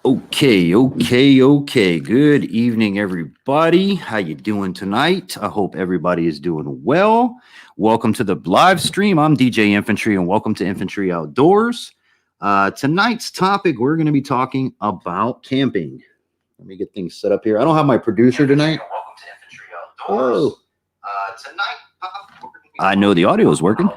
Okay. Good evening, everybody. How you doing tonight? I hope everybody is doing well. Welcome to the live stream. I'm DJ Infantry, and welcome to Infantry Outdoors. Tonight's topic, we're going to be talking about camping. Let me get things set up here. I don't have my producer tonight. Welcome to Infantry Outdoors. I know the audio is working.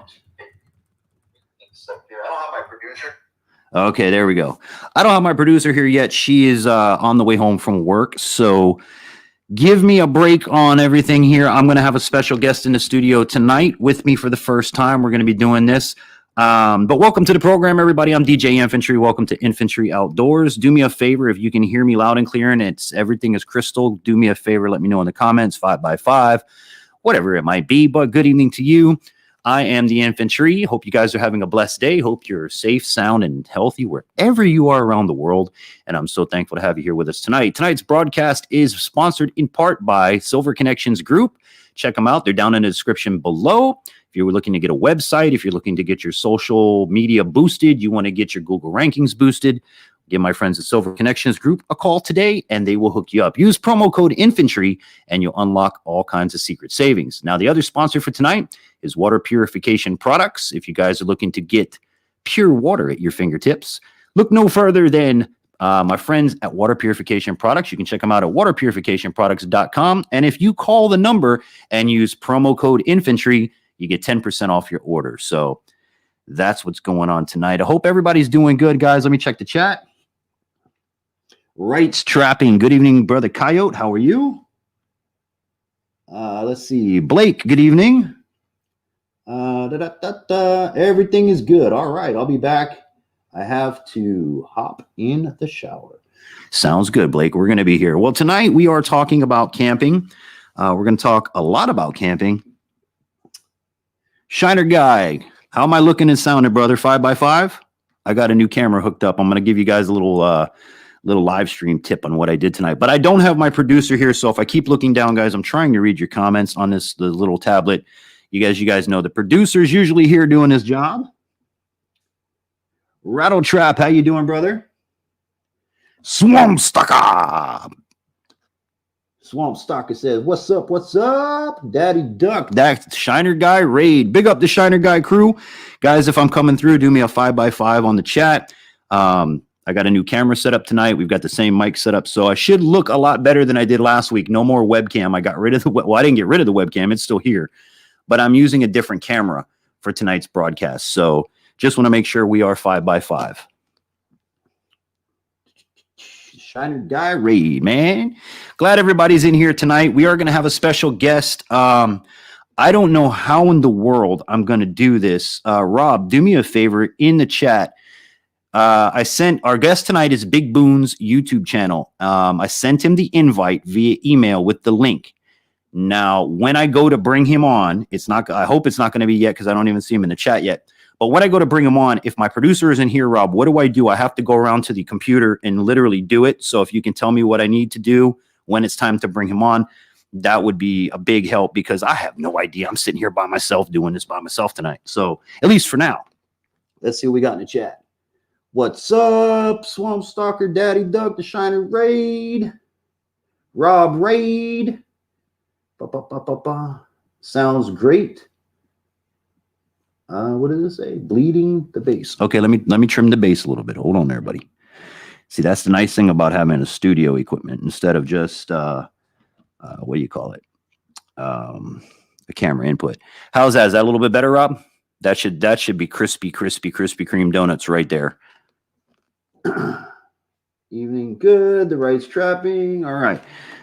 Okay, there we go. I don't have my producer here yet. She is on the way home from work. So give me a break on everything here. I'm going to have a special guest in the studio tonight with me for the first time. We're going to be doing this. But welcome to the program, everybody. I'm DJ Infantry. Welcome to Infantry Outdoors. Do me a favor. If you can hear me loud and clear and everything is crystal, do me a favor. Let me know in the comments, 5x5, whatever it might be. But good evening to you. I am the Infantry. Hope you guys are having a blessed day. Hope you're safe, sound, and healthy wherever you are around the world. And I'm so thankful to have you here with us tonight. Tonight's broadcast is sponsored in part by Silver Connections Group. Check them out. They're down in the description below. If you're looking to get a website, if you're looking to get your social media boosted, you want to get your Google rankings boosted, give my friends at Silver Connections Group a call today, and they will hook you up. Use promo code INFANTRY, and you'll unlock all kinds of secret savings. Now, the other sponsor for tonight is Water Purification Products. If you guys are looking to get pure water at your fingertips, look no further than my friends at Water Purification Products. You can check them out at waterpurificationproducts.com. And if you call the number and use promo code INFANTRY, you get 10% off your order. So that's what's going on tonight. I hope everybody's doing good, guys. Let me check the chat. Rights Trapping. Good evening, Brother Coyote. How are you? Let's see. Blake, good evening. Everything is good. All right, I'll be back. I have to hop in the shower. Sounds good, Blake. We're going to be here. Well, tonight we are talking about camping. We're going to talk a lot about camping. Shiner Guy, how am I looking and sounding, brother? 5x5? I got a new camera hooked up. I'm going to give you guys a little live stream tip on what I did tonight. But I don't have my producer here, so if I keep looking down, guys, I'm trying to read your comments on the little tablet. You guys know the producer's usually here doing his job. Rattle Trap, how you doing, brother? Swamp Stalker says, what's up, Daddy Duck? That's Shiner Guy Raid. Big up the Shiner Guy crew. Guys, if I'm coming through, do me a 5x5 on the chat. I got a new camera set up tonight. We've got the same mic set up, so I should look a lot better than I did last week. No more webcam. I got rid of I didn't get rid of the webcam. It's still here, but I'm using a different camera for tonight's broadcast. So just want to make sure we are 5x5. Shiner Guy Raid, man. Glad everybody's in here tonight. We are going to have a special guest. I don't know how in the world I'm going to do this. Rob, do me a favor in the chat. I sent our guest tonight is Big Boone's YouTube channel. I sent him the invite via email with the link. Now, when I go to bring him on, I hope it's not going to be yet because I don't even see him in the chat yet. But when I go to bring him on, if my producer isn't here, Rob, what do? I have to go around to the computer and literally do it. So if you can tell me what I need to do when it's time to bring him on, that would be a big help because I have no idea. I'm sitting here by myself doing this by myself tonight. So at least for now, let's see what we got in the chat. What's up, Swamp Stalker, Daddy Duck, the Shiner Raid, Rob Raid. Sounds great. What does it say? Bleeding the bass. Okay, let me trim the bass a little bit. Hold on there, buddy. See, that's the nice thing about having a studio equipment instead of just what do you call it? A camera input. How's that? Is that a little bit better, Rob? That should be crispy cream donuts right there. Evening good. The Rights Trapping. All right.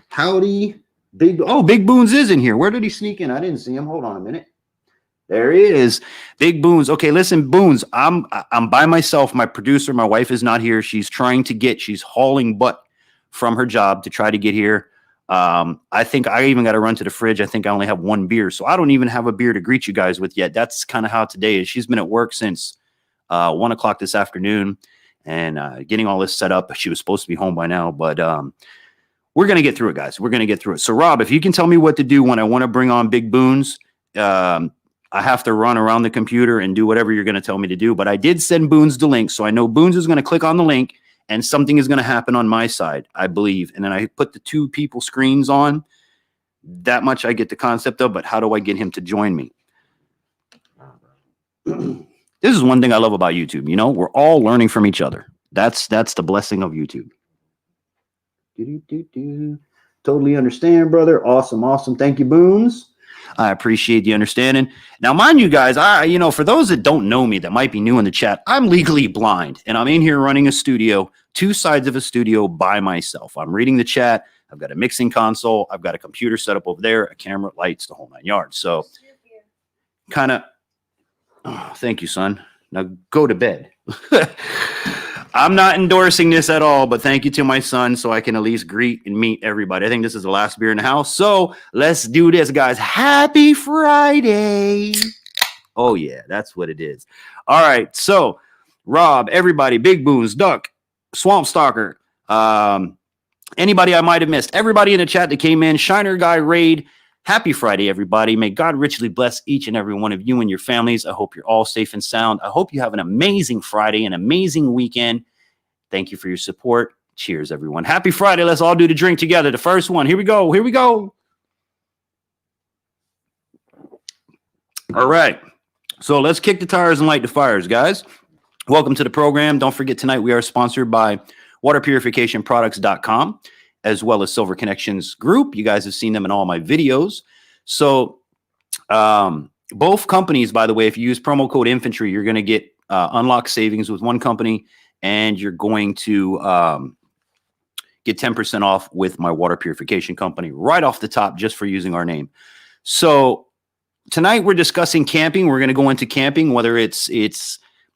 Howdy. Big Boone's is in here. Where did he sneak in? I didn't see him. Hold on a minute. There he is. Big Boone's. Okay, listen, Boone's. I'm by myself. My producer, my wife is not here. She's hauling butt from her job to try to get here. I think I even got to run to the fridge. I think I only have one beer, so I don't even have a beer to greet you guys with yet. That's kind of how today is. She's been at work since 1 o'clock this afternoon and getting all this set up. She was supposed to be home by now, but we're going to get through it, guys. We're going to get through it. So, Rob, if you can tell me what to do when I want to bring on Big Boone's, I have to run around the computer and do whatever you're going to tell me to do. But I did send Boone's the link, so I know Boone's is going to click on the link and something is going to happen on my side, I believe. And then I put the two people screens on. That much I get the concept of, but how do I get him to join me? This is one thing I love about YouTube. You know, we're all learning from each other. That's the blessing of YouTube. Totally understand, brother. Awesome. Thank you, Boones. I appreciate the understanding. Now, mind you guys, for those that don't know me, that might be new in the chat, I'm legally blind, and I'm in here running a studio, two sides of a studio by myself. I'm reading the chat. I've got a mixing console. I've got a computer set up over there, a camera, lights, the whole 9 yards. So kind of, thank you, son. Now go to bed. I'm not endorsing this at all, but thank you to my son so I can at least greet and meet everybody. I think this is the last beer in the house. So let's do this, guys. Happy Friday. Oh, yeah, that's what it is. All right. So Rob, everybody, Big Boones, Duck, Swamp Stalker, anybody I might have missed, everybody in the chat that came in, Shiner Guy, Raid, happy Friday, everybody. May God richly bless each and every one of you and your families. I hope you're all safe and sound. I hope you have an amazing Friday, an amazing weekend. Thank you for your support. Cheers, everyone. Happy Friday. Let's all do the drink together. The first one. Here we go. All right. So let's kick the tires and light the fires, guys. Welcome to the program. Don't forget, tonight we are sponsored by waterpurificationproducts.com, as well as Silver Connections Group. You guys have seen them in all my videos. So both companies, by the way, if you use promo code Infantry, you're going to get unlocked savings with one company, and you're going to get 10% off with my water purification company right off the top, just for using our name. So tonight we're discussing camping. We're going to go into camping, whether it's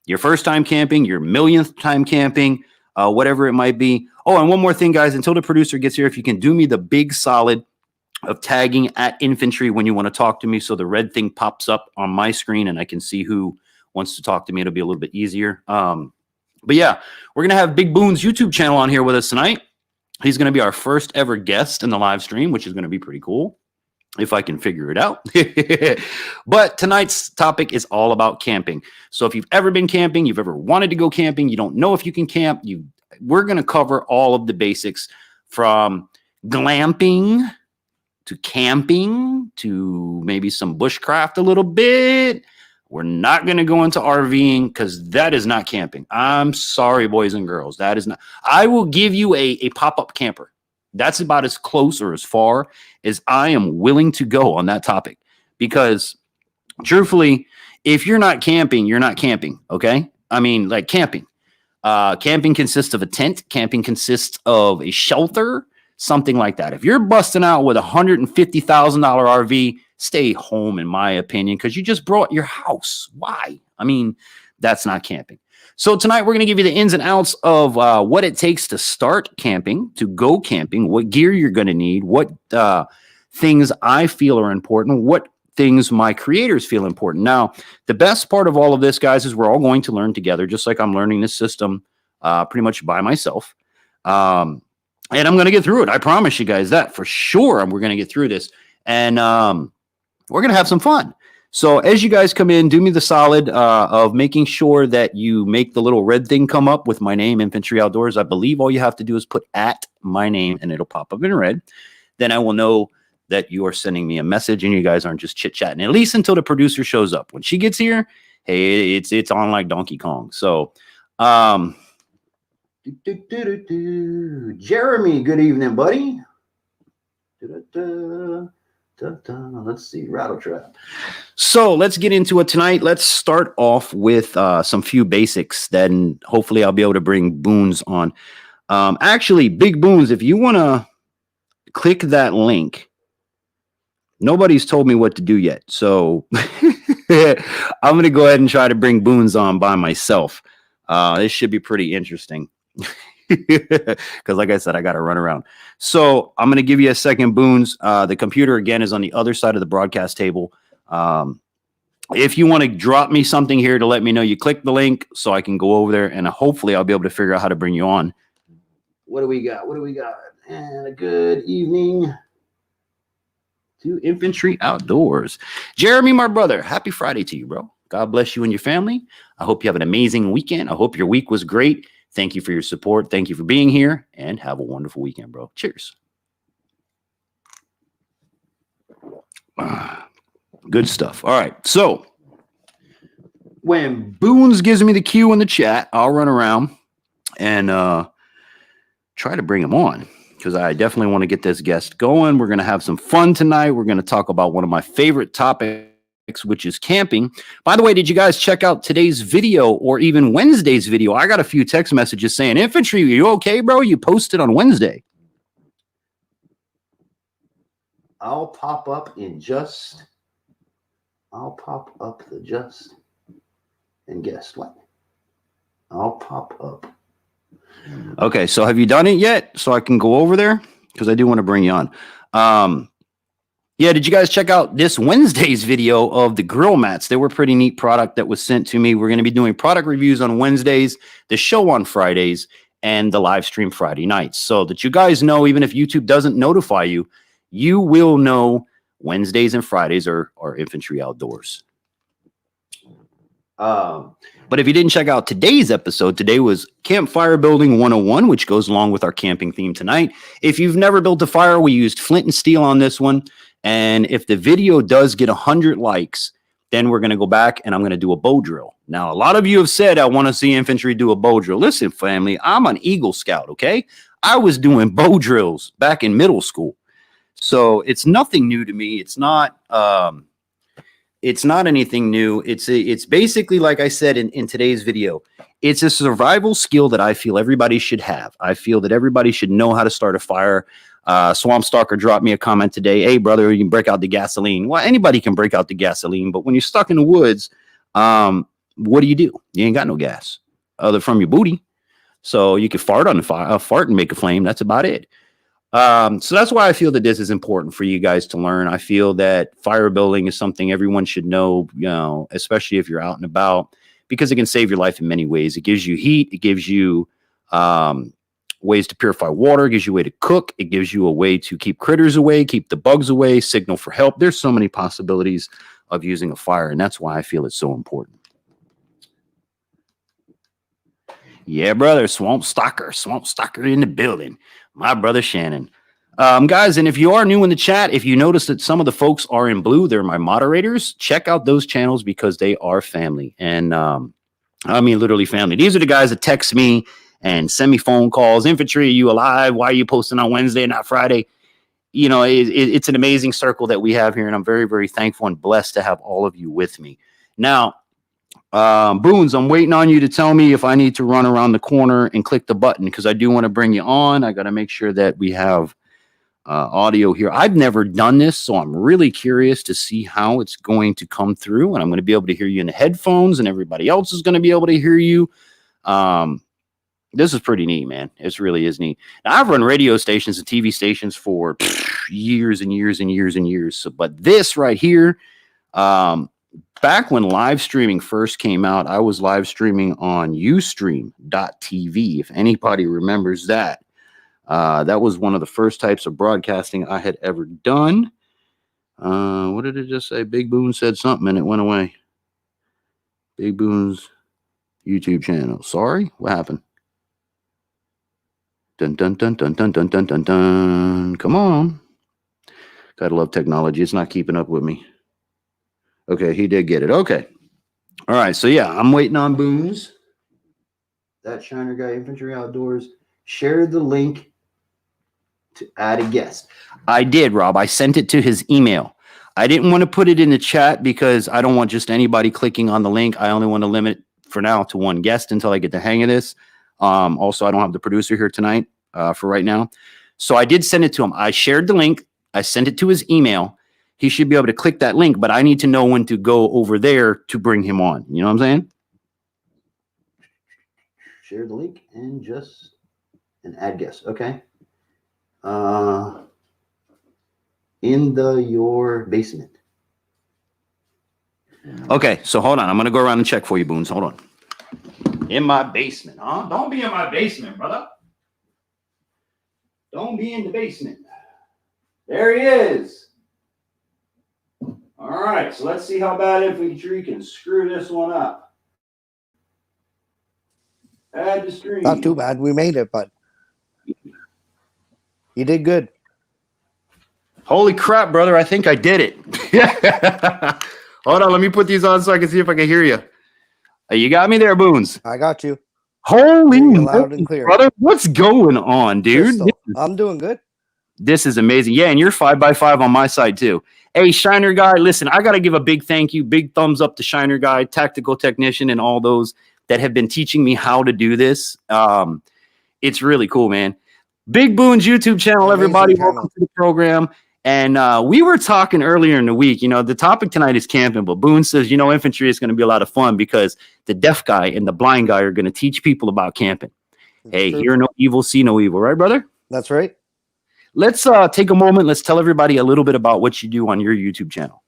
your first time camping, your millionth time camping, whatever it might be. Oh, and one more thing, guys, until the producer gets here, if you can do me the big solid of tagging at Infantry when you want to talk to me, so the red thing pops up on my screen and I can see who wants to talk to me. It'll be a little bit easier. But yeah, we're going to have Big Boone's YouTube channel on here with us tonight. He's going to be our first ever guest in the live stream, which is going to be pretty cool if I can figure it out. But tonight's topic is all about camping. So if you've ever been camping, you've ever wanted to go camping, you don't know if you can camp, we're going to cover all of the basics, from glamping to camping to maybe some bushcraft a little bit. We're not going to go into RVing because that is not camping. I'm sorry, boys and girls. That is not. I will give you a pop-up camper. That's about as close or as far as I am willing to go on that topic. Because truthfully, if you're not camping, you're not camping. Okay? I mean, like camping. Camping consists of a tent. Camping consists of a shelter, something like that. If you're busting out with a $150,000 RV, stay home, in my opinion, because you just brought your house. Why? I mean, that's not camping. So tonight we're going to give you the ins and outs of what it takes to start camping, to go camping, what gear you're going to need, what things I feel are important, what things my creators feel important. Now, the best part of all of this, guys, is we're all going to learn together, just like I'm learning this system pretty much by myself. And I'm going to get through it. I promise you guys that for sure. We're going to get through this. And we're going to have some fun. So as you guys come in, do me the solid of making sure that you make the little red thing come up with my name, Infantry Outdoors. I believe all you have to do is put at my name and it'll pop up in red. Then I will know that you are sending me a message and you guys aren't just chit-chatting, at least until the producer shows up. When she gets here, hey, it's on like Donkey Kong. So Jeremy, good evening, buddy. Let's see, Rattle Trap. So let's get into it tonight. Let's start off with some few basics. Then hopefully I'll be able to bring Boones on. Actually, Big Boones, if you want to click that link, nobody's told me what to do yet. So I'm going to go ahead and try to bring Boones on by myself. This should be pretty interesting. Because like I said, I got to run around. So I'm going to give you a second, Boones. The computer, again, is on the other side of the broadcast table. If you want to drop me something here to let me know, you click the link so I can go over there, and hopefully I'll be able to figure out how to bring you on. What do we got? And a good evening to Infantry Outdoors. Jeremy, my brother, happy Friday to you, bro. God bless you and your family. I hope you have an amazing weekend. I hope your week was great. Thank you for your support. Thank you for being here, and have a wonderful weekend, bro. Cheers. Good stuff. All right. So when Boone's gives me the cue in the chat, I'll run around and try to bring him on, because I definitely want to get this guest going. We're going to have some fun tonight. We're going to talk about one of my favorite topics, which is camping. By the way, did you guys check out today's video or even Wednesday's video? I got a few text messages saying, Infantry, are you okay, bro? You posted on Wednesday. I'll pop up the just and guess what? I'll pop up. Okay, so have you done it yet? So I can go over there, because I do want to bring you on. Yeah, did you guys check out this Wednesday's video of the grill mats? They were a pretty neat product that was sent to me. We're going to be doing product reviews on Wednesdays, the show on Fridays, and the live stream Friday nights. So that you guys know, even if YouTube doesn't notify you, you will know Wednesdays and Fridays are Infantry Outdoors. But if you didn't check out today's episode, today was Campfire Building 101, which goes along with our camping theme tonight. If you've never built a fire, we used flint and steel on this one. And if the video does get 100 likes, then we're going to go back and I'm going to do a bow drill. Now, a lot of you have said, I want to see Infantry do a bow drill. Listen, family, I'm an Eagle Scout, okay? I was doing bow drills back in middle school. So it's nothing new to me. It's not anything new. It's basically, like I said in today's video, it's a survival skill that I feel everybody should have. I feel that everybody should know how to start a fire. Swamp Stalker dropped me a comment today. Hey, brother, you can break out the gasoline. Well, anybody can break out the gasoline, but when you're stuck in the woods, what do? You ain't got no gas other from your booty. So you can fart on the fire, fart and make a flame. That's about it. So that's why I feel that this is important for you guys to learn. I feel that fire building is something everyone should know, especially if you're out and about, because it can save your life in many ways. It gives you heat. It gives you ways to purify water. It gives you a way to cook. It gives you a way to keep critters away, keep the bugs away, signal for help. There's so many possibilities of using a fire, and that's why I feel it's so important. Yeah, brother, Swamp Stalker in the building. My brother Shannon. Guys, and if you are new in the chat, if you notice that some of the folks are in blue, they're my moderators, check out those channels because they are family. And I mean, literally family. These are the guys that text me and send me phone calls. Infantry, are you alive? Why are you posting on Wednesday and not Friday? You know, it's an amazing circle that we have here, and I'm very, very thankful and blessed to have all of you with me. Now, Boones, I'm waiting on you to tell me if I need to run around the corner and click the button, because I do want to bring you on. I got to make sure that we have audio here. I've never done this, so I'm really curious to see how it's going to come through, and I'm going to be able to hear you in the headphones, and everybody else is going to be able to hear you. This is pretty neat, man. It really is neat. Now, I've run radio stations and TV stations for years and years and years and years. So, but this right here, back when live streaming first came out, I was live streaming on Ustream.tv. If anybody remembers that, that was one of the first types of broadcasting I had ever done. What did it just say? Big Boone said something and it went away. Big Boone's YouTube channel. Sorry, what happened? Dun, dun, dun, dun, dun, dun, dun, dun, dun. Come on. Gotta love technology. It's not keeping up with me. Okay, he did get it. Okay. All right, so yeah, I'm waiting on Boone's. That Shiner Guy Infantry Outdoors shared the link to add a guest. I did, Rob. I sent it to his email. I didn't want to put it in the chat because I don't want just anybody clicking on the link. I only want to limit for now to one guest until I get the hang of this. Also, I don't have the producer here tonight for right now. So I did send it to him. I shared the link. I sent it to his email. He should be able to click that link, but I need to know when to go over there to bring him on. You know what I'm saying? Share the link and add guest. Okay. In your basement. Okay, so hold on. I'm going to go around and check for you, Boones. Hold on. In my basement, huh? Don't be in my basement, brother. Don't be in the basement. There he is. All right, so let's see how bad Infantry can screw this one up. Add to stream. Not too bad. We made it, but you did good. Holy crap, brother. I think I did it. Hold on. Let me put these on so I can see if I can hear you. You got me there, Boons. I got you. Holy loud and clear, brother. What's going on, dude? I'm doing good. This is amazing. Yeah, and you're 5x5 on my side too. Hey, Shiner Guy, listen, I got to give a big thank you, big thumbs up to Shiner Guy, tactical technician, and all those that have been teaching me how to do this. It's really cool, man. Big Boone's YouTube channel, everybody. Welcome to the program. And we were talking earlier in the week, you know, the topic tonight is camping, but Boone says, you know, infantry is going to be a lot of fun because the deaf guy and the blind guy are going to teach people about camping. Hey, hear no evil, see no evil, right, brother? That's right. Let's take a moment. Let's tell everybody a little bit about what you do on your YouTube channel.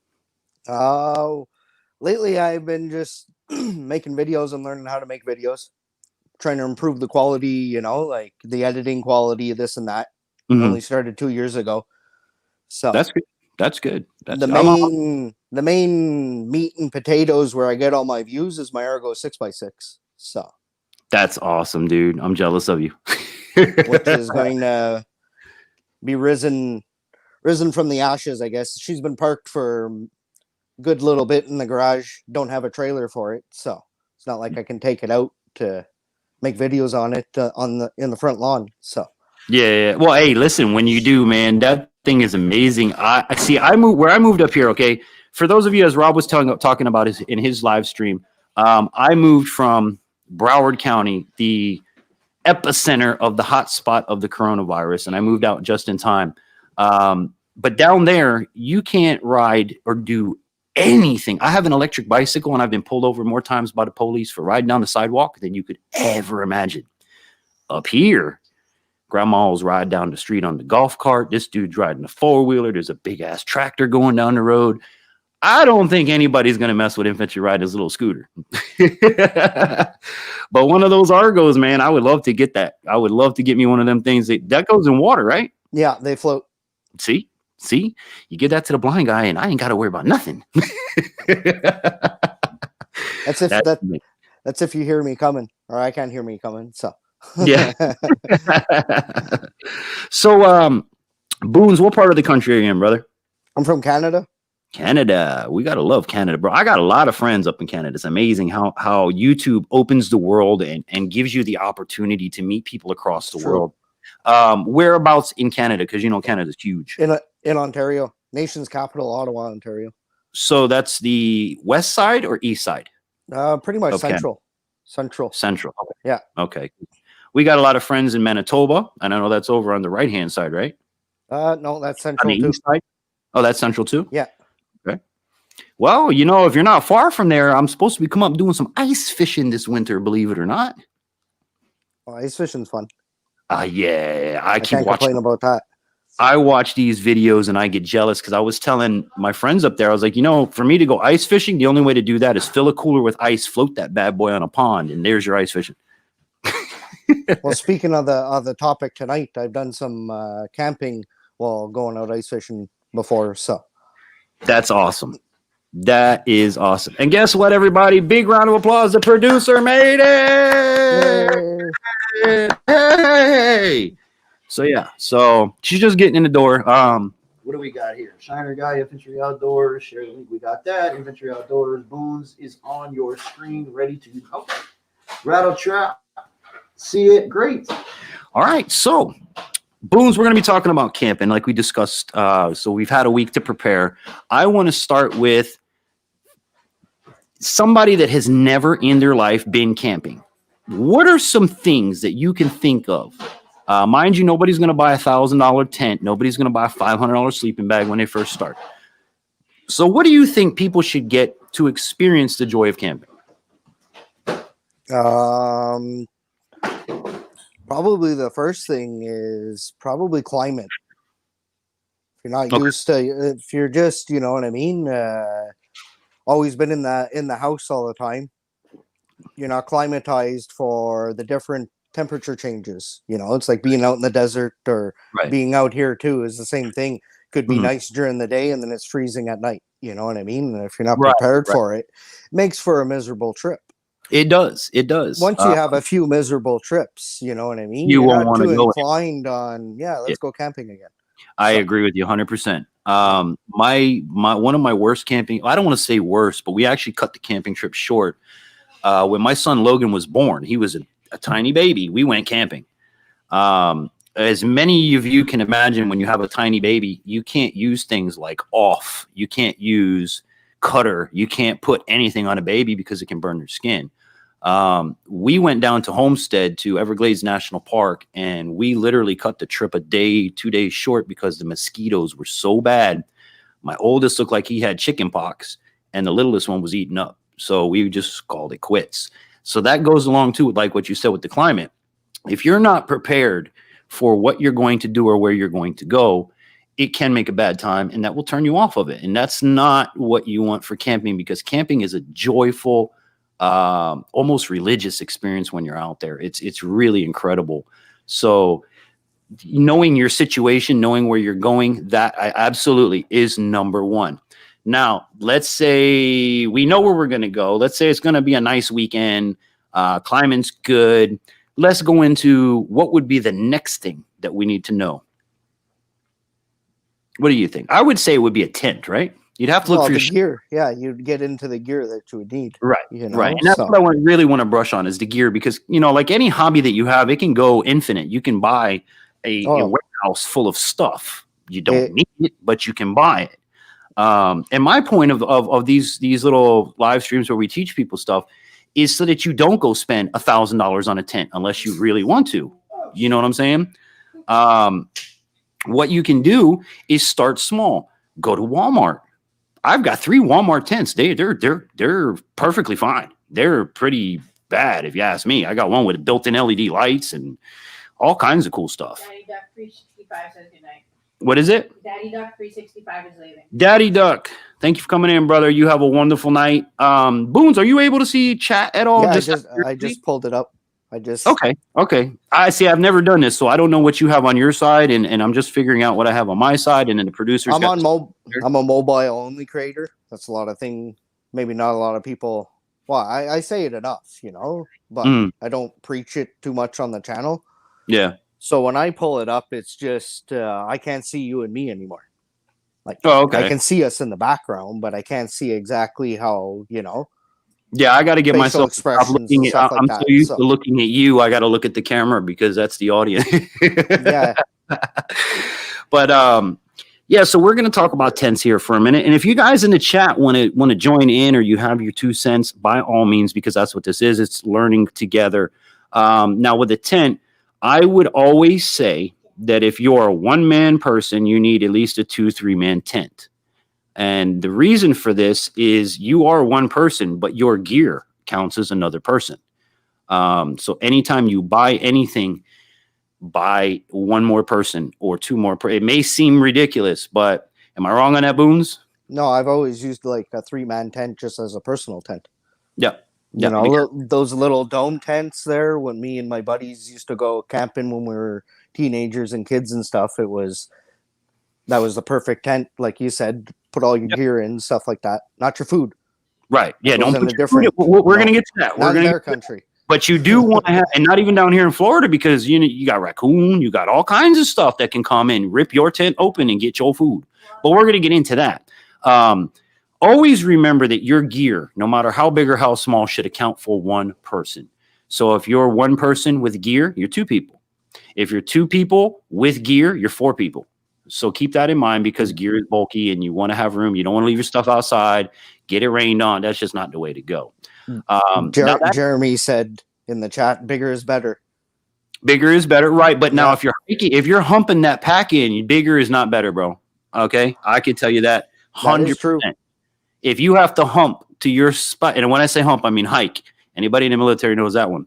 Lately, I've been just making videos and learning how to make videos, trying to improve the quality, you know, like the editing quality, this and that. Only started 2 years ago. So that's good. That's good. The main meat and potatoes where I get all my views is my Argo 6x6. So that's awesome, dude. I'm jealous of you. Which is going to be risen from the ashes, I guess. She's been parked for a good little bit in the garage. Don't have a trailer for it, so it's not like I can take it out to make videos on it in the front lawn. So yeah. Well, hey, listen, when you do, man, that thing is amazing. I see. I moved up here. Okay, for those of you, as Rob was talking about in his live stream, I moved from Broward County, the epicenter of the hot spot of the coronavirus, and I moved out just in time. But down there, you can't ride or do anything. I have an electric bicycle, and I've been pulled over more times by the police for riding down the sidewalk than you could ever imagine. Up here, grandma's ride down the street on the golf cart. This dude's riding a four-wheeler. There's a big-ass tractor going down the road. I don't think anybody's going to mess with infantry riding his little scooter. But one of those Argos, man, I would love to get that. I would love to get me one of them things that goes in water, right? Yeah, they float. See, you get that to the blind guy, and I ain't got to worry about nothing. That's if you hear me coming, or I can't hear me coming. So yeah. So, Boone's, what part of the country are you in, brother? I'm from Canada. Canada. We got to love Canada, bro. I got a lot of friends up in Canada. It's amazing how YouTube opens the world and gives you the opportunity to meet people across the world. Whereabouts in Canada? Because, you know, Canada's huge. In Ontario, nation's capital, Ottawa, Ontario. So that's the west side or east side? Pretty much central. Central. Okay. Yeah. Okay. We got a lot of friends in Manitoba, and I know that's over on the right-hand side, right? No, that's central on the east side? Oh, that's central too? Yeah. Okay. Well, you know, if you're not far from there, I'm supposed to be coming up doing some ice fishing this winter, believe it or not. Oh, ice fishing's fun. Yeah. I can't complain about that. I watch these videos and I get jealous because I was telling my friends up there, I was like, you know, for me to go ice fishing, the only way to do that is fill a cooler with ice, float that bad boy on a pond, and there's your ice fishing. Well, speaking of the topic tonight, I've done some camping while going out ice fishing before, so that's awesome. That is awesome. And guess what, everybody? Big round of applause. The producer made it. Hey. So yeah, so she's just getting in the door. What do we got here? Shiner Guy, Infantry Outdoors. Share the link. We got that. Infantry Outdoors. Boone's is on your screen, ready to go. Rattle trap. See it? Great. All right. So, Boone's, we're going to be talking about camping like we discussed. So we've had a week to prepare. I want to start with somebody that has never in their life been camping. What are some things that you can think of? Mind you, nobody's going to buy $1,000 tent. Nobody's going to buy a $500 sleeping bag when they first start. So what do you think people should get to experience the joy of camping? Probably the first thing is probably climate. If you're not used to, if you're just, you know what I mean, always been in the house all the time, you're not climatized for the different temperature changes. You know, it's like being out in the desert or being out here too is the same thing. Could be nice during the day and then it's freezing at night. You know what I mean? And if you're not prepared for it, it makes for a miserable trip. It does. It does. Once you have a few miserable trips, you know what I mean? You You're won't not want to too go. inclined on, yeah, let's go camping again. I So, agree with you 100%. yeah. My one of my worst camping, I don't want to say worst, but we actually cut the camping trip short. When my son Logan was born, he was a tiny baby. We went camping. As many of you can imagine, when you have a tiny baby, you can't use things like off. You can't use cutter. You can't put anything on a baby because it can burn your skin. We went down to Homestead to Everglades National Park, and we literally cut the trip a day, 2 days short because the mosquitoes were so bad. My oldest looked like he had chicken pox, and the littlest one was eaten up. So we just called it quits. So that goes along too with like what you said with the climate. If you're not prepared for what you're going to do or where you're going to go, it can make a bad time and that will turn you off of it. And that's not what you want for camping, because camping is a joyful, almost religious experience when you're out there. It's really incredible. So knowing your situation, knowing where you're going, that absolutely is number one. Now, let's say we know where we're going to go. Let's say it's going to be a nice weekend. Climate's good. Let's go into what would be the next thing that we need to know. What do you think? I would say it would be a tent, right? You'd have to look for your gear. Yeah, you'd get into the gear that you would need. Right, you know? right. And that's what I really want to brush on is the gear, because, you know, like any hobby that you have, it can go infinite. You can buy a warehouse full of stuff. You don't need it, but you can buy it. And my point of these little live streams where we teach people stuff is so that you don't go spend $1,000 on a tent unless you really want to. You know what I'm saying? What you can do is start small. Go to Walmart. I've got 3 Walmart tents. They're perfectly fine. They're pretty bad if you ask me. I got one with built-in LED lights and all kinds of cool stuff. Daddy Duck 365 says goodnight. What is it? Daddy Duck 365 is leaving. Daddy Duck, thank you for coming in, brother. You have a wonderful night. Boons, are you able to see chat at all? Yeah, I just pulled it up. Okay. I see. I've never done this, so I don't know what you have on your side, and I'm just figuring out what I have on my side, and then the producers. I'm a mobile only creator. That's a lot of thing. Maybe not a lot of people. Well, I say it enough, you know, but I don't preach it too much on the channel. Yeah. So when I pull it up, it's just I can't see you and me anymore. Like, okay. I can see us in the background, but I can't see exactly how, you know. Yeah, I got to get myself looking at. I'm so used to looking at you. I got to look at the camera because that's the audience. Yeah. But yeah, so we're going to talk about tents here for a minute. And if you guys in the chat want to join in, or you have your 2 cents, by all means, because that's what this is. It's learning together. Now with a tent, I would always say that if you're a 1-man person, you need at least a 2-3-man tent. And the reason for this is you are one person, but your gear counts as another person. So anytime you buy anything, buy 1 more person or 2 more. It may seem ridiculous, but am I wrong on that, Boons? No, I've always used like a 3-man tent just as a personal tent. Yeah. You know, those little dome tents there, when me and my buddies used to go camping when we were teenagers and kids and stuff, that was the perfect tent. Like you said, put all your gear in, stuff like that. Not your food. Right. Yeah. Don't put your food. We're going to get to that. We're going to country. But you do want to have, and not even down here in Florida, because you got raccoon, you got all kinds of stuff that can come in, rip your tent open and get your food. But we're going to get into that. Always remember that your gear, no matter how big or how small, should account for 1 person. So if you're 1 person with gear, you're 2 people. If you're 2 people with gear, you're 4 people. So keep that in mind, because gear is bulky and you want to have room. You don't want to leave your stuff outside, get it rained on. That's just not the way to go. Jeremy said in the chat, bigger is better. Bigger is better, right? But now if you're humping that pack in, bigger is not better, bro. Okay, I can tell you that 100%. If you have to hump to your spot, and when I say hump, I mean hike. Anybody in the military knows that one.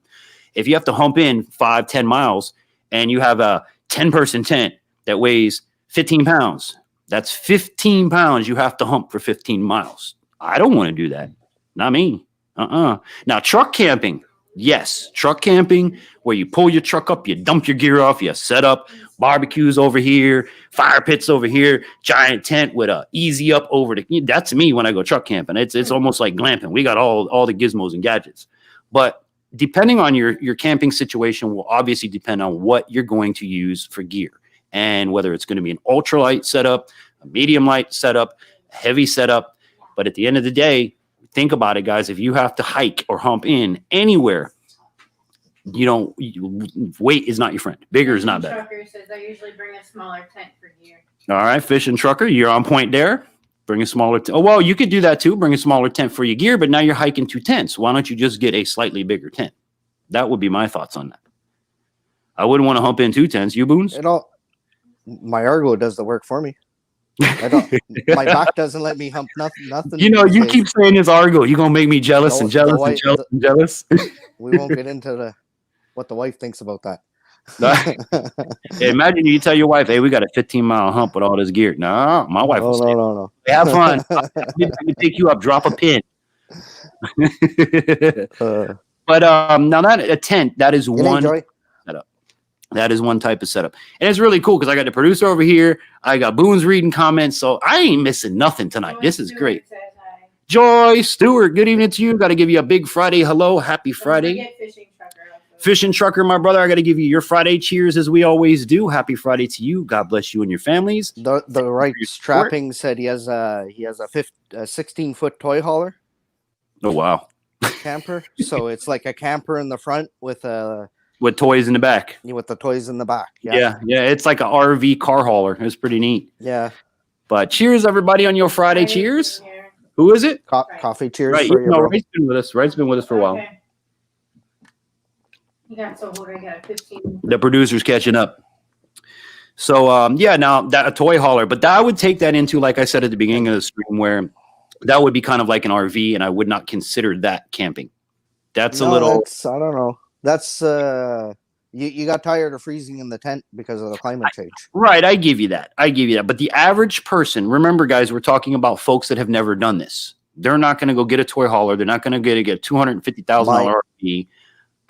If you have to hump in 5-10 miles and you have a 10-person tent that weighs 15 pounds, that's 15 pounds you have to hump for 15 miles. I don't want to do that. Not me. Now, truck camping. Yes, truck camping, where you pull your truck up, you dump your gear off, you set up barbecues over here, fire pits over here, giant tent with a easy up over the. That's me when I go truck camping. It's almost like glamping. We got all the gizmos and gadgets. But depending on your camping situation will obviously depend on what you're going to use for gear and whether it's going to be an ultralight setup, a medium light setup, a heavy setup. But at the end of the day, think about it, guys. If you have to hike or hump in anywhere, weight is not your friend. Bigger is not better. Trucker says I usually bring a smaller tent for gear. All right, fishing trucker, you're on point there. Bring a smaller tent. Oh, well, you could do that too. Bring a smaller tent for your gear, but now you're hiking 2 tents. Why don't you just get a slightly bigger tent? That would be my thoughts on that. I wouldn't want to hump in 2 tents. You, Boones? My Argo does the work for me. My back doesn't let me hump nothing. You keep saying this Argo. You're going to make me jealous and jealous. We won't get into what the wife thinks about that. Imagine you tell your wife, hey, we got a 15-mile hump with all this gear. No, my wife will say, no. Have fun. I can take you up, drop a pin. But now that a tent, that is one setup. That is one type of setup. And it's really cool because I got the producer over here. I got Boone's reading comments. So I ain't missing nothing tonight. This is great. Joy Stewart, good evening to you. Got to give you a big Friday hello. Happy Friday. Fishing trucker, my brother, I got to give you your Friday cheers as we always do. Happy Friday to you. God bless you and your families. The right strapping said he has a 16-foot toy hauler. Oh, wow. Camper. So it's like a camper in the front with toys in the back. With the toys in the back. Yeah. It's like an RV car hauler. It's pretty neat. Yeah. But cheers, everybody, on your Friday cheers. Who is it? Coffee cheers. Right. Wright's been with us. Wright's been with us for a while. Okay. You got so old, I got a 15. The producer's catching up. So, now that a toy hauler, but that I would take that into, like I said at the beginning of the stream, where that would be kind of like an RV, and I would not consider that camping. That's a little. I don't know. That's you got tired of freezing in the tent because of the climate change. Right. I give you that. But the average person, remember, guys, we're talking about folks that have never done this. They're not going to go get a toy hauler. They're not going to get a $250,000 RV.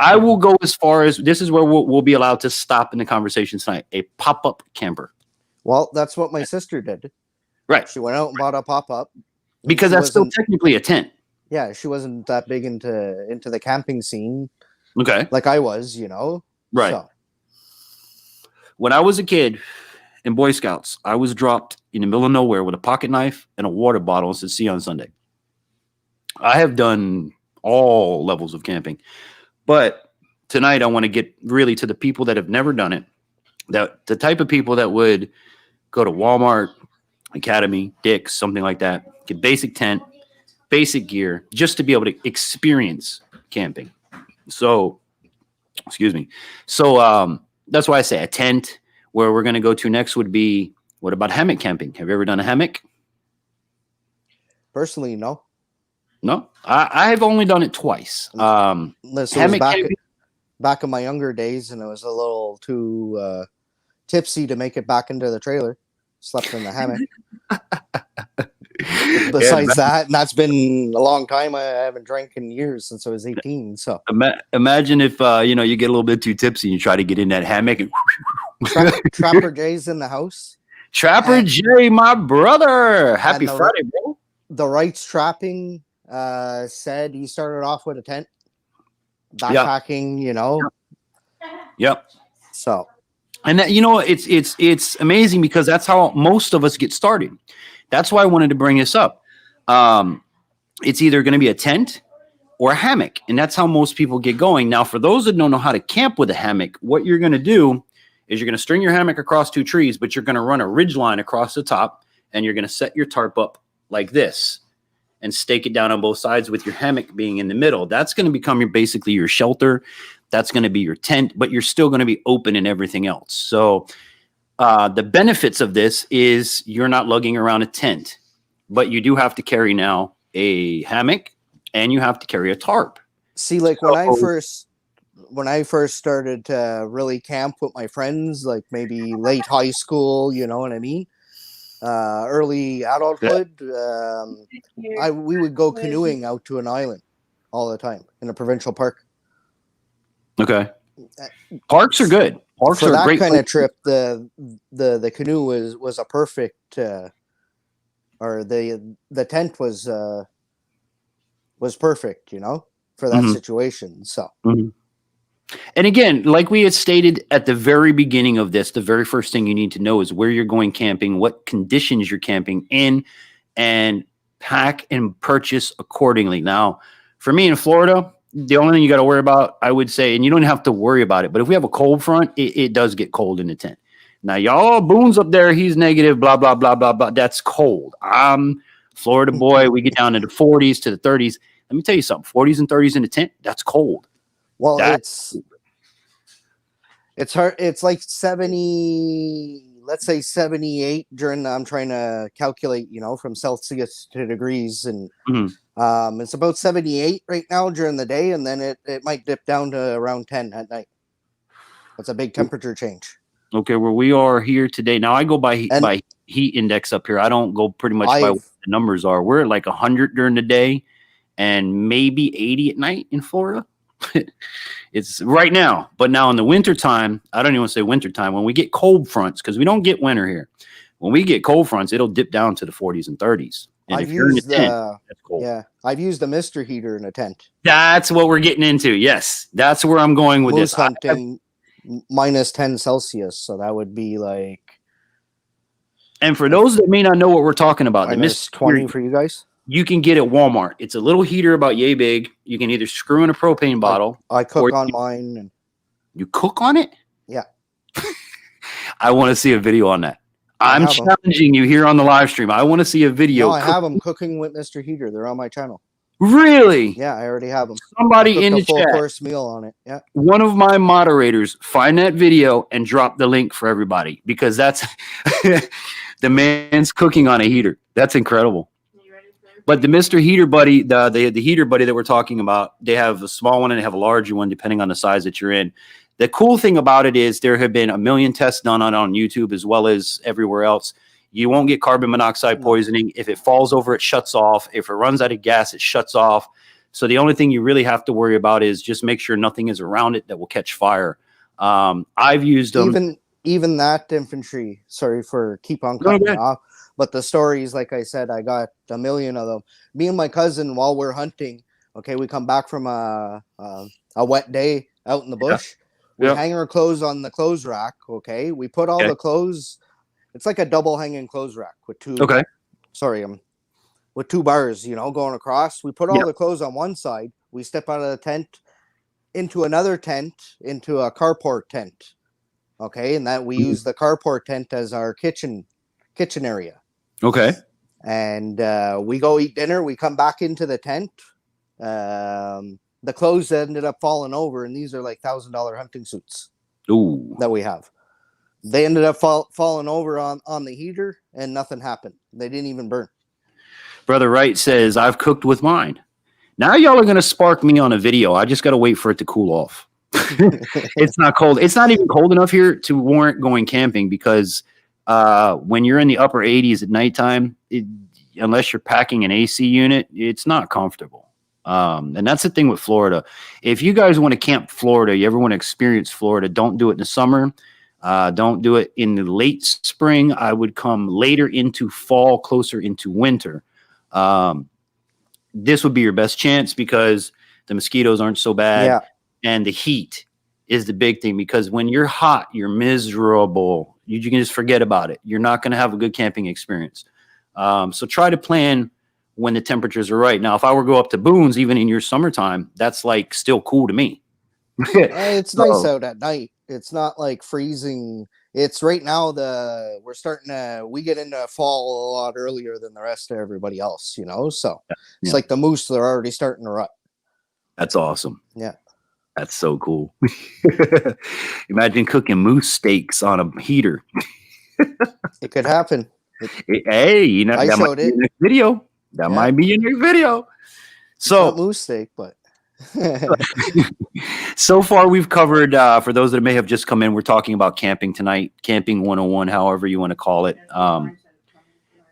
I will go as far as this is where we'll be allowed to stop in the conversation tonight. A pop-up camper. Well, that's what my sister did. Right. She went out and bought a pop-up. Because that's still technically a tent. Yeah, she wasn't that big into the camping scene. Okay. Like I was, Right. So. When I was a kid in Boy Scouts, I was dropped in the middle of nowhere with a pocket knife and a water bottle and said, see you on Sunday. I have done all levels of camping. But tonight I want to get really to the people that have never done it. That the type of people that would go to Walmart, Academy, Dick's, something like that, get basic tent, basic gear, just to be able to experience camping. So, excuse me. So that's why I say a tent. Where we're going to go to next would be, what about hammock camping? Have you ever done a hammock? Personally, no. No, I have only done it twice. Unless it was back in my younger days, and it was a little too tipsy to make it back into the trailer. Slept in the hammock. Besides that, and that's been a long time. I haven't drank in years since I was 18. So imagine if you get a little bit too tipsy and you try to get in that hammock. And Trapper Jay's in the house. Trapper Jay, my brother. Happy Friday, bro. The right strapping said he started off with a tent, backpacking. Yep. So. And that, it's amazing because that's how most of us get started. That's why I wanted to bring this up. It's either going to be a tent or a hammock, and that's how most people get going. Now, for those that don't know how to camp with a hammock, what you're going to do is you're going to string your hammock across 2 trees, but you're going to run a ridge line across the top, and you're going to set your tarp up like this and stake it down on both sides with your hammock being in the middle. That's going to become basically your shelter. That's going to be your tent, but you're still going to be open and everything else. So the benefits of this is you're not lugging around a tent, but you do have to carry now a hammock and you have to carry a tarp. See, like when I first started to really camp with my friends, like maybe late high school, you know what I mean? Early adulthood, we would go canoeing out to an island all the time in a provincial park. Okay. Parks are good. Parks For are that great kind of trip, the canoe was a perfect, or the tent was perfect, for that Mhm. situation. So Mhm. And again, like we had stated at the very beginning of this, the very first thing you need to know is where you're going camping, what conditions you're camping in, and pack and purchase accordingly. Now, for me in Florida, the only thing you got to worry about, I would say, and you don't have to worry about it, but if we have a cold front, it does get cold in the tent. Now, y'all, Boone's up there, he's negative, blah, blah, blah, blah, blah. That's cold. I'm Florida boy. We get down into the 40s to the 30s. Let me tell you something, 40s and 30s in the tent, that's cold. well, That- it's hard. It's like 70, let's say 78 during I'm trying to calculate, from Celsius to degrees, and Mhm. it's about 78 right now during the day, and then it might dip down to around 10 at night. That's a big temperature change. Okay, where we are here today. Now I go And by heat index up here. I don't go pretty much by what I've the numbers are. We're at like 100 during the day and maybe 80 at night in Florida. It's right now, but now in the winter time, I don't even want to say winter time. When we get cold fronts, because we don't get winter here. When we get cold fronts, it'll dip down to the 40s and 30s. And I've if you're in a used tent, that's cold. I've used a Mister heater in a tent. That's what we're getting into. Yes, that's where I'm going with Moose this. hunting minus 10 Celsius, so that would be like And for those that may not know what we're talking about, the minus Mist 20 for you guys. you can get at Walmart. It's a little heater about yay big. You can either screw in a propane bottle. I cook Or- on mine, and You cook on it? Yeah. I want to see a video on that. I I'm have 'em. challenging you here on the live stream. I want to see a video. no, I have them cooking with Mr. Heater. They're on my channel. Really? Yeah, I already have them. Somebody in a the full chat, course meal on it. Yeah. one of my moderators, find that video and drop the link for everybody because that's the man's cooking on a heater. That's incredible. You ready for But the Mr. Heater Buddy, the heater buddy that we're talking about, they have a small one and they have a larger one depending on the size that you're in. The cool thing about it is there have been a million tests done on YouTube as well as everywhere else. You won't get carbon monoxide poisoning. If it falls over, it shuts off. If it runs out of gas, it shuts off. So the only thing you really have to worry about is just make sure nothing is around it that will catch fire. I've used them. Even that infantry. Sorry for keep on No, cutting go it off. But the stories, like I said, I got a million of them. Me and my cousin, while we're hunting, okay, we come back from a wet day out in the bush. We Yeah. hang our clothes on the clothes rack. Okay, we put all Okay. the clothes. It's like a double hanging clothes rack with two. Okay. Sorry, with two bars, going across. We put all Yeah. the clothes on one side. We step out of the tent into another tent, into a carport tent. Okay, and that we Mhm. use the carport tent as our kitchen area. Okay. And we go eat dinner. We come back into the tent. The clothes ended up falling over, and these are like $1,000 hunting suits Ooh. that we have. They ended up falling over on the heater, and nothing happened. They didn't even burn. Brother Wright says, I've cooked with mine. Now y'all are going to spark me on a video. I just got to wait for it to cool off. It's not cold. It's not even cold enough here to warrant going camping because when you're in the upper 80s at nighttime, unless you're packing an AC unit, it's not comfortable. And that's the thing with Florida. If you guys want to camp Florida, you ever want to experience Florida, don't do it in the summer. Don't do it in the late spring. I would come later into fall, closer into winter. This would be your best chance because the mosquitoes aren't so bad. Yeah. And the heat is the big thing because when you're hot, you're miserable. You can just forget about it. You're not going to have a good camping experience. So try to plan when the temperatures are right. Now, if I were to go up to Boone's, even in your summertime, that's like still cool to me. It's So- nice out at night. It's not like freezing. It's right now we get into fall a lot earlier than the rest of everybody else, so Yeah. it's like the moose, they're already starting to rut. That's awesome. Yeah. That's so cool. Imagine cooking moose steaks on a heater. It could happen. Hey, I that might showed be it. your next video. That Yeah. might be your next video. Not So, moose steak, but so far we've covered, for those that may have just come in, we're talking about camping tonight, camping 101, however you want to call it.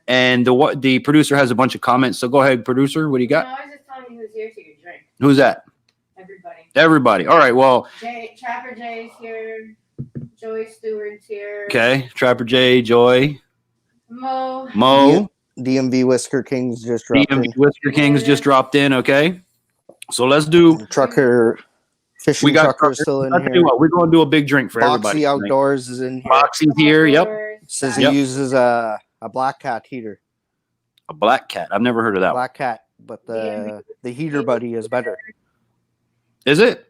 And the producer has a bunch of comments. So go ahead, producer. What do you No, got? I was just telling you who's here to your drink. Who's that? Everybody. Everybody. All right. Well, Trapper Jay's here. Joey Stewart's here. okay. Trapper J, Joy, Mo. Mo, DMV Whisker Kings just dropped DMV in. Whisker Kings just dropped in. Okay. So let's do. Trucker, fishing We got trucker is still in I'll tell here. you what, we're going to do a big drink for Boxy everybody. tonight. Outdoors is in here. Boxy's here. Yep. Says he Yep. uses a black cat heater. A black cat. I've never heard of that. Black cat, but the heater buddy is better. Is it?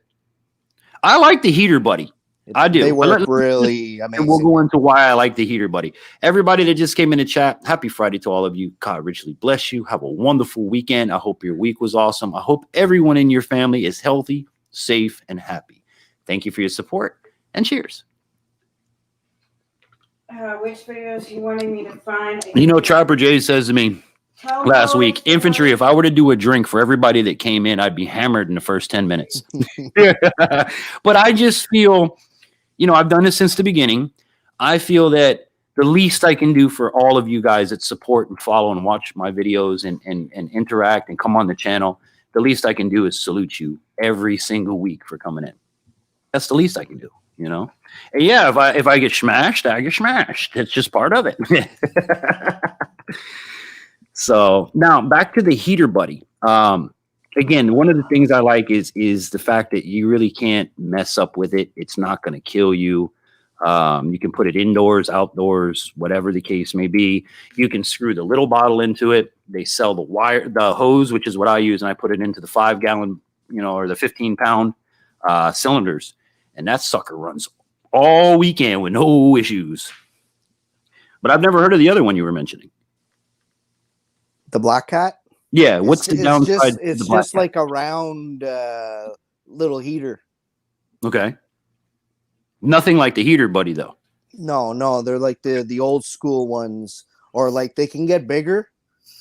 I like the heater buddy. I do. They work Let- really And we'll amazing. go into why I like the heater buddy. Everybody that just came in the chat, happy Friday to all of you. God richly bless you. Have a wonderful weekend. I hope your week was awesome. I hope everyone in your family is healthy, safe, and happy. Thank you for your support, and cheers. Which videos you wanted me to find? You know, Trapper Jay says to me last week, infantry, if I were to do a drink for everybody that came in, I'd be hammered in the first 10 minutes. But I just feel, you know, I've done this since the beginning. I feel that the least I can do for all of you guys that support and follow and watch my videos and interact and come on the channel, the least I can do is salute you every single week for coming in. That's the least I can do, you know? And yeah, if I get smashed, I get smashed. It's just part of it. So now back to the heater buddy. Again, one of the things I like is the fact that you really can't mess up with it. It's not going to kill you. You can put it indoors, outdoors, whatever the case may be. You can screw the little bottle into it. They sell the hose, which is what I use, and I put it into the 5-gallon, you know, or the 15-pound cylinders, and that sucker runs all weekend with no issues. But I've never heard of the other one you were mentioning. The black cat. Yeah, what's the downside? It's just like a round little heater. Okay. Nothing like the heater buddy though. No, they're like the old school ones, or like they can get bigger,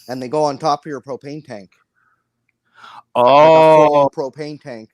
and they go on top of your propane tank. Oh, like a full propane tank.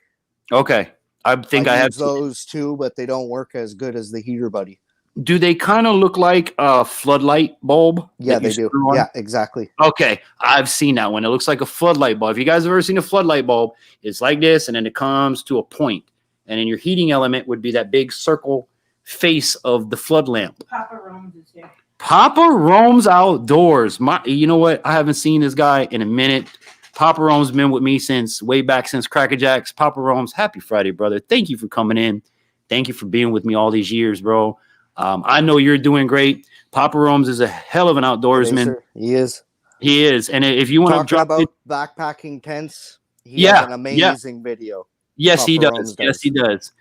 Okay. I think I have use those too, but they don't work as good as the heater buddy. Do they kind of look like a floodlight bulb? Yeah, they do. Yeah, exactly. Okay, I've seen that one. It looks like a floodlight bulb. If you guys have ever seen a floodlight bulb, it's like this, and then it comes to a point, and then your heating element would be that big circle face of the flood lamp. Papa Rome's is here. Papa roams outdoors. You know what? I haven't seen this guy in a minute. Papa Rome's been with me since way back since Cracker Jacks. Papa Rome's, happy Friday, brother. Thank you for coming in. Thank you for being with me all these years, bro. I know you're doing great. Papa Rome's is a hell of an outdoorsman. He is. He is. And if you want to talk about backpacking tents, he has an amazing video. Yes, Papa he does. Rome's Yes, he does.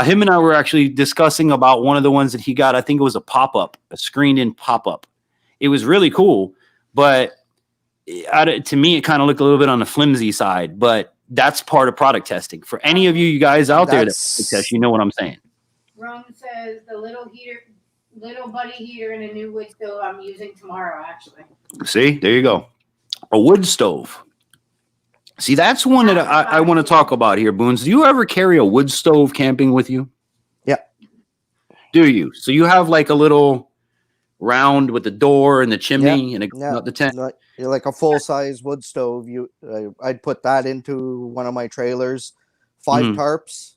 Him and I were actually discussing about one of the ones that he got. I think it was a pop-up, a screened-in pop-up. It was really cool, but to me, it kind of looked a little bit on the flimsy side. But that's part of product testing. For any of you guys out there that test, you know what I'm saying. Rome says the little buddy heater in a new wood stove I'm using tomorrow, actually. See, there you go. A wood stove. See, that's one that I want to talk about here, Boones. Do you ever carry a wood stove camping with you? Yeah. Do you? So you have like a little round with the door and the chimney and the tent? Like a full-size wood stove. I'd put that into one of my trailers. 5 tarps.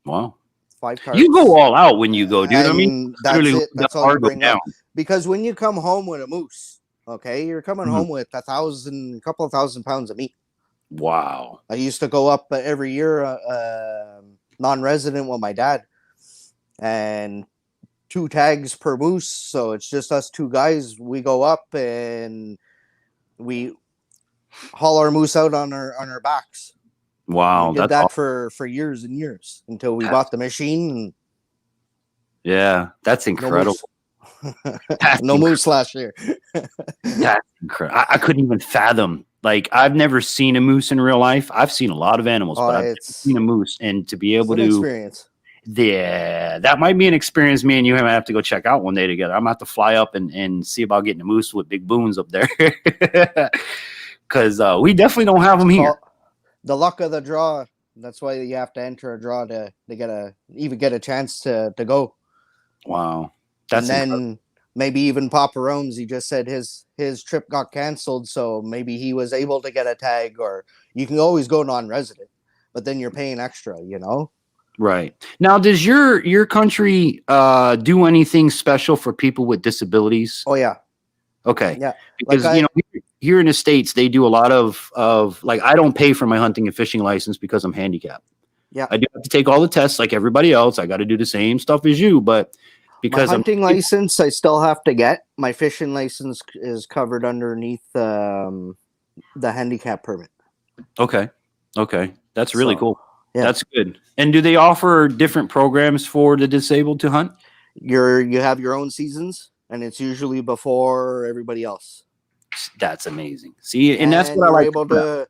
Wow. 5 tarps. You go all out when you go, dude. I mean, that's it. That's all you bring down. up. Because when you come home with a moose, okay, you're coming home with a couple of thousand pounds of meat. Wow. I used to go up every year, non-resident with my dad, and 2 tags per moose. So it's just us 2 guys. We go up and we haul our moose out on our backs. Wow, we did that for years and years until we bought the machine. Yeah, that's incredible. No moose last year. That's incredible. I couldn't even fathom. Like, I've never seen a moose in real life. I've seen a lot of animals, but I've never seen a moose. And to be able to experience. Yeah, that might be an experience me and you might have to go check out one day together. I'm gonna have to fly up and see about getting a moose with big Boones up there. Because we definitely don't have them here. The luck of the draw. That's why you have to enter a draw to get a chance to go. Wow. And then maybe even Papa Rome's, he just said his trip got canceled, so maybe he was able to get a tag, or you can always go non-resident, but then you're paying extra, you know? Right. Now, does your country do anything special for people with disabilities? Oh, yeah. Okay. Yeah. Because, here in the States, they do a lot of like, I don't pay for my hunting and fishing license because I'm handicapped. Yeah. I do have to take all the tests like everybody else. I got to do the same stuff as you, but because my hunting license, I still have to get. My fishing license is covered underneath the handicap permit. Okay. That's really cool. Yeah. That's good. And do they offer different programs for the disabled to hunt? You have your own seasons, and it's usually before everybody else. That's amazing. See, and that's what I you're like able to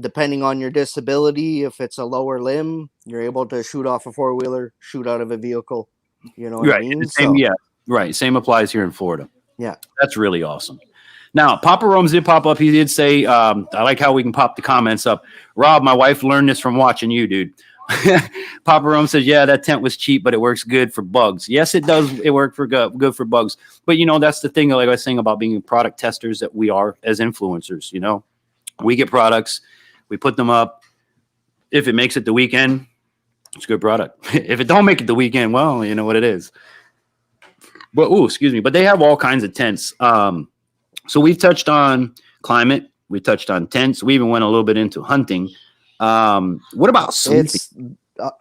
depending on your disability, if it's a lower limb, you're able to shoot off a four-wheeler, shoot out of a vehicle. You know what I mean? Yeah, right. Same applies here in Florida. Yeah. That's really awesome. Now, Papa Rome's did pop up. He did say, I like how we can pop the comments up. Rob, my wife learned this from watching you, dude. Papa Rome says, yeah, that tent was cheap, but it works good for bugs. Yes, it does. It worked for good for bugs. But, that's the thing, like I was saying about being product testers that we are as influencers, We get products, we put them up. If it makes it the weekend, it's a good product. If it don't make it the weekend, well, you know what it is. But, excuse me. But they have all kinds of tents. So we've touched on climate. We touched on tents. We even went a little bit into hunting. What about sleeping? It's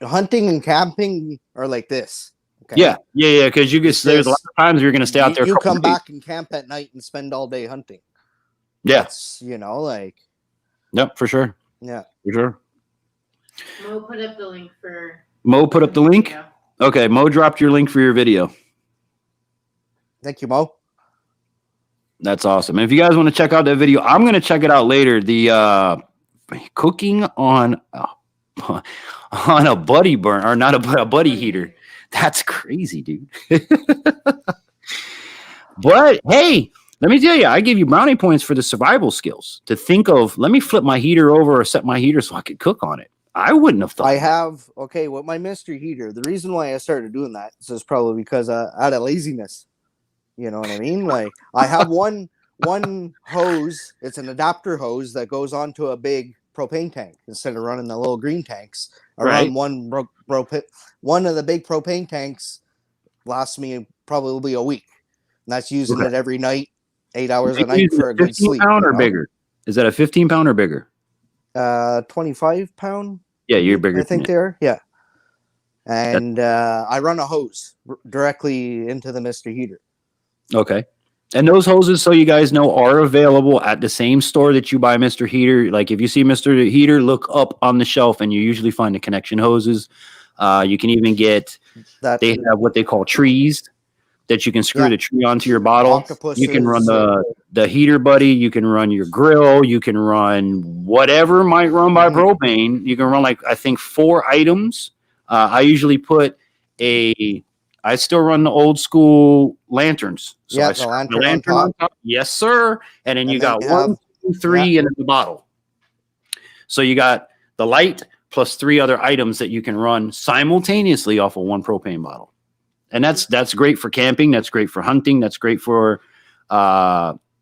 hunting and camping are like this. Okay? Yeah. Because there's a lot of times you're going to stay out there. You come back and camp at night and spend all day hunting. Yeah. That's, like. Yep, for sure. Yeah. For sure. Mo put up the link for. Mo put up the link? Yeah. Okay, Mo dropped your link for your video. Thank you, Mo. That's awesome. And if you guys want to check out that video, I'm going to check it out later. The cooking on a buddy burn, or not a buddy heater. That's crazy, dude. But hey, let me tell you, I give you brownie points for the survival skills to think of. Let me flip my heater over or set my heater so I could cook on it. I wouldn't have thought. With my mystery heater, the reason why I started doing that is probably because out of laziness. You know what I mean? Like, I have one hose. It's an adapter hose that goes onto a big propane tank instead of running the little green tanks. I run one of the big propane tanks lasts me probably a week. And that's using it every night, 8 hours a night for a good sleep. 15 pound or bigger? Is that a 15 pound or bigger? 25 pound. Yeah, you're bigger. I think they are. Yeah. And I run a hose directly into the Mr. Heater. Okay. And those hoses, so you guys know, are available at the same store that you buy Mr. Heater. Like, if you see Mr. Heater, look up on the shelf and you usually find the connection hoses. You can even get, they have what they call trees that you can screw the tree onto your bottle. Octopuses, you can run the heater buddy. You can run your grill. You can run whatever might run by propane. You can run, like, I think 4 items. I usually put I still run the old school lanterns. So yeah, the lantern on top. Yes, sir. And then you got 1, 2, 3 in the bottle. So you got the light plus 3 other items that you can run simultaneously off of 1 propane bottle. And that's great for camping. That's great for hunting. That's great for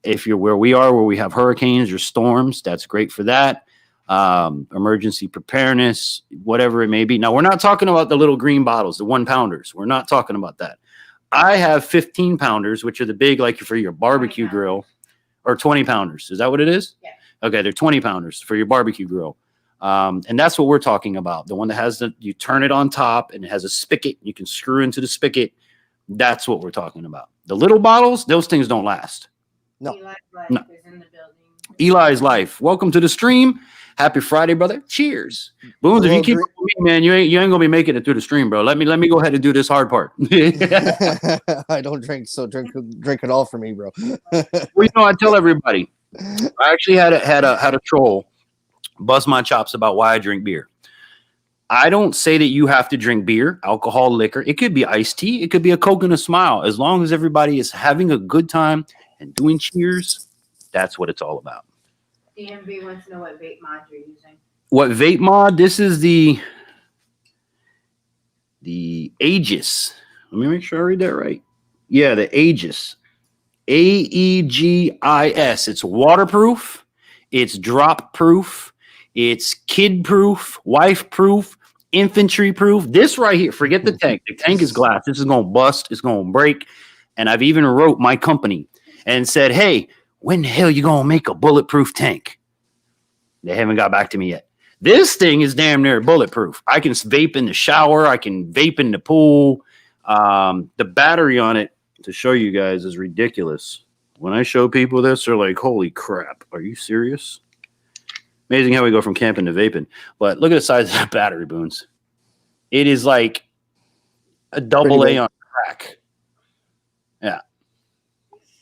if you're where we are, where we have hurricanes or storms. That's great for that. Emergency preparedness, whatever it may be. Now, we're not talking about the little green bottles, the 1 pounders. We're not talking about that. I have 15 pounders, which are the big, like for your barbecue grill, or 20 pounders. Is that what it is? Yeah. Okay, they're 20 pounders for your barbecue grill. And that's what we're talking about. The one that has you turn it on top and it has a spigot. You can screw into the spigot. That's what we're talking about. The little bottles, those things don't last. No. Eli's life is in the building. Eli's life. Welcome to the stream. Happy Friday, brother. Cheers. Boone, if you keep up with me, man, you ain't gonna be making it through the stream, bro. Let me go ahead and do this hard part. I don't drink, so drink it all for me, bro. Well, I tell everybody. I actually had a troll bust my chops about why I drink beer. I don't say that you have to drink beer, alcohol, liquor. It could be iced tea. It could be a Coke and a smile. As long as everybody is having a good time and doing cheers, that's what it's all about. DMV wants to know what vape mod you're using. What vape mod? This is the Aegis. Let me make sure I read that right. Yeah, the Aegis. AEGIS. It's waterproof. It's drop proof. It's kid proof, wife proof, infantry proof. This right here, forget the tank. The tank is glass. This is going to bust. It's going to break. And I've even wrote my company. and said, hey, when the hell you gonna make a bulletproof tank? They haven't got back to me yet. This thing is damn near bulletproof. I can vape in the shower. I can vape in the pool. The battery on it, to show you guys, is ridiculous. When I show people this, they're like, holy crap, are you serious? Amazing how we go from camping to vaping. But look at the size of that battery, Boons. It is like a double A on crack. Yeah.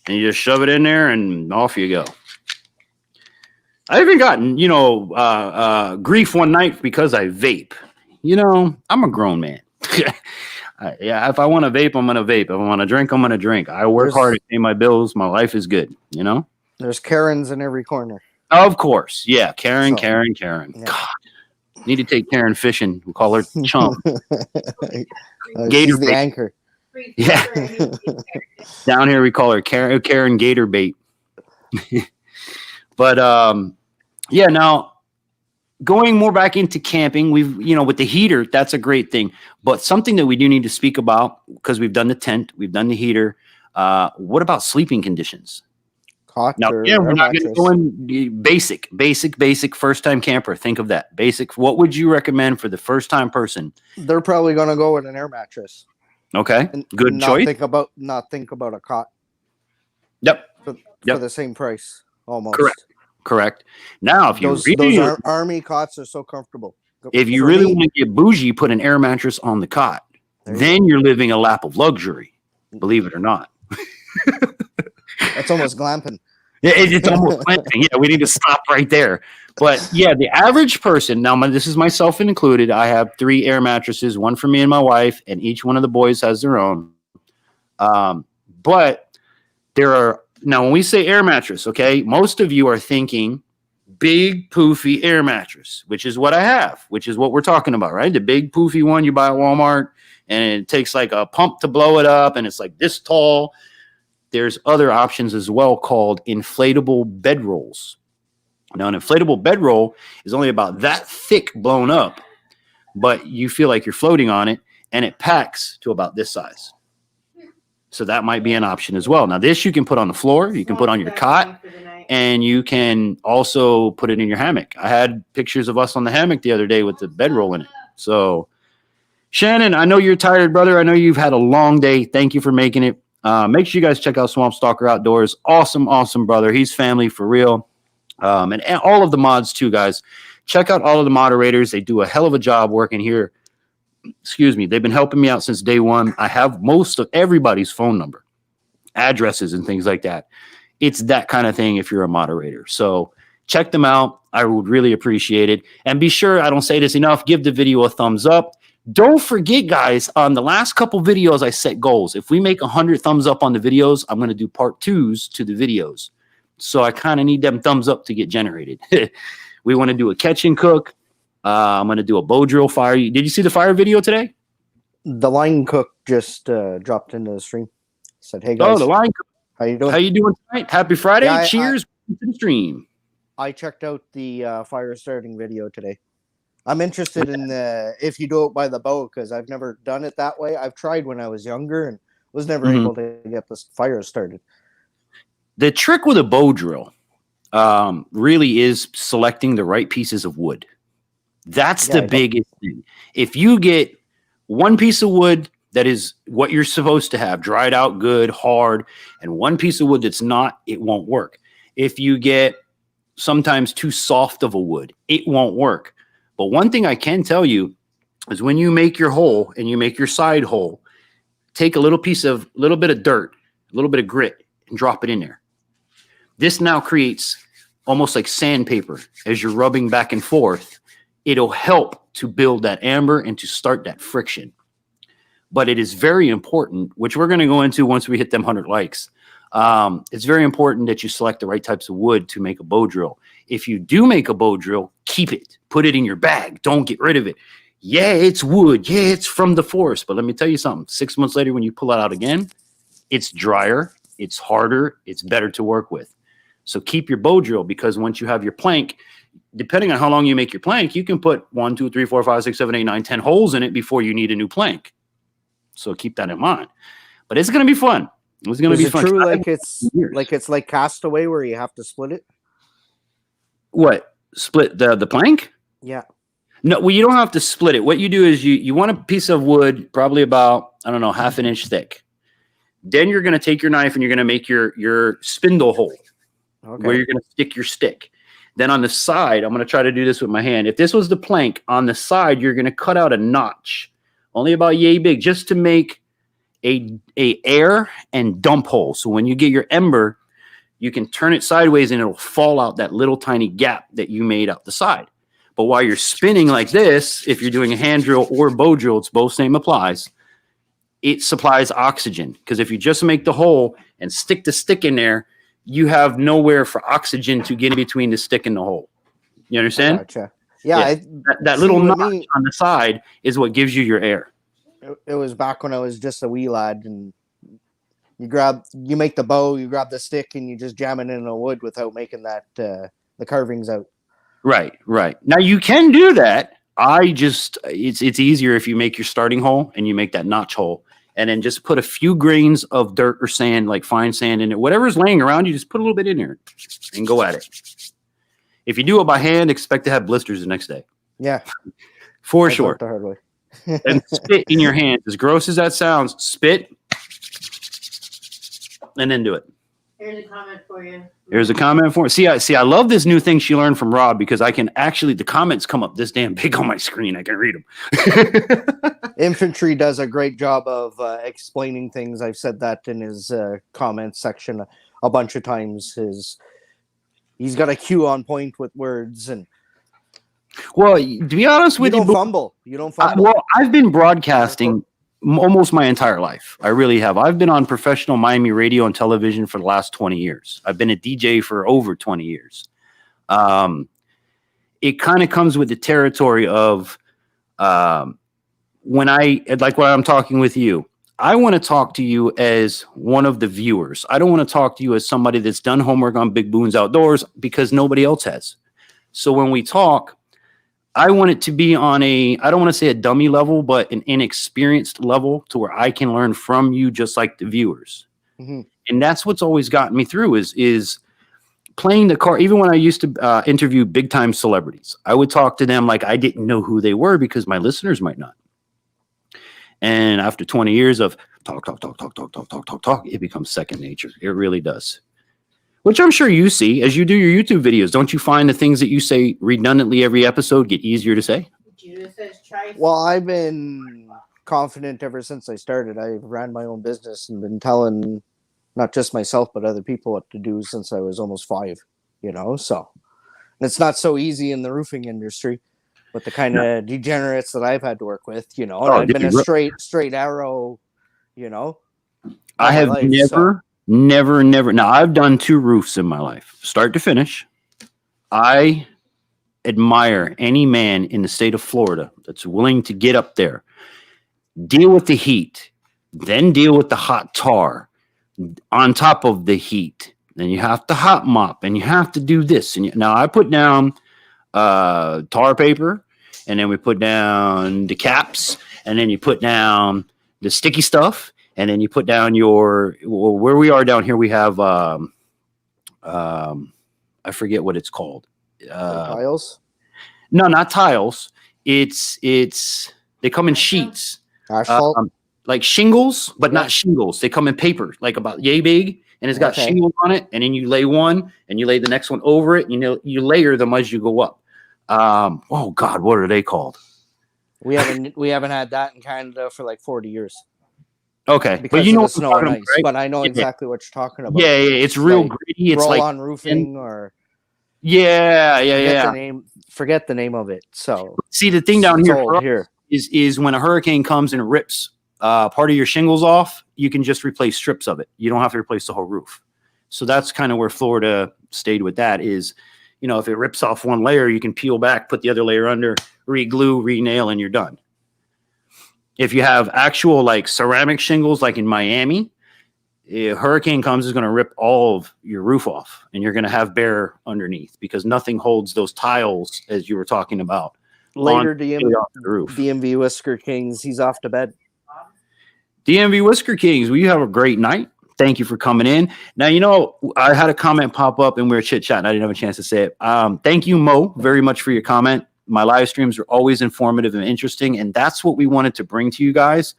And you just shove it in there and off you go. I haven't gotten, grief one night because I vape. I'm a grown man. Yeah, if I want to vape, I'm going to vape. If I want to drink, I'm going to drink. I work hard to pay my bills. My life is good, There's Karens in every corner. Of course. Yeah, Karen. Yeah. God, need to take Karen fishing. We'll call her Chum. She's the anchor. Yeah. Down here, we call her Karen Gator Bait. But, yeah, now going more back into camping, we've, with the heater, that's a great thing. But something that we do need to speak about, because we've done the tent, we've done the heater. What about sleeping conditions? Cot Now, or yeah, we're not going to mattress? go in basic first time camper. Think of that. Basic. What would you recommend for the first time person? They're probably going to go with an air mattress. Okay. And Good not choice. think about a cot Yep. for Yep. the same price, almost. Correct. Now, if you those army cots are so comfortable. if you For really me, want to get bougie, put an air mattress on the cot. There you Then you're living a lap of luxury. Believe it or not. That's almost glamping. Yeah, it's almost glamping. Yeah, we need to stop right there. But yeah, the average person, now this is myself included. I have 3 air mattresses, one for me and my wife, and each one of the boys has their own. But there are, now when we say air mattress, okay, most of you are thinking big poofy air mattress, which is what I have, which is what we're talking about, right? The big poofy one you buy at Walmart, and it takes like a pump to blow it up, and it's like this tall. There's other options as well called inflatable bedrolls. Now, an inflatable bedroll is only about that thick blown up, but you feel like you're floating on it, and it packs to about this size. So that might be an option as well. Now, this you can put on the floor, you can put on your cot, and you can also put it in your hammock. I had pictures of us on the hammock the other day with the bedroll in it. So, Shannon, I know you're tired, brother. I know you've had a long day. Thank you for making it. Make sure you guys check out Swamp Stalker Outdoors. Awesome brother. He's family for real. And all of the mods too, guys. Check out all of the moderators. They do a hell of a job working here. Excuse me. They've been helping me out since day one. I have most of everybody's phone number, addresses, and things like that. It's that kind of thing if you're a moderator. So check them out. I would really appreciate it. And be sure, I don't say this enough, give the video a thumbs up. Don't forget, guys, on the last couple videos, I set goals. If we make 100 thumbs up on the videos, I'm going to do part 2s to the videos. So I kind of need them thumbs up to get generated. We want to do a catch and cook. I'm going to do a bow drill fire. Did you see the fire video today? The line cook just dropped into the stream. Said, "Hey guys, Oh, the line cook. how you doing?" How you doing tonight? Happy Friday. Yeah, Cheers to the stream. I checked out the fire starting video today. I'm interested in if you do it by the bow, because I've never done it that way. I've tried when I was younger and was never able to get the fire started. The trick with a bow drill really is selecting the right pieces of wood. That's the biggest thing. If you get one piece of wood that is what you're supposed to have, dried out good, hard, and one piece of wood that's not, it won't work. If you get sometimes too soft of a wood, it won't work. But one thing I can tell you is when you make your hole and you make your side hole, take a little bit of dirt, a little bit of grit, and drop it in there. This now creates almost like sandpaper as you're rubbing back and forth. It'll help to build that amber and to start that friction. But it is very important, which we're going to go into once we hit them 100 likes. It's very important that you select the right types of wood to make a bow drill. If you do make a bow drill, keep it. Put it in your bag. Don't get rid of it. Yeah, it's wood. Yeah, it's from the forest. But let me tell you something. 6 months later, when you pull it out again, it's drier, it's harder, it's better to work with. So keep your bow drill, because once you have your plank, depending on how long you make your plank, you can put 1, 2, 3, 4, 5, 6, 7, 8, 9, 10 holes in it before you need a new plank. So keep that in mind. But it's going to be fun. It's going to Is be it fun. true? Years. Like it's like Castaway where you have to split it. What? Split the plank? Yeah. No, well, you don't have to split it. What you do is you want a piece of wood, probably about, I don't know, half an inch thick. Then you're going to take your knife and you're going to make your spindle hole where you're going to stick your stick. Then on the side, I'm going to try to do this with my hand. If this was the plank, on the side, you're going to cut out a notch, only about yay big, just to make a air and dump hole. So when you get your ember, you can turn it sideways and it'll fall out that little tiny gap that you made out the side. But while you're spinning like this, if you're doing a hand drill or bow drill, it's both same applies. It supplies oxygen, because if you just make the hole and stick the stick in there, you have nowhere for oxygen to get in between the stick and the hole. You understand? Gotcha. Yeah. That little notch on the side is what gives you your air. It was back when I was just a wee lad, and you make the bow, you grab the stick, and you just jam it in the wood without making that the carvings out. Right. Now you can do that. It's easier if you make your starting hole and you make that notch hole, and then just put a few grains of dirt or sand, like fine sand in it. Whatever's laying around, you just put a little bit in there and go at it. If you do it by hand, expect to have blisters the next day. Yeah. For sure. The hard way. And spit in your hand. As gross as that sounds, spit and then do it. Here's a comment for you. There's a comment for it. See, I love this new thing she learned from Rob, because I can actually, the comments come up this damn big on my screen. I can read them. Infantry does a great job of explaining things. I've said that in his comments section a bunch of times. He's got a cue on point with words, and well, to be honest with you, you don't fumble. Well, I've been broadcasting almost my entire life. I really have. I've been on professional Miami radio and television for the last 20 years. I've been a DJ for over 20 years. It kind of comes with the territory of when I'm talking with you, I want to talk to you as one of the viewers. I don't want to talk to you as somebody that's done homework on Big Boone's Outdoors, because nobody else has. So when we talk, I want it to be on I don't want to say a dummy level, but an inexperienced level, to where I can learn from you just like the viewers. Mm-hmm. And that's what's always gotten me through is playing the card. Even when I used to interview big time celebrities, I would talk to them like I didn't know who they were, because my listeners might not. And after 20 years of talk, it becomes second nature. It really does. Which I'm sure you see as you do your YouTube videos. Don't you find the things that you say redundantly every episode get easier to say? Judah says try. Well, I've been confident ever since I started. I ran my own business and been telling not just myself, but other people what to do since I was almost 5, so it's not so easy in the roofing industry with the kind of degenerates that I've had to work with, and I've been a straight arrow, I have never. Now, I've done 2 roofs in my life, start to finish. I admire any man in the state of Florida that's willing to get up there, deal with the heat, then deal with the hot tar on top of the heat. Then you have to hot mop, and you have to do this. And now I put down tar paper, and then we put down the caps, and then you put down the sticky stuff. And then you put down where we are down here, we have, I forget what it's called. Tiles? No, not tiles. They come in sheets. Asphalt? Like shingles, but not shingles. They come in paper, like about yay big, and it's got shingles on it. And then you lay one, and you lay the next one over it. You layer them as you go up. Oh God, what are they called? We haven't had that in Canada for like 40 years. Okay, because but you know what snow and ice, right? But I know exactly what you're talking about. Yeah, it's real gritty. It's like on roofing or forget the name of it. So see, the thing down here is when a hurricane comes and rips part of your shingles off, you can just replace strips of it. You don't have to replace the whole roof. So that's kind of where Florida stayed with that is, if it rips off one layer, you can peel back, put the other layer under, re-glue, re-nail, and you're done. If you have actual like ceramic shingles, like in Miami, a hurricane comes, is going to rip all of your roof off, and you're going to have bare underneath because nothing holds those tiles as you were talking about. Later, DMV Whisker Kings, he's off to bed. DMV Whisker Kings, will you have a great night? Thank you for coming in. Now, I had a comment pop up and we were chit-chatting. I didn't have a chance to say it. Thank you, Mo, very much for your comment. My live streams are always informative and interesting, and that's what we wanted to bring to you guys.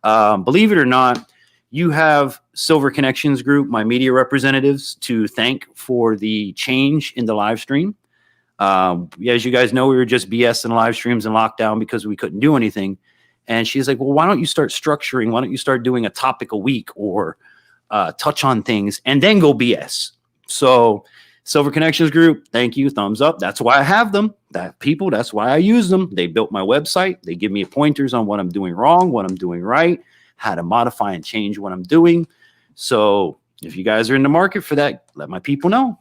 Believe it or not, you have Silver Connections Group, my media representatives, to thank for the change in the live stream. As you guys know, we were just BS in live streams and lockdown because we couldn't do anything. And she's like, well, why don't you start structuring? Why don't you start doing a topic a week or touch on things and then go BS? So Silver Connections Group, thank you. Thumbs up. That's why I have them. That's why I use them. They built my website. They give me pointers on what I'm doing wrong, what I'm doing right, how to modify and change what I'm doing. So if you guys are in the market for that, let my people know.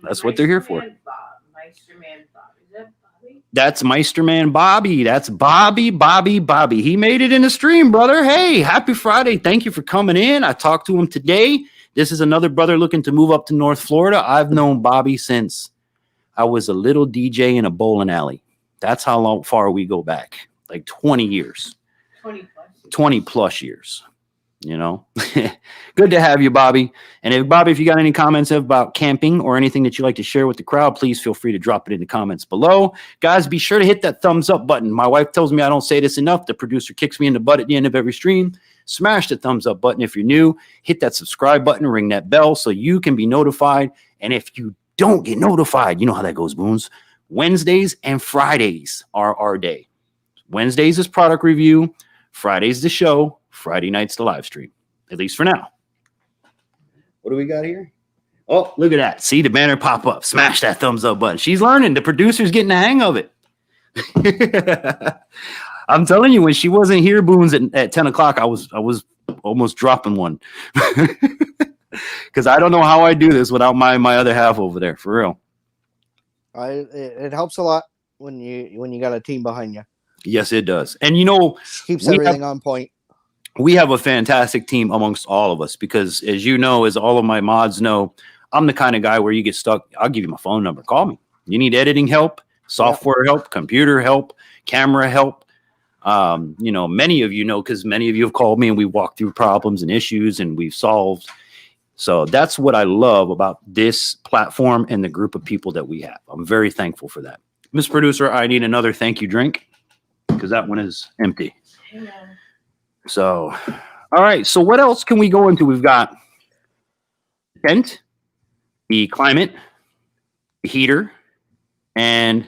That's what they're here for. Meisterman Bob. Is that Bobby? That's Meisterman Bobby. That's Bobby. He made it in the stream, brother. Hey, happy Friday. Thank you for coming in. I talked to him today. This is another brother looking to move up to North Florida. I've known Bobby since I was a little DJ in a bowling alley. That's how far we go back. Like 20 years. 20 plus years. Good to have you, Bobby. And if you got any comments about camping or anything that you'd like to share with the crowd, please feel free to drop it in the comments below. Guys, be sure to hit that thumbs up button. My wife tells me I don't say this enough. The producer kicks me in the butt at the end of every stream. Smash the thumbs up button if you're new. Hit that subscribe button, ring that bell so you can be notified. And if you don't get notified, you know how that goes, Boons. Wednesdays and Fridays are our day. Wednesdays is product review. Fridays the show. Friday night's the live stream, at least for now. What do we got here? Oh, look at that. See the banner pop up. Smash that thumbs up button. She's learning. The producer's getting the hang of it. I'm telling you, when she wasn't here, Boone's at 10 o'clock, I was almost dropping one. Because I don't know how I do this without my other half over there, for real. It helps a lot when you got a team behind you. Yes, it does. And keeps everything on point. We have a fantastic team amongst all of us because, as you know, as all of my mods know, I'm the kind of guy where you get stuck. I'll give you my phone number. Call me. You need editing help, software help, computer help, camera help. Many of you know because many of you have called me and we walked through problems and issues and we've solved. So that's what I love about this platform and the group of people that we have. I'm very thankful for that. Miss Producer, I need another thank you drink because that one is empty. Amen. So, all right. So what else can we go into? We've got tent, the climate, the heater, and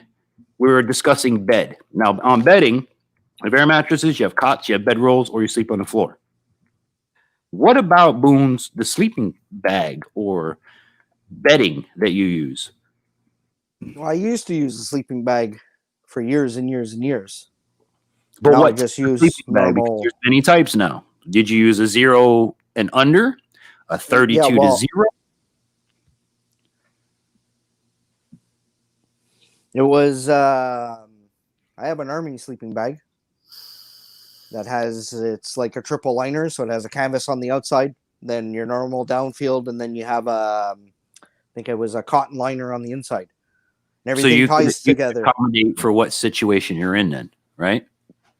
we were discussing bed. Now, on bedding, you have air mattresses, you have cots, you have bed rolls, or you sleep on the floor. What about Boone's, the sleeping bag or bedding that you use? Well, I used to use a sleeping bag for years and years and years. But now what I just use sleeping bag? Because normal. there's many types now. Did you use a 0 and under, a 32 to 0? It was I have an Army sleeping bag that it's like a triple liner, so it has a canvas on the outside, then your normal downfield, and then you have I think it was a cotton liner on the inside. And everything ties together. Accommodate for what situation you're in then, right?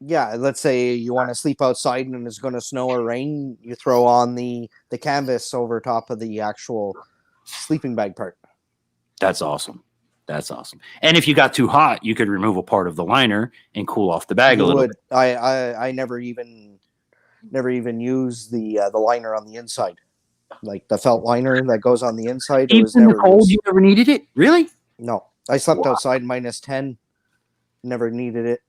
Yeah, let's say you want to sleep outside and it's going to snow or rain, you throw on the canvas over top of the actual sleeping bag part. That's awesome. That's awesome. And if you got too hot, you could remove a part of the liner and cool off the bag a little bit. I never even use the liner on the inside, like the felt liner that goes on the inside. Even in the cold, you never needed it? Really? No, I slept outside -10. Never needed it.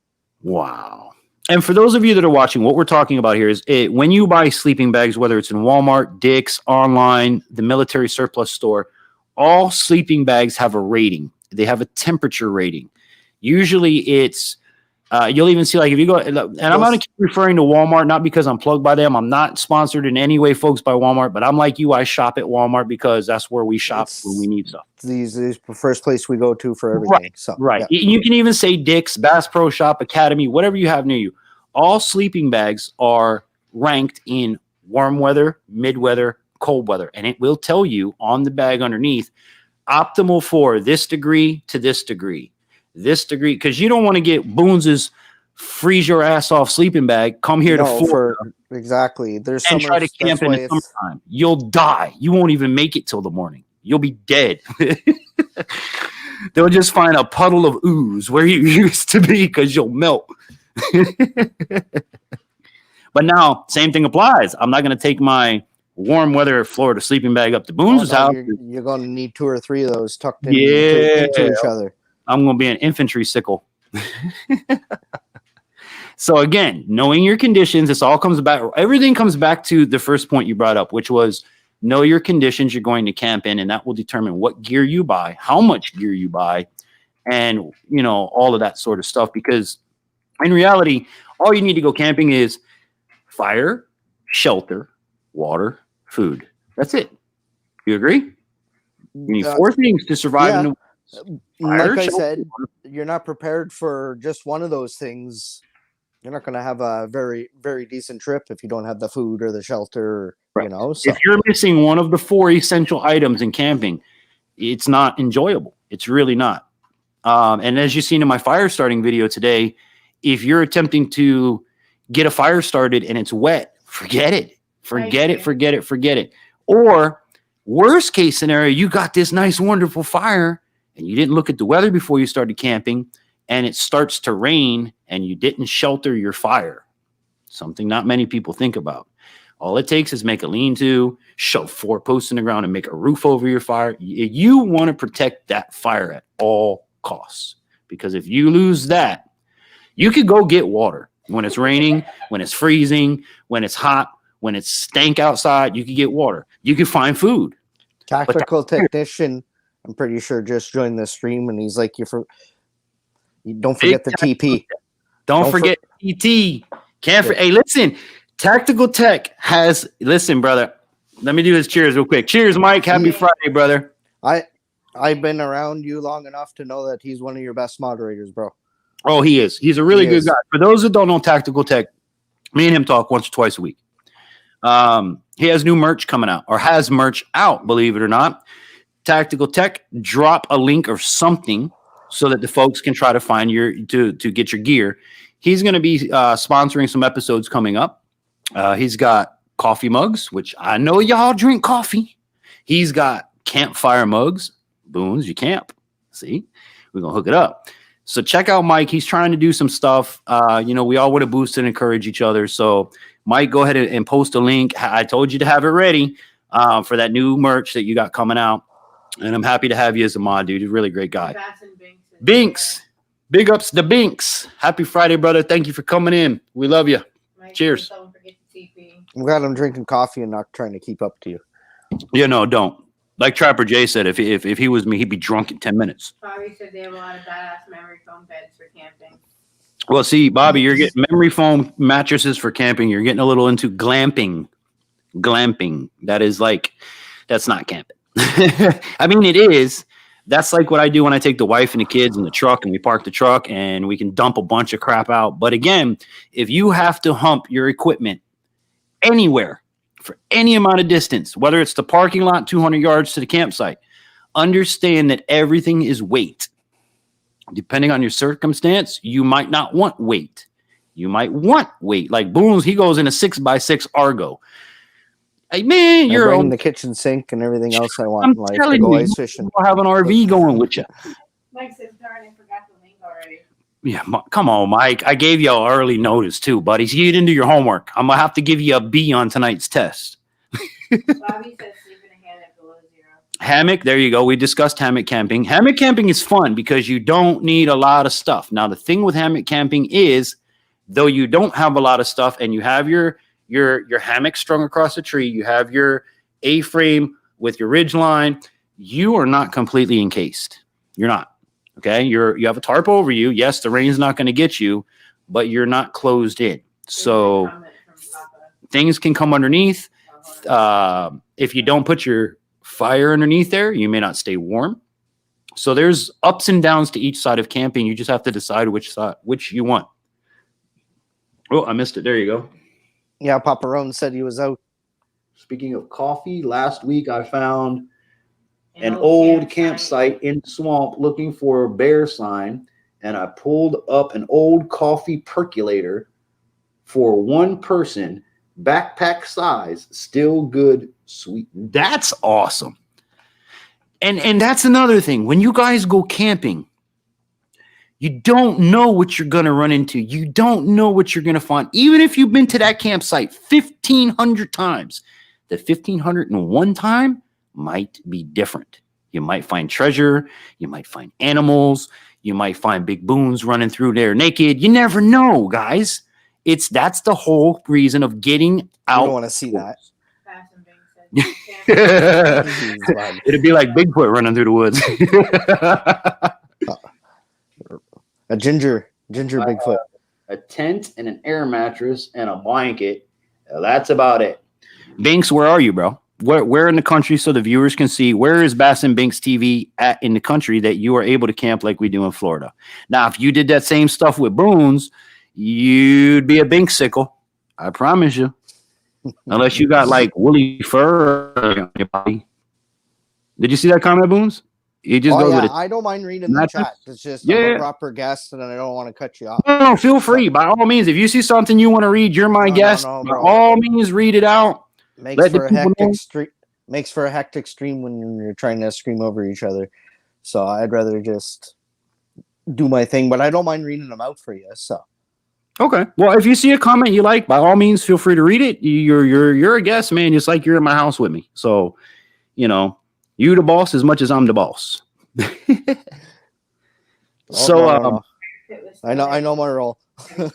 Wow. And for those of you that are watching, what we're talking about here is when you buy sleeping bags, whether it's in Walmart, Dick's, online, the military surplus store, all sleeping bags have a rating. They have a temperature rating. Usually it's, you'll even see, like if you go, and I'm going to keep referring to Walmart, not because I'm plugged by them. I'm not sponsored in any way, folks, by Walmart, but I'm like you. I shop at Walmart because that's where we shop when we need stuff. These the first place we go to for everything. Right. So, right. Yeah. You can even say Dick's, Bass Pro Shop, Academy, whatever you have near you. All sleeping bags are ranked in warm weather, mid weather, cold weather, and it will tell you on the bag underneath optimal for this degree to this degree, because you don't want to get Boone's freeze your ass off sleeping bag. Come here to Florida. Exactly. There's and try to summers. That's camp in why the it's summertime. You'll die. You won't even make it till the morning. You'll be dead. They'll just find a puddle of ooze where you used to be because you'll melt. But now, same thing applies. I'm not going to take my warm weather Florida sleeping bag up to Boone's no, house. you're going to need 2 or 3 of those tucked Yeah. into each other. I'm going to be an infantry sickle. So again, knowing your conditions, this all comes back. Everything comes back to the first point you brought up, which was know your conditions you're going to camp in, and that will determine what gear you buy, how much gear you buy, and all of that sort of stuff. Because in reality, all you need to go camping is fire, shelter, water, food. That's it. You agree? You need 4 things to survive in the woods. Fire, Like I shelter, said, water. you're not prepared for just one of those things. You're not going to have a very, very decent trip if you don't have the food or the shelter, Right. So. If you're missing one of the 4 essential items in camping, it's not enjoyable. It's really not. And as you've seen in my fire starting video today, if you're attempting to get a fire started and it's wet, forget it. Forget it. Or worst case scenario, you got this nice, wonderful fire and you didn't look at the weather before you started camping and it starts to rain and you didn't shelter your fire. Something not many people think about. All it takes is make a lean-to, shove 4 posts in the ground and make a roof over your fire. You want to protect that fire at all costs, because if you lose that, you could go get water when it's raining, when it's freezing, when it's hot, when it's stank outside. You could get water. You could find food. Tactical technician, I'm pretty sure, just joined the stream, and he's like, you don't forget the TP. Don't forget TT. Hey, listen, Tactical Tech has. Listen, brother. Let me do his cheers real quick. Cheers, Mike. Happy Friday, brother. I've been around you long enough to know that he's one of your best moderators, bro. Oh, he is. He's a really good guy. For those that don't know Tactical Tech, me and him talk once or twice a week. He has new merch coming out, or has merch out, believe it or not. Tactical Tech, drop a link or something so that the folks can try to find to get your gear. He's going to be sponsoring some episodes coming up. He's got coffee mugs, which I know y'all drink coffee. He's got campfire mugs. Boone's, you camp. See, we're going to hook it up. So check out Mike. He's trying to do some stuff. We all want to boost and encourage each other. So Mike, go ahead and post a link. I told you to have it ready for that new merch that you got coming out. And I'm happy to have you as a mod, dude. You're a really great guy. Binks. Big ups to Binks. Happy Friday, brother. Thank you for coming in. We love you. Mike, cheers. Don't forget the TP. I'm glad I'm drinking coffee and not trying to keep up to you. Yeah, no, don't. Like Trapper Jay said, if he was me, he'd be drunk in 10 minutes. Bobby said they have a lot of badass memory foam beds for camping. Well, see, Bobby, you're getting memory foam mattresses for camping. You're getting a little into glamping. Glamping. That's not camping. I mean, it is. That's like what I do when I take the wife and the kids in the truck and we park the truck and we can dump a bunch of crap out. But again, if you have to hump your equipment anywhere for any amount of distance, whether it's the parking lot, 200 yards to the campsite, understand that everything is weight. Depending on your circumstance, you might not want weight. You might want weight. Like Boone's, he goes in a 6x6 Argo. Hey, man, you're bringing the kitchen sink and everything else I want in life to go ice fishing. You'll have an RV going with you. Mike said, darn, I forgot the link already. Yeah, come on, Mike. I gave you an early notice too, buddy. So you didn't do your homework. I'm going to have to give you a B on tonight's test. Bobby says sleep in a hammock below 0. Hammock, there you go. We discussed hammock camping. Hammock camping is fun because you don't need a lot of stuff. Now, the thing with hammock camping is, though you don't have a lot of stuff and you have your hammock strung across a tree, you have your A-frame with your ridge line, you are not completely encased. You're not. Okay? You have a tarp over you. Yes, the rain's not going to get you, but you're not closed in. So things can come underneath. If you don't put your fire underneath there, you may not stay warm. So there's ups and downs to each side of camping. You just have to decide which you want. Oh, I missed it. There you go. Yeah, Paparone said he was out. Speaking of coffee, last week I found an old campsite in the swamp looking for a bear sign, and I pulled up an old coffee percolator for one person backpack size, still good, sweet. That's awesome. And that's another thing. When you guys go camping, you don't know what you're going to run into. You don't know what you're going to find. Even if you've been to that campsite 1,500 times, the 1,501 time might be different. You might find treasure. You might find animals. You might find big Boones running through there naked. You never know, guys. That's the whole reason of getting out. You don't want to see that. It'd be like Bigfoot running through the woods. A ginger Bigfoot. A tent and an air mattress and a blanket. That's about it. Binks, where are you, bro? Where in the country, so the viewers can see, where is Bass and Binks TV at in the country that you are able to camp like we do in Florida? Now, if you did that same stuff with Boone's, you'd be a Binksicle. I promise you. Unless you got like woolly fur on your body. Did you see that comment, Boone's? It just goes with it. I don't mind reading the chat. It's just I'm a proper guest, and I don't want to cut you off. No, feel free. By all means, if you see something you want to read, you're my guest. By all means, read it out. Makes for a hectic stream when you're trying to scream over each other. So I'd rather just do my thing, but I don't mind reading them out for you. So okay. Well, if you see a comment you like, by all means, feel free to read it. You're a guest, man. Just like you're in my house with me. So, you the boss as much as I'm the boss. I know my role. It was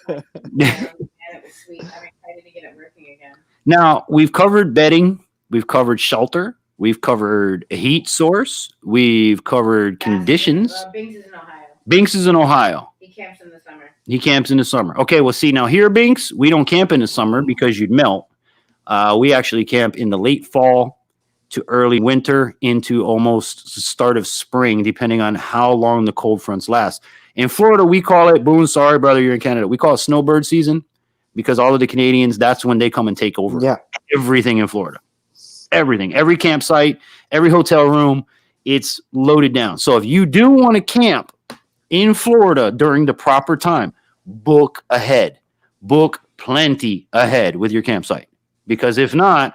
sweet. I'm excited to get it working again. Now, we've covered bedding. We've covered shelter. We've covered a heat source. We've covered conditions. Binks is in Ohio. Binks is in Ohio. He camps in the summer. He camps in the summer. Okay, well, see, now here, Binks, we don't camp in the summer because you'd melt. We actually camp in the late fall to early winter into almost the start of spring, depending on how long the cold fronts last. In Florida, we call it, Boone, sorry, brother, you're in Canada. We call it snowbird season because all of the Canadians, that's when they come and take over everything in Florida. Everything, every campsite, every hotel room, it's loaded down. So if you do want to camp in Florida during the proper time, book ahead. Book plenty ahead with your campsite. Because if not,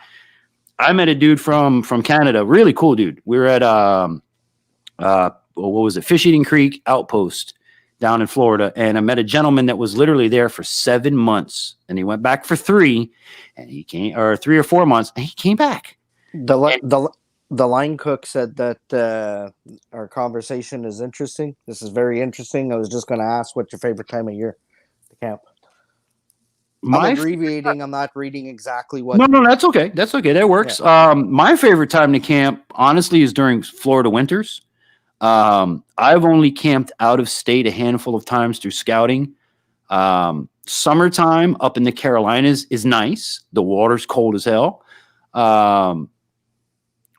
I met a dude from Canada, really cool dude. We were at Fish Eating Creek Outpost down in Florida, and I met a gentleman that was literally there for 7 months, and he went back for 3, and he came, or 3 or 4 months, and he came back. The line cook said that our conversation is interesting. This is very interesting. I was just going to ask, what's your favorite time of year to camp? I'm abbreviating. I'm not reading exactly what. No, that's okay. That's okay. That works. Yeah. My favorite time to camp, honestly, is during Florida winters. I've only camped out of state a handful of times through scouting. Summertime up in the Carolinas is nice. The water's cold as hell.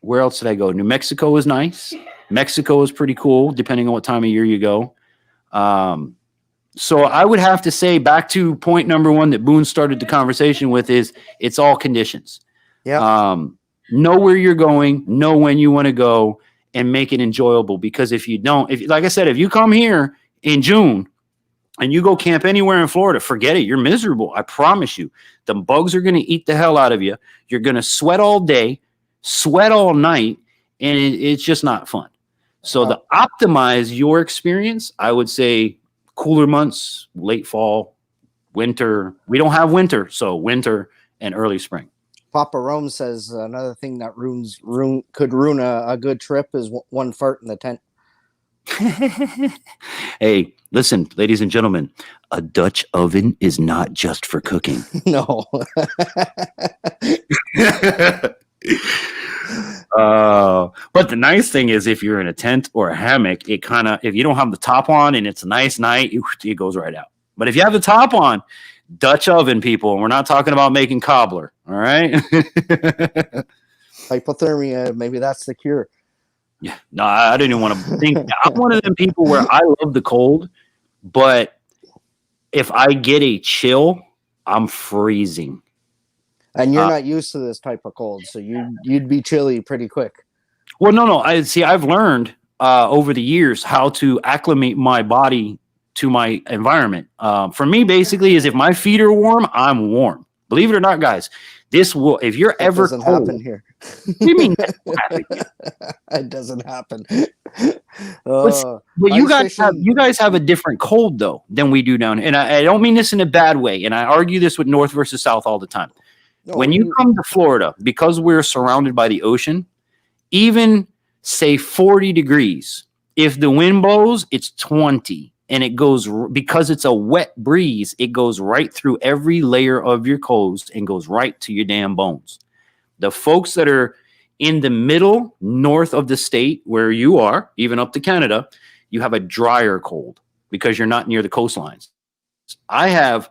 Where else did I go? New Mexico is nice. Mexico is pretty cool, depending on what time of year you go. So I would have to say, back to point number 1 that Boone started the conversation with, is it's all conditions. Yeah. Know where you're going, know when you want to go, and make it enjoyable. Because if you don't, like I said, if you come here in June and you go camp anywhere in Florida, forget it. You're miserable. I promise you. The bugs are going to eat the hell out of you. You're going to sweat all day, sweat all night, and it's just not fun. So to optimize your experience, I would say cooler months, late fall, winter. We don't have winter, so winter and early spring. Papa Rome says another thing that could ruin a good trip is one fart in the tent. Hey, listen, ladies and gentlemen, a Dutch oven is not just for cooking. No. But the nice thing is, if you're in a tent or a hammock, it kind of, if you don't have the top on and it's a nice night, it goes right out. But if you have the top on, Dutch oven, people, and we're not talking about making cobbler, all right? Hypothermia, maybe that's the cure. Yeah, no, I didn't even want to think. I'm one of them people where I love the cold, but if I get a chill, I'm freezing. And you're not used to this type of cold, so you'd be chilly pretty quick. Well, no. I've learned over the years how to acclimate my body to my environment. For me, basically, is if my feet are warm, I'm warm. Believe it or not, guys, this will, if you're That ever doesn't cold, happen here. what do you mean that won't happen here? It doesn't happen. But you ice guys have a fishing- different cold though than we do down here. And I don't mean this in a bad way. And I argue this with North versus South all the time. No, When you come to Florida, because we're surrounded by the ocean, even say 40 degrees, if the wind blows, it's 20. And it goes, because it's a wet breeze, it goes right through every layer of your clothes and goes right to your damn bones. The folks that are in the middle, north of the state where you are, even up to Canada, you have a drier cold because you're not near the coastlines. I have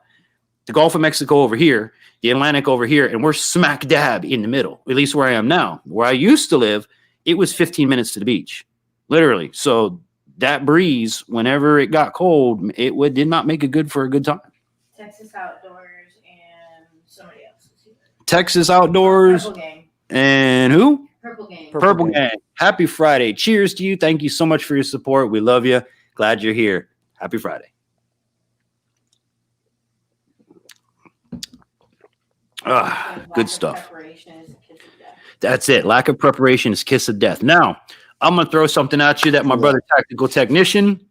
the Gulf of Mexico over here, the Atlantic over here, and we're smack dab in the middle, at least where I am now. Where I used to live, it was 15 minutes to the beach, literally. So that breeze, whenever it got cold, did not make it good for a good time. Texas Outdoors and somebody else. Texas Outdoors. Purple Gang. And who? Purple Gang. Purple Gang. Happy Friday. Cheers to you. Thank you so much for your support. We love you. Glad you're here. Happy Friday. Good stuff. That's it. Lack of preparation is kiss of death. Now, I'm going to throw something at you that my brother, Tactical Technician,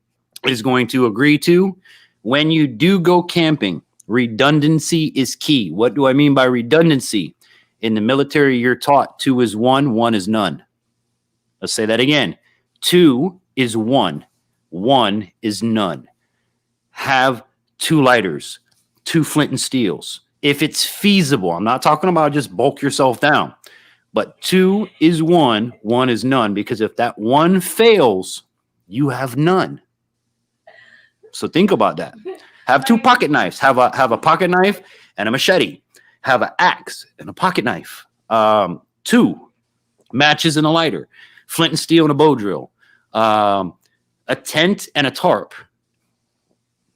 is going to agree to. When you do go camping, redundancy is key. What do I mean by redundancy? In the military, you're taught 2 is 1, 1 is none. Let's say that again. 2 is 1, 1 is none. Have 2 lighters, 2 flint and steels. If it's feasible, I'm not talking about just bulk yourself down, but 2 is 1, 1 is none, because if that 1 fails, you have none. So think about that. Have 2 pocket knives. Have a pocket knife and a machete. Have an axe and a pocket knife. 2 matches and a lighter. Flint and steel and a bow drill. A tent and a tarp.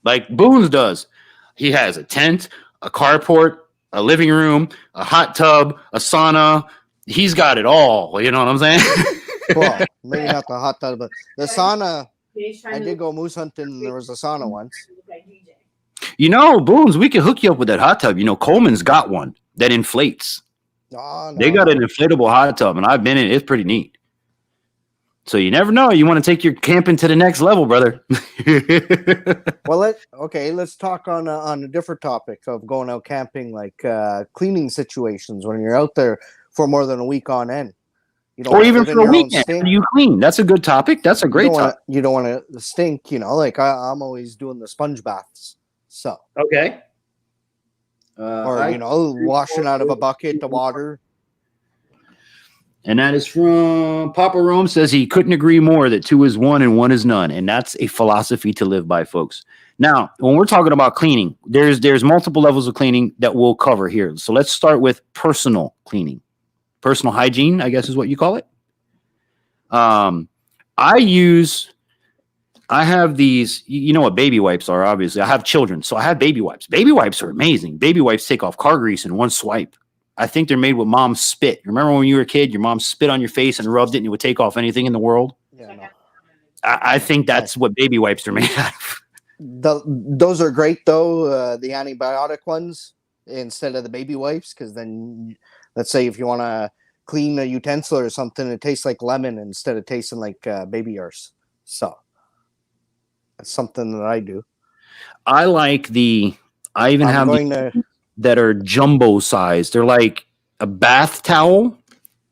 Like Boone's does. He has a tent, a carport, a living room, a hot tub, a sauna. He's got it all. You know what I'm saying? Well, maybe not the hot tub, but the sauna. I did go moose hunting. And there was a sauna once. You know, Boone's, we can hook you up with that hot tub. You know, Coleman's got one that inflates. No. They got an inflatable hot tub, and I've been in it. It's pretty neat. So you never know. You want to take your camping to the next level, brother. Well, let's talk on a different topic of going out camping, like cleaning situations when you're out there for more than a week on end. Or even for a weekend. How do you clean? That's a good topic. That's a great topic. You don't want to stink, like I'm always doing the sponge baths. So okay. Washing out of a bucket, the water. And that is from Papa Rome. Says he couldn't agree more that 2 is 1 and 1 is none. And that's a philosophy to live by, folks. Now, when we're talking about cleaning, there's multiple levels of cleaning that we'll cover here. So let's start with personal cleaning. Personal hygiene, I guess is what you call it. I have these, you know what baby wipes are, obviously. I have children, so I have baby wipes. Baby wipes are amazing. Baby wipes take off car grease in one swipe. I think they're made with mom's spit. Remember when you were a kid, your mom spit on your face and rubbed it and it would take off anything in the world? Yeah, no. I think that's what baby wipes are made out of. Those are great, though, the antibiotic ones instead of the baby wipes, because then, let's say if you want to clean a utensil or something, it tastes like lemon instead of tasting like baby arse. So that's something that I do. I even have that are jumbo size. They're like a bath towel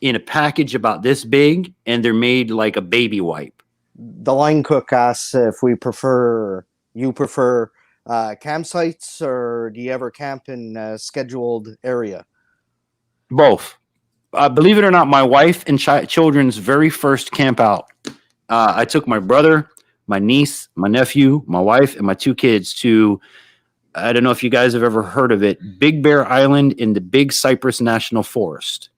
in a package about this big, and they're made like a baby wipe. The line cook asks if you prefer campsites, or do you ever camp in a scheduled area? Both. Believe it or not, my wife and children's very first camp out, I took my brother, my niece, my nephew, my wife, and my 2 kids to, I don't know if you guys have ever heard of it, Big Bear Island in the Big Cypress National Forest.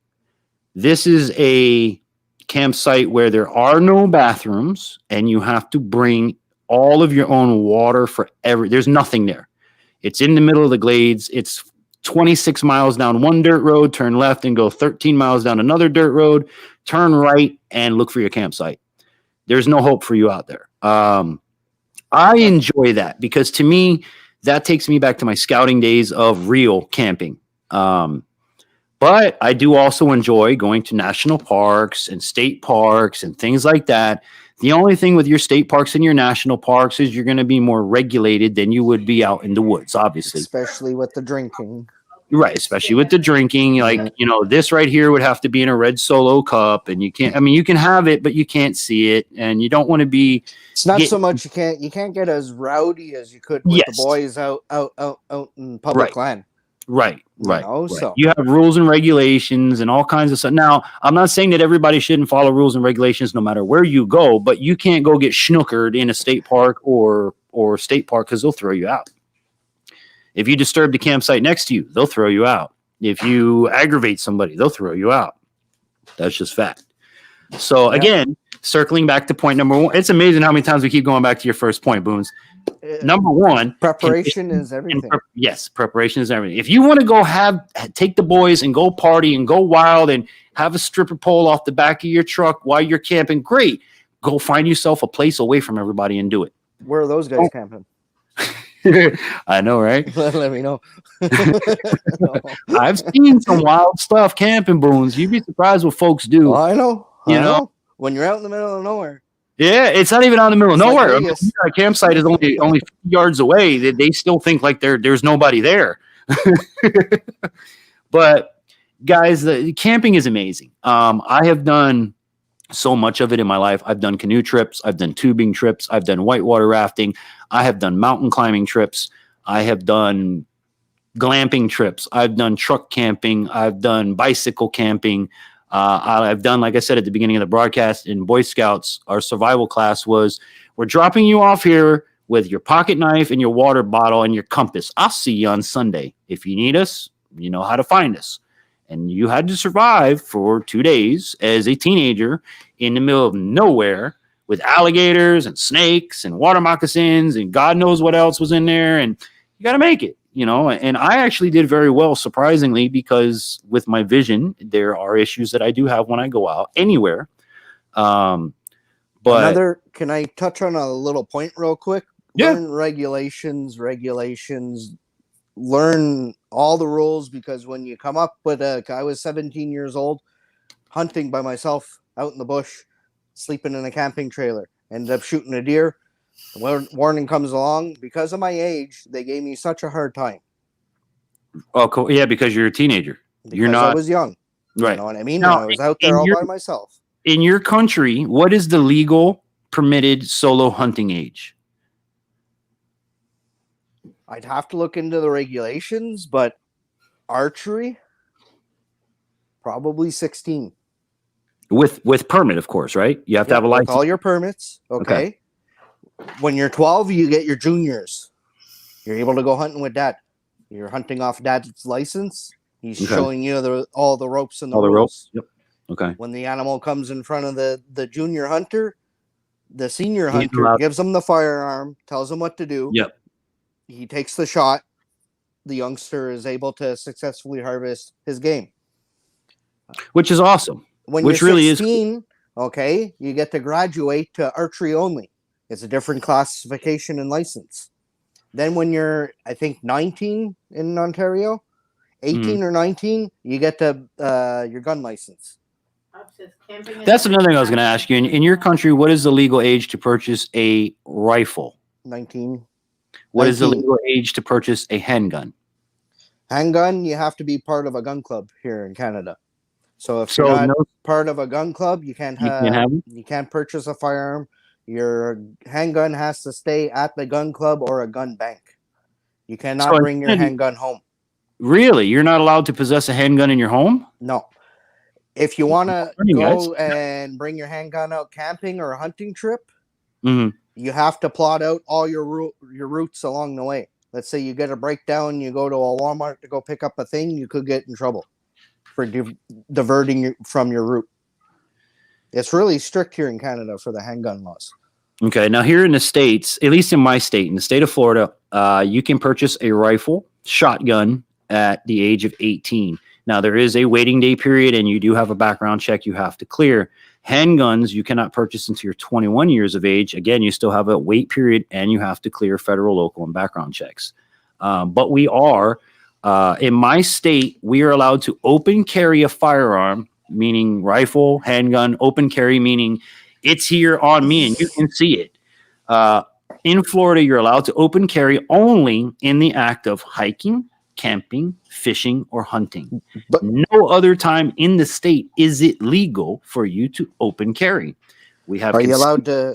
This is a campsite where there are no bathrooms, and you have to bring all of your own water there's nothing there. It's in the middle of the glades. It's 26 miles down one dirt road, turn left and go 13 miles down another dirt road, turn right and look for your campsite. There's no hope for you out there. I enjoy that because to me, that takes me back to my scouting days of real camping. But I do also enjoy going to national parks and state parks and things like that. The only thing with your state parks and your national parks is you're going to be more regulated than you would be out in the woods, obviously. Especially with the drinking. Right, especially with the drinking. Like, this right here would have to be in a red Solo cup, and you can't, I mean, you can have it, but you can't see it, and you don't want to be. It's not so much you can't get as rowdy as you could with the Yes. boys out in public land. Right. So You have rules and regulations and all kinds of stuff. Now, I'm not saying that everybody shouldn't follow rules and regulations no matter where you go, but you can't go get schnookered in a state park or state park because they'll throw you out. If you disturb the campsite next to you, they'll throw you out. If you aggravate somebody, they'll throw you out. That's just fact. So again, circling back to point number one, it's amazing how many times we keep going back to your first point, Boones. Number one, preparation is everything. Yes, preparation is everything. If you want to go take the boys and go party and go wild and have a stripper pole off the back of your truck while you're camping, great. Go find yourself a place away from everybody and do it. Where are those guys camping? I know, right? Let me know. I've seen some wild stuff camping, Boones. You'd be surprised what folks do. I know. You know, when you're out in the middle of nowhere. Yeah, it's not even out in the middle of nowhere. Like a campsite is only 50 yards away. They still think like there's nobody there. But guys, the camping is amazing. I have done so much of it in my life. I've done canoe trips. I've done tubing trips. I've done whitewater rafting. I have done mountain climbing trips. I have done glamping trips. I've done truck camping. I've done bicycle camping. I've done, like I said at the beginning of the broadcast, in Boy Scouts, our survival class was, we're dropping you off here with your pocket knife and your water bottle and your compass. I'll see you on Sunday. If you need us, you know how to find us. And you had to survive for 2 days as a teenager in the middle of nowhere with alligators and snakes and water moccasins and God knows what else was in there. And you got to make it. And I actually did very well, surprisingly, because with my vision, there are issues that I do have when I go out anywhere. But can I touch on a little point real quick? Yeah. Learn regulations, learn all the rules, because when you come up with I was 17 years old, hunting by myself out in the bush, sleeping in a camping trailer, ended up shooting a deer. Warning comes along. Because of my age, they gave me such a hard time. Oh, cool. Yeah, because you're a teenager. Because I was young. Right. You know what I mean? Now, I was out there all by myself. In your country, what is the legal permitted solo hunting age? I'd have to look into the regulations, but archery, probably 16. With permit, of course, right? You have to have a license. With all your permits. Okay. When you're 12, you get your juniors. You're able to go hunting with dad. You're hunting off dad's license. He's showing you all the ropes and the rules. Ropes. Yep. Okay. When the animal comes in front of the junior hunter, the senior hunter gives him the firearm, tells him what to do. Yep. He takes the shot. The youngster is able to successfully harvest his game. Which is awesome. When Which you're really 16, okay, you get to graduate to archery only. It's a different classification and license. Then when you're, I think, 19 in Ontario, 18 or 19, you get to your gun license. That's another thing I was going to ask you. In your country, what is the legal age to purchase a rifle? 19. What is the legal age to purchase a handgun? Handgun, you have to be part of a gun club here in Canada. So if you're not part of a gun club, you can't purchase a firearm. Your handgun has to stay at the gun club or a gun bank. You cannot bring your handgun home. Really? You're not allowed to possess a handgun in your home? No. If you want to go and bring your handgun out camping or a hunting trip, you have to plot out all your routes along the way. Let's say you get a breakdown, you go to a Walmart to go pick up a thing, you could get in trouble for diverting from your route. It's really strict here in Canada for the handgun laws. Okay. Now here in the States, at least in my state, in the state of Florida, you can purchase a rifle, shotgun at the age of 18. Now there is a waiting day period and you do have a background check you have to clear. Handguns, you cannot purchase until you're 21 years of age. Again, you still have a wait period and you have to clear federal, local, and background checks. But we are In my state, we are allowed to open carry a firearm, meaning rifle, handgun, open carry, meaning it's here on me and you can see it. In Florida, you're allowed to open carry only in the act of hiking, camping, fishing, or hunting. But No other time in the state is it legal for you to open carry. We have are you allowed to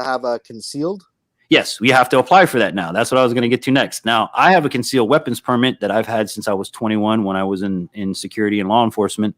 have a concealed? Yes, we have to apply for that now. That's what I was going to get to next. Now, I have a concealed weapons permit that I've had since I was 21 when I was in security and law enforcement,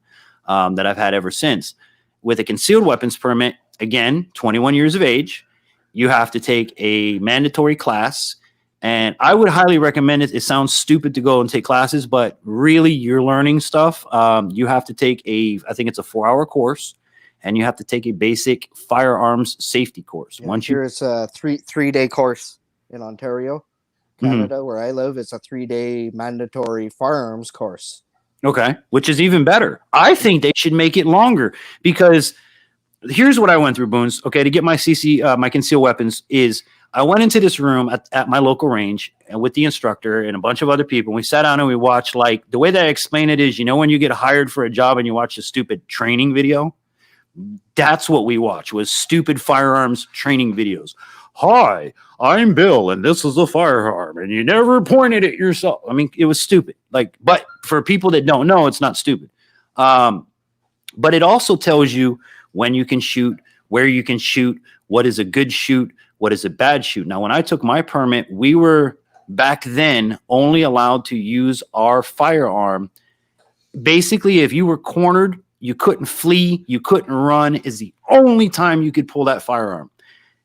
that I've had ever since. With a concealed weapons permit, again, 21 years of age, you have to take a mandatory class. And I would highly recommend it. It sounds stupid to go and take classes, but really you're learning stuff. You have to take I think it's a 4-hour course, and you have to take a basic firearms safety course. Yeah, here it's a three-day course in Ontario, Canada, where I live. It's a 3-day mandatory firearms course. Okay, which is even better. I think they should make it longer, because here's what I went through, Boones. Okay, to get my my concealed weapons is I went into this room at my local range and with the instructor and a bunch of other people. And we sat down and we watched, like, the way that I explain it is, when you get hired for a job and you watch a stupid training video, that's what we watch, was stupid firearms training videos. Hi, I'm Bill, and this is a firearm, and you never pointed it yourself. I mean, it was stupid. But for people that don't know, it's not stupid. But it also tells you when you can shoot, where you can shoot, what is a good shoot, what is a bad shoot. Now, when I took my permit, we were back then only allowed to use our firearm. Basically, if you were cornered, you couldn't flee, you couldn't run, is the only time you could pull that firearm.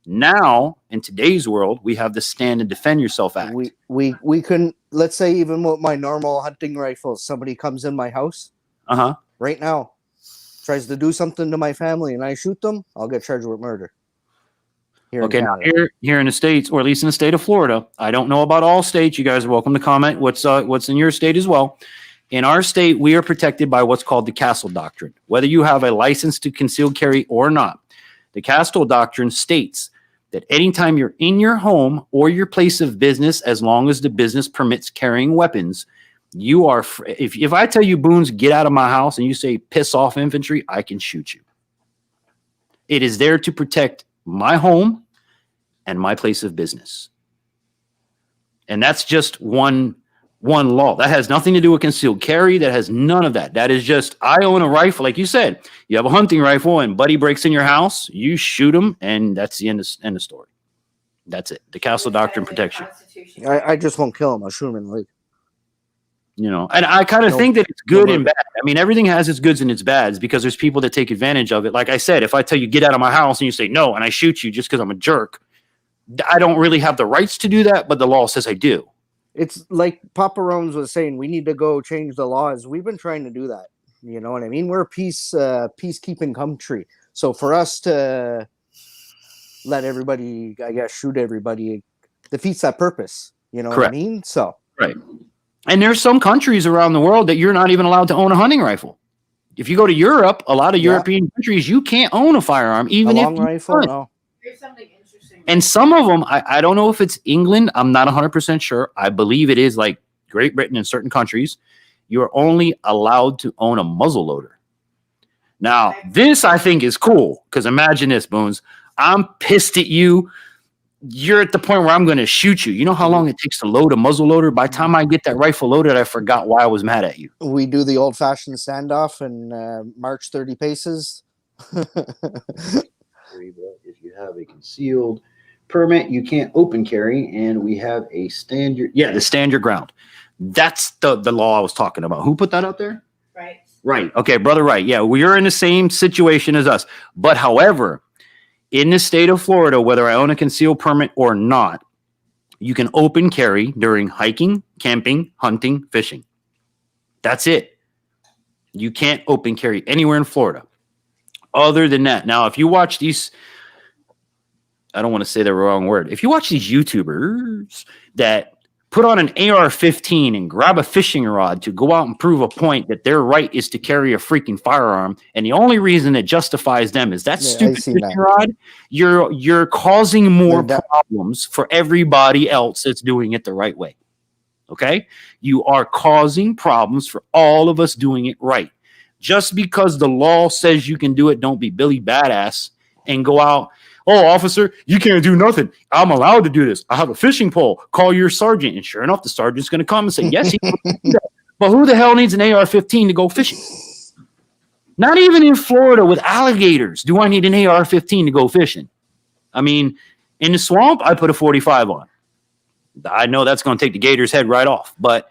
Now, in today's world, we have the Stand and Defend Yourself Act. We couldn't, let's say, even with my normal hunting rifle, somebody comes in my house right now, tries to do something to my family, and I shoot them, I'll get charged with murder. Now here in the States, or at least in the state of Florida, I don't know about all states. You guys are welcome to comment what's in your state as well. In our state, we are protected by what's called the Castle Doctrine. Whether you have a license to concealed carry or not, the Castle Doctrine states that anytime you're in your home or your place of business, as long as the business permits carrying weapons, you are if I tell you, Boone's, get out of my house, and you say piss off infantry, I can shoot you. It is there to protect my home and my place of business. And that's just one law. That has nothing to do with concealed carry. That has none of that. That is just, I own a rifle. Like you said, you have a hunting rifle and buddy breaks in your house, you shoot him, and that's the end of story. That's it. The Castle Doctrine protects you. I just won't kill him. I'll shoot him in the leg. And I kind of think that it's good and bad. I mean, everything has its goods and its bads, because there's people that take advantage of it. Like I said, if I tell you get out of my house and you say no, and I shoot you just because I'm a jerk, I don't really have the rights to do that, but the law says I do. It's like Papa Rones was saying, we need to go change the laws. We've been trying to do that. You know what I mean? We're a peacekeeping country. So for us to let everybody, I guess, shoot everybody defeats that purpose. You know what I mean? So right. And there's some countries around the world that you're not even allowed to own a hunting rifle. If you go to Europe, a lot of European countries, you can't own a firearm, even a if long rifle. No. Here's something interesting. And some of them, I don't know if it's England. I'm not 100% sure. I believe it is like Great Britain and certain countries. You are only allowed to own a muzzleloader. Now, this I think is cool, because imagine this, Boones. I'm pissed at you. You're at the point where I'm going to shoot you. You know how long it takes to load a muzzleloader? By the time I get that rifle loaded, I forgot why I was mad at you. We do the old-fashioned standoff and march 30 paces. If you have a concealed permit, you can't open carry, and we have a stand your ground. That's the law I was talking about. Who put that out there? Right. Okay, brother. Right. Yeah, we're in the same situation as us. But however, in the state of Florida, whether I own a concealed permit or not, you can open carry during hiking, camping, hunting, fishing. That's it. You can't open carry anywhere in Florida. Other than that, now, if you watch these, I don't want to say the wrong word. If you watch these YouTubers that put on an AR-15 and grab a fishing rod to go out and prove a point that their right is to carry a freaking firearm, and the only reason it justifies them is that stupid fishing rod, you're causing more problems for everybody else that's doing it the right way. Okay. You are causing problems for all of us doing it right. Just because the law says you can do it, don't be Billy Badass and go out. Oh, officer, you can't do nothing. I'm allowed to do this. I have a fishing pole. Call your sergeant. And sure enough, the sergeant's going to come and say, yes, he can do that. But who the hell needs an AR-15 to go fishing? Not even in Florida with alligators do I need an AR-15 to go fishing. I mean, in the swamp, I put a 45 on. I know that's going to take the gator's head right off. But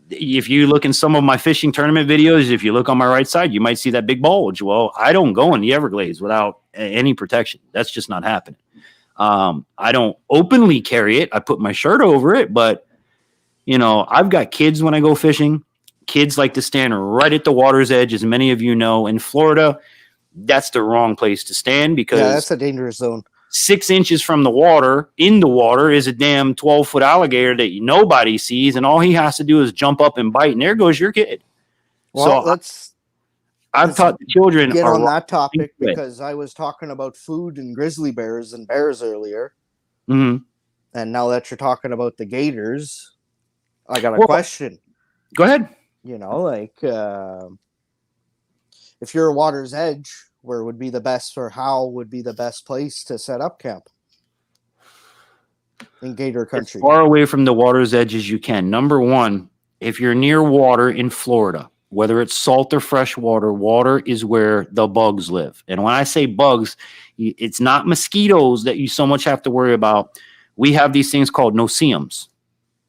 if you look in some of my fishing tournament videos, if you look on my right side, you might see that big bulge. Well, I don't go in the Everglades without any protection. That's just not happening. I don't openly carry it. I put my shirt over it. But, you know, I've got kids when I go fishing. Kids like to stand right at the water's edge, as many of you know. In Florida, that's the wrong place to stand because that's a dangerous zone. 6 inches from the water, in the water, is a damn 12-foot alligator that nobody sees, and all he has to do is jump up and bite, and there goes your kid. Well, I've taught the children get on that topic because I was talking about food and grizzly bears and bears earlier. Mm-hmm. And now that you're talking about the gators, I got a question. Go ahead. You know, like if you're a water's edge, where would be the best, or how would be the best place to set up camp in gator country? As far away from the water's edge as you can. Number one, if you're near water in Florida, whether it's salt or fresh water, water is where the bugs live. And when I say bugs, it's not mosquitoes that you so much have to worry about. We have these things called no-see-ums.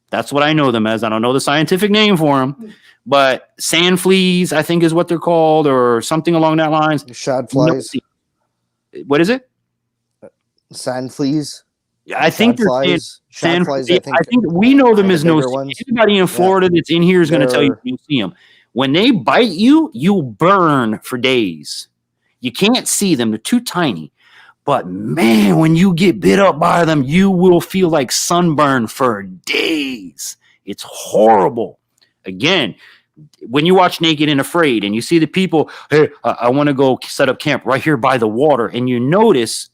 That's what I know them as. I don't know the scientific name for them. But sand fleas, I think is what they're called, or something along that lines. Shad flies. What is it? Sand fleas. I think they're sand flies. I think we know them as no-see. Anybody in Florida that's in here is going to tell you you see them. When they bite you, you burn for days. You can't see them. They're too tiny. But man, when you get bit up by them, you will feel like sunburn for days. It's horrible. Again, when you watch Naked and Afraid and you see the people, hey, I want to go set up camp right here by the water, and you notice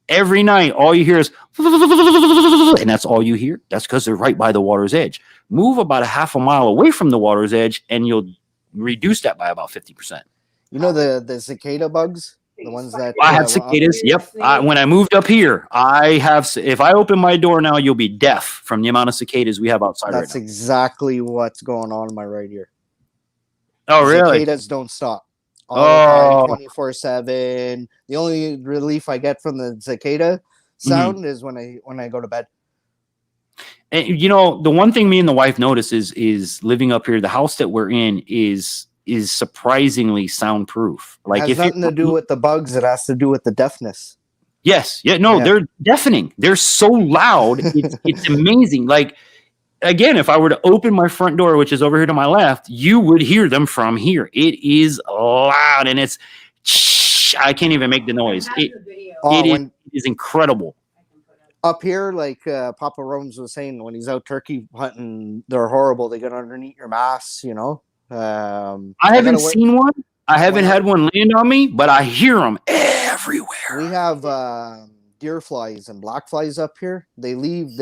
every night all you hear is, and that's all you hear. That's because they're right by the water's edge. Move about a half a mile away from the water's edge, and you'll reduce that by about 50%. You know the cicada bugs? The ones that I have cicadas. Yep. When I moved up here, I have. If I open my door now, you'll be deaf from the amount of cicadas we have outside. That's right now. Exactly what's going on in my right ear. Oh, really? Cicadas don't stop. All 24/7. The only relief I get from the cicada sound is when I go to bed. And you know, the one thing me and the wife notice is living up here. The house that we're in is surprisingly soundproof. Like, it has nothing to do with the bugs, it has to do with the deafness. Yes. Yeah. No, they're deafening. They're so loud. It's amazing. Like, again, if I were to open my front door, which is over here to my left, you would hear them from here. It is loud, and it's I can't even make the noise. It is incredible. Up here, like Papa Rome's was saying, when he's out turkey hunting, they're horrible. They get underneath your mask, you know. I haven't seen one. I haven't had one land on me, but I hear them everywhere. We have deer flies and black flies up here. They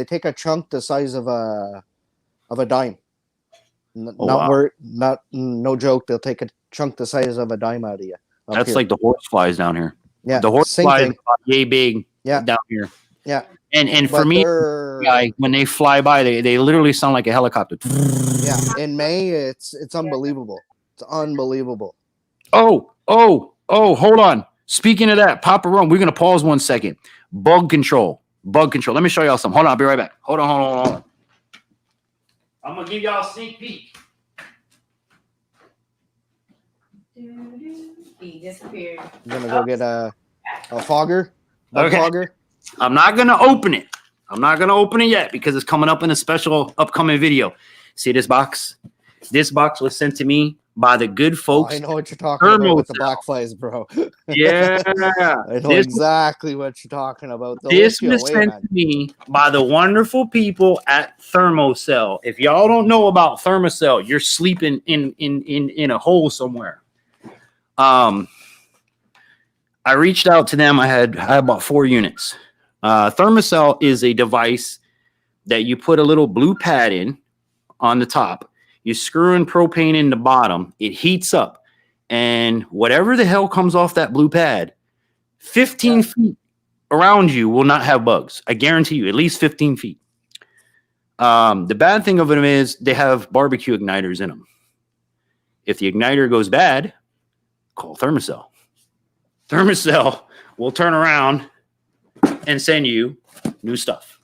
take a chunk the size of a dime. No joke. They'll take a chunk the size of a dime out of you. That's like the horse flies down here. Yeah, the horse flies yay big. Down here. Yeah. And for me, when they fly by, they literally sound like a helicopter. Yeah, in May, it's unbelievable. It's unbelievable. Oh, hold on. Speaking of that, Papa Rome, we're going to pause 1 second. Bug control. Let me show y'all something. Hold on, I'll be right back. Hold on. I'm going to give y'all a sneak peek. He disappeared. I'm going to go get a fogger. Fogger. I'm not going to open it. I'm not going to open it yet because it's coming up in a special upcoming video. See this box? This box was sent to me by the good folks. I know what you're talking about with the black flies, bro. Yeah. I know exactly what you're talking about. This was sent to me by the wonderful people at Thermocell. If y'all don't know about Thermocell, you're sleeping in a hole somewhere. I reached out to them. I had about 4 units. Thermocell is a device that you put a little blue pad in, on the top. You screw in propane in the bottom. It heats up. And whatever the hell comes off that blue pad, 15 feet around you will not have bugs. I guarantee you, at least 15 feet. The bad thing of them is they have barbecue igniters in them. If the igniter goes bad, call Thermacell. Thermacell will turn around and send you new stuff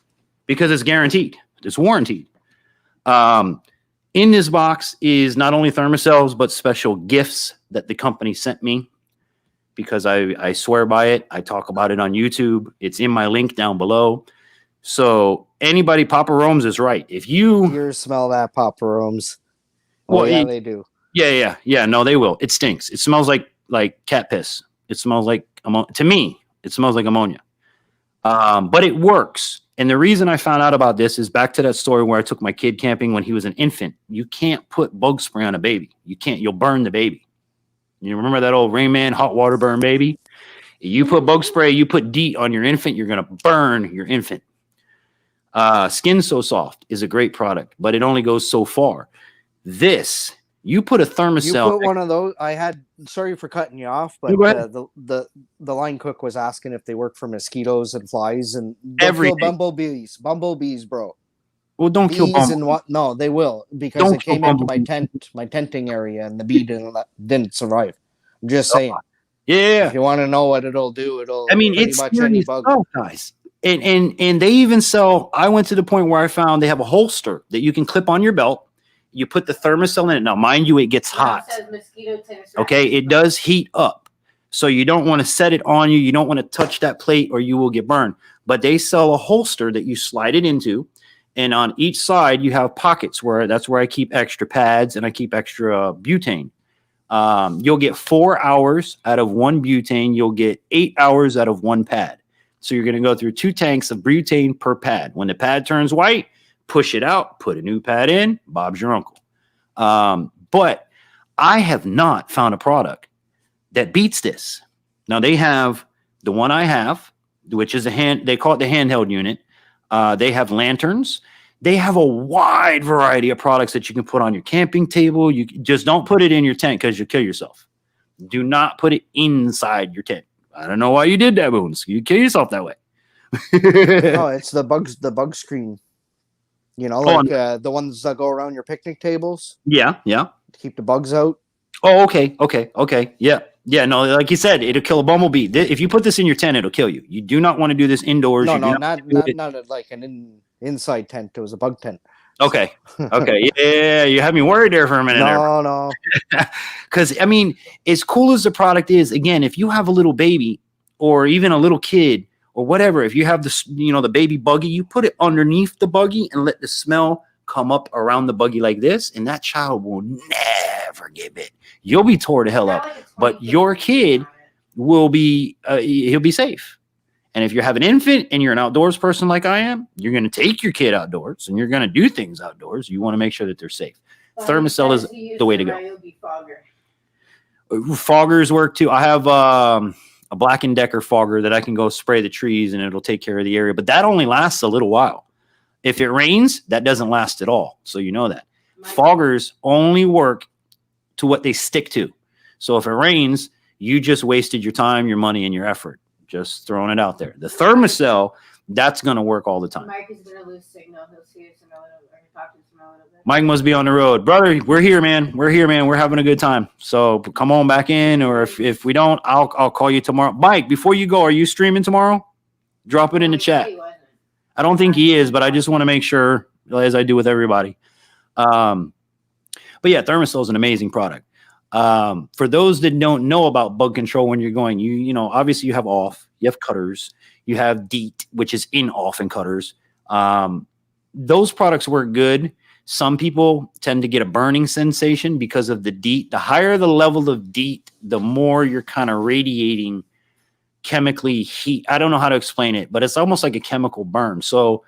because it's guaranteed. It's warranted. In this box is not only Thermacells, but special gifts that the company sent me because I swear by it. I talk about it on YouTube. It's in my link down below. So anybody, Papa Rome's is right. If you smell that, Papa Rome's. Well, Yeah, they do. Yeah. No, they will. It stinks. It smells like cat piss. It smells like to me. It smells like ammonia. But it works. And the reason I found out about this is back to that story where I took my kid camping when he was an infant. You can't put bug spray on a baby. You can't. You'll burn the baby. You remember that old Rain Man hot water burn baby? You put bug spray, you put DEET on your infant, you're going to burn your infant. Skin So Soft is a great product, but it only goes so far. This, you put a Thermacell. You put one of those. Sorry for cutting you off, but the line cook was asking if they work for mosquitoes and flies and everything. Bumblebees, bro. Well, don't bees kill bumblebees. And what? No, they will because it came into my tenting area and the bee didn't survive. I'm just saying. Yeah. If you want to know what it'll do, it'll. I mean, it's much any bug. Guys. And they even sell. I went to the point where I found they have a holster that you can clip on your belt. You put the Thermacell in it. Now, mind you, it gets hot. Okay, it does heat up. So you don't want to set it on you. You don't want to touch that plate or you will get burned. But they sell a holster that you slide it into. And on each side, you have pockets that's where I keep extra pads and I keep extra butane. You'll get 4 hours out of one butane. You'll get 8 hours out of one pad. So you're going to go through 2 tanks of butane per pad. When the pad turns white, push it out, put a new pad in, Bob's your uncle. But I have not found a product that beats this. Now they have the one I have, which is they call it the handheld unit. They have lanterns. They have a wide variety of products that you can put on your camping table. You just don't put it in your tent because you'll kill yourself. Do not put it inside your tent. I don't know why you did that, Boone. You kill yourself that way. Oh, it's the bug screen. You know, like the ones that go around your picnic tables. Yeah. To keep the bugs out. Oh, okay. Yeah. No, like you said, it'll kill a bumblebee. If you put this in your tent, it'll kill you. You do not want to do this indoors. No, not like an inside tent. It was a bug tent. Okay. Yeah, you had me worried there for a minute. No. Because, I mean, as cool as the product is, again, if you have a little baby or even a little kid or whatever, if you have the baby buggy, you put it underneath the buggy and let the smell come up around the buggy like this, and that child will never get bit. You'll be tore the hell up, but your kid will be, he'll be safe. And if you have an infant and you're an outdoors person like I am, you're going to take your kid outdoors and you're going to do things outdoors. You want to make sure that they're safe. Thermacell is the way to go. Foggers work too. I have a Black & Decker fogger that I can go spray the trees and it'll take care of the area. But that only lasts a little while. If it rains, that doesn't last at all. So you know that. Foggers only work to what they stick to. So if it rains, you just wasted your time, your money, and your effort. Just throwing it out there. The Thermacell, that's going to work all the time. Mike is going to lose signal. He'll see us in a little bit. Mike must be on the road. Brother, we're here, man. We're having a good time. So come on back in, or if we don't, I'll call you tomorrow. Mike, before you go, are you streaming tomorrow? Drop it in the chat. I don't think he is, but I just want to make sure, as I do with everybody. But yeah, Thermacell is an amazing product. For those that don't know about bug control when you're going, you know, obviously you have off, you have cutters, you have DEET, which is in off and cutters. Those products work good. Some people tend to get a burning sensation because of the DEET. The higher the level of DEET, the more you're kind of radiating chemically heat. I don't know how to explain it, but it's almost like a chemical burn. So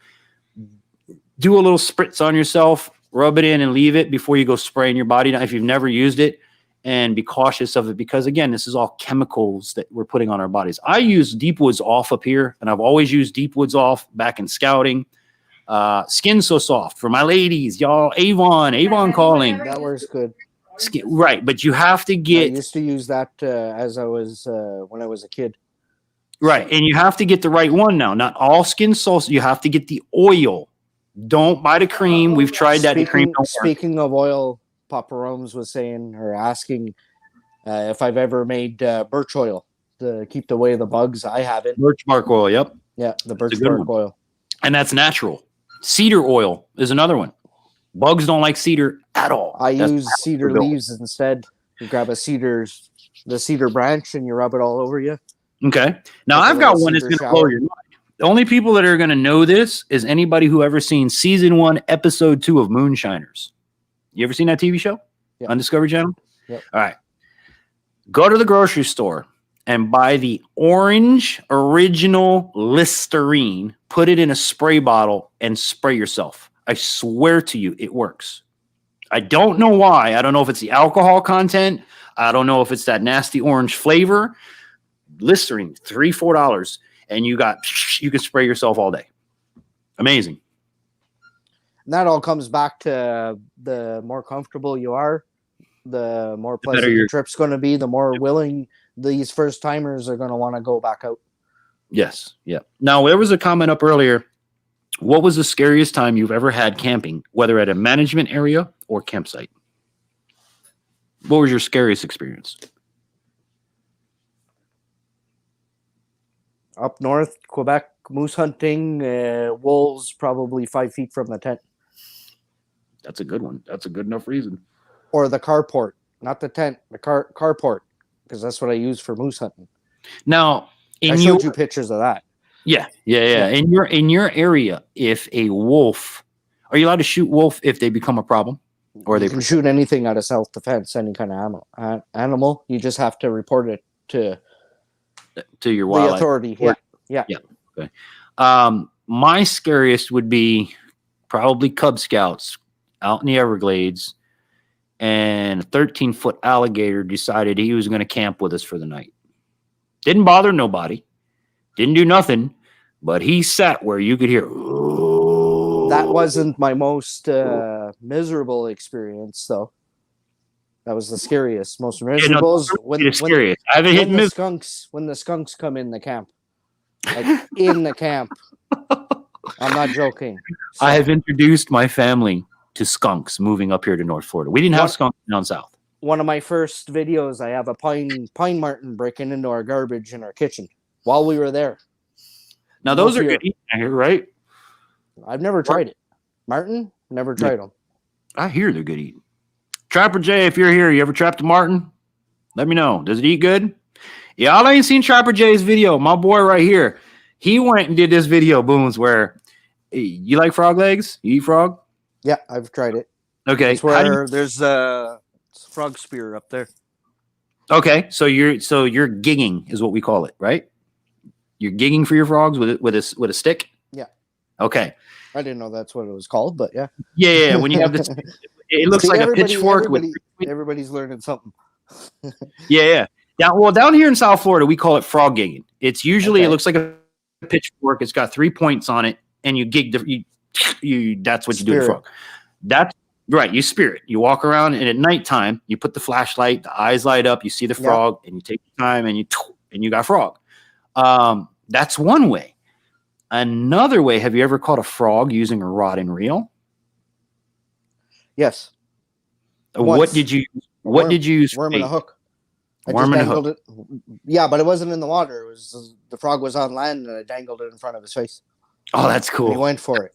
do a little spritz on yourself, rub it in and leave it before you go spraying your body. Now, if you've never used it, and be cautious of it because, again, this is all chemicals that we're putting on our bodies. I use Deep Woods Off up here, and I've always used Deep Woods Off back in scouting. Skin So Soft for my ladies, y'all. Avon calling. That works good. Right, but you have to I get used to use that as I was when I was a kid. right, and you have to get the right one now. Not all Skin So You have to get the oil. Don't buy the cream. We've tried that. The cream don't work. Speaking of oil, Papa Rome's was saying or asking if I've ever made birch oil to keep away the bugs. I haven't. Birch bark oil. Yep. Yeah, the birch It's a good bark one. oil. And that's natural. Cedar oil is another one. Bugs don't like cedar at all. I That's use cedar natural. leaves instead. You grab the cedar branch and you rub it all over you. Okay. Now Like a I've got little one that's cedar going to blow shower. your mind. The only people that are going to know this is anybody who ever seen season 1, episode 2 of Moonshiners. You ever seen that TV show Yeah. on Discovery Channel? Yep. All right. Go to the grocery store and buy the orange original Listerine, put it in a spray bottle and spray yourself. I swear to you, it works. I don't know why. I don't know if it's the alcohol content. I don't know if it's that nasty orange flavor. Listerine, $3-4. And you can spray yourself all day. Amazing. And that all comes back to the more comfortable you are, the more better pleasant your- your trip's going to be, the more willing these first timers are going to want to go back out. Yes. Yeah. Now, there was a comment up earlier. What was the scariest time you've ever had camping, whether at a management area or campsite? What was your scariest experience? Up north, Quebec, moose hunting, wolves probably 5 feet from the tent. That's a good one. That's a good enough reason. Or the carport, not the tent, the carport, because that's what I use for moose hunting. Now, I showed you pictures of that. Yeah. In your area, if a wolf, are you allowed to shoot wolf if they become a problem, or You can shoot anything out of self-defense, any kind of animal. You just have to report it to your the wildlife authority. Yeah. Okay. My scariest would be probably Cub Scouts out in the Everglades, and a 13-foot alligator decided he was going to camp with us for the night. Didn't bother nobody. Didn't do nothing, but he sat where you could hear. That wasn't my most miserable experience, though. That was the scariest, most miserable. When I haven't hit when the skunks come in the camp, like in the camp. I'm not joking. So, I have introduced my family to skunks moving up here to North Florida. We didn't have skunks down south. One of my first videos, I have a pine marten breaking into our garbage in our kitchen while we were there. Now those are good eating here, right? I've never tried it. Martin, never tried them. I hear they're good eating. Trapper J, if you're here, you ever trapped a marten? Let me know. Does it eat good? Y'all ain't seen Trapper J's video. My boy right here, he went and did this video, Boone's, where you like frog legs? You eat frog? Yeah, I've tried it. Okay. It's where there's a frog spear up there. Okay, so you're gigging is what we call it, right? You're gigging for your frogs with a stick? Yeah. Okay. I didn't know that's what it was called, but yeah. Yeah. When you have this, it looks like a pitchfork with. Everybody's learning something. Yeah. Down here in South Florida, we call it frog gigging. It's usually it looks like a pitchfork. It's got 3 points on it, and you gig that's what you do to frog. That's right. You spear it. You walk around, and at nighttime, you put the flashlight. The eyes light up. You see the frog, and you take your time, and you got frog. That's one way. Another way. Have you ever caught a frog using a rod and reel? Yes. What did you use? Worm and a hook. Worm and a hook. It. Yeah, but it wasn't in the water. It was the frog was on land, and I dangled it in front of his face. Oh, that's cool. And he went for it.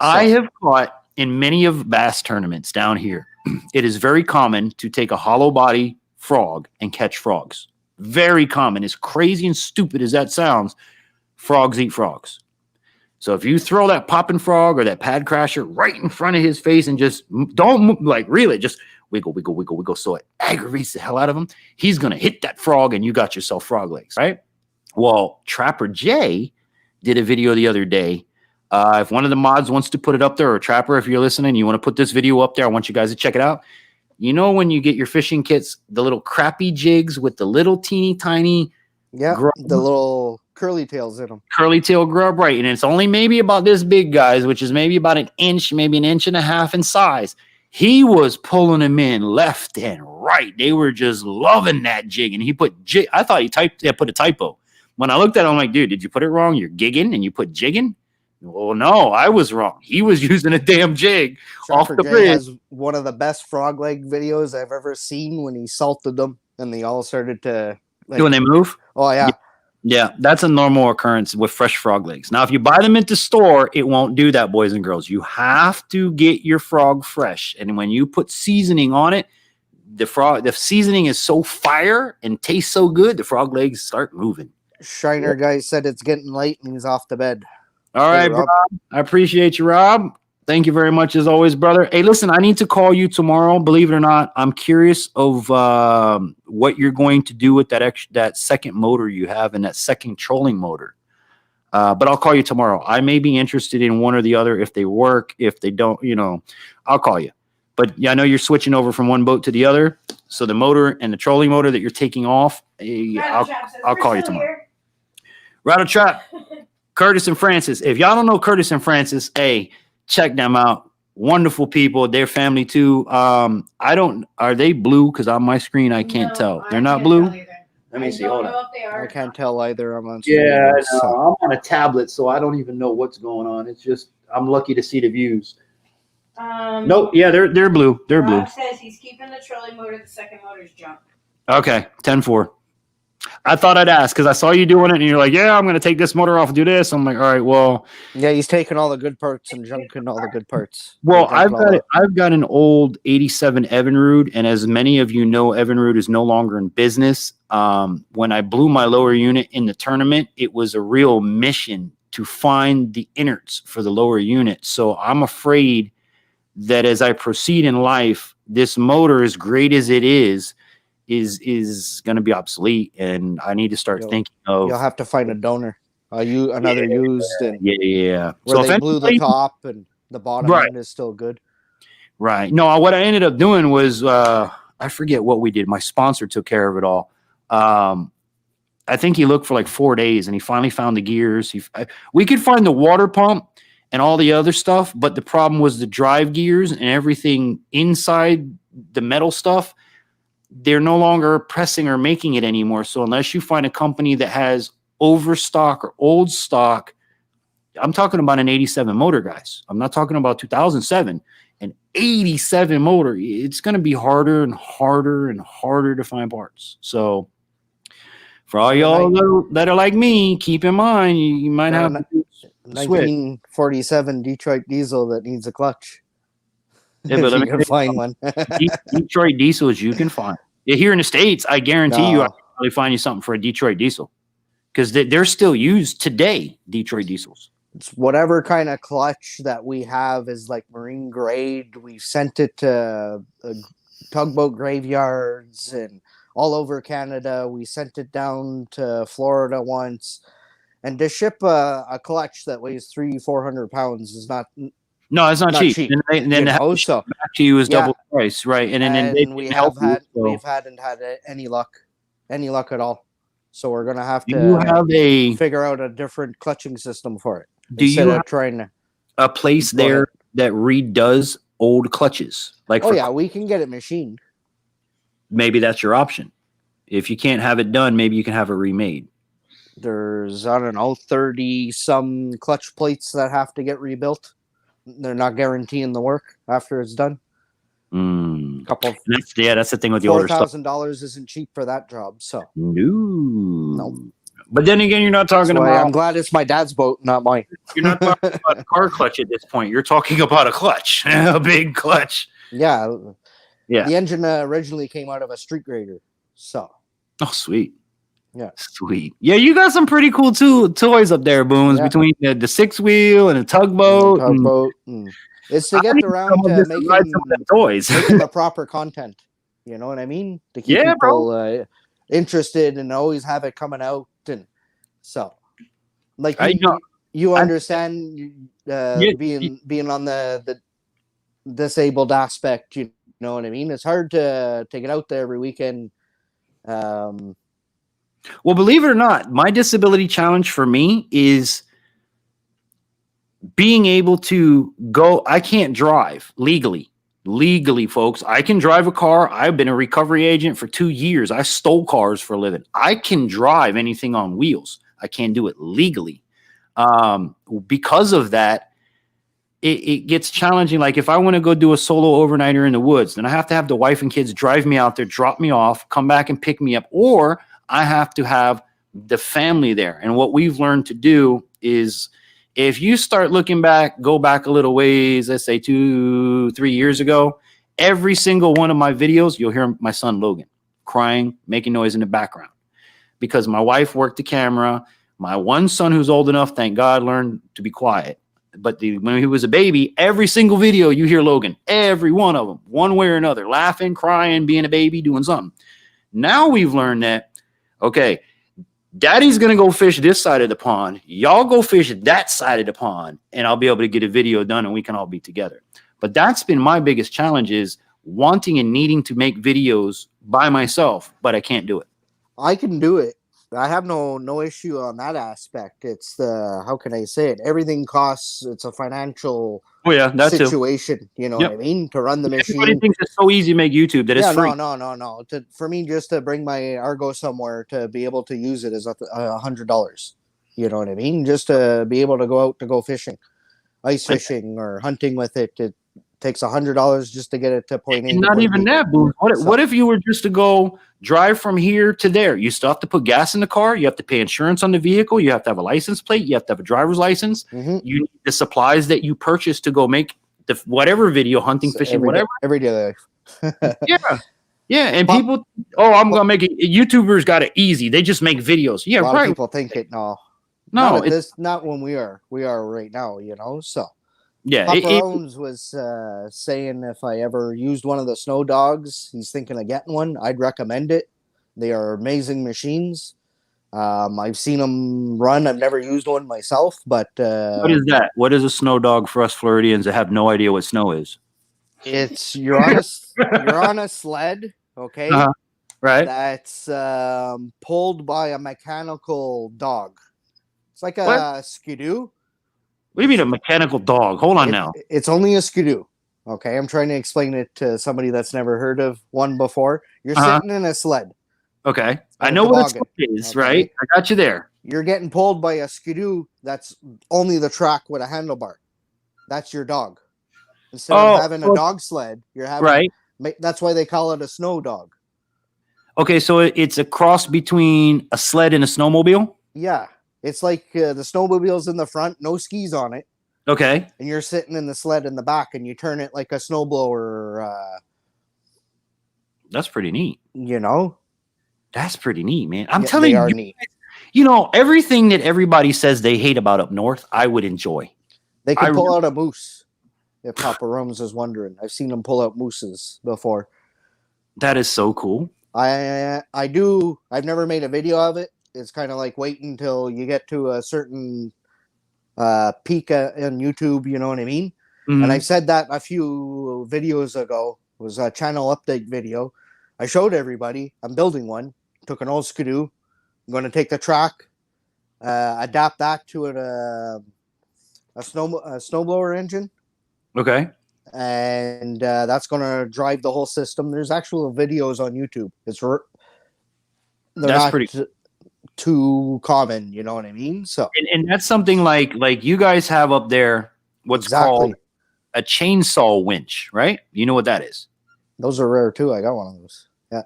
I have caught in many of bass tournaments down here. It is very common to take a hollow body frog and catch frogs. Very common. As crazy and stupid as that sounds, frogs eat frogs. So if you throw that popping frog or that pad crasher right in front of his face and just don't move, reel it, just wiggle, wiggle, wiggle, wiggle, so it aggravates the hell out of him, he's going to hit that frog and you got yourself frog legs, right? Well, Trapper J did a video the other day. If one of the mods wants to put it up there, or Trapper, if you're listening, you want to put this video up there, I want you guys to check it out. You know when you get your fishing kits, the little crappy jigs with the little teeny tiny... Yeah, the little curly tails in them. Curly tail grub, right? And it's only maybe about this big, guys, which is maybe about an inch, maybe an inch and a half in size. He was pulling them in left and right. They were just loving that jig. And he put jig. I thought he put a typo. When I looked at it, I'm like, dude, did you put it wrong? You're gigging and you put jigging? Well, no, I was wrong. He was using a damn jig off the Jay bridge. has one of the best frog leg videos I've ever seen when he salted them and they all started to When they move? Oh yeah. Yeah, that's a normal occurrence with fresh frog legs. Now, if you buy them at the store, it won't do that, boys and girls. You have to get your frog fresh. And when you put seasoning on it, the seasoning is so fire and tastes so good, the frog legs start moving. Shiner guy said it's getting late and he's off to bed. All right, Rob. I appreciate you, Rob. Thank you very much as always, brother. Hey, listen, I need to call you tomorrow. Believe it or not, I'm curious of what you're going to do with that second motor you have and that second trolling motor. But I'll call you tomorrow. I may be interested in one or the other. If they work, if they don't, I'll call you. But yeah, I know you're switching over from one boat to the other. So the motor and the trolling motor that you're taking off, I'll call you tomorrow. Rattle Trap, Curtis and Francis. If y'all don't know Curtis and Francis, hey, check them out. Wonderful people. Their family too. Are they blue? Because on my screen I can't tell. They're not blue. Let me see. Hold on. I can't tell either. I'm on. Yeah, I'm on a tablet, so I don't even know what's going on. It's just I'm lucky to see the views. Nope. Yeah, they're blue. They're blue. Rob says he's keeping the trolling motor. The second motor's junk. Okay, 10-4. I thought I'd ask because I saw you doing it, and you're like, "Yeah, I'm going to take this motor off and do this." I'm like, "All right, well." Yeah, he's taking all the good parts and junking all the good parts. Well, I've got an old '87 Evinrude, and as many of you know, Evinrude is no longer in business. When I blew my lower unit in the tournament, it was a real mission to find the innards for the lower unit. So I'm afraid that as I proceed in life, this motor, as great as it is going to be obsolete, and I need to start thinking of. You'll have to find a donor. Another used. And yeah. Where they blew the top and the bottom end is still good. Right. No, what I ended up doing was I forget what we did. My sponsor took care of it all. I think he looked for like 4 days, and he finally found the gears. We could find the water pump and all the other stuff, but the problem was the drive gears and everything inside the metal stuff. They're no longer pressing or making it anymore. So unless you find a company that has overstock or old stock, I'm talking about an 87 motor, guys. I'm not talking about 2007. An 87 motor, it's going to be harder and harder and harder to find parts. So for all y'all that are like me, keep in mind, you might have a 1947 Detroit diesel that needs a clutch. Yeah, but if you can find one. Detroit diesels you can find. Here in the States, I guarantee you I can probably find you something for a Detroit diesel because they're still used today, Detroit diesels. It's whatever kind of clutch that we have is like marine grade. We've sent it to tugboat graveyards and all over Canada. We sent it down to Florida once. And to ship a clutch that weighs 300-400 pounds is not. No, it's not cheap. And then back to you is double price, right? And then we hadn't had any luck at all. So we're gonna have to figure out a different clutching system for it. Do you have trying a place there that redoes old clutches? Like, we can get it machined. Maybe that's your option. If you can't have it done, maybe you can have it remade. There's 30 some clutch plates that have to get rebuilt. They're not guaranteeing the work after it's done. That's the thing with the older stuff. $4,000 isn't cheap for that job. So no. But then again, you're not talking about. I'm glad it's my dad's boat, not mine. You're not talking about a car clutch at this point. You're talking about a clutch, a big clutch. Yeah. The engine originally came out of a street grader. So. Oh, sweet. Yeah. Sweet. Yeah, you got some pretty cool toys up there, Boones, between the 6-wheel and the tugboat. It's to get around to making toys. Making the proper content. You know what I mean? To keep people interested and always have it coming out. And so, like, you understand being on the disabled aspect, you know what I mean? It's hard to get out there every weekend. Well, believe it or not, my disability challenge for me is being able to go. I can't drive legally. Legally, folks, I can drive a car. I've been a recovery agent for 2 years. I stole cars for a living. I can drive anything on wheels. I can't do it legally. Because of that, it gets challenging. Like if I want to go do a solo overnighter in the woods, then I have to have the wife and kids drive me out there, drop me off, come back and pick me up, or I have to have the family there. And what we've learned to do is, if you start looking back, go back a little ways, let's say 2-3 years ago, every single one of my videos, you'll hear my son Logan crying, making noise in the background, because my wife worked the camera. My one son, who's old enough, thank God, learned to be quiet. But when he was a baby, every single video you hear Logan, every one of them, one way or another, laughing, crying, being a baby, doing something. Now we've learned that, okay, Daddy's going to go fish this side of the pond. Y'all go fish that side of the pond, and I'll be able to get a video done and we can all be together. But that's been my biggest challenge, is wanting and needing to make videos by myself, but I can't do it. I can do it. I have no issue on that aspect. It's the, how can I say it? Everything costs. It's a financial situation. You know what I mean? To run the machine. Everybody thinks it's so easy to make YouTube that it's free. No. For me, just to bring my Argo somewhere to be able to use it is $100. You know what I mean? Just to be able to go out to go fishing, ice fishing or hunting with it. It takes $100 just to get it to point A. And not even that, Boone. What if you were just to go drive from here to there? You still have to put gas in the car. You have to pay insurance on the vehicle. You have to have a license plate. You have to have a driver's license. You need the supplies that you purchase to go make the whatever video, hunting, fishing, whatever. Every day. Yeah. And people, I'm going to make it. YouTubers got it easy. They just make videos. Yeah, a lot of people think it. No, it's not when we are right now, you know, so. Yeah, Papa Owens was saying if I ever used one of the snow dogs, he's thinking of getting one. I'd recommend it. They are amazing machines. I've seen them run. I've never used one myself, but what is that? What is a snow dog for us Floridians that have no idea what snow is? It's you're on a sled, okay? Right. That's pulled by a mechanical dog. It's like a skidoo. What do you mean a mechanical dog? Hold on now. It's only a skidoo. Okay, I'm trying to explain it to somebody that's never heard of one before. You're sitting in a sled. Okay. I know what a sled is, right? I got you there. You're getting pulled by a skidoo that's only the track with a handlebar. That's your dog. Instead of having a dog sled, you're having... Right. That's why they call it a snow dog. Okay, so it's a cross between a sled and a snowmobile? Yeah. It's like the snowmobile's in the front, no skis on it. Okay. And you're sitting in the sled in the back, and you turn it like a snowblower. That's pretty neat. You know? That's pretty neat, man. I'm telling you, neat. You know, everything that everybody says they hate about up north, I would enjoy. They can pull out a moose, if Papa Rome's is wondering. I've seen them pull out mooses before. That is so cool. I do. I've never made a video of it. It's kind of like waiting until you get to a certain peak in YouTube, you know what I mean? And I said that a few videos ago. It was a channel update video. I showed everybody. I'm building one. Took an old skidoo. I'm going to take the track, adapt that to a snowblower engine. Okay. And that's going to drive the whole system. There's actual videos on YouTube. That's pretty too common, you know what I mean? So and that's something like you guys have up there what's called a chainsaw winch, right? You know what that is? Those are rare too. I got one of those. Yeah.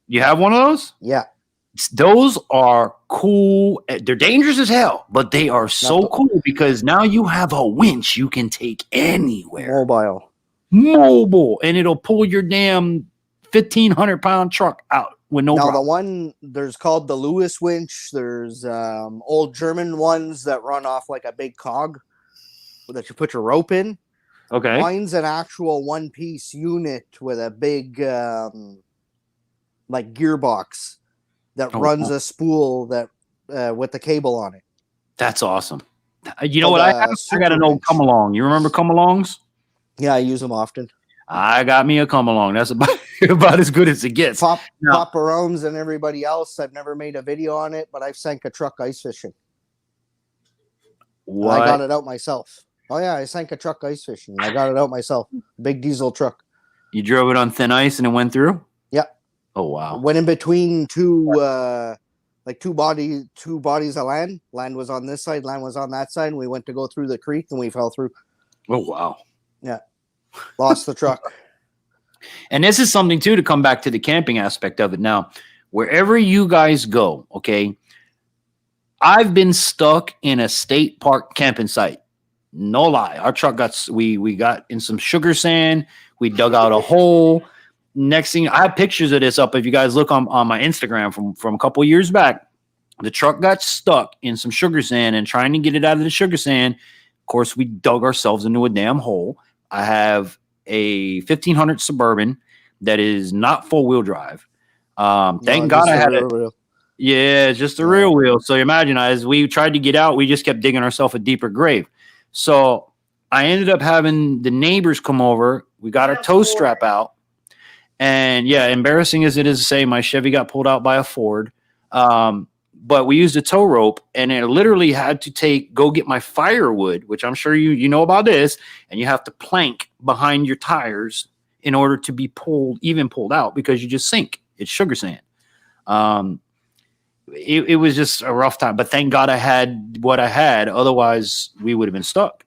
You have one of those? Yeah. Those are cool. They're dangerous as hell, but they are so cool because now you have a winch you can take anywhere. Mobile, and it'll pull your damn 1,500-pound truck out with no problem. The one there's called the Lewis winch. There's old German ones that run off like a big cog that you put your rope in. Okay. Mine's an actual one-piece unit with a big like gearbox that runs a spool that with the cable on it. That's awesome. You know what? I got an old come along. You remember come alongs? Yeah, I use them often. I got me a come along. That's about About as good as it gets. No. Papa Rome's and everybody else. I've never made a video on it, but I've sank a truck ice fishing. What? And I got it out myself. Oh yeah, I sank a truck ice fishing. I got it out myself. Big diesel truck. You drove it on thin ice and it went through? Yeah. Oh wow. Went in between two bodies of land. Land was on this side, land was on that side, and we went to go through the creek and we fell through. Oh wow. Yeah. Lost the truck. And this is something too to come back to the camping aspect of it. Now, wherever you guys go, okay, I've been stuck in a state park camping site. No lie. Our truck we got in some sugar sand. We dug out a hole. Next thing, I have pictures of this up. If you guys look on my Instagram from a couple years back, the truck got stuck in some sugar sand and trying to get it out of the sugar sand. Of course, we dug ourselves into a damn hole. I have a 1500 Suburban that is not full wheel drive. Thank God I had it. Yeah, it's just a real wheel. So imagine, as we tried to get out, we just kept digging ourselves a deeper grave. So I ended up having the neighbors come over. We got our tow strap out. And yeah, embarrassing as it is to say, my Chevy got pulled out by a Ford. But we used a tow rope, and it literally had to go get my firewood, which I'm sure you know about this, and you have to plank behind your tires in order to be pulled out because you just sink. It's sugar sand. It was just a rough time, but thank God I had what I had. Otherwise, we would have been stuck,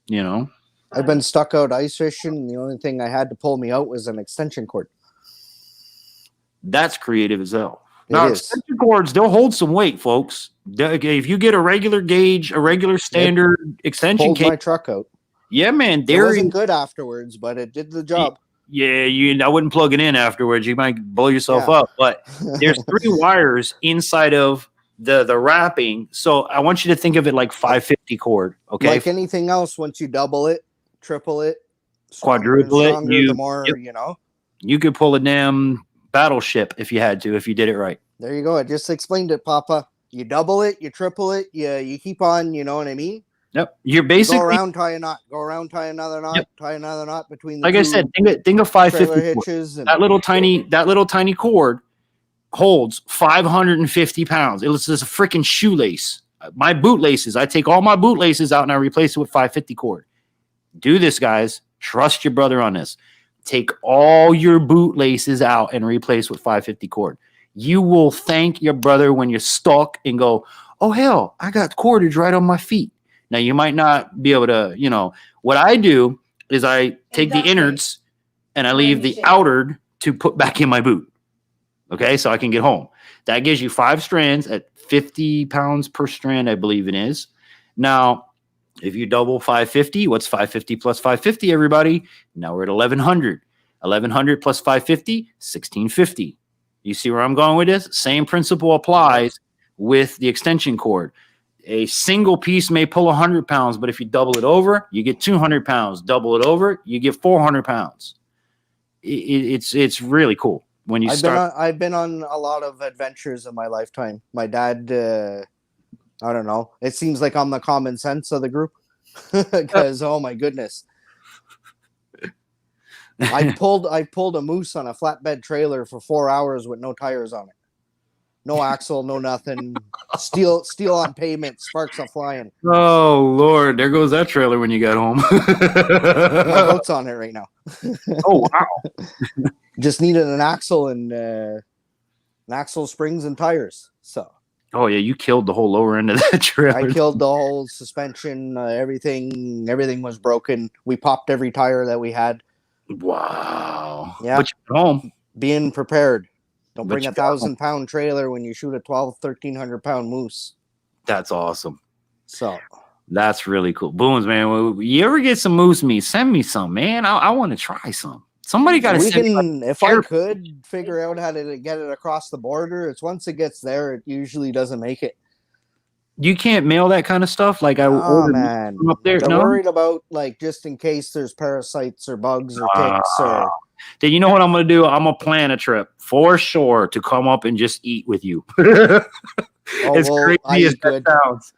you know? I've been stuck out ice fishing. The only thing I had to pull me out was an extension cord. That's creative as hell. Now, extension cords, they'll hold some weight, folks. If you get a regular gauge, a regular standard extension cable, my truck out. Yeah, man. It wasn't good afterwards, but it did the job. Yeah, I wouldn't plug it in afterwards. You might blow yourself up. But there's 3 wires inside of the wrapping. So I want you to think of it like 550 cord. Okay. Like anything else, once you double it, triple it, quadruple it, the more, you could pull a damn battleship if you had to, if you did it right. There you go. I just explained it, Papa. You double it, you triple it, you keep on, you know what I mean? Yep. You're basically go around, tie a knot, go around, tie another knot, tie another knot between the like I said, think of 550 hitches and that little tiny cord holds 550 pounds. It's just a freaking shoelace. My bootlaces, I take all my bootlaces out and I replace it with 550 cord. Do this, guys. Trust your brother on this. Take all your bootlaces out and replace with 550 cord. You will thank your brother when you're stuck and go, oh, hell, I got cordage right on my feet. Now, you might not be able to, what I do is I take the innards and I leave the outer to put back in my boot. Okay, so I can get home. That gives you 5 strands at 50 pounds per strand, I believe it is. Now, if you double 550, what's 550 plus 550, everybody? Now we're at 1,100. 1,100 plus 550, 1,650. You see where I'm going with this? Same principle applies with the extension cord. A single piece may pull 100 pounds, but if you double it over, you get 200 pounds. Double it over, you get 400 pounds. It's really cool when you start. I've been on a lot of adventures in my lifetime. My dad, I don't know. It seems like I'm the common sense of the group because oh my goodness, I pulled a moose on a flatbed trailer for 4 hours with no tires on it. No axle, no nothing. Steel on pavement, sparks are flying. Oh Lord, there goes that trailer when you got home. My boat's on it right now. Oh wow! Just needed an axle and springs and tires. So. Oh yeah, you killed the whole lower end of that trailer. I killed the whole suspension. Everything was broken. We popped every tire that we had. Wow. Yeah. But you're home. Being prepared. Don't bring a 1,000-pound trailer when you shoot a 1,300-pound moose. That's awesome. So that's really cool. Boone's, man. You ever get some moose meat? Send me some, man. I want to try some. Somebody got to send me. If I could figure out how to get it across the border, it's once it gets there, it usually doesn't make it. You can't mail that kind of stuff. Like I ordered from up there. They're worried about just in case there's parasites or bugs or ticks or. Then you know what I'm going to do? I'm going to plan a trip for sure to come up and just eat with you. As crazy as that sounds.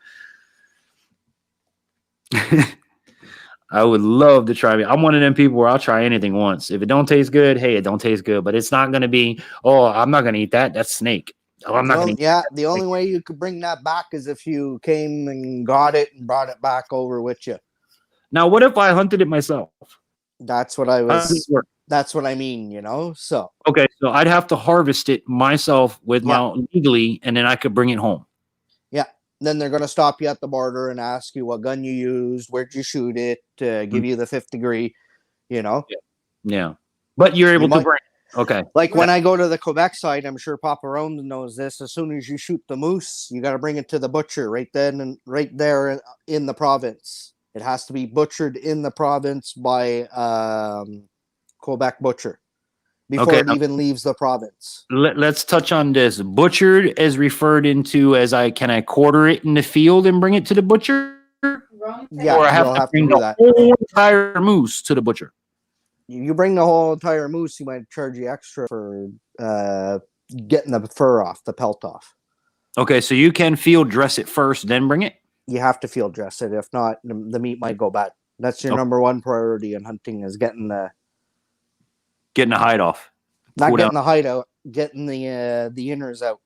I would love to try. I'm one of them people where I'll try anything once. If it don't taste good, hey, it don't taste good. But it's not going to be, oh, I'm not going to eat that. That's snake. Oh, I'm not going to. Yeah, the only way you could bring that back is if you came and got it and brought it back over with you. Now, what if I hunted it myself? That's what I How does was. it work? That's what I mean. You know. So Okay, so I'd have to harvest it myself with my Yeah. own legally, and then I could bring it home. then they're gonna stop you at the border and ask you what gun you used, where'd you shoot it, give you the 5th degree. You know. Yeah, but you're able to might- bring. Okay, Like when I go to the Quebec side, I'm sure Papa Rome knows this. As soon as you shoot the moose, you got to bring it to the butcher right then and right there in the province. It has to be butchered in the province by Quebec butcher before Okay. it even leaves the province. let's touch on this. Butchered is referred into as can I quarter it in the field and bring it to the butcher, Rome said- Yeah, or I have you'll to have to bring do the that. whole entire moose to the butcher. You bring the whole entire moose, you might charge you extra for getting the fur off, the pelt off. Okay, so you can field dress it first, then bring it. You have to field dress it. If not, the meat might go bad. That's your Okay. number one priority in hunting is getting the Getting the hide off. not Cool getting down. the hide out, getting the inners out.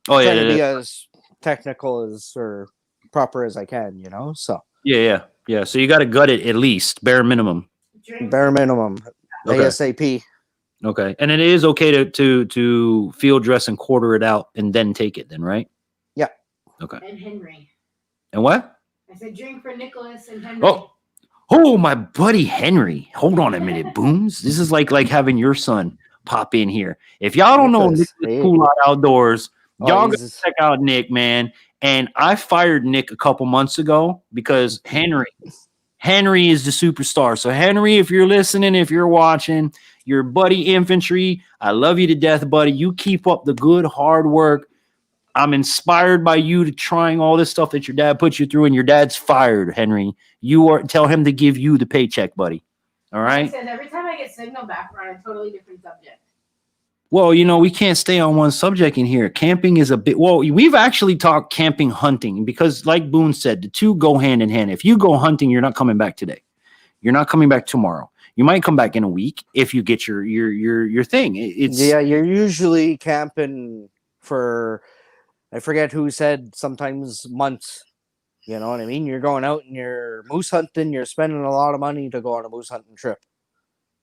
Oh Trying to yeah, be as technical as or proper as I can, you know. So yeah. So you got to gut it at least, bare minimum. Drink bare minimum, Okay. ASAP. Okay, and it is okay to field dress and quarter it out and then take it. Then right? Yeah. Okay. and Henry. And what? I said drink for Nicholas and Henry. Oh, my buddy Henry. Hold on a minute, Booms. This is like having your son pop in here. If y'all don't know Nicholas, Nicholas hey. Cool Out Outdoors, Oh, y'all go he's- check out Nick, man. And I fired Nick a couple months ago because Henry is the superstar. So Henry, if you're listening, if you're watching, your buddy infantry, I love you to death, buddy. You keep up the good hard work. I'm inspired by you to trying all this stuff that your dad put you through, and your dad's fired, Henry. Tell him to give you the paycheck, buddy. All He right. says every time I get signal back, we're on a totally different subject. Well, we can't stay on one subject in here. Camping is a bit. Well, we've actually talked camping, hunting, because, like Boone said, the two go hand in hand. If you go hunting, you're not coming back today. You're not coming back tomorrow. You might come back in a week if you get your thing. yeah, you're usually camping for, I forget who said, sometimes months. You know what I mean? You're going out and you're moose hunting. You're spending a lot of money to go on a moose hunting trip.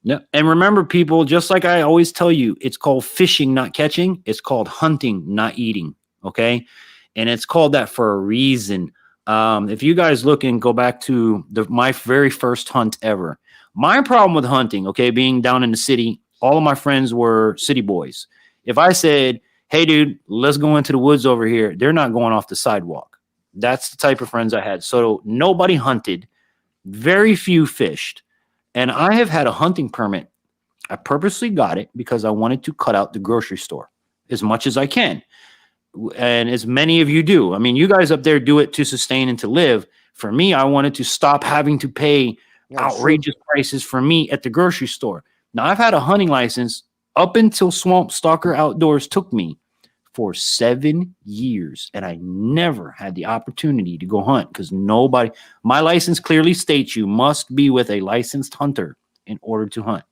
Yeah. And remember, people, just like I always tell you, it's called fishing, not catching. It's called hunting, not eating. Okay. And it's called that for a reason. If you guys look and go back to my very first hunt ever, my problem with hunting, okay, being down in the city, all of my friends were city boys. If I said, hey, dude, let's go into the woods over here, they're not going off the sidewalk. That's the type of friends I had. So nobody hunted, very few fished. And I have had a hunting permit. I purposely got it because I wanted to cut out the grocery store as much as I can. And as many of you do. I mean, you guys up there do it to sustain and to live. For me, I wanted to stop having to pay outrageous prices for meat at the grocery store. Now, I've had a hunting license up until Swamp Stalker Outdoors took me for 7 years, and I never had the opportunity to go hunt because my license clearly states you must be with a licensed hunter in order to hunt.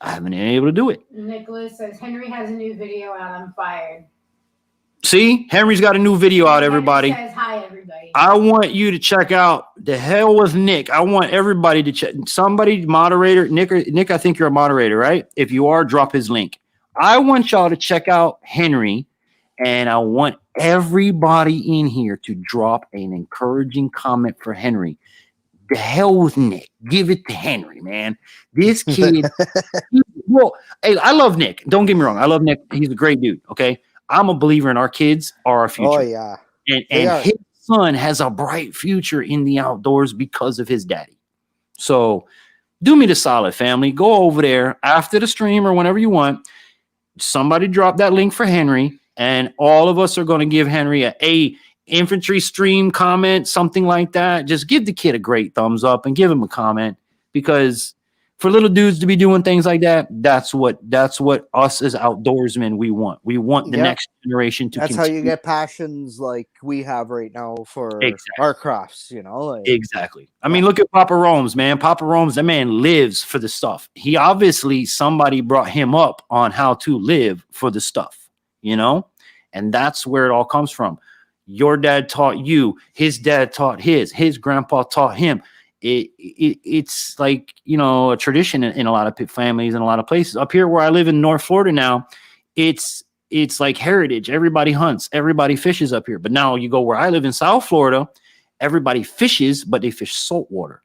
I haven't been able to do it. Nicholas says Henry has a new video out. I'm fired. See, Henry's got a new video out, Henry everybody. says hi, everybody. I want you to check out The Hell with Nick. I want everybody to check. Somebody, moderator, Nick, I think you're a moderator, right? If you are, drop his link. I want y'all to check out Henry, and I want everybody in here to drop an encouraging comment for Henry. The hell with Nick. Give it to Henry, man. This kid. Well, hey, I love Nick. Don't get me wrong. I love Nick. He's a great dude. Okay. I'm a believer in our kids are our future. Oh, yeah. And his son has a bright future in the outdoors because of his daddy. So do me the solid, family. Go over there after the stream or whenever you want. Somebody drop that link for Henry, and all of us are going to give Henry a infantry stream comment, something like that. Just give the kid a great thumbs up and give him a comment, because for little dudes to be doing things like that, that's what us as outdoorsmen we want. We want the Yep. next generation to That's how you continue. get passions like we have right now for Exactly. our crafts, you know. Like, Exactly. I mean, look at Papa Rome's, man. Papa Rome's, that man lives for the stuff. He obviously, somebody brought him up on how to live for the stuff, you know? And that's where it all comes from. Your dad taught you, his dad taught his grandpa taught him. It's like, you know, a tradition in a lot of families and a lot of places. Up here where I live in North Florida now, it's like heritage. Everybody hunts, everybody fishes up here. But now you go where I live in South Florida, everybody fishes, but they fish saltwater.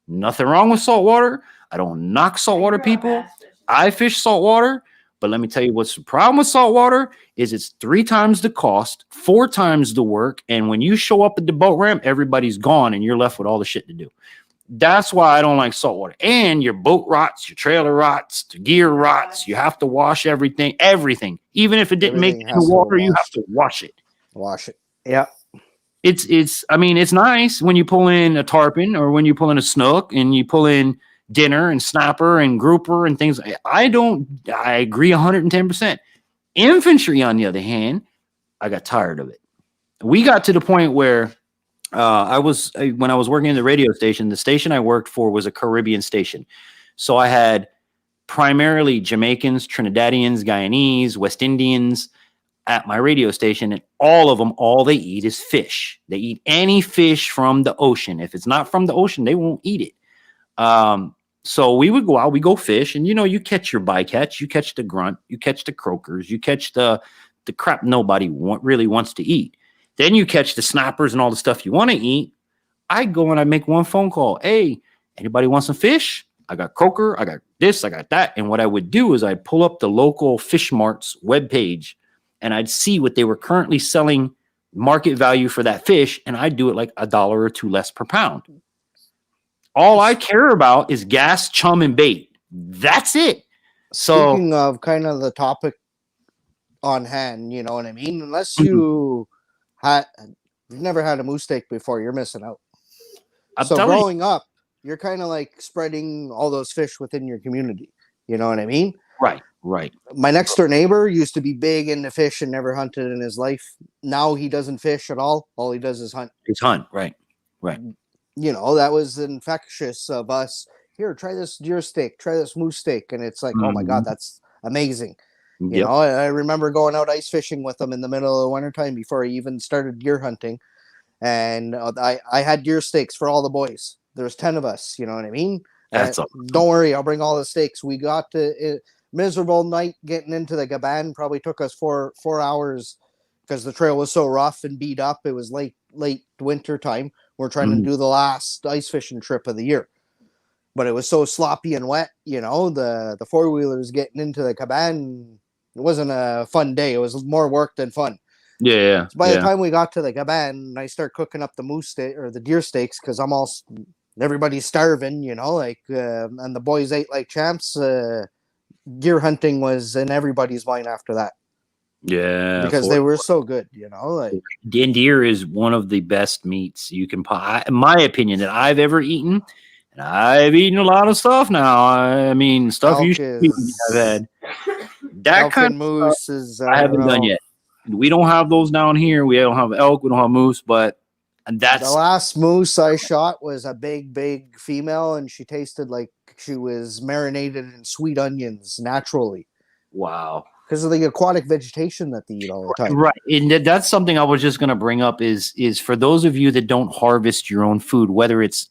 Nothing wrong with saltwater. I don't knock saltwater people. I fish saltwater, but let me tell you what's the problem with saltwater is it's 3 times the cost, 4 times the work, and when you show up at the boat ramp, everybody's gone and you're left with all the shit to do. That's why I don't like saltwater. And your boat rots, your trailer rots, the gear rots. You have to wash everything. Even if it didn't make it in the water, you have to wash it. Wash it. Yeah. I mean, it's nice when you pull in a tarpon or when you pull in a snook and you pull in dinner and snapper and grouper and things. I agree 110%. Infantry, on the other hand, I got tired of it. We got to the point where when I was working in the radio station, the station I worked for was a Caribbean station. So I had primarily Jamaicans, Trinidadians, Guyanese, West Indians at my radio station, and all of them, all they eat is fish. They eat any fish from the ocean. If it's not from the ocean, they won't eat it. So we would go out, we go fish, and you catch your bycatch, you catch the grunt, you catch the croakers, you catch the crap nobody really wants to eat. Then you catch the snappers and all the stuff you want to eat. I go and I make one phone call. Hey, anybody want some fish? I got croaker, I got this, I got that. And what I would do is I'd pull up the local Fish Mart's webpage and I'd see what they were currently selling market value for that fish. And I'd do it like $1 or $2 less per pound. All I care about is gas, chum, and bait. That's it. So speaking of kind of the topic on hand, you know what I mean? Unless you've never had a moose steak before, you're missing out. So growing up, you're kind of like spreading all those fish within your community. You know what I mean? Right. My next door neighbor used to be big into fish and never hunted in his life. Now he doesn't fish at all. All he does is hunt. It's hunt, right. You know, that was infectious of us. Here, try this deer steak, try this moose steak. And it's like, oh my God, that's amazing. You know, I remember going out ice fishing with him in the middle of the wintertime before I even started deer hunting. And I had deer steaks for all the boys. There's 10 of us, you know what I mean? Don't worry, I'll bring all the steaks. We got to miserable night getting into the Gaban. Probably took us 4 hours because the trail was so rough and beat up. It was late winter time. We're trying to do the last ice fishing trip of the year. But it was so sloppy and wet, you know, the 4-wheelers getting into the Gaban. It wasn't a fun day. It was more work than fun. Yeah. So by the time we got to the Gaban, I start cooking up the moose steak or the deer steaks because everybody's starving, you know, like, and the boys ate like champs. Deer hunting was in everybody's mind after that. Yeah, because they were so good, you know. Like, deer is one of the best meats you can, in my opinion, that I've ever eaten. And I've eaten a lot of stuff now. I mean, stuff you should have had. That kind of moose is I haven't done yet. We don't have those down here. We don't have elk. We don't have moose, but that's the last moose I shot was a big female, and she tasted like she was marinated in sweet onions naturally. Wow. Because of the aquatic vegetation that they eat all the time. Right. And that's something I was just going to bring up is for those of you that don't harvest your own food, whether it's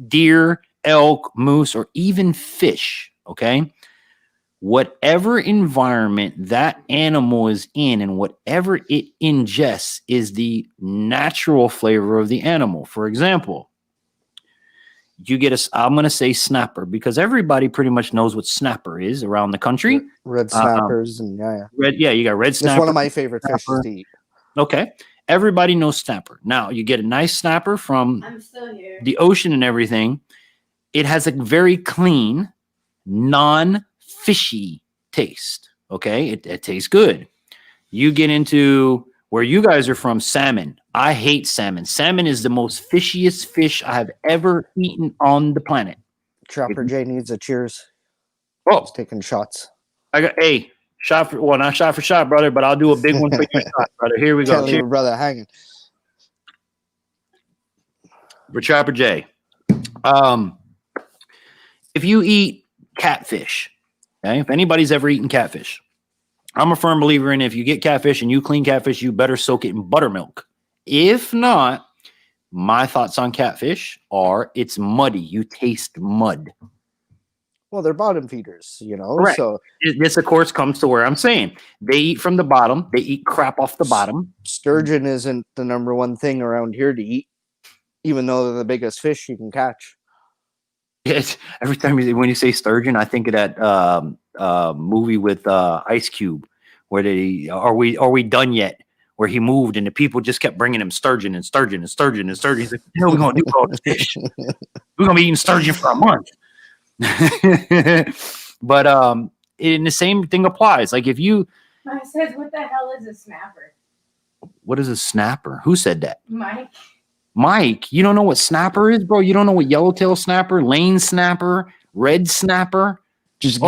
deer, elk, moose, or even fish, okay? Whatever environment that animal is in and whatever it ingests is the natural flavor of the animal. For example, you get I'm going to say snapper because everybody pretty much knows what snapper is around the country. Red snappers and you got red snapper. It's one of my favorite fishes to eat. Okay. Everybody knows snapper. Now you get a nice snapper from the ocean and everything. It has a very clean, non-fishy taste. Okay. It tastes good. You get into where you guys are from, salmon. I hate salmon. Salmon is the most fishiest fish I have ever eaten on the planet. Trapper J needs a cheers. Oh, He's taking shots. I got shot for not shot for shot, brother, but I'll do a big one for your shot, brother. Here we go. Can't leave a brother hanging. For Trapper J. If you eat catfish, okay, if anybody's ever eaten catfish, I'm a firm believer in if you get catfish and you clean catfish, you better soak it in buttermilk. If not, my thoughts on catfish are it's muddy. You taste mud. Well, they're bottom feeders, Correct. So This, of course, comes to where I'm saying they eat from the bottom. They eat crap off the bottom. Sturgeon isn't the number one thing around here to eat, even though they're the biggest fish you can catch. It's, every time when you say sturgeon, I think of that movie with Ice Cube, where they are we done yet? Where he moved and the people just kept bringing him sturgeon and sturgeon and sturgeon and sturgeon. He's like, "What are we gonna do with all this fish? We're gonna be eating sturgeon for a month." But and the same thing applies. Like if you, Mike says, "What the hell is a snapper?" what is a snapper? Who said that? Mike, you don't know what snapper is, bro? You don't know what yellowtail snapper, lane snapper, red snapper? Just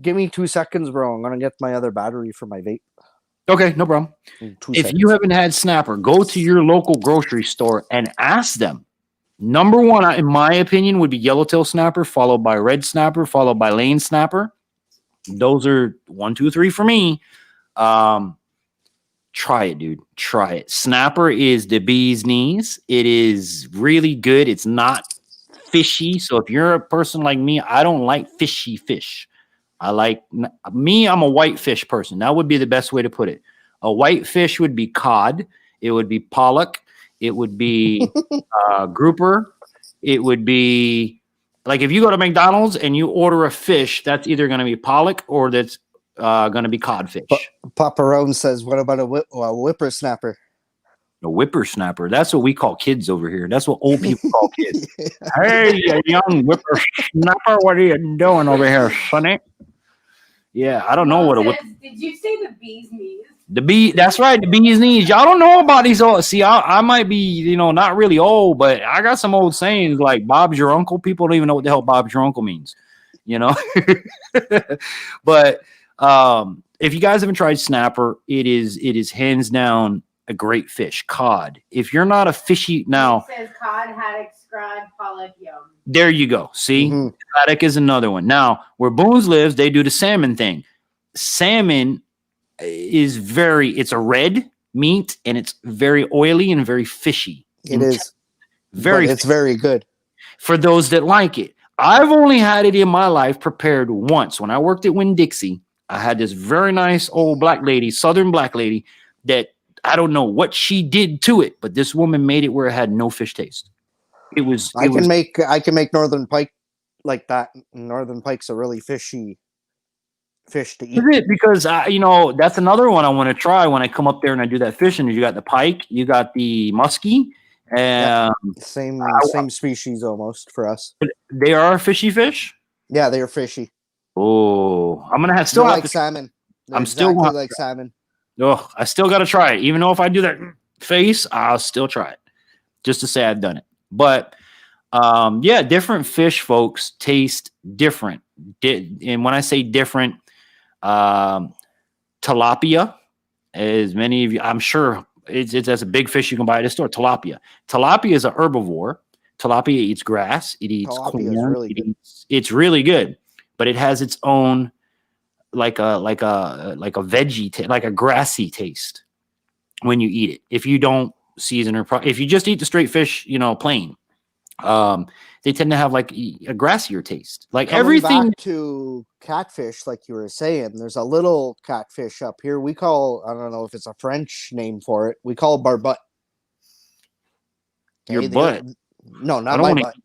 give me 2 seconds, bro. I'm gonna get my other battery for my vape. Okay, no problem. 2 If seconds. you haven't had snapper, go to your local grocery store and ask them. Number one, in my opinion, would be yellowtail snapper, followed by red snapper, followed by lane snapper. Those are 1, 2, 3 for me. Try it, dude. Try it. Snapper is the bee's knees. It is really good. It's not fishy. So if you're a person like me, I don't like fishy fish. I'm a white fish person. That would be the best way to put it. A white fish would be cod. It would be pollock. It would be grouper. It would be like if you go to McDonald's and you order a fish, that's either going to be pollock or that's going to be codfish. Papa Rome says, "What about a whippersnapper?" A whippersnapper. That's what we call kids over here. That's what old people call kids. Hey, you young whippersnapper, what are you doing over here, sonny? Yeah, I don't know what a whip. Did you say the bee's knees? The bee, that's right, the bee's knees. Y'all don't know about these old. See, I might be, not really old, but I got some old sayings like Bob's your uncle. People don't even know what the hell Bob's your uncle means, But if you guys haven't tried snapper, it is hands down a great fish. Cod. If you're not a fishy now, it says cod, haddock, scrod, pollock, yum. There you go. See, Mhm. haddock is another one. Now, where Boone's lives, they do the salmon thing. Salmon is it's a red meat and it's very oily and very fishy. It is It's very good. for those that like it. I've only had it in my life prepared once. When I worked at Winn-Dixie, I had this very nice old black lady, Southern black lady, that I don't know what she did to it, but this woman made it where it had no fish taste. I can make northern pike like that. Northern pike's a really fishy fish to eat. Is it? Because that's another one I want to try when I come up there and I do that fishing. You got the pike, you got the muskie, and Same species almost for us. they are fishy fish. Yeah, they are fishy. Oh, I'm gonna have Like salmon. They're exactly like salmon. Oh, I still got to try it. Even though if I do that face, I'll still try it just to say I've done it. But different fish, folks, taste different. And when I say different, tilapia, as many of you, I'm sure that's a big fish you can buy at the store. Tilapia is a herbivore. Tilapia eats grass. It eats corn. Really it's really good, but it has its own like a veggie, like a grassy taste when you eat it. If you don't season or if you just eat the straight fish, plain, they tend to have like a grassier taste. Like Coming everything back to catfish, like you were saying, there's a little catfish up here. We call, I don't know if it's a French name for it. We call barbot. Your butt. No, not my butt.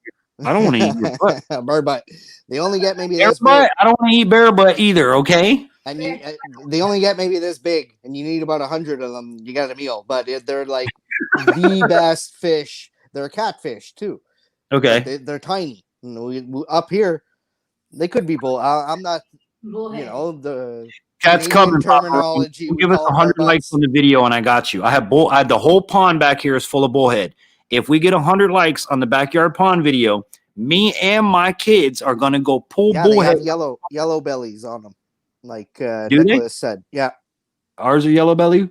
I don't want to eat your butt. Barbot. They only get maybe Bear this butt? big. I don't want to eat bear butt either. Okay. And they only get maybe this big, and you need about 100 of them. You got a meal, but they're like the best fish. They're catfish too. Okay. They're tiny. Up here, they could be bull. I'm not. Bullhead. The Cat's Canadian coming. Papa. terminology. Give us 100 likes on the video, and I got you. I have the whole pond back here is full of bullhead. If we get 100 likes on the backyard pond video, Me and my kids are gonna go pull Yeah, they bullhead. have yellow bellies on them, like they? Nicholas said. Yeah, Ours are yellow belly.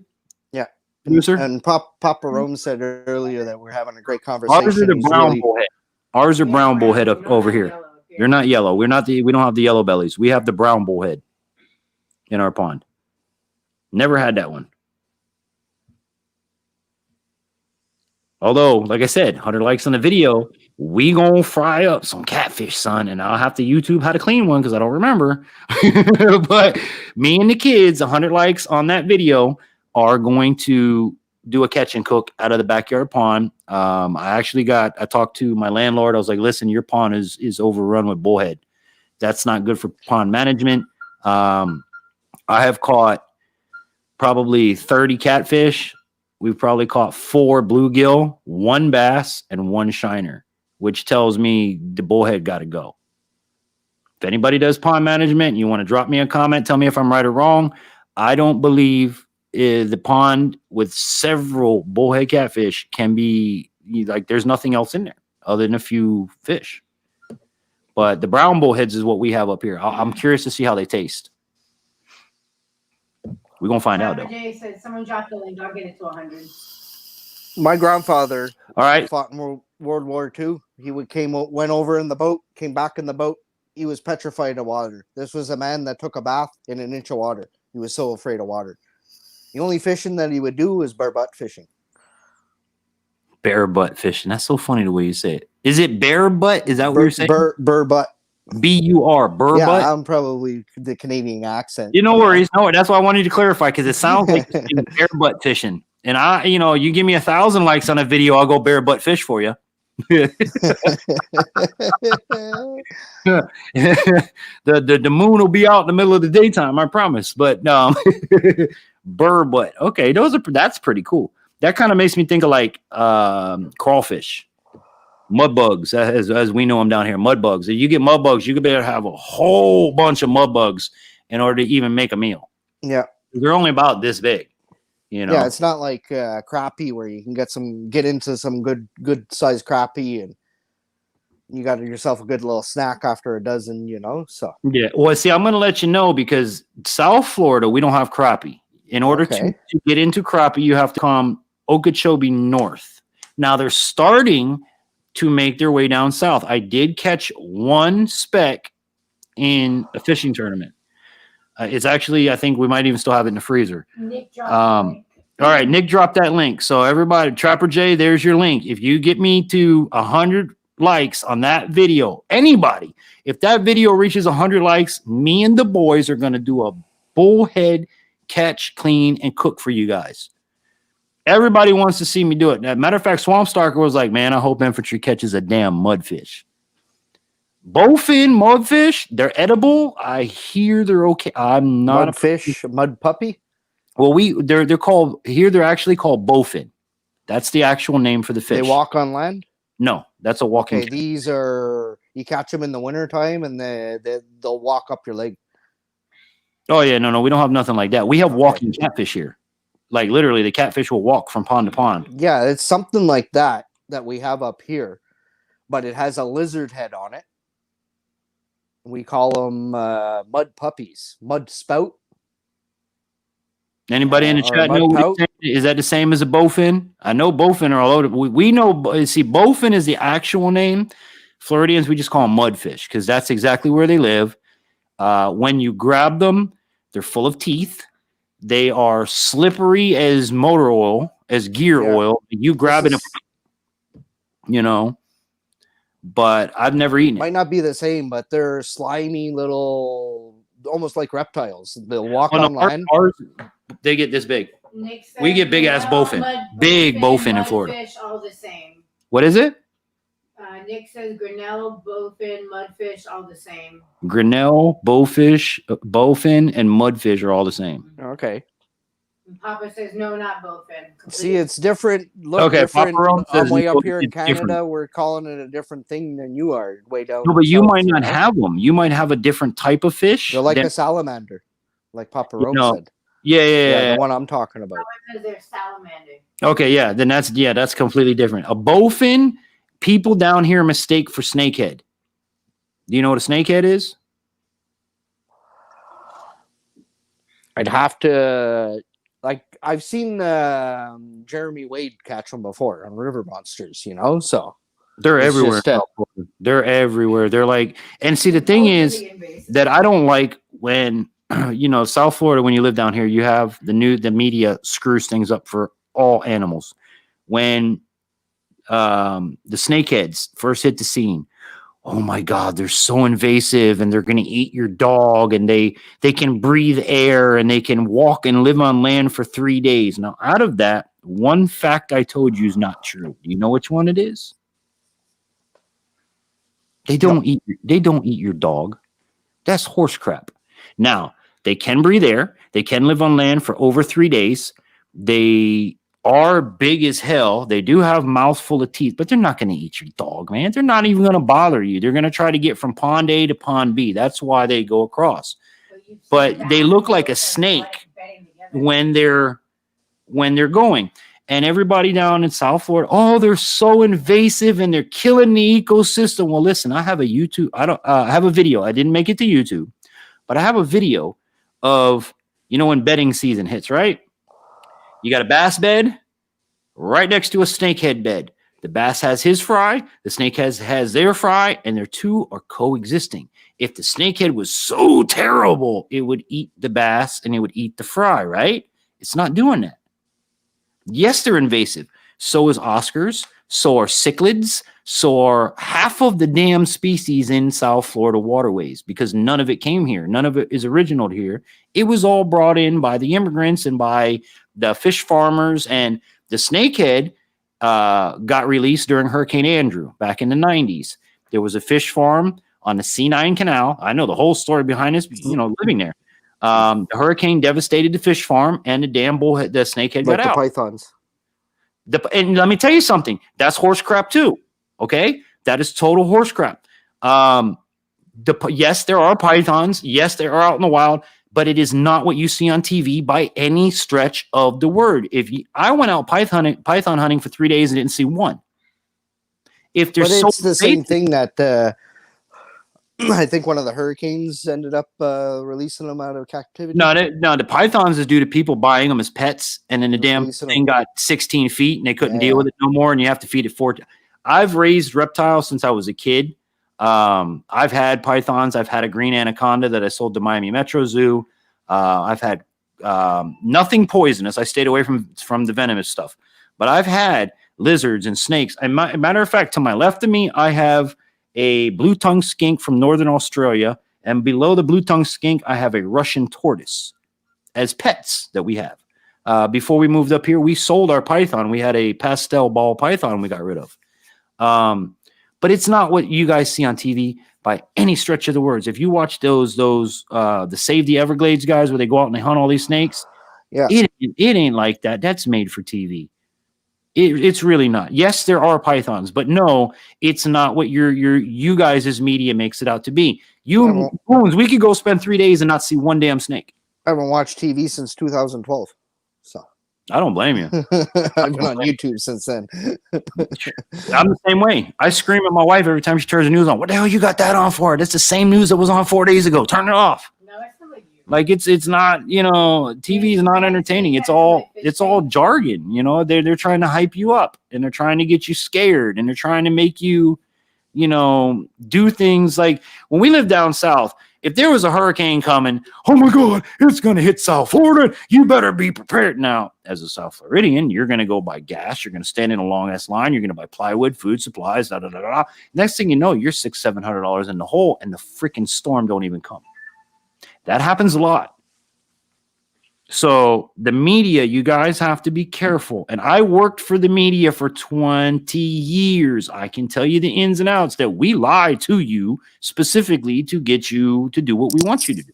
yeah. Producer? And Papa Rome said earlier that we're having a great Ours are conversation. the He's brown really bullhead. Ours are brown bullhead up over here. You're not yellow. We don't have the yellow bellies. We have the brown bullhead in our pond. Never had that one. Although, like I said, 100 likes on the video, we gonna fry up some catfish, son, and I'll have to YouTube how to clean one because I don't remember. But me and the kids, 100 likes on that video, are going to do a catch and cook out of the backyard pond. I talked to my landlord. I was like, listen, your pond is overrun with bullhead. That's not good for pond management. I have caught probably 30 catfish. We've probably caught 4 bluegill, 1 bass, and 1 shiner, which tells me the bullhead got to go. If anybody does pond management and you want to drop me a comment, tell me if I'm right or wrong. I don't believe the pond with several bullhead catfish can be like there's nothing else in there other than a few fish. But the brown bullheads is what we have up here. I'm curious to see how they taste. We're going to find out, though. Jay said, someone dropped the link. I'll get it to 100. my grandfather. All right. Fought in World War II. He went over in the boat, came back in the boat. He was petrified of water. This was a man that took a bath in an inch of water. He was so afraid of water. The only fishing that he would do was bare butt fishing. Bare butt fishing. That's so funny the way you say it. Is it bare butt? Is that what you're saying? Bare butt. B-U-R. Burr Yeah, butt? I'm probably the Canadian accent. No worries. No, that's why I wanted to clarify because it sounds like bare butt fishing. And you give me 1,000 likes on a video, I'll go bare butt fish for you. the moon will be out in the middle of the daytime, I promise. But burr butt. Okay, that's pretty cool. That kind of makes me think of like crawfish, mud bugs, as we know them down here. Mud bugs. If you get mud bugs, you could better have a whole bunch of mud bugs in order to even make a meal. Yeah, they're only about this big. Yeah, it's not like crappie where you can get into some good sized crappie and you got yourself a good little snack after a dozen, So yeah. Well, see, I'm going to let you know because South Florida, we don't have crappie. In order to get into crappie, you have to come Okeechobee North. Now they're starting to make their way down south. I did catch 1 speck in a fishing tournament. It's actually, I think we might even still have it in the freezer. Nick dropped all right, Nick dropped that link. So everybody, Trapper J, there's your link. If you get me to 100 likes on that video, anybody, if that video reaches 100 likes, me and the boys are going to do a bullhead catch, clean, and cook for you guys. Everybody wants to see me do it. As a matter of fact, Swamp Stalker was like, man, I hope Infantry catches a damn mudfish. Bowfin mudfish, they're edible. I hear they're okay. I'm not mudfish, mud puppy. Well, they're called here. They're actually called bowfin. That's the actual name for the fish. They walk on land? No, that's a walking. Okay, these are you catch them in the wintertime and they'll walk up your leg. Oh yeah, no, we don't have nothing like that. We have walking catfish here. Like literally, the catfish will walk from pond to pond. Yeah, it's something like that we have up here, but it has a lizard head on it. We call them mud puppies, mud spout. Anybody in the chat know is that the same as a bowfin? I know bowfin are all over. We know. See, bowfin is the actual name. Floridians, we just call them mudfish because that's exactly where they live. When you grab them, they're full of teeth. They are slippery as motor oil, as gear oil. You grab it, But I've never eaten it. Might not be the same, but they're slimy little, almost like reptiles. They'll walk on land. Ours, they get this big. We get big ass bowfin. Big bowfin in Florida. Mudfish, all the same. What is it? Nick says Grinnell, bowfin, mudfish, all the same. Grinnell, bowfish, bowfin, and mudfish are all the same. Okay. And Papa says no, not bowfin. See, it's different. Different. I'm way up here in Canada. Different. We're calling it a different thing than you are way down. No, but you might not have them. You might have a different type of fish. They're like a salamander, like Papa Rome said. Yeah. The one I'm talking about. They're salamander. Okay, yeah. Then that's completely different. A bowfin people down here mistake for snakehead. Do you know what a snakehead is? I'd have to, like, I've seen Jeremy Wade catch them before on River Monsters, you know, so They're it's everywhere. just, They're everywhere. They're like, and see, the thing is that I don't like when, you know, South Florida, when you live down here, you have the media screws things up for all animals. When the snakeheads first hit the scene, oh my God, they're so invasive and they're going to eat your dog, and they can breathe air and they can walk and live on land for 3 days. Now, out of that, one fact I told you is not true. Do you know which one it is? They don't eat your dog. That's horse crap. Now, they can breathe air. They can live on land for over 3 days. They are big as hell. They do have mouths full of teeth, but they're not going to eat your dog, man. They're not even going to bother you. They're going to try to get from pond A to pond B. That's why they go across. But they look like a snake when they're going. And everybody down in South Florida, oh, they're so invasive and they're killing the ecosystem. Well, listen, I have a YouTube. I have a video. I didn't make it to YouTube, but I have a video of, you know, when bedding season hits, right? You got a bass bed right next to a snakehead bed. The bass has his fry, the snakehead has their fry, and their two are coexisting. If the snakehead was so terrible, it would eat the bass and it would eat the fry, right? It's not doing that. Yes, they're invasive. So is Oscars. So are cichlids. So are half of the damn species in South Florida waterways, because none of it came here. None of it is original here. It was all brought in by the immigrants and by the fish farmers. And the snakehead got released during Hurricane Andrew back in the 90s. There was a fish farm on the C9 Canal. I know the whole story behind this, you know, living there. The hurricane devastated the fish farm, and the damn the snakehead got out. Pythons. And let me tell you something. That's horse crap too. Okay, that is total horse crap. Yes, there are pythons. Yes, they are out in the wild, but it is not what you see on TV by any stretch of the word. I went out python hunting for 3 days and didn't see one. If there's but it's the same thing that I think one of the hurricanes ended up releasing them out of captivity. No, the pythons is due to people buying them as pets, and then the damn thing got 16 feet and they couldn't deal with it no more, and you have to feed it 4. I've raised reptiles since I was a kid. I've had pythons. I've had a green anaconda that I sold to Miami Metro Zoo. I've had nothing poisonous. I stayed away from the venomous stuff. But I've had lizards and snakes. Matter of fact, to my left of me, I have a blue-tongued skink from northern Australia, and below the blue-tongued skink, I have a Russian tortoise as pets that we have. Before we moved up here, we sold our python. We had a pastel ball python we got rid of. But it's not what you guys see on TV by any stretch of the words. If you watch those the Save the Everglades guys where they go out and they hunt all these snakes, it ain't like that. That's made for TV. It's really not. Yes, there are pythons, but no, it's not what you guys' media makes it out to be. Boones, we could go spend 3 days and not see one damn snake. I haven't watched TV since 2012, so I don't blame you. I've been on YouTube since then. I'm the same way. I scream at my wife every time she turns the news on. What the hell you got that on for? That's the same news that was on 4 days ago. Turn it off. No, I feel like you. Like it's not, you know, TV is not entertaining. It's all jargon, you know. They're trying to hype you up, and they're trying to get you scared, and they're trying to make you, you know, do things like when we lived down south. If there was a hurricane coming, oh my God, it's going to hit South Florida. You better be prepared. Now, as a South Floridian, you're going to go buy gas. You're going to stand in a long ass line. You're going to buy plywood, food supplies, da da da da. Next thing you know, you're $600-700 in the hole, and the freaking storm don't even come. That happens a lot. So the media, you guys have to be careful. And I worked for the media for 20 years. I can tell you the ins and outs that we lie to you specifically to get you to do what we want you to do.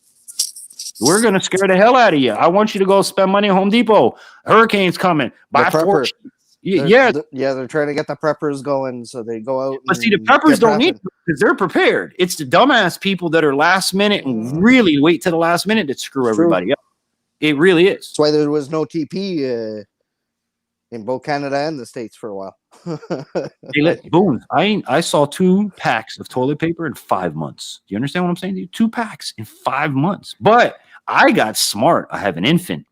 We're going to scare the hell out of you. I want you to go spend money at Home Depot. Hurricane's coming. Buy 4 sheets. They're trying to get the preppers going, so they go out. But see, the preppers don't need to because they're prepared. It's the dumbass people that are last minute and really wait to the last minute that screw everybody up. It really is. That's why there was no TP in both Canada and the States for a while. Hey, Boone, I saw 2 packs of toilet paper in 5 months. Do you understand what I'm saying to you? 2 packs in 5 months. But I got smart. I have an infant.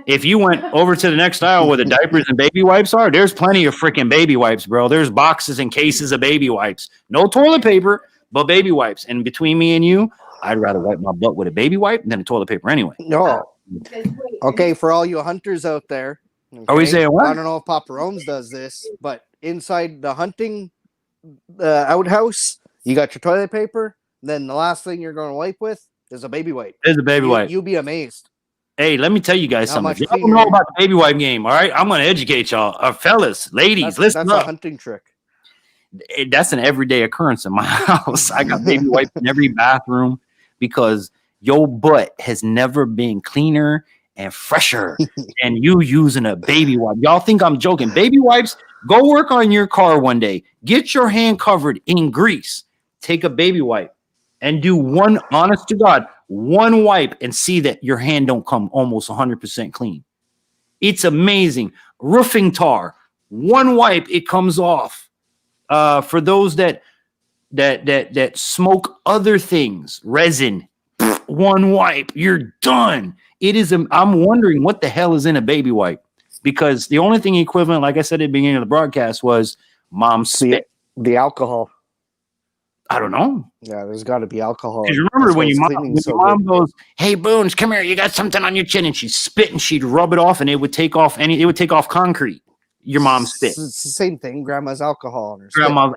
If you went over to the next aisle where the diapers and baby wipes are, there's plenty of freaking baby wipes, bro. There's boxes and cases of baby wipes. No toilet paper, but baby wipes. And between me and you, I'd rather wipe my butt with a baby wipe than a toilet paper anyway. No. Okay, for all you hunters out there. Okay, Are we saying what? I don't know if Papa Rome's does this, but inside the hunting outhouse, you got your toilet paper. Then the last thing you're going to wipe with is a baby wipe. There's a baby wipe. You'll be amazed. Hey, let me tell you guys How something. much Y'all don't cleaner- know about the baby wipe game, all right? I'm going to educate y'all. Fellas, ladies, listen That's up. a hunting trick. That's an everyday occurrence in my house. I got baby wipes in every bathroom because your butt has never been cleaner and fresher than you using a baby wipe. Y'all think I'm joking. Baby wipes, go work on your car one day. Get your hand covered in grease. Take a baby wipe and do one, honest to God, one wipe and see that your hand don't come almost 100% clean. It's amazing. Roofing tar, one wipe, it comes off. For those that smoke other things, resin, one wipe, you're done. It is. I'm wondering what the hell is in a baby wipe, because the only thing equivalent, like I said at the beginning of the broadcast, was mom's spit. The alcohol. I don't know. Yeah, there's got to be alcohol. Because remember when your your mom goes, "Hey, Boone, come here, you got something on your chin," and she'd spit and she'd rub it off, and it would take off concrete. Your mom spit. It's the same thing. Grandma's alcohol on her Grandma.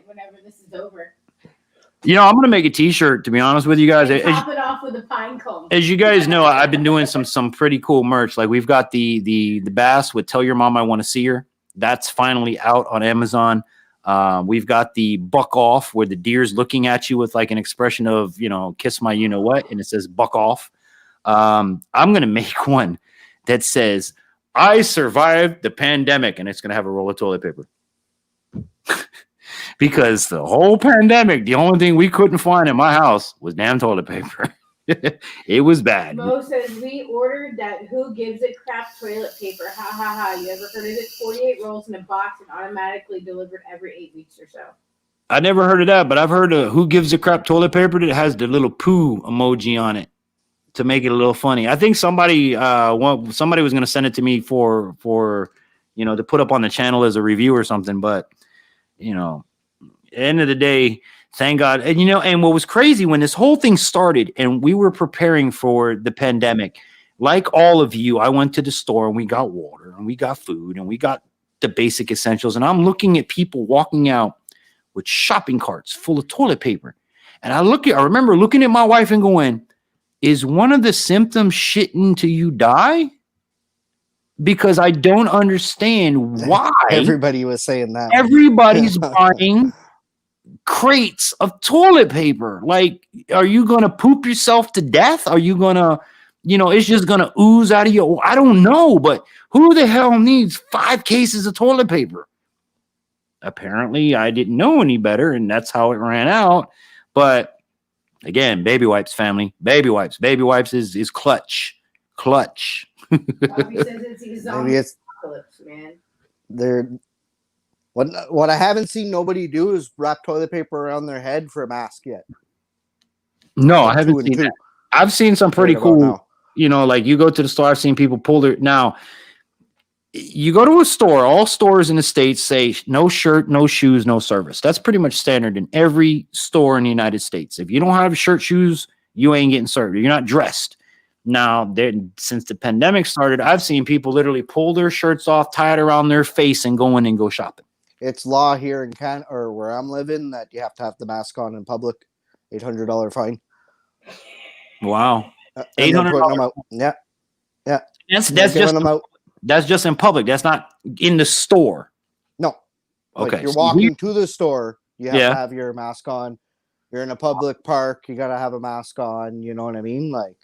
Whenever this is over. You know, I'm gonna make a T-shirt. To be honest with you guys, Top it off with a pine cone. as you guys know, I've been doing some pretty cool merch. Like we've got the bass with "Tell Your Mom I Want to See Her." That's finally out on Amazon. We've got the "Buck Off," where the deer's looking at you with like an expression of, you know, kiss my you know what, and it says "Buck Off." I'm gonna make one that says "I survived the pandemic," and it's gonna have a roll of toilet paper. Because the whole pandemic, the only thing we couldn't find in my house was damn toilet paper. It was bad. Mo says we ordered that who gives a crap toilet paper. Ha ha ha. You ever heard of it? 48 rolls in a box and automatically delivered every 8 weeks or so. I never heard of that, but I've heard of who gives a crap toilet paper that has the little poo emoji on it to make it a little funny. I think somebody was going to send it to me for you know, to put up on the channel as a review or something, but you know, at the end of the day, thank God. And, you know, and what was crazy when this whole thing started and we were preparing for the pandemic, like all of you, I went to the store and we got water and we got food and we got the basic essentials. And I'm looking at people walking out with shopping carts full of toilet paper. And I remember looking at my wife and going, is one of the symptoms shitting till you die? Because I don't understand why Everybody was saying that. everybody's buying crates of toilet paper. Like, are you going to poop yourself to death? Are you going to, you know, it's just going to ooze out of you? I don't know, but who the hell needs 5 cases of toilet paper? Apparently, I didn't know any better, and that's how it ran out. But again, baby wipes, family. Baby wipes. Baby wipes is clutch. Clutch. Bobby says it's a zombie apocalypse, man. What I haven't seen nobody do is wrap toilet paper around their head for a mask yet. No, I haven't seen that. I've seen some pretty cool, you know, like you go to the store, I've seen people pull their, now you go to a store, all stores in the States say no shirt, no shoes, no service. That's pretty much standard in every store in the United States. If you don't have shirt, shoes, you ain't getting served. You're not dressed. Now, since the pandemic started, I've seen people literally pull their shirts off, tie it around their face, and go in and go shopping. It's law here in Canada, or where I'm living, that you have to have the mask on in public. $800 fine. Wow. $800. Yeah. That's just in public. That's not in the store. No. Okay. Like you're walking to the store, you have to have your mask on. You're in a public park, you gotta have a mask on. You know what I mean? Like.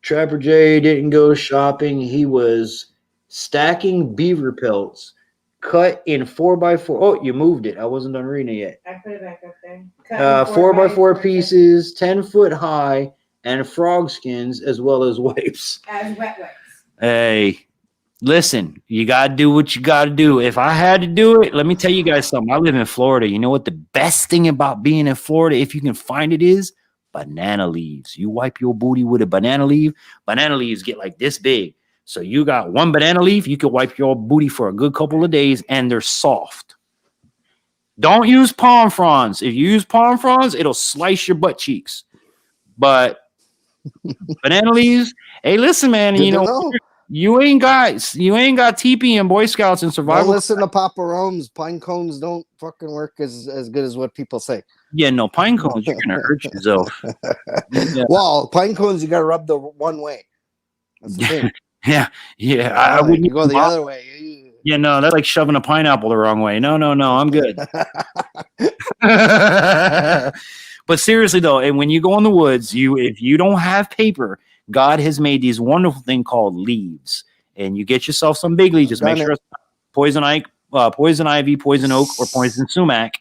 Trapper J didn't go shopping. He was stacking beaver pelts cut in 4x4. Oh, you moved it. I wasn't done reading it yet. I put it back up there. Cut in 4x4 pieces, 10 foot high, and frog skins as well as wipes. as wet wipes. Hey, listen, you got to do what you got to do. If I had to do it, let me tell you guys something. I live in Florida. You know what the best thing about being in Florida, if you can find it, is banana leaves. You wipe your booty with a banana leaf. Banana leaves get like this big. So you got one banana leaf, you can wipe your booty for a good couple of days, and they're soft. Don't use palm fronds. If you use palm fronds, it'll slice your butt cheeks. But banana leaves, hey, listen, man, Good you to know. You ain't got teepee and Boy Scouts and Don't survival. listen to Papa Rome's. Pine cones don't fucking work as good as what people say. Yeah, no, pine cones, you're gonna hurt yourself. Yeah. Well, pine cones, you got to rub the one way. That's the thing. Yeah. I wouldn't you go the other way. Yeah, no, that's like shoving a pineapple the wrong way. No, I'm good. But seriously though, and when you go in the woods, if you don't have paper, God has made these wonderful thing called leaves, and you get yourself some big leaves. Just make sure it's poison ivy, poison oak, or poison sumac,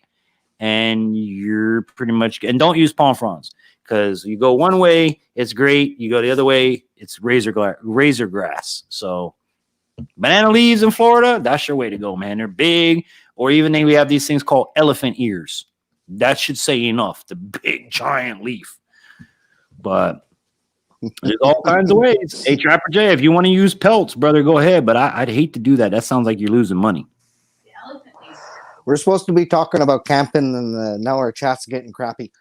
and you're pretty much. And don't use palm fronds, because you go one way, it's great. You go the other way, it's razor grass. So banana leaves in Florida, that's your way to go, man. They're big, or even we have these things called elephant ears. That should say enough. The big giant leaf, but. There's all kinds of ways. Hey, Trapper J, if you want to use pelts, brother, go ahead. But I'd hate to do that. That sounds like you're losing money. We're supposed to be talking about camping, and now our chat's getting crappy.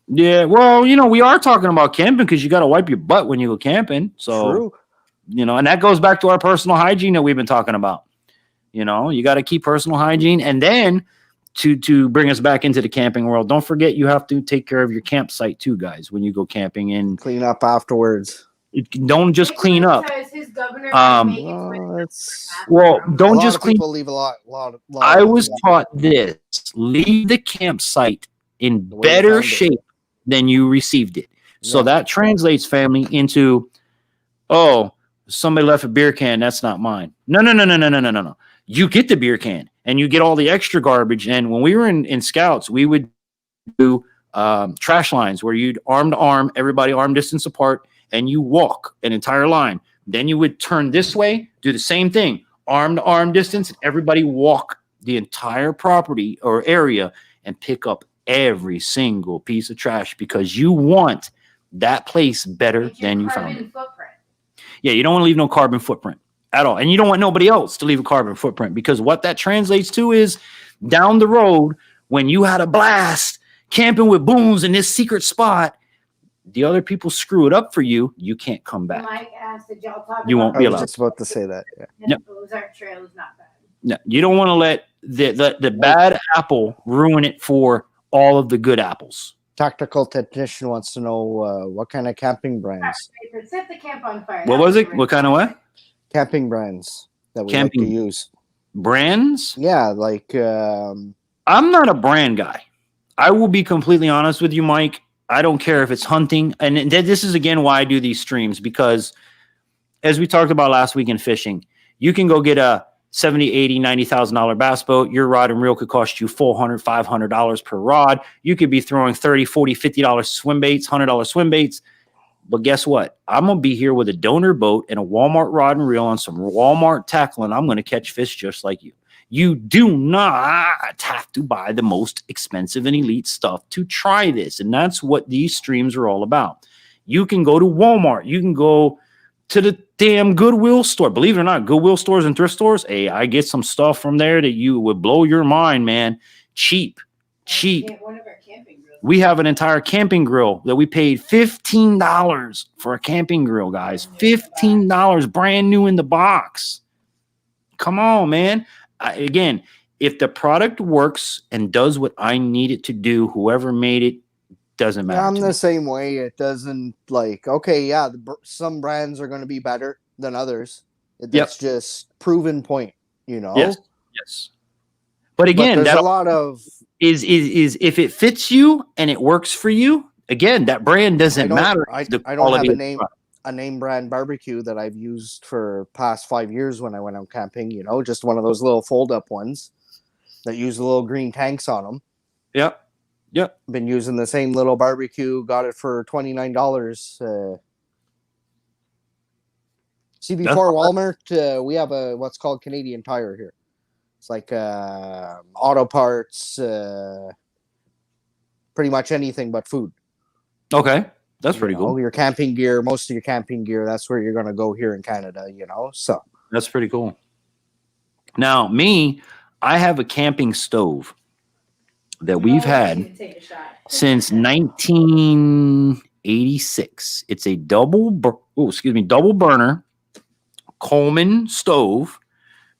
Yeah, well, we are talking about camping because you got to wipe your butt when you go camping. So, True. And that goes back to our personal hygiene that we've been talking about. You got to keep personal hygiene. And then to bring us back into the camping world, don't forget you have to take care of your campsite too, guys, when you go camping, and clean up afterwards. Don't just clean up. Well, don't just clean. People leave a lot. I was taught this: leave the campsite in better shape than you received it. So that translates, family, into, oh, somebody left a beer can. That's not mine. No. You get the beer can and you get all the extra garbage. And when we were in Scouts, we would do trash lines where you'd arm to arm, everybody arm distance apart, and you walk an entire line. Then you would turn this way, do the same thing, arm to arm distance, and everybody walk the entire property or area and pick up every single piece of trash, because you want that place better than you found it. Yeah, you don't want to leave no carbon footprint at all. And you don't want nobody else to leave a carbon footprint, because what that translates to is down the road, when you had a blast camping with Boones in this secret spot, the other people screw it up for you. You can't come back. Mike asked, did y'all talk you won't be allowed. I was just about to say that. Yeah. Yep. Ozark Trail is not bad. No, you don't want to let the bad apple ruin it for all of the good apples. Tactical technician wants to know what kind of camping brands. Set the camp on fire. What was it? What kind of what? Camping brands that we like to use. Brands? Yeah, like I'm not a brand guy. I will be completely honest with you, Mike. I don't care if it's hunting. And this is, again, why I do these streams, because as we talked about last week in fishing, you can go get a $70,000, $80,000, $90,000 bass boat. Your rod and reel could cost you $400, $500 per rod. You could be throwing $30, $40, $50 swim baits, $100 swim baits. But guess what? I'm going to be here with a donor boat and a Walmart rod and reel on some Walmart tackle, and I'm going to catch fish just like you. You do not have to buy the most expensive and elite stuff to try this. And that's what these streams are all about. You can go to Walmart. You can go to the damn Goodwill store. Believe it or not, Goodwill stores and thrift stores, hey, I get some stuff from there that you would blow your mind, man. Cheap. One of our camping grills. We have an entire camping grill that we paid $15 for a camping grill, guys. $15 brand new in the box. Come on, man. Again, if the product works and does what I need it to do, whoever made it, doesn't matter. I'm the same way. It doesn't some brands are going to be better than others. That's just proven point, Yes. But again, there's a lot of is if it fits you and it works for you. Again, that brand doesn't matter. I don't have a name. a name brand barbecue that I've used for past 5 years when I went out camping. You know, just one of those little fold up ones that use the little green tanks on them. Yep. Yep. Been using the same little barbecue. Got it for $29. See, before Walmart, we have a what's called Canadian Tire here. It's like auto parts, pretty much anything but food. Okay. That's pretty cool. Your camping gear, most of your camping gear, that's where you're going to go here in Canada, so. That's pretty cool. Now, me, I have a camping stove that we've had since 1986. It's a double burner Coleman stove.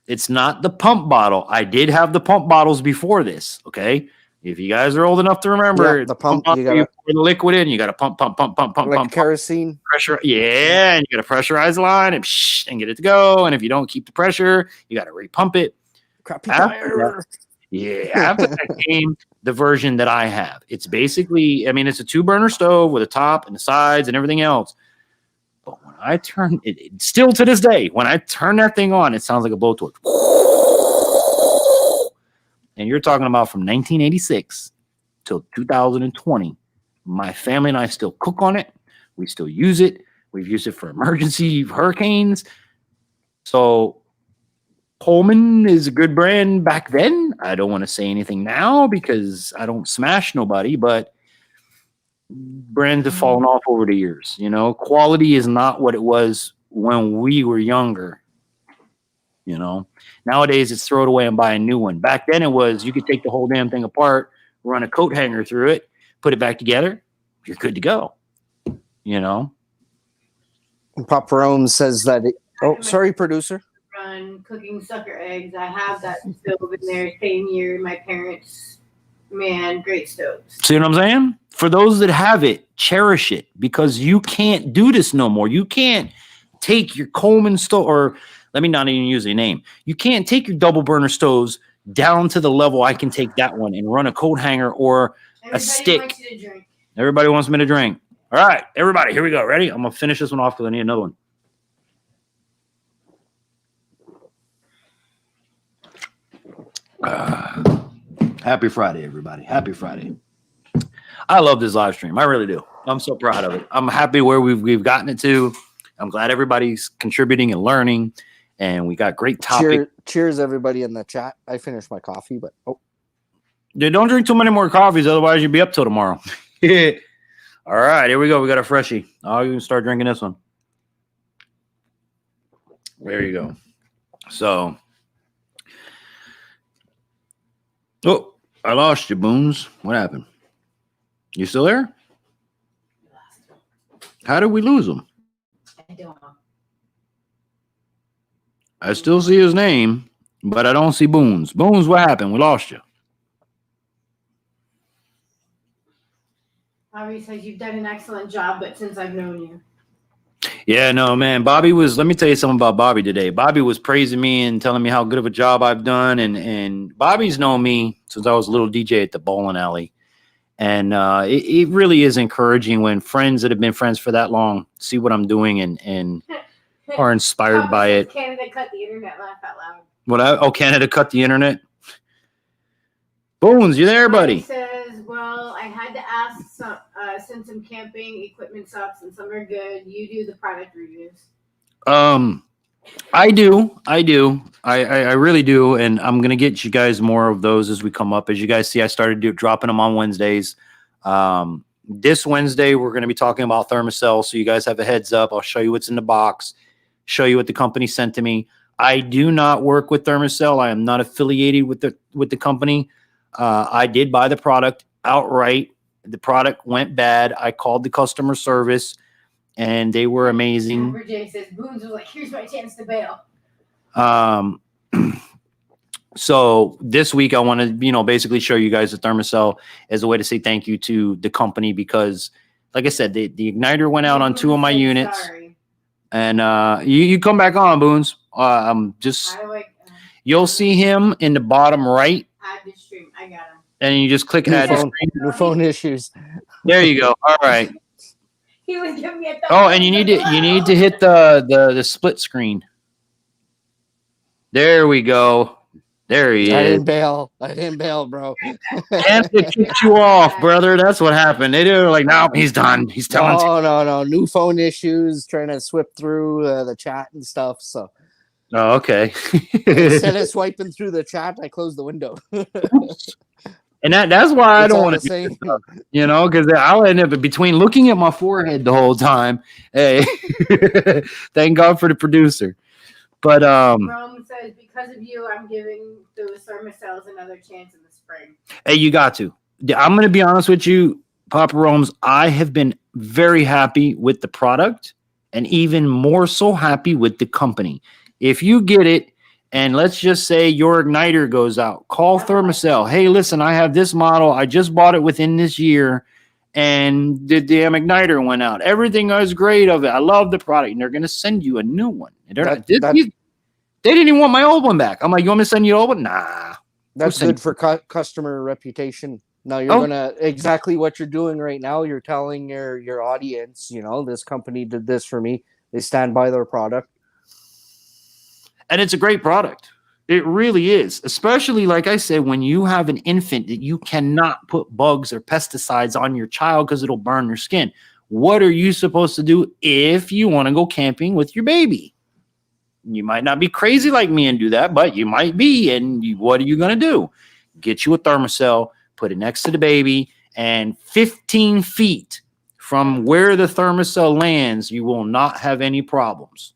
It's not the pump bottle. I did have the pump bottles before this. Okay. If you guys are old enough to remember, the pump, you pour the liquid in, you got to pump, like kerosene. Pressure. Yeah. And you got to pressurize the line and get it to go. And if you don't keep the pressure, you got to repump it. Crappy tire. After that came the version that I have. It's basically, I mean, it's a 2-burner stove with a top and the sides and everything else. But when I turn it, still to this day, when I turn that thing on, it sounds like a blowtorch. And you're talking about from 1986 till 2020. My family and I still cook on it. We still use it. We've used it for emergency hurricanes. So Coleman is a good brand back then. I don't want to say anything now because I don't smash nobody, but brands have fallen off over the years. Quality is not what it was when we were younger. Nowadays it's throw it away and buy a new one. Back then it was you could take the whole damn thing apart, run a coat hanger through it, put it back together, you're good to go. Pop Rome says that. Sorry, producer. Run cooking sucker eggs. I have that stove in there. Same year, my parents. Man, great stoves. See what I'm saying? For those that have it, cherish it because you can't do this no more. You can't take your Coleman stove, or let me not even use a name. You can't take your double burner stoves down to the level I can take that one and run a coat hanger or a stick. Wants you to drink. Everybody wants me to drink. All right, everybody, here we go. Ready? I'm going to finish this one off because I need another one. Happy Friday, everybody. Happy Friday. I love this live stream. I really do. I'm so proud of it. I'm happy where we've gotten it to. I'm glad everybody's contributing and learning, and we got great topics. Cheers, everybody in the chat. I finished my coffee, but Dude, don't drink too many more coffees, otherwise you'll be up till tomorrow. All right, here we go. We got a freshie. Oh, you can start drinking this one. There you go. So, I lost you, Boones. What happened? You still there? How did we lose him? I don't know. I still see his name, but I don't see Boone's. Boone's, what happened? We lost you. Bobby says you've done an excellent job, but since I've known you. Yeah, no, man. Bobby was, let me tell you something about Bobby today. Bobby was praising me and telling me how good of a job I've done. And Bobby's known me since I was a little DJ at the bowling alley. And it really is encouraging when friends that have been friends for that long see what I'm doing and are inspired by it. Canada cut the internet, laugh out loud. Canada cut the internet? Boones, you there, buddy? He says, well, I had to ask since some camping equipment sucks and some are good. You do the product reviews. I do. I really do. And I'm going to get you guys more of those as we come up. As you guys see, I started dropping them on Wednesdays. This Wednesday, we're going to be talking about Thermacell. So you guys have a heads up. I'll show you what's in the box, show you what the company sent to me. I do not work with Thermacell. I am not affiliated with the company. I did buy the product outright. The product went bad. I called the customer service and they were amazing. Amber J says, Boone's was like, here's my chance to bail. So this week I want to, basically show you guys the Thermacell as a way to say thank you to the company because, like I said, the igniter went out on 2 of my units. Sorry. And you come back on, Boones. You'll see him in the bottom right. Add to stream. I got him. And you just click add to stream. New phone issues. There you go. All right. He was giving me a thumbs Oh, up and you need below. to hit the split screen. There we go. There he I is. didn't bail. I didn't bail, bro. Canada kicked you off, brother. That's what happened. They were like, no, he's done. He's telling. No. New phone issues, trying to swip through the chat and stuff. So Oh, okay. instead of swiping through the chat, I closed the window. And that's why I It's don't all want the to, same. because I'll end up between looking at my forehead the whole time. Hey, thank God for the producer. But Rome says, because of you, I'm giving those thermocells another chance in the spring. hey, you got to. I'm going to be honest with you, Papa Rome's. I have been very happy with the product, and even more so happy with the company. If you get it, and let's just say your igniter goes out, call Thermacell. Hey, listen, I have this model. I just bought it within this year, and the damn igniter went out. Everything was great of it. I love the product, and they're going to send you a new one. They didn't even want my old one back. I'm like, you want me to send you an old one? Nah. That's good for customer reputation. Now you're gonna exactly what you're doing right now. You're telling your audience, this company did this for me. They stand by their product. And it's a great product. It really is. Especially, like I said, when you have an infant that you cannot put bugs or pesticides on your child because it'll burn their skin. What are you supposed to do if you want to go camping with your baby? You might not be crazy like me and do that, but you might be. And what are you going to do? Get you a Thermacell, put it next to the baby, and 15 feet from where the Thermacell lands, you will not have any problems.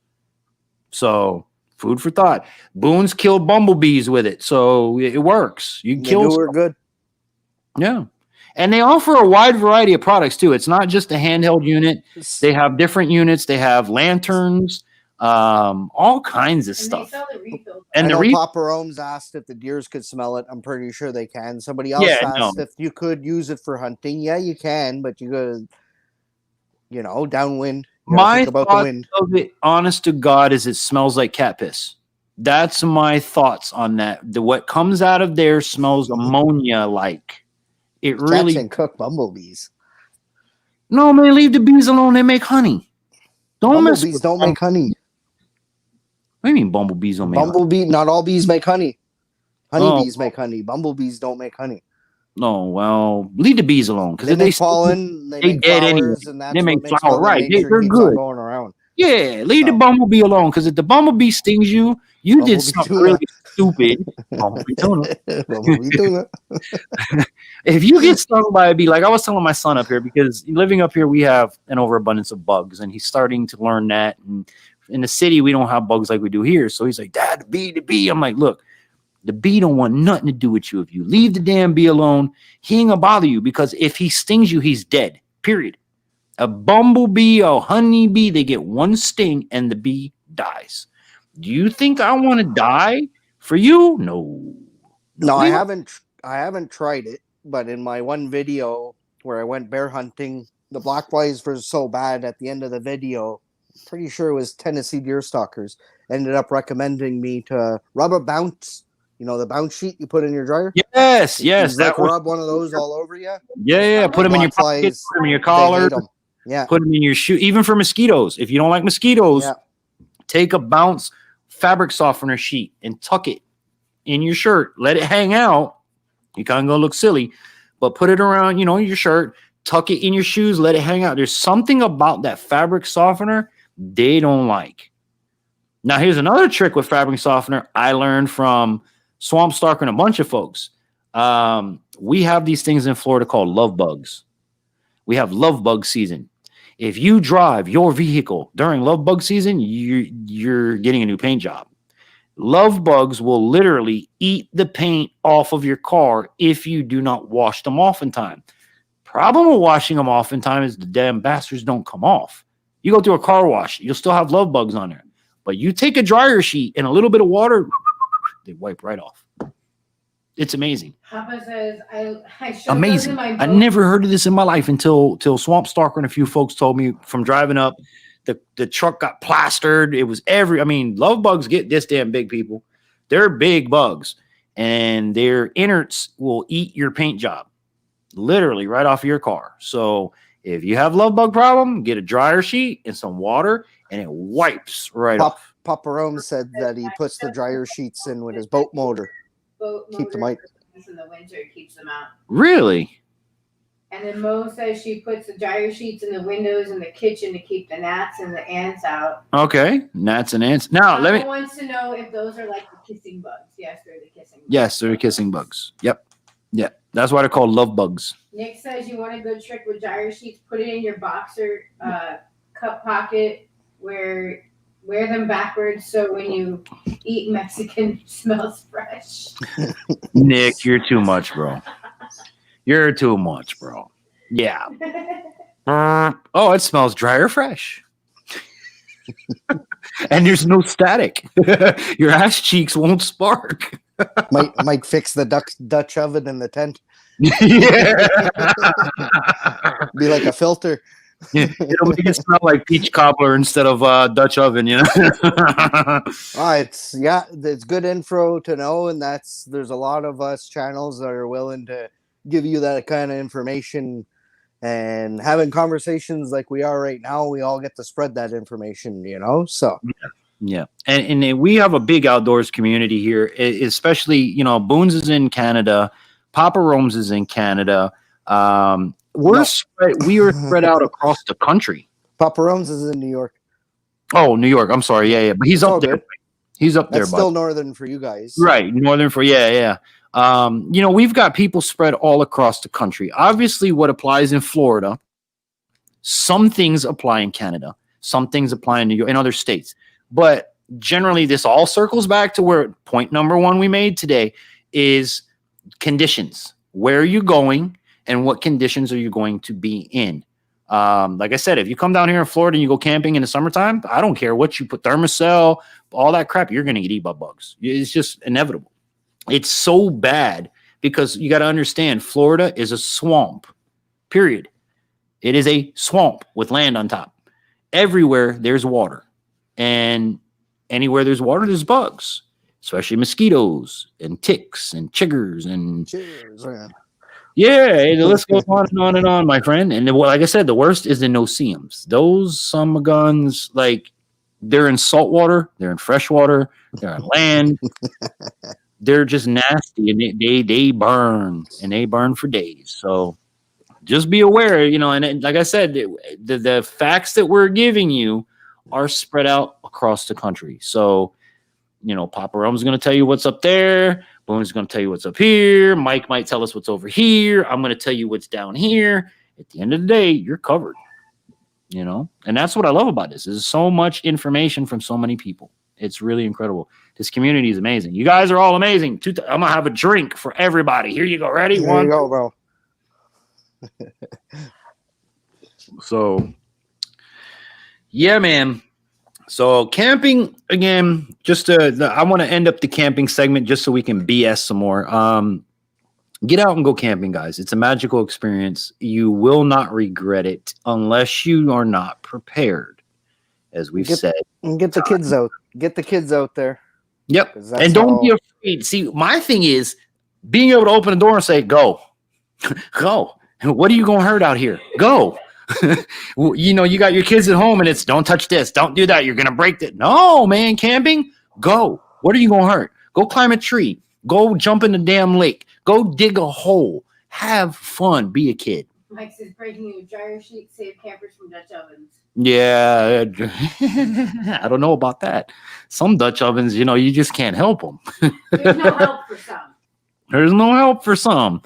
So, food for thought. Boone's killed bumblebees with it, so it works. You can kill. They good. Yeah. And they offer a wide variety of products too. It's not just a handheld unit. They have different units. They have lanterns, all kinds of stuff. They sell the refills. And I know Papa Rome's asked if the deers could smell it. I'm pretty sure they can. Somebody else asked if you could use it for hunting. Yeah, you can, but you gotta, downwind. My thought of it, honest to God, is it smells like cat piss. That's my thoughts on that. What comes out of there smells ammonia-like. It really can cook bumblebees. No, man, leave the bees alone. They make honey. Bumblebees don't make honey. What do you mean bumblebees don't make honey? Not all bees make honey. Honeybees make honey. Bumblebees don't make honey. No, well, leave the bees alone because they make pollen, they make dead flowers, anyway. and that's they make what flower, right? They're good. Going around. Yeah, leave the bumblebee alone because if the bumblebee stings you, you did something really stupid. Bumblebee tuna. Bumblebee tuna. If you get stung by a bee, like I was telling my son up here, because living up here, we have an overabundance of bugs, and he's starting to learn that. And in the city, we don't have bugs like we do here. So he's like, Dad, the bee. I'm like, look, the bee don't want nothing to do with you. If you leave the damn bee alone, he ain't gonna bother you, because if he stings you, he's dead. Period. A bumblebee or honeybee, they get one sting and the bee dies. Do you think I want to die for you? No. No, I haven't tried it, but in my one video where I went bear hunting, the black flies were so bad at the end of the video, pretty sure it was Tennessee deer stalkers, ended up recommending me to rub a bounce. The bounce sheet you put in your dryer? Yes. Rub one of those all over you? Yeah. Put them in your pocket, put them in your collar. Yeah. Put them in your shoe. Even for mosquitoes. If you don't like mosquitoes, take a bounce fabric softener sheet and tuck it in your shirt. Let it hang out. You kind of gonna look silly, but put it around, your shirt. Tuck it in your shoes. Let it hang out. There's something about that fabric softener they don't like. Now, here's another trick with fabric softener I learned from Swamp Stalker and a bunch of folks. We have these things in Florida called love bugs. We have love bug season. If you drive your vehicle during love bug season, you're getting a new paint job. Love bugs will literally eat the paint off of your car if you do not wash them off in time. Problem with washing them off in time is the damn bastards don't come off. You go through a car wash, you'll still have love bugs on there. But you take a dryer sheet and a little bit of water, they wipe right off. It's amazing. Papa says, I amazing. I never heard of this in my life until Swamp Stalker and a few folks told me from driving up. The truck got plastered. It was love bugs get this damn big, people. They're big bugs, and their innards will eat your paint job, literally right off of your car. So If you have love bug problem, get a dryer sheet and some water, and it wipes right off. Papa Rome said that he puts the dryer sheets in with his boat motor. Keep them out. In the winter, it keeps them out. Really? And then Mo says she puts the dryer sheets in the windows in the kitchen to keep the gnats and the ants out. Okay, gnats and ants. Now, let me. Wants to know if those are like the kissing bugs. Yes, they're the kissing bugs. Yes, they're kissing bugs. Yep. Yeah, that's why they're called love bugs. Nick says you want a good trick with dryer sheets. Put it in your boxer cup pocket. Wear them backwards so when you eat Mexican, it smells fresh. Nick, you're too much, bro. You're too much, bro. Yeah. Oh, it smells dry or fresh. And there's no static. Your ass cheeks won't spark. Might fix the Dutch oven in the tent. Yeah. Be like a filter. Yeah, it'll make it smell like peach cobbler instead of Dutch oven, you know. It's good info to know, and there's a lot of us channels that are willing to give you that kind of information, and having conversations like we are right now, we all get to spread that information, you know. So yeah. And we have a big outdoors community here, especially, you know, Boone's is in Canada, Papa Rome's is in Canada. We are spread out across the country. Papa Rome's is in New York. Oh, New York. I'm sorry. Yeah. But he's up there. Good. He's up there. That's still northern for you guys. Right. Northern for, yeah. You know, we've got people spread all across the country. Obviously, what applies in Florida, some things apply in Canada, some things apply in New York, in other states. But generally, this all circles back to where point number one we made today is conditions. Where are you going? And what conditions are you going to be in? Like I said, if you come down here in Florida and you go camping in the summertime, I don't care what you put, thermocell, all that crap, you're going to get eaten by bugs. It's just inevitable. It's so bad because you got to understand, Florida is a swamp, period. It is a swamp with land on top. Everywhere there's water. And anywhere there's water, there's bugs, especially mosquitoes and ticks and chiggers and... Cheers, man. Yeah, the list goes on and on and on, my friend. And like I said, the worst is the no-see-ums. Those summer guns, like, they're in salt water, they're in fresh water, they're on land. They're just nasty, and they burn, and they burn for days. So just be aware, you know. And like I said, the facts that we're giving you are spread out across the country. So, you know, Papa Rome's going to tell you what's up there. Boone's going to tell you what's up here. Mike might tell us what's over here. I'm going to tell you what's down here. At the end of the day, you're covered, you know? And that's what I love about this. There's so much information from so many people. It's really incredible. This community is amazing. You guys are all amazing. I'm going to have a drink for everybody. Here you go. Ready? There One. you go, bro. So, yeah, man. So camping again, I want to end up the camping segment just so we can BS some more. Get out and go camping, guys. It's a magical experience. You will not regret it unless you are not prepared, as we've said. And get the kids out. Get the kids out there. Yep. And don't be afraid. See, my thing is being able to open the door and say, go. Go. What are you going to hurt out here? Go. You know, you got your kids at home and it's don't touch this, don't do that, you're gonna break it. No, man, camping, go. What are you gonna hurt? Go climb a tree, go jump in the damn lake, go dig a hole, have fun, be a kid. Mike says breaking a dryer sheet save campers from Dutch ovens. Yeah, I don't know about that. Some Dutch ovens, you know, you just can't help them. There's no help for some. There's no help for some.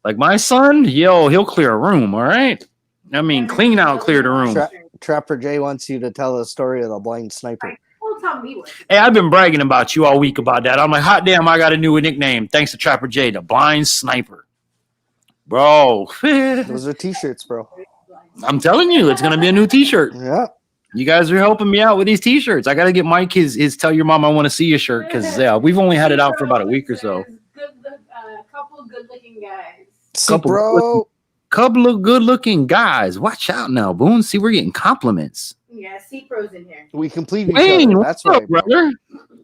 Like my son, he'll clear a room, all right? I mean, clean out, clear the room. Trapper Jay wants you to tell the story of the blind sniper. Well, tell me what. Hey, I've been bragging about you all week about that. I'm like, hot damn, I got a new nickname. Thanks to Trapper Jay, the blind sniper. Bro. Those are t-shirts, bro. I'm telling you, it's going to be a new t-shirt. Yeah. You guys are helping me out with these t-shirts. I got to get Mike his Tell Your Mom I Want to See You shirt because we've only had it out for about a week or so. Couple good-looking guys. Couple of good-looking guys. Watch out now, Boone. See, we're getting compliments. Yeah, C-Pro's in here. We complete each Wayne, other. That's what's up, right, brother.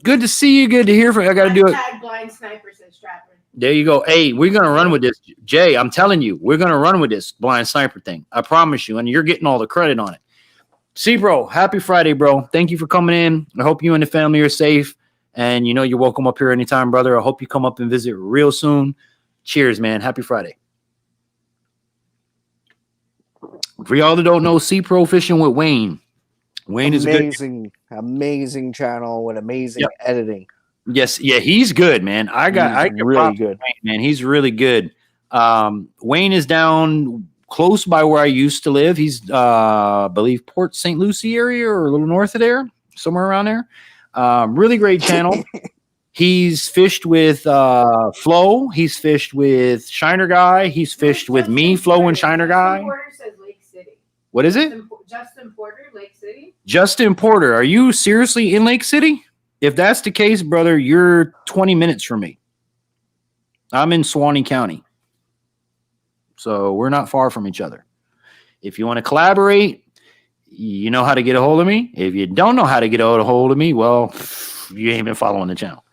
Good to see you. Good to hear from you. I got to do it. Tag blind sniper says Trapper. There you go. Hey, we're gonna run with this, Jay. I'm telling you, we're gonna run with this blind sniper thing. I promise you, and you're getting all the credit on it. See, bro, happy Friday, bro. Thank you for coming in. I hope you and the family are safe. And you know you're welcome up here anytime, brother. I hope you come up and visit real soon. Cheers, man. Happy Friday. For y'all that don't know, Sea Pro Fishing with Wayne. Wayne is amazing channel with amazing editing. Yes, yeah, he's good, man. I really good, Wayne, man. He's really good. Wayne is down close by where I used to live. He's, I believe, Port St. Lucie area or a little north of there, somewhere around there. Really great channel. He's fished with Flo. He's fished with Shiner Guy. He's fished with me, Flo, and Shiner Guy. Justin Porter says Lake City. What is it? Justin Porter, Lake City. Justin Porter, are you seriously in Lake City? If that's the case, brother, you're 20 minutes from me. I'm in Suwannee County. So we're not far from each other. If you want to collaborate, you know how to get a hold of me. If you don't know how to get a hold of me, well, you ain't been following the channel.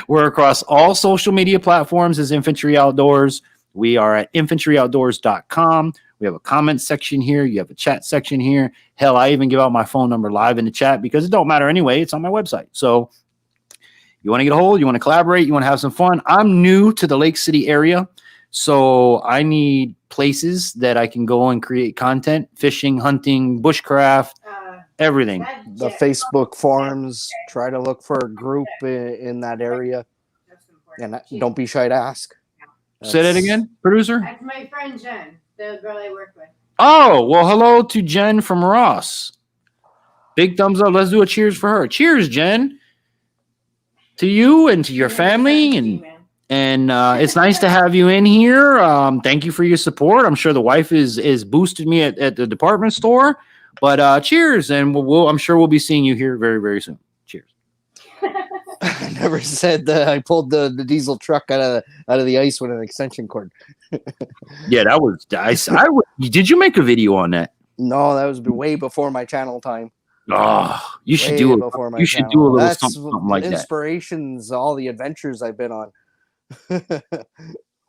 We're across all social media platforms as Infantry Outdoors. We are at infantryoutdoors.com. We have a comment section here. You have a chat section here. Hell, I even give out my phone number live in the chat because it don't matter anyway. It's on my website. So you want to get a hold, you want to collaborate, you want to have some fun. I'm new to the Lake City area, so I need places that I can go and create content, fishing, hunting, bushcraft, everything. The Facebook forums, try to look for a group in that area. And don't be shy to ask. Say that again, producer? That's my friend Jen, the girl I work with. Oh, well, hello to Jen from Ross. Big thumbs up. Let's do a cheers for her. Cheers, Jen. To you and to your family. And it's nice to have you in here. Thank you for your support. I'm sure the wife is boosted me at the department store. But cheers, and I'm sure we'll be seeing you here very, very soon. Cheers. I never said that I pulled the diesel truck out of the ice with an extension cord. Yeah, that was did you make a video on that? No, that was way before my channel time. Oh, you should do it. You should do a little something like that. Inspirations, all the adventures I've been on.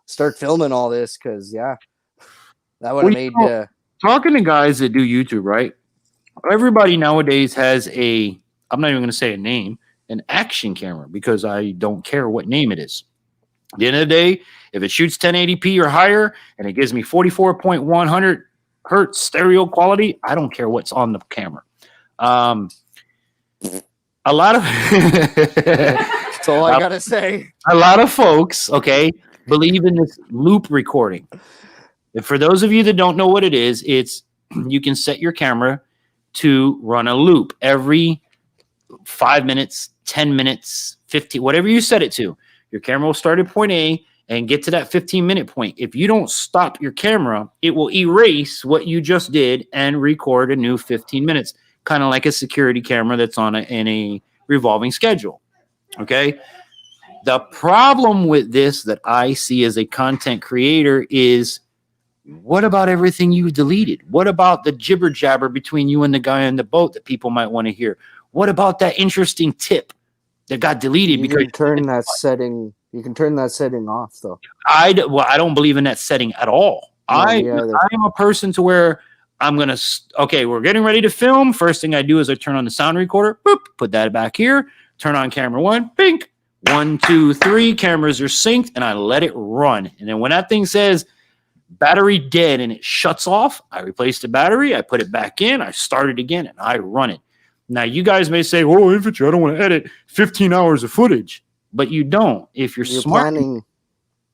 Start filming all this because that would have made. Talking to guys that do YouTube, right? Everybody nowadays has I'm not even going to say a name, an action camera, because I don't care what name it is. At the end of the day, if it shoots 1080p or higher and it gives me 44.100 hertz stereo quality, I don't care what's on the camera. A lot of that's all I gotta say. A lot of folks, okay, believe in this loop recording. And for those of you that don't know what it is, it's you can set your camera to run a loop every 5 minutes, 10 minutes, 15, whatever you set it to. Your camera will start at point A and get to that 15-minute point. If you don't stop your camera, it will erase what you just did and record a new 15 minutes, kind of like a security camera that's in a revolving schedule. Okay? The problem with this that I see as a content creator is, what about everything you deleted? What about the jibber jabber between you and the guy on the boat that people might want to hear? What about that interesting tip that got deleted? You can turn that setting. You can turn that setting off, though. I don't believe in that setting at all. I am a person to where I'm gonna. Okay, we're getting ready to film. First thing I do is I turn on the sound recorder. Boop, put that back here. Turn on camera one. Bink. 1, 2, 3. Cameras are synced, and I let it run. And then when that thing says battery dead and it shuts off, I replace the battery, I put it back in, I start it again, and I run it. Now, you guys may say, "Oh, Infantry, I don't want to edit 15 hours of footage," but you don't. If you're smart,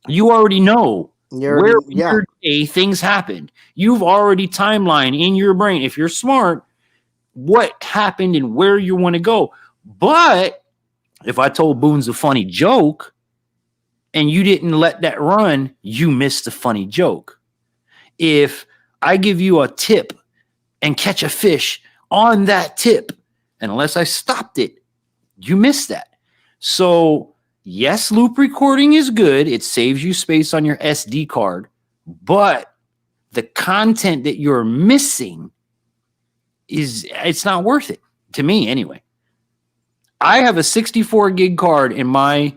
you already know where in your day things happened. You've already timeline in your brain. If you're smart, what happened and where you want to go. But if I told Boone's a funny joke and you didn't let that run, you missed the funny joke. If I give you a tip and catch a fish on that tip, and unless I stopped it, you missed that. So, yes, loop recording is good. It saves you space on your SD card, but the content that you're missing it's not worth it to me anyway. I have a 64 gig card in my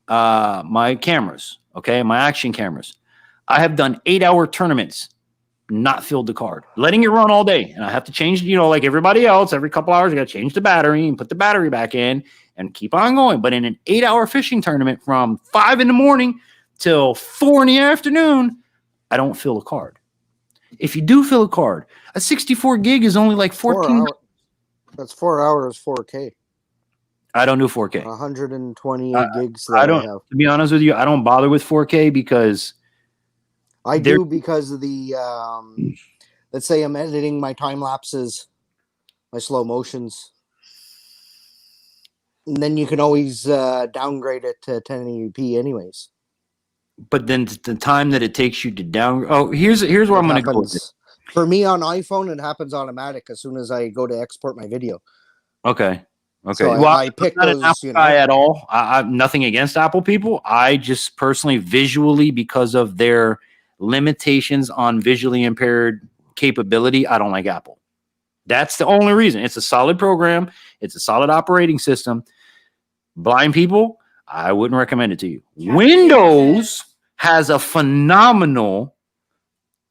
my cameras, okay, my action cameras. I have done 8-hour tournaments, not filled the card, letting it run all day. And I have to change, like everybody else, every couple hours, I got to change the battery and put the battery back in and keep on going. But in an 8-hour fishing tournament from 5 in the morning till 4 in the afternoon, I don't fill a card. If you do fill a card, a 64 gig is only like 14. That's 4 hours, 4K. I don't do 4K. 128 gigs. I don't. To be honest with you, I don't bother with 4K because I do because of the. Let's say I'm editing my time lapses, my slow motions, and then you can always downgrade it to 1080p, anyways. But then the time that it takes you to down. Oh, here's where I'm going to go with it. For me on iPhone, it happens automatic as soon as I go to export my video. Okay. So well, I pick those. I'm not an Apple guy at all. I'm nothing against Apple people. I just personally, visually, because of their limitations on visually impaired capability, I don't like Apple. That's the only reason. It's a solid program. It's a solid operating system. Blind people, I wouldn't recommend it to you. Windows has a phenomenal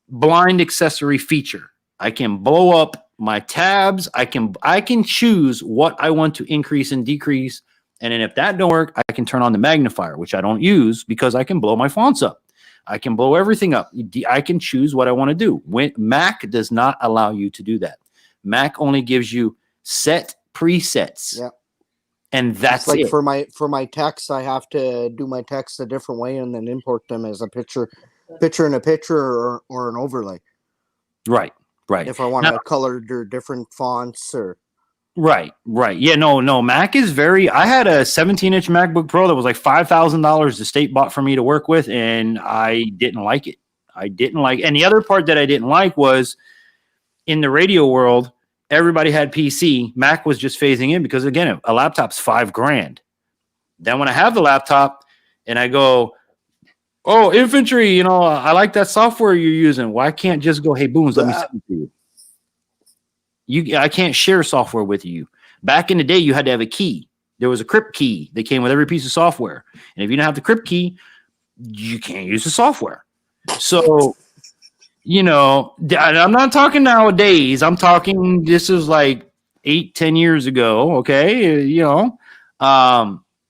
blind accessory feature. I can blow up my tabs. I can choose what I want to increase and decrease. And then if that don't work, I can turn on the magnifier, which I don't use because I can blow my fonts up. I can blow everything up. I can choose what I want to do. Mac does not allow you to do that. Mac only gives you set presets. Yeah. And that's like it. For my text, I have to do my text a different way and then import them as a picture in a picture or an overlay. Right. If I want to color their different fonts or. Right. Yeah, no. Mac is I had a 17-inch MacBook Pro that was like $5,000 the state bought for me to work with, and I didn't like it. And the other part that I didn't like was in the radio world, everybody had PC. Mac was just phasing in because, again, a laptop's $5,000. Then when I have the laptop and I go, oh, infantry, I like that software you're using. Why can't just go, hey, Boone, let me send it to you? I can't share software with you. Back in the day, you had to have a key. There was a crypt key that came with every piece of software. And if you don't have the crypt key, you can't use the software. So, I'm not talking nowadays. I'm talking, this is like 8-10 years ago. Okay.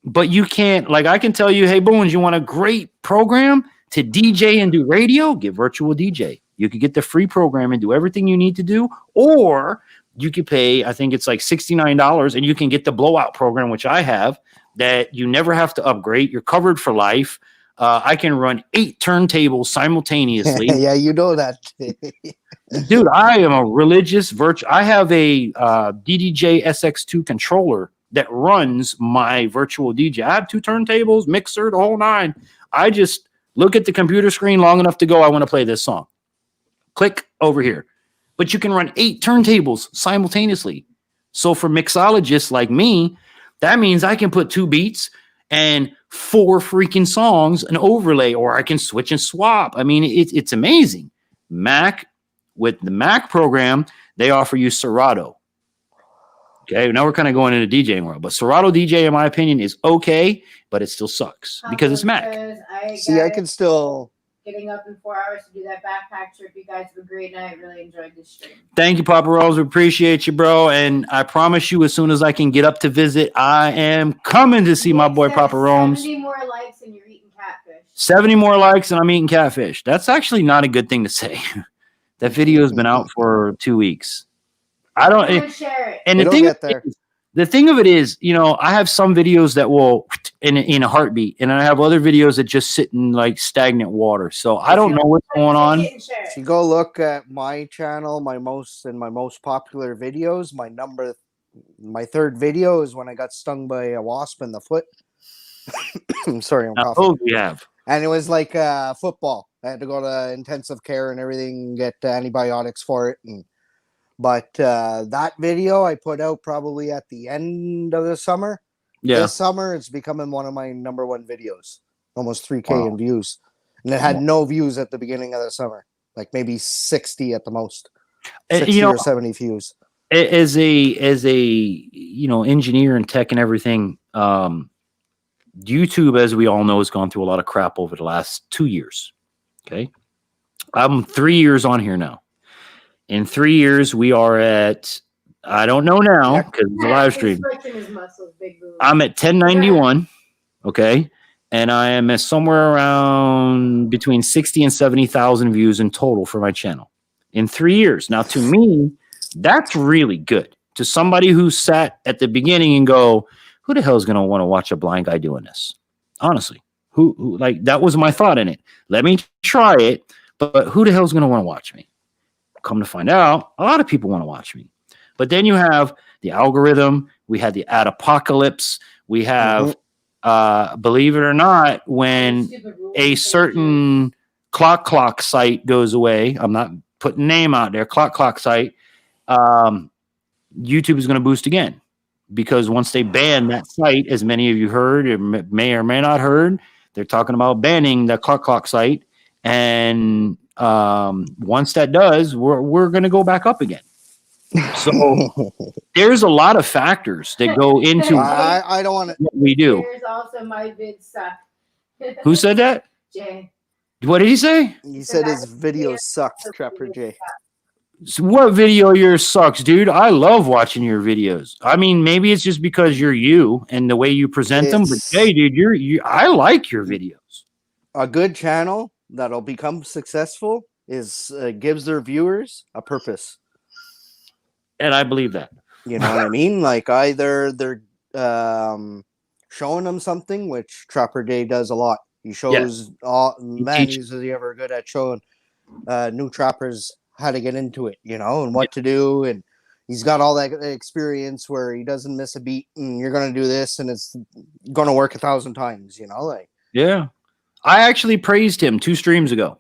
But you can't, like, I can tell you, hey, Boone, you want a great program to DJ and do radio? Get Virtual DJ. You could get the free program and do everything you need to do, or you could pay, I think it's like $69, and you can get the blowout program, which I have, that you never have to upgrade. You're covered for life. I can run 8 turntables simultaneously. Yeah, you know that. Dude, I am a religious I have a DDJ SX2 controller that runs my virtual DJ. I have 2 turntables, mixer, the whole 9. I just look at the computer screen long enough to go, I want to play this song. Click over here. But you can run 8 turntables simultaneously. So for mixologists like me, that means I can put 2 beats and 4 freaking songs, an overlay, or I can switch and swap. I mean, it's amazing. Mac, with the Mac program, they offer you Serato. Okay, now we're kind of going into DJing world, but Serato DJ, in my opinion, is okay, but it still sucks because it's Mac. I can still getting up in 4 hours to do that backpack trip. You guys have a great night. Really enjoyed this stream. Thank you, Papa Rose. We appreciate you, bro. And I promise you, as soon as I can get up to visit, I am coming to see my boy Papa Rose. 70 more likes and you're eating catfish. 70 more likes and I'm eating catfish. That's actually not a good thing to say. That video has been out for 2 weeks. I don't share it. And the thing of it is, I have some videos that will in a heartbeat, and I have other videos that just sit in like stagnant water. So I don't know what's going on. If you go look at my channel, my most popular videos, my 3rd video is when I got stung by a wasp in the foot. I'm sorry, I'm coughing. Oh, we have. And it was like football. I had to go to intensive care and everything, get antibiotics for it. But that video I put out probably at the end of the summer. Yeah. This summer, it's becoming one of my number 1 videos. Almost 3K in views. And it had no views at the beginning of the summer. Like maybe 60 at the most. 60 or 70 views. As a engineer and tech and everything, YouTube, as we all know, has gone through a lot of crap over the last 2 years. Okay. I'm 3 years on here now. In 3 years, we are at, I don't know now because it's a live stream. I'm at 1091. Okay. And I am at somewhere around between 60 and 70,000 views in total for my channel in 3 years. Now, to me, that's really good. To somebody who sat at the beginning and go, who the hell is going to want to watch a blind guy doing this? Honestly, who like that was my thought in it. Let me try it, but who the hell is going to want to watch me? Come to find out, a lot of people want to watch me. But then you have the algorithm. We had the ad apocalypse. We have, believe it or not, when a certain clock site goes away, I'm not putting name out there, clock site, YouTube is going to boost again. Because once they ban that site, as many of you heard or may or may not heard, they're talking about banning the clock site. And once that does, we're going to go back up again. So there's a lot of factors that go into I don't want to. what we do. There's also my vid suck. Who said that? Jay. What did he say? He said his video sucks, Trapper J. So what video of yours sucks, dude? I love watching your videos. I mean, maybe it's just because you're you and the way you present them, but hey, dude, I like your videos. A good channel that'll become successful is gives their viewers a purpose. And I believe that. You know what I mean? Like either they're showing them something, which Trapper J does a lot. He shows he's ever good at showing new trappers how to get into it, you know, and what to do. And he's got all that experience where he doesn't miss a beat and you're going to do this and it's going to work 1,000 times, you know, like. Yeah. I actually praised him 2 streams ago.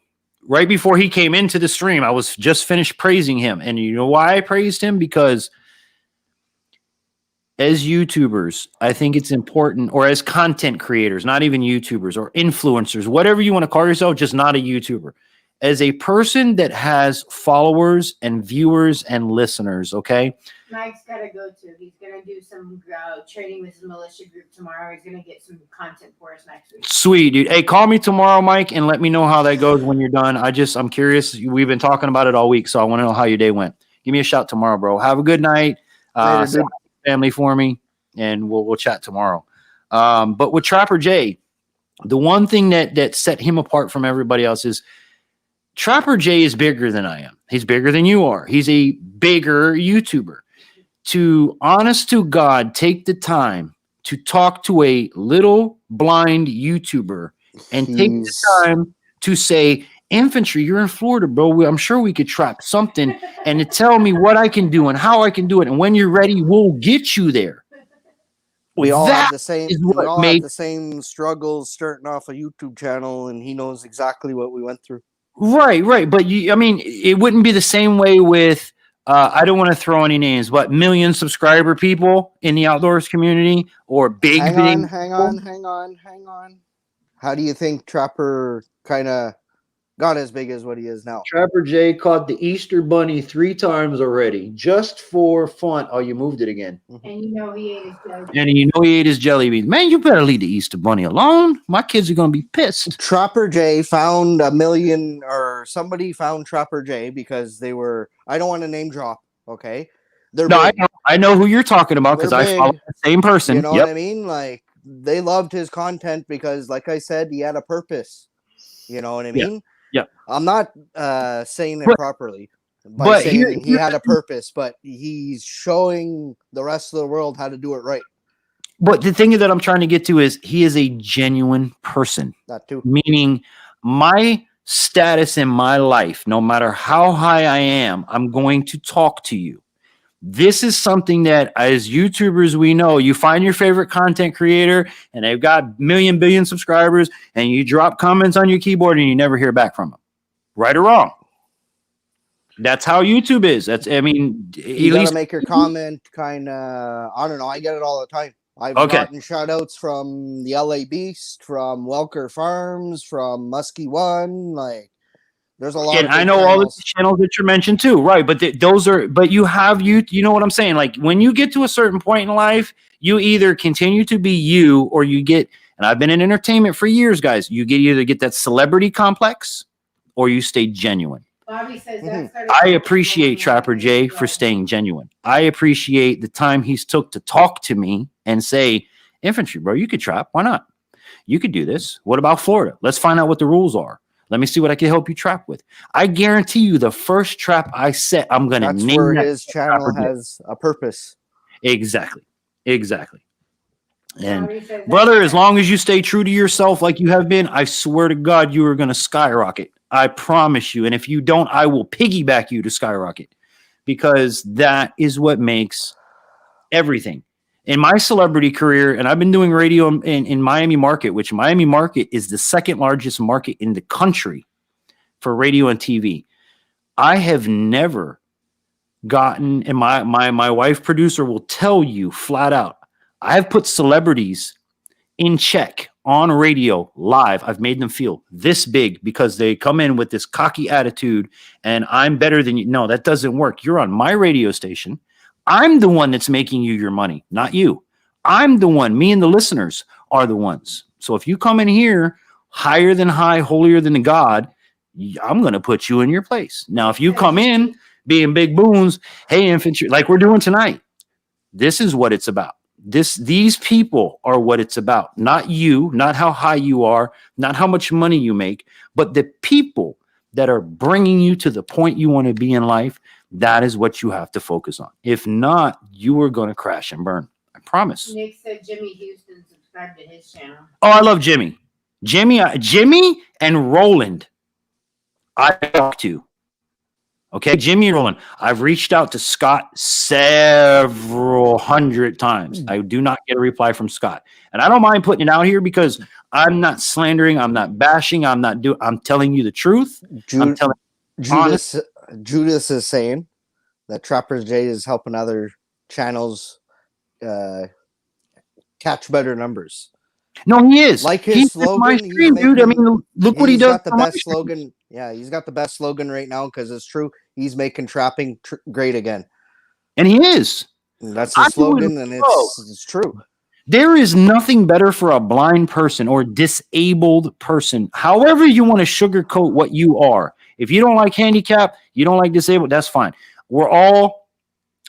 Right before he came into the stream, I was just finished praising him. And you know why I praised him? Because as YouTubers, I think it's important, or as content creators, not even YouTubers or influencers, whatever you want to call yourself, just not a YouTuber. As a person that has followers and viewers and listeners, okay? Mike's got to go to. He's going to do some training with his militia group tomorrow. He's going to get some content for us next week. Sweet, dude. Hey, call me tomorrow, Mike, and let me know how that goes when you're done. I'm curious. We've been talking about it all week, so I want to know how your day went. Give me a shout tomorrow, bro. Have a good night. Say hi to family for me, and we'll chat tomorrow. But with Trapper J, the one thing that set him apart from everybody else is Trapper J is bigger than I am. He's bigger than you are. He's a bigger YouTuber. To honest to God, take the time to talk to a little blind YouTuber and take the time to say, infantry, you're in Florida, bro. I'm sure we could trap something and to tell me what I can do and how I can do it. And when you're ready, we'll get you there. We all have the same. We all have the same struggles starting off a YouTube channel, and he knows exactly what we went through. Right. But it wouldn't be the same way with, I don't want to throw any names, but million subscriber people in the outdoors community or big. Hang on. How do you think Trapper kind of got as big as what he is now? Trapper J caught the Easter Bunny 3 times already, just for fun. Oh, you moved it again. And you know he ate his jelly beans. Man, you better leave the Easter Bunny alone. My kids are going to be pissed. Trapper J found somebody found Trapper J because they were, I don't want to name drop, okay? I know who you're talking about because I follow the same person. You know what I mean? Like, they loved his content because, like I said, he had a purpose. You know what I mean? Yeah. I'm not saying it properly by saying he had a purpose, but he's showing the rest of the world how to do it right. But the thing that I'm trying to get to is he is a genuine person. That too. Meaning my status in my life, no matter how high I am, I'm going to talk to you. This is something that as YouTubers, we know you find your favorite content creator and they've got billion subscribers and you drop comments on your keyboard and you never hear back from them. Right or wrong? That's how YouTube is. You gotta make your comment kind of, I don't know. I get it all the time. I've gotten shout outs from the LA Beast, from Welker Farms, from Muskie One, like there's a lot. And I know all the channels that you mentioned too, right? But you know what I'm saying? Like when you get to a certain point in life, you either continue to be you or you get, and And I've been in entertainment for years, guys. You either get that celebrity complex or you stay genuine. Bobby says I appreciate Trapper Jay for staying genuine. I appreciate the time he's took to talk to me and say, infantry, bro, you could trap. Why not? You could do this. What about Florida? Let's find out what the rules are. Let me see what I can help you trap with. I guarantee you the first trap I set, I'm going to name That's where that his channel has a purpose. Exactly. And brother, as long as you stay true to yourself like you have been, I swear to God, you are going to skyrocket. I promise you. And if you don't, I will piggyback you to skyrocket, because that is what makes everything. In my celebrity career, and I've been doing radio in Miami market, which Miami market is the second largest market in the country for radio and TV. I have never gotten, and my wife producer will tell you flat out, I have put celebrities in check on radio live. I've made them feel this big because they come in with this cocky attitude and I'm better than you. No, that doesn't work. You're on my radio station. I'm the one that's making you your money, not you. I'm the one. Me and the listeners are the ones. So if you come in here higher than high, holier than God, I'm going to put you in your place. Now, if you come in being big boons, hey, infantry, like we're doing tonight, this is what it's about. These people are what it's about. Not you, not how high you are, not how much money you make, but the people that are bringing you to the point you want to be in life. That is what you have to focus on. If not, you are going to crash and burn. I promise. Nick said Jimmy Houston subscribed to his channel. Oh, I love Jimmy. Jimmy and Roland I talk to. Okay, Jimmy and Roland. I've reached out to Scott several hundred times. I do not get a reply from Scott. And I don't mind putting it out here because I'm not slandering. I'm not bashing. I'm telling you the truth. I'm telling Judas is saying that Trapper Jay is helping other channels catch better numbers. No, he is. Like his slogan, stream, dude. I mean, look what he does. Got the best slogan. Yeah, he's got the best slogan right now because it's true. He's making trapping great again. And he is. And that's the slogan, and it's true. There is nothing better for a blind person or disabled person, however you want to sugarcoat what you are. If you don't like handicap, you don't like disabled, that's fine.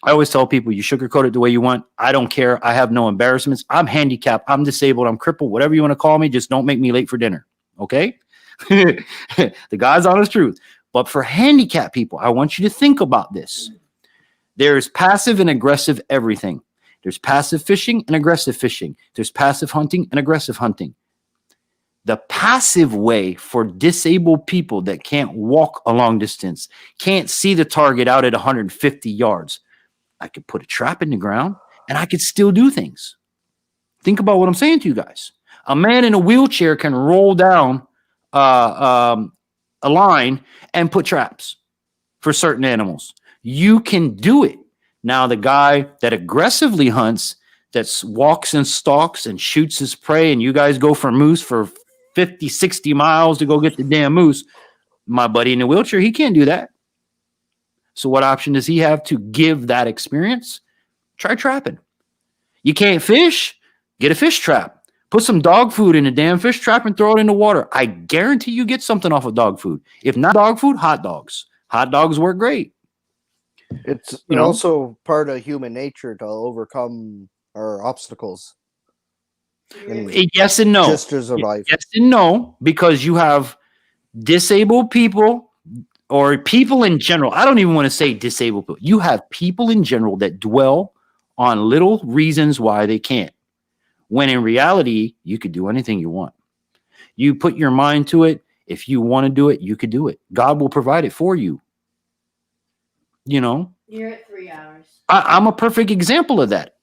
I always tell people, you sugarcoat it the way you want. I don't care. I have no embarrassments. I'm handicapped. I'm disabled. I'm crippled. Whatever you want to call me, just don't make me late for dinner. Okay? The God's honest truth. But for handicapped people, I want you to think about this. There's passive and aggressive everything. There's passive fishing and aggressive fishing. There's passive hunting and aggressive hunting. The passive way for disabled people that can't walk a long distance, can't see the target out at 150 yards. I could put a trap in the ground and I could still do things. Think about what I'm saying to you guys. A man in a wheelchair can roll down a line and put traps for certain animals. You can do it. Now, the guy that aggressively hunts, that walks and stalks and shoots his prey, and you guys go for moose for 50, 60 miles to go get the damn moose, my buddy in the wheelchair, he can't do that. So what option does he have to give that experience? Try trapping. You can't fish? Get a fish trap. Put some dog food in a damn fish trap and throw it in the water. I guarantee you get something off of dog food. If not dog food, hot dogs. Hot dogs work great. It's also part of human nature to overcome our obstacles. Yes and no. Just to survive. Yes and no, because you have disabled people or people in general. I don't even want to say disabled people. You have people in general that dwell on little reasons why they can't. When in reality, you could do anything you want. You put your mind to it. If you want to do it, you could do it. God will provide it for you. You know? You're at 3 hours. I'm a perfect example of that.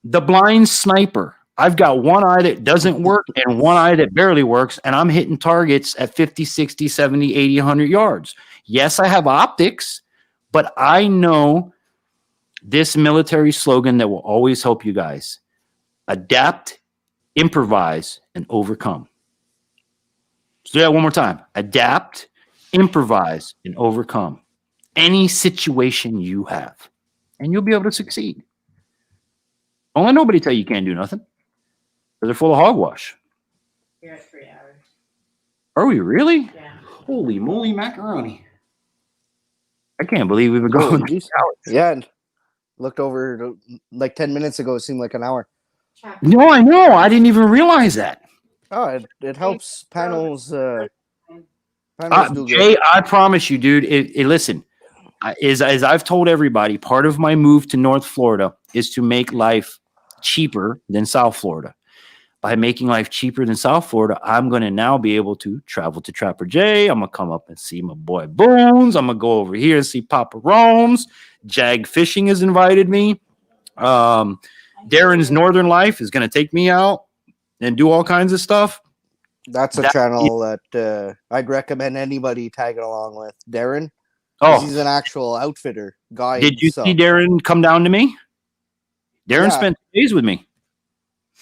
The blind sniper. I've got one eye that doesn't work and one eye that barely works, and I'm hitting targets at 50, 60, 70, 80, 100 yards. Yes, I have optics, but I know this military slogan that will always help you guys. Adapt, improvise, and overcome. So yeah, one more time. Adapt, improvise, and overcome any situation you have, and you'll be able to succeed. Don't let nobody tell you can't do nothing, because they're full of hogwash. You're at 3 hours. Are we really? Yeah. Holy moly macaroni. I can't believe we've been Oh, going. geez. Yeah, and looked over like 10 minutes ago. It seemed like an hour. No, I know. I didn't even realize that. Oh, it helps panels. Panels do good. Jay, I promise you, dude. Listen, as I've told everybody, part of my move to North Florida is to make life cheaper than South Florida. By making life cheaper than South Florida, I'm going to now be able to travel to Trapper Jay. I'm going to come up and see my boy Boone's. I'm going to go over here and see Papa Rome's. Jag Fishing has invited me. Darren's Northern Life is going to take me out and do all kinds of stuff. That's a channel that I'd recommend anybody tagging along with. Darren. Oh, He's an actual outfitter guy. did you see Darren come down to me? Darren spent 2 days with me.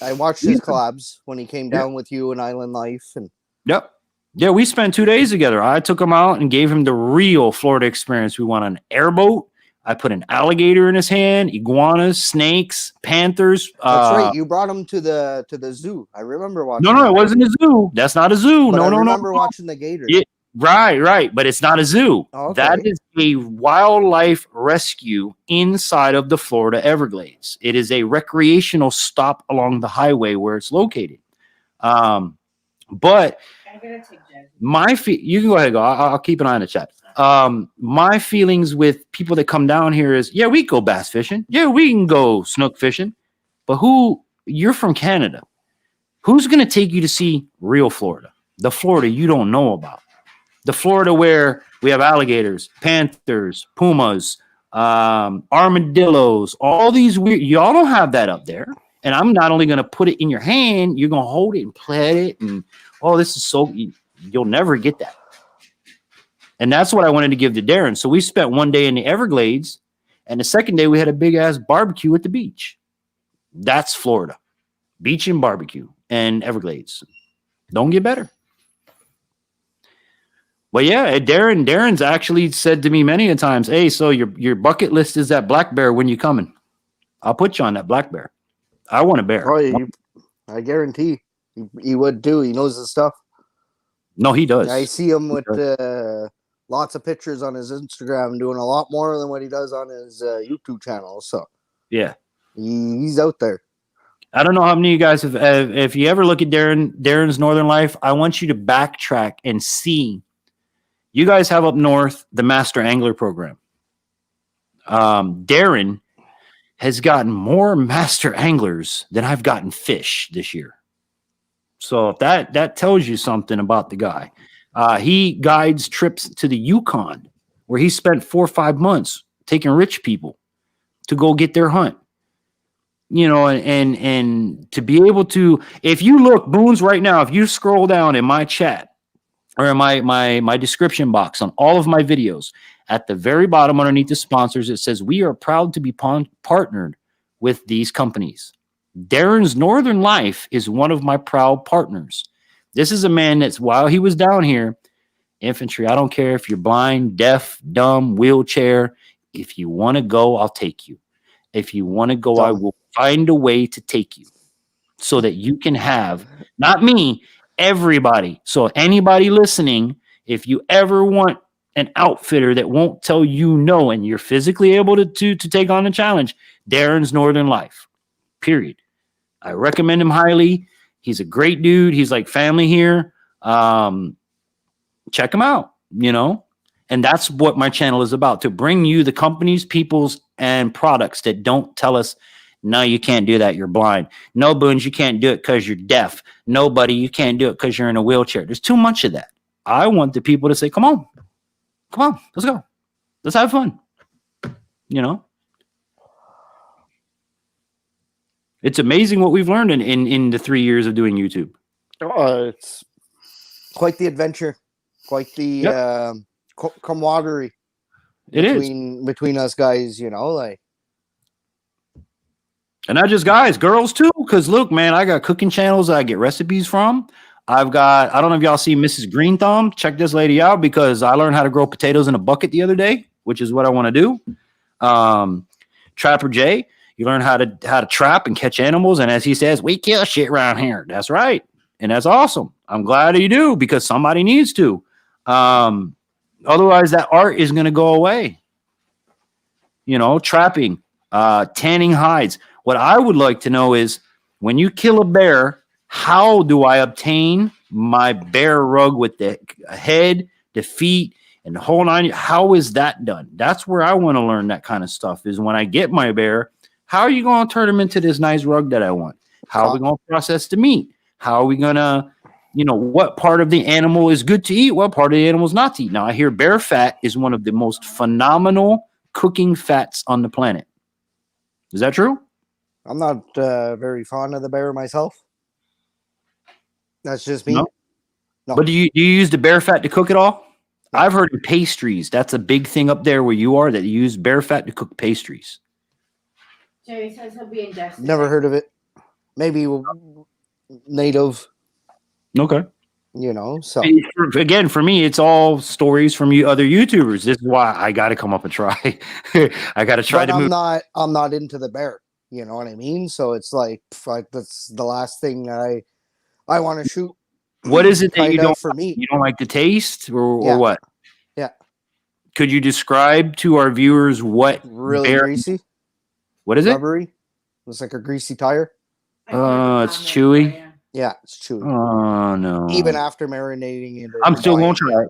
I watched his collabs when he came down with you in Island Life. And Yep. Yeah, we spent 2 days together. I took him out and gave him the real Florida experience. We went on an airboat. I put an alligator in his hand, iguanas, snakes, panthers. That's right. You brought him to the zoo. I remember watching. No, it wasn't a zoo. That's not a zoo. But no. I remember watching the gator. Yeah, right. But it's not a zoo. Oh, okay. That is a wildlife rescue inside of the Florida Everglades. It is a recreational stop along the highway where it's located. But you can go ahead and go. I'll keep an eye on the chat. My feelings with people that come down here is, yeah, we go bass fishing. Yeah, we can go snook fishing. But you're from Canada. Who's going to take you to see real Florida? The Florida you don't know about. The Florida where we have alligators, panthers, pumas, armadillos, all these weird, y'all don't have that up there. And I'm not only going to put it in your hand, you're going to hold it and play it. And, this is you'll never get that. And that's what I wanted to give to Darren. So we spent 1 day in the Everglades, and the second day we had a big ass barbecue at the beach. That's Florida. Beach and barbecue and Everglades. Don't get better. Well, yeah, Darren's actually said to me many a times, hey, so your bucket list is that black bear. When you coming? I'll put you on that black bear. I want a bear. Oh, I guarantee he would do. He knows the stuff. No, he does. I see him with lots of pictures on his Instagram, doing a lot more than what he does on his YouTube channel. So yeah, he's out there. I don't know how many of you guys have. If you ever look at Darren's Northern Life, I want you to backtrack and see. You guys have up north the Master Angler program. Darren has gotten more master anglers than I've gotten fish this year. So if that tells you something about the guy. He guides trips to the Yukon, where he spent 4 or 5 months taking rich people to go get their hunt. And to be able to, if you look, Boone's right now, if you scroll down in my chat or in my description box on all of my videos, at the very bottom underneath the sponsors, it says, we are proud to be partnered with these companies. Darren's Northern Life is one of my proud partners. This is a man that's, while he was down here, infantry, I don't care if you're blind, deaf, dumb, wheelchair. If you want to go, I'll take you. If you want to go, I will find a way to take you so that you can have, not me, everybody. So anybody listening, if you ever want an outfitter that won't tell you no and you're physically able to take on the challenge, Darren's Northern Life, period. I recommend him highly. He's a great dude. He's like family here. Check him out, and that's what my channel is about, to bring you the companies, peoples, and products that don't tell us, no, you can't do that. You're blind. No, Boones, you can't do it because you're deaf. Nobody, you can't do it because you're in a wheelchair. There's too much of that. I want the people to say, come on, let's go. Let's have fun. It's amazing what we've learned in the 3 years of doing YouTube. It's quite the adventure, quite the camaraderie. Between us guys, like. And not just guys, girls too. Because look, man, I got cooking channels that I get recipes from. I don't know if y'all see Mrs. Green Thumb. Check this lady out, because I learned how to grow potatoes in a bucket the other day, which is what I want to do. Trapper Jay, you learn how to trap and catch animals. And as he says, we kill shit around here. That's right. And that's awesome. I'm glad you do because somebody needs to. Otherwise, that art is going to go away. You know, trapping, tanning hides. What I would like to know is when you kill a bear, how do I obtain my bear rug with the head, the feet, and the whole nine? How is that done? That's where I want to learn that kind of stuff is when I get my bear, how are you going to turn him into this nice rug that I want? How are we going to process the meat? How are we going to, you know, what part of the animal is good to eat? What part of the animal is not to eat? Now, I hear bear fat is one of the most phenomenal cooking fats on the planet. Is that true? I'm not very fond of the bear myself. That's just me. No. No. But do you use the bear fat to cook it all? No. I've heard in pastries. That's a big thing up there where you are that you use bear fat to cook pastries. Jerry says he'll be in Destiny. Never heard of it. Maybe native. Okay. You know, so again, for me, it's all stories from you other YouTubers. This is why I got to come up and try. I got to try but to move. I'm not into the bear. You know what I mean? So it's like that's the last thing I want to shoot. What is it that you don't for me? You don't like the taste or what? Yeah. Could you describe to our viewers what really bear, greasy? What is it? Rubbery. Looks like a greasy tire. It's chewy. Yeah, it's chewy. Oh no! Even after marinating it, I'm still gonna try it.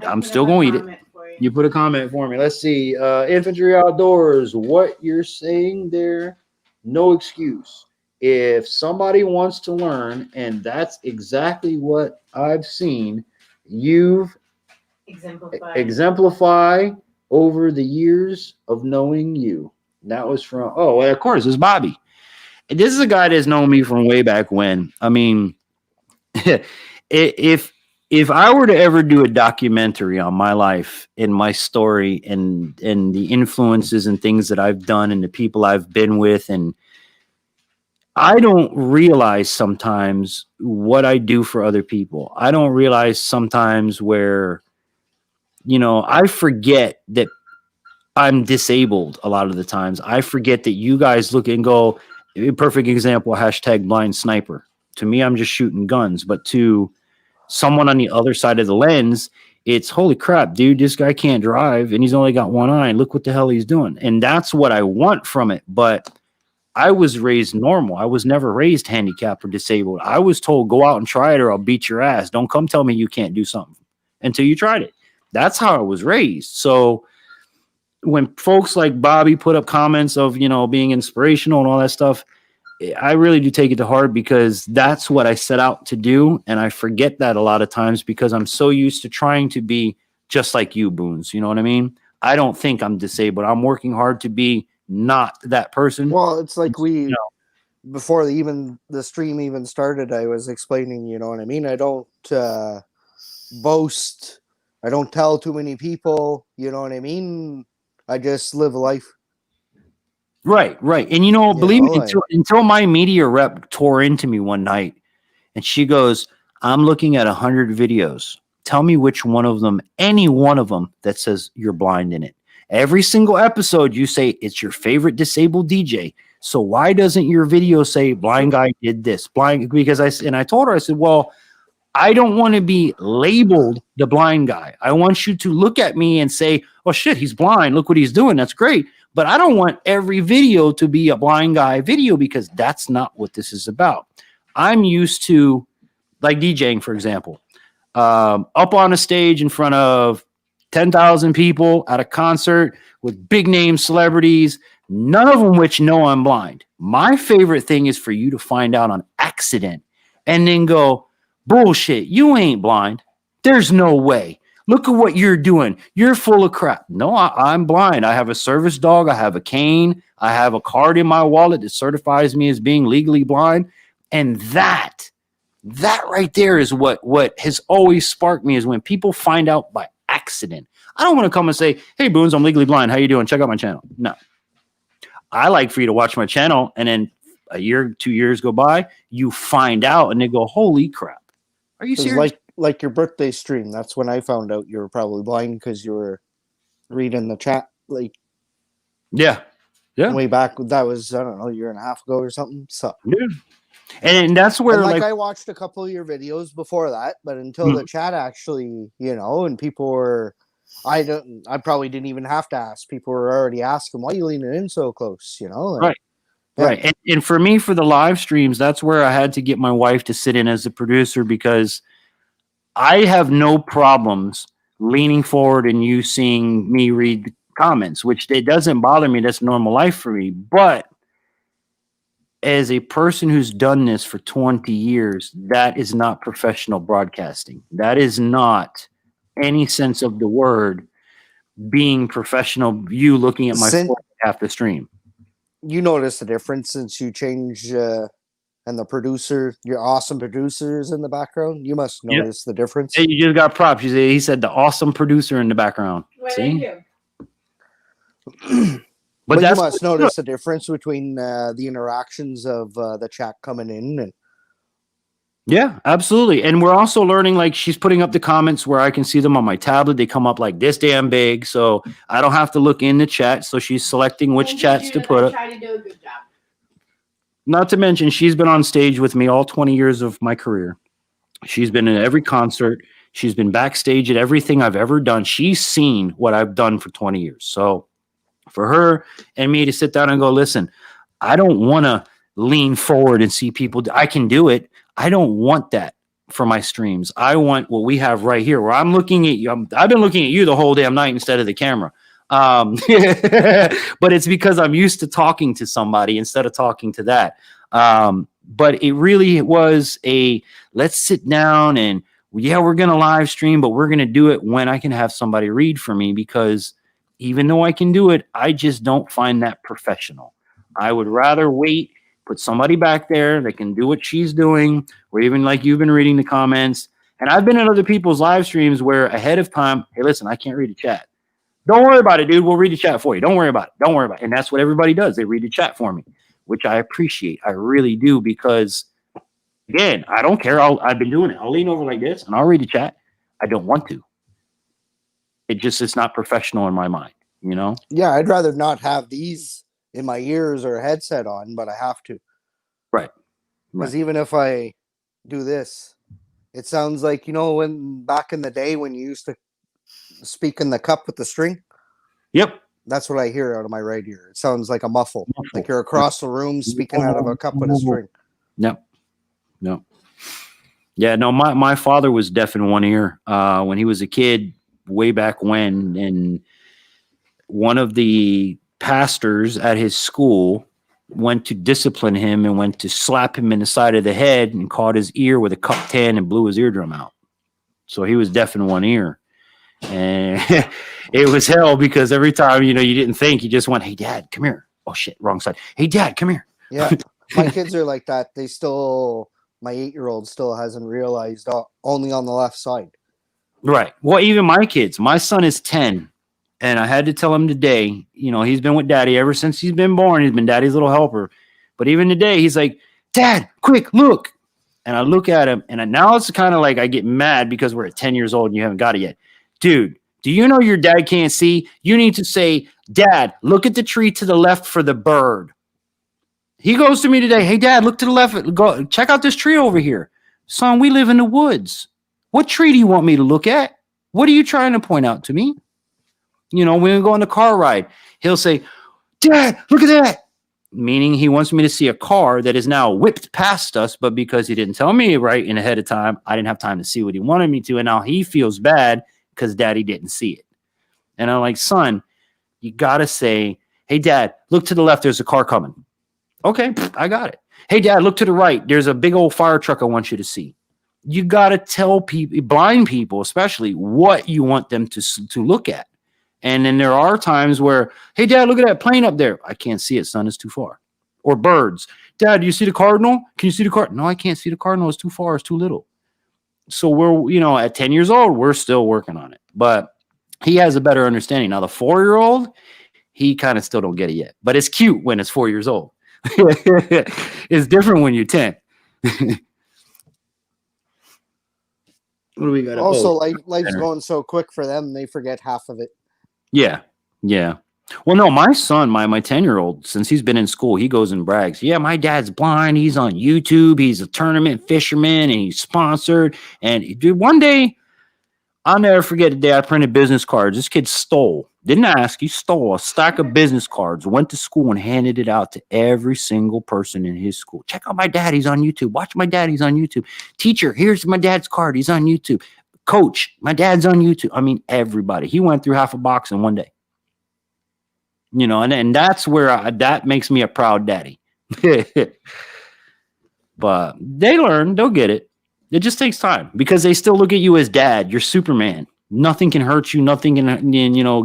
I'm still gonna eat it. You put a comment for me. Let's see. Infantry Outdoors. What you're saying there? No excuse. If somebody wants to learn, and that's exactly what I've seen, you've exemplify over the years of knowing you. That was from. Oh, well, of course, it's Bobby. And this is a guy that's known me from way back when. I mean, if I were to ever do a documentary on my life and my story and the influences and things that I've done and the people I've been with, and I don't realize sometimes what I do for other people. I don't realize sometimes where, you know, I forget that I'm disabled a lot of the times. I forget that you guys look and go, a perfect example, hashtag blind sniper. To me, I'm just shooting guns. But to someone on the other side of the lens, it's holy crap, dude, this guy can't drive and he's only got one eye. Look what the hell he's doing. And that's what I want from it. But I was raised normal. I was never raised handicapped or disabled. I was told, go out and try it or I'll beat your ass. Don't come tell me you can't do something until you tried it. That's how I was raised. So when folks like Bobby put up comments of, you know, being inspirational and all that stuff, I really do take it to heart because that's what I set out to do. And I forget that a lot of times because I'm so used to trying to be just like you, Boones. You know what I mean? I don't think I'm disabled. I'm working hard to be not that person. Well, it's like before the stream even started, I was explaining, you know what I mean? I don't boast. I don't tell too many people, you know what I mean? I just live life. Right. And you know, believe me, until my media rep tore into me one night and she goes, I'm looking at 100 videos. Tell me which one of them, any one of them that says you're blind in it. Every single episode you say it's your favorite disabled DJ. So why doesn't your video say blind guy did this? Blind, because I told her, I said, well, I don't want to be labeled the blind guy. I want you to look at me and say, oh shit, he's blind. Look what he's doing. That's great. But I don't want every video to be a blind guy video because that's not what this is about. I'm used to, like DJing, for example, up on a stage in front of 10,000 people at a concert with big name celebrities, none of them which know I'm blind. My favorite thing is for you to find out on accident and then go, bullshit, you ain't blind. There's no way. Look at what you're doing. You're full of crap. No, I'm blind. I have a service dog. I have a cane. I have a card in my wallet that certifies me as being legally blind. And that right there is what has always sparked me is when people find out by accident. I don't want to come and say, hey, Boones, I'm legally blind. How you doing? Check out my channel. No. I like for you to watch my channel and then a year, 2 years go by, you find out and they go, holy crap. Are you serious? Like your birthday stream. That's when I found out you were probably blind because you were reading the chat. Like, yeah. Way back. That was, I don't know, a year and a half ago or something. So, yeah. And that's where And like like I watched a couple of your videos before that, but until Mhm. the chat actually, and people were, I probably didn't even have to ask. People were already asking, why are you leaning in so close? right. Yeah. Right. And for me, for the live streams, that's where I had to get my wife to sit in as a producer because I have no problems leaning forward and you seeing me read the comments, which it doesn't bother me. That's normal life for me. But as a person who's done this for 20 years, that is not professional broadcasting. That is not any sense of the word being professional. You looking at my Since phone half the stream. you notice the difference since you changed, and the producer, your awesome producers in the background, you must Yeah. notice the difference. Hey, you just got props. He said the awesome producer in the background. What See? did But But you that's must notice the difference between the interactions of the chat coming in and yeah, absolutely. And we're also learning, like, she's putting up the comments where I can see them on my tablet. They come up like this damn big. So I don't have to look in the chat. So she's selecting which chats to put up. Try to do a good job. Not to mention, she's been on stage with me all 20 years of my career. She's been in every concert. She's been backstage at everything I've ever done. She's seen what I've done for 20 years. So for her and me to sit down and go, listen, I don't want to lean forward and see people. I can do it. I don't want that for my streams. I want what we have right here where I'm looking at you. I've been looking at you the whole damn night instead of the camera. But it's because I'm used to talking to somebody instead of talking to that. But it really was let's sit down and yeah, we're going to live stream, but we're going to do it when I can have somebody read for me, because even though I can do it, I just don't find that professional. I would rather wait, put somebody back there that can do what she's doing, or even like you've been reading the comments. And I've been in other people's live streams where ahead of time, hey, listen, I can't read the chat. Don't worry about it, dude. We'll read the chat for you. Don't worry about it. Don't worry about it. And that's what everybody does. They read the chat for me, which I appreciate. I really do, because again, I don't care. I've been doing it. I'll lean over like this and I'll read the chat. I don't want to. It's not professional in my mind, yeah, I'd rather not have these in my ears or a headset on, but I have to. Right. Because even if I do this, it sounds like, when back in the day when you used to speak in the cup with the string. Yep. That's what I hear out of my right ear. It sounds like a muffle. Like you're across the room speaking out of a cup with a string. Yep. No. Yeah, no, my father was deaf in one ear when he was a kid way back when. And one of the pastors at his school went to discipline him and went to slap him in the side of the head and caught his ear with a cup tan and blew his eardrum out. So he was deaf in one ear. And it was hell, because every time, you didn't think, you just went, hey, Dad, come here. Oh, shit, wrong side. Hey, Dad, come here. Yeah, my kids are like that. My 8-year-old still hasn't realized only on the left side. Right. Well, even my kids, my son is 10, and I had to tell him today, he's been with Daddy ever since he's been born. He's been Daddy's little helper. But even today, he's like, Dad, quick, look. And I look at him, and now it's kind of like I get mad because we're at 10 years old and you haven't got it yet. Dude, do you know your dad can't see? You need to say, Dad, look at the tree to the left for the bird. He goes to me today, hey, Dad, look to the left. Go check out this tree over here. Son, we live in the woods. What tree do you want me to look at? What are you trying to point out to me? When we go on the car ride, he'll say, Dad, look at that. Meaning he wants me to see a car that is now whipped past us, but because he didn't tell me right in ahead of time, I didn't have time to see what he wanted me to. And now he feels bad because Daddy didn't see it. And I'm like, son, you got to say, hey, Dad, look to the left. There's a car coming. Okay, I got it. Hey, Dad, look to the right. There's a big old fire truck I want you to see. You got to tell people, blind people especially, what you want them to look at. And then there are times where, hey, Dad, look at that plane up there. I can't see it, son. It's too far. Or birds. Dad, do you see the cardinal? Can you see the cardinal? No, I can't see the cardinal. It's too far. It's too little. So we're, at 10 years old, we're still working on it. But he has a better understanding. Now, the 4-year-old, he kind of still don't get it yet. But it's cute when it's 4 years old. It's different when you're 10. What do we got? Also, life's going so quick for them, they forget half of it. Yeah. Well, no, my son, my 10-year-old, since he's been in school, he goes and brags. Yeah, my dad's blind. He's on YouTube. He's a tournament fisherman, and he's sponsored. And dude, one day, I'll never forget the day I printed business cards. This kid didn't ask, he stole a stack of business cards, went to school and handed it out to every single person in his school. Check out my dad. He's on YouTube. Watch my dad. He's on YouTube. Teacher, here's my dad's card. He's on YouTube. Coach, my dad's on YouTube. I mean, everybody. He went through half a box in one day. You know, and that's where that makes me a proud daddy. But they learn, they'll get it. It just takes time because they still look at you as dad. You're Superman. Nothing can hurt you. Nothing can,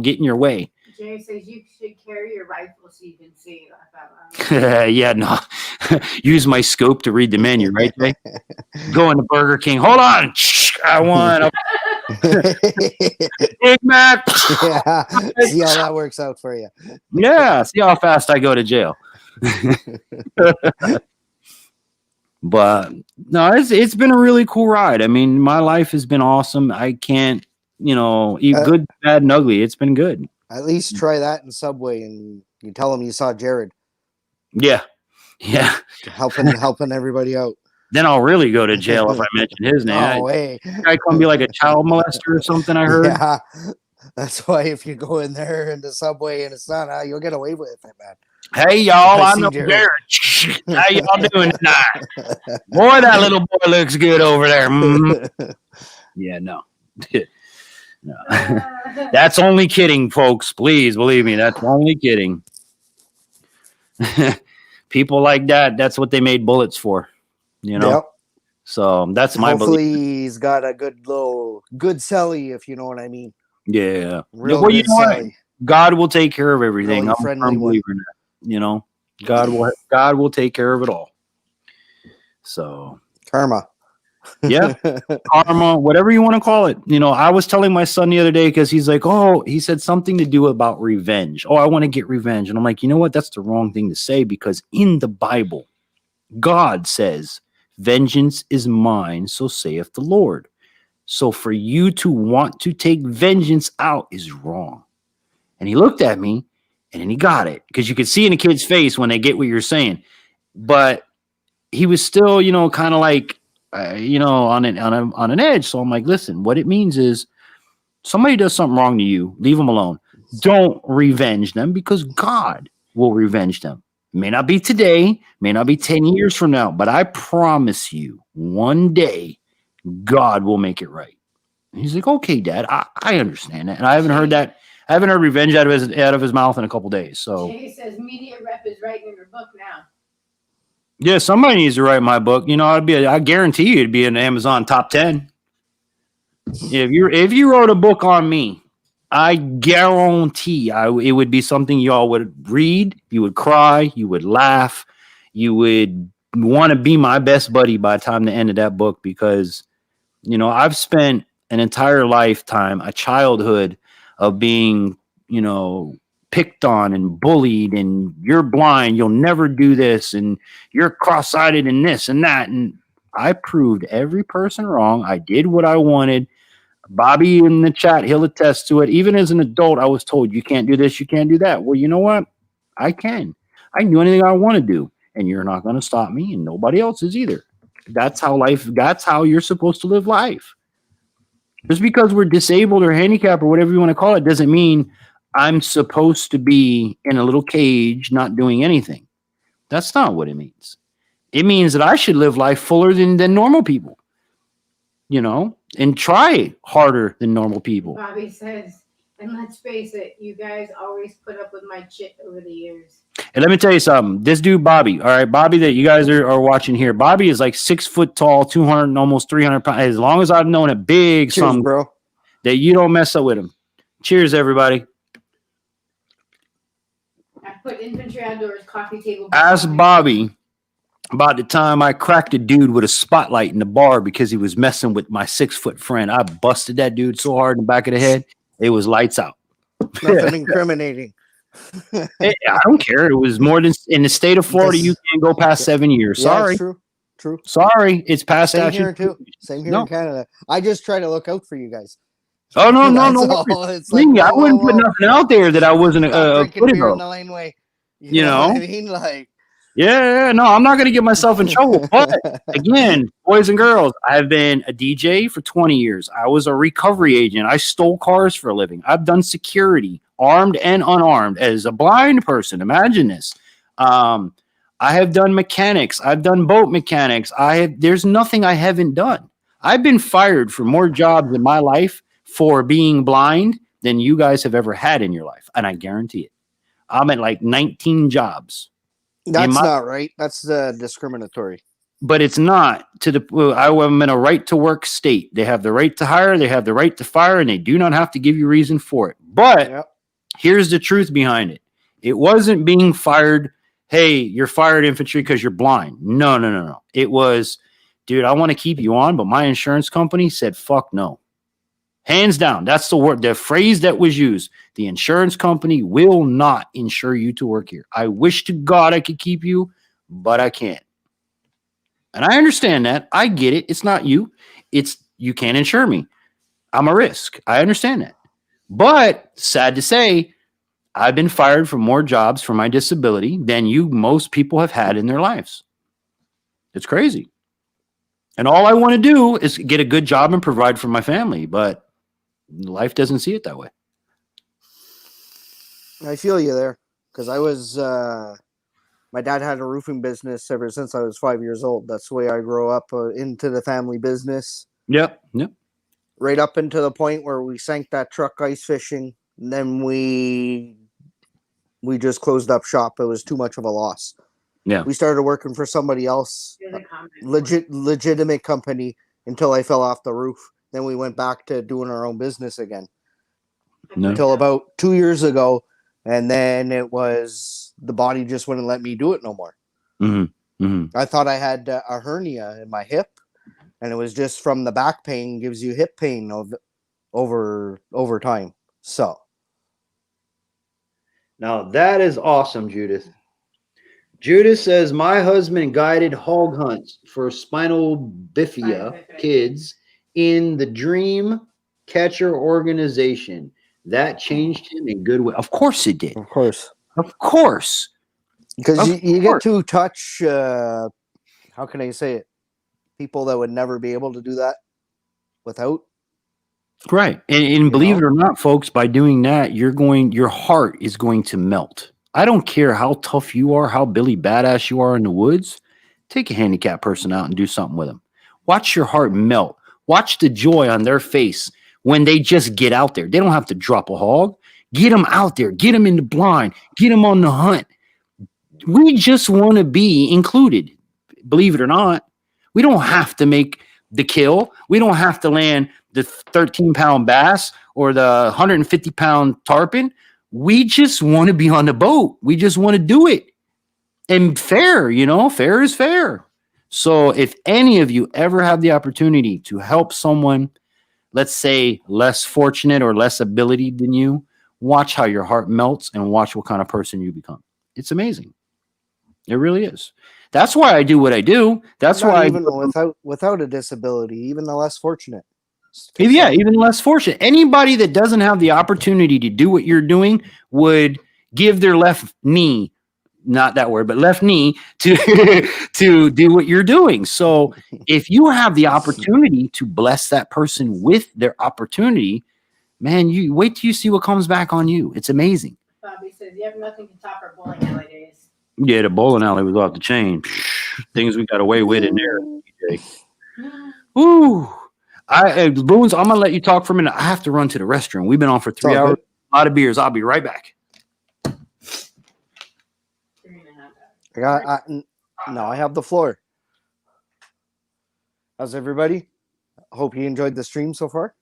get in your way. Jerry says you should carry your rifle so you can see. I thought, yeah, no. Use my scope to read the menu, right, Jay? Going to Burger King. Hold on. I want a Big Mac. Yeah. See how that works out for you. Yeah, see how fast I go to jail. But no, it's been a really cool ride. I mean, my life has been awesome. I can't, eat good, bad, and ugly. It's been good. At least try that in Subway, and you tell them you saw Jared. Yeah. Helping everybody out. Then I'll really go to jail if I mention his name. No way. I come be like a child molester or something, I heard. Yeah. That's why if you go in there in the Subway and it's not, you'll get away with it, man. Hey, y'all, I'm the Jared. How y'all doing tonight? Boy, that little boy looks good over there. Mm-hmm. Yeah, no. No. That's only kidding, folks. Please believe me. That's only kidding. People like that, that's what they made bullets for. Yep. So that's my Hopefully belief. he's got a good celly, if you know what I mean. Yeah. Real well, good you know what? celly. God will take care of everything. Really I'm a friendly firm one. believer in that. God will take care of it all. So Karma. yeah, karma, whatever you want to call it. I was telling my son the other day because he's like, he said something to do about revenge. Oh, I want to get revenge. And I'm like, you know what? That's the wrong thing to say because in the Bible, God says, vengeance is mine, so saith the Lord. So for you to want to take vengeance out is wrong. And he looked at me and then he got it because you could see in a kid's face when they get what you're saying. But he was still, kind of like, on an edge. So I'm like, listen, what it means is somebody does something wrong to you, leave them alone. Don't revenge them because God will revenge them. It may not be today, may not be 10 years from now, but I promise you one day God will make it right. And he's like, okay, Dad, I understand that. And I haven't heard that. I haven't heard revenge out of his mouth in a couple days. So Jay says media rep is writing your book now. yeah, somebody needs to write my book. I guarantee you it'd be in Amazon top 10. If you wrote a book on me, I guarantee it would be something y'all would read. You would cry. You would laugh. You would want to be my best buddy by the time the end of that book because, I've spent an entire lifetime, a childhood of being, picked on and bullied and you're blind, you'll never do this and you're cross-eyed and this and that. And I proved every person wrong. I did what I wanted. Bobby in the chat, he'll attest to it. Even as an adult, I was told you can't do this, you can't do that. Well, you know what? I can. I can do anything I want to do and you're not going to stop me and nobody else is either. That's how you're supposed to live life. Just because we're disabled or handicapped or whatever you want to call it doesn't mean I'm supposed to be in a little cage not doing anything. That's not what it means. It means that I should live life fuller than normal people, and try harder than normal people. Bobby says, and let's face it, you guys always put up with my shit over the years. And let me tell you something. This dude, Bobby, all right, Bobby that you guys are watching here, Bobby is like 6 foot tall, 200, almost 300 pounds. As long as I've known a big son, bro, that you don't mess up with him. Cheers, everybody. I put infantry outdoors, coffee table. Ask Bobby about the time I cracked a dude with a spotlight in the bar because he was messing with my 6 foot friend. I busted that dude so hard in the back of the head, it was lights out. Nothing incriminating. I don't care. It was more than in the state of Florida. You can't go past 7 years. Sorry. Yeah, true. Sorry. It's past Same statute. here too. Same here in Canada. I just try to look out for you guys. Oh no, no, That's no worries. all. It's Me, like, I whoa, whoa, wouldn't put whoa. nothing out there that I wasn't Stop drinking good beer in about. the laneway. You You know what know? I mean? Like, Yeah, no, I'm not going to get myself in trouble. But again, boys and girls, I've been a DJ for 20 years. I was a recovery agent. I stole cars for a living. I've done security, armed and unarmed, as a blind person. Imagine this. I have done mechanics. I've done boat mechanics. There's nothing I haven't done. I've been fired for more jobs in my life for being blind than you guys have ever had in your life, and I guarantee it. I'm at like 19 jobs in that's my, not right. That's discriminatory. but it's not to the. I'm in a right to work state. They have the right to hire, they have the right to fire, and they do not have to give you reason for it. But Yep. here's the truth behind it. It wasn't being fired. Hey, you're fired, infantry, because you're blind. No, no, no, no. It was, dude, I want to keep you on, but my insurance company said, fuck no. Hands down. That's the word, the phrase that was used. The insurance company will not insure you to work here. I wish to God I could keep you, but I can't. And I understand that. I get it. It's not you. It's you can't insure me. I'm a risk. I understand that. But sad to say, I've been fired from more jobs for my disability than most people have had in their lives. It's crazy. And all I want to do is get a good job and provide for my family, but life doesn't see it that way. I feel you there. Because my dad had a roofing business ever since I was 5 years old. That's the way I grew up into the family business. Yep. Yep. Right up into the point where we sank that truck ice fishing. And then we just closed up shop. It was too much of a loss. Yeah. We started working for somebody else, You're the comment. legitimate company, until I fell off the roof. Then we went back to doing our own business again No. until about 2 years ago, and then it was the body just wouldn't let me do it no more. Mm-hmm. Mm-hmm. I thought I had a hernia in my hip, and it was just from the back pain gives you hip pain over time. So Now that is awesome, Judith. Judith says, my husband guided hog hunts for spinal bifida kids in the Dream Catcher organization. That changed him in good way. Of course it did. of course, Of course. because Of you get course. to touch. How can I say it? People that would never be able to do that without. Right. And believe know? it or not, folks, by doing that, your heart is going to melt. I don't care how tough you are, how Billy badass you are in the woods. Take a handicapped person out and do something with them. Watch your heart melt. Watch the joy on their face when they just get out there. They don't have to drop a hog. Get them out there. Get them in the blind. Get them on the hunt. We just want to be included. Believe it or not, we don't have to make the kill. We don't have to land the 13-pound bass or the 150-pound tarpon. We just want to be on the boat. We just want to do it. And fair, fair is fair. So if any of you ever have the opportunity to help someone, let's say less fortunate or less ability than you, watch how your heart melts and watch what kind of person you become. It's amazing. It really is. That's why I do what I do. That's Not why even without a disability, even the less fortunate. yeah, even less fortunate. Anybody that doesn't have the opportunity to do what you're doing would give their left knee, not that word, but left knee to to do what you're doing. So if you have the opportunity to bless that person with their opportunity, man, you wait till you see what comes back on you. It's amazing. Bobby says you have nothing to top our bowling alley days. Yeah, the bowling alley was off the chain. Things we got away with in there. Ooh. Boone's, I'm gonna let you talk for a minute. I have to run to the restroom. We've been on for 3 hours. A lot of beers. I'll be right back. 3.5 hours. I have the floor. How's everybody? Hope you enjoyed the stream so far.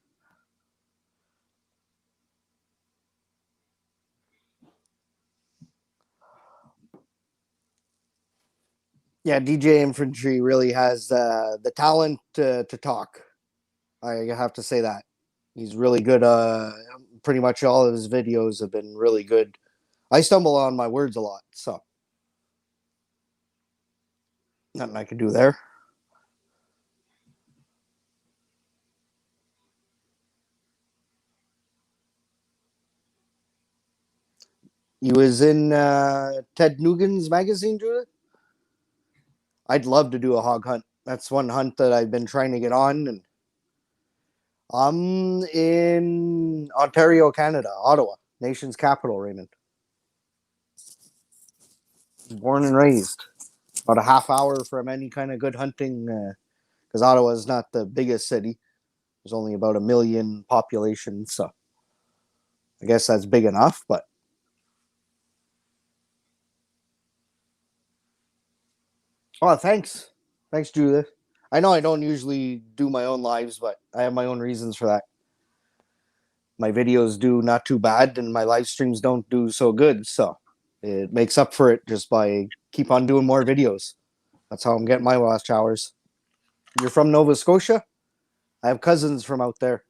Yeah, DJ Infantry really has the talent to talk. I have to say that. He's really good. Pretty much all of his videos have been really good. I stumble on my words a lot, so nothing I can do there. You was in Ted Nugent's magazine, Julia? I'd love to do a hog hunt. That's one hunt that I've been trying to get on, and I'm in Ontario, Canada, Ottawa, nation's capital, Raymond. Born and raised. About a half hour from any kind of good hunting, because Ottawa is not the biggest city. There's only about 1 million population, so I guess that's big enough, but oh, thanks. Thanks, Judith. I know I don't usually do my own lives, but I have my own reasons for that. My videos do not too bad, and my live streams don't do so good, so it makes up for it just by keep on doing more videos. That's how I'm getting my watch hours. You're from Nova Scotia? I have cousins from out there.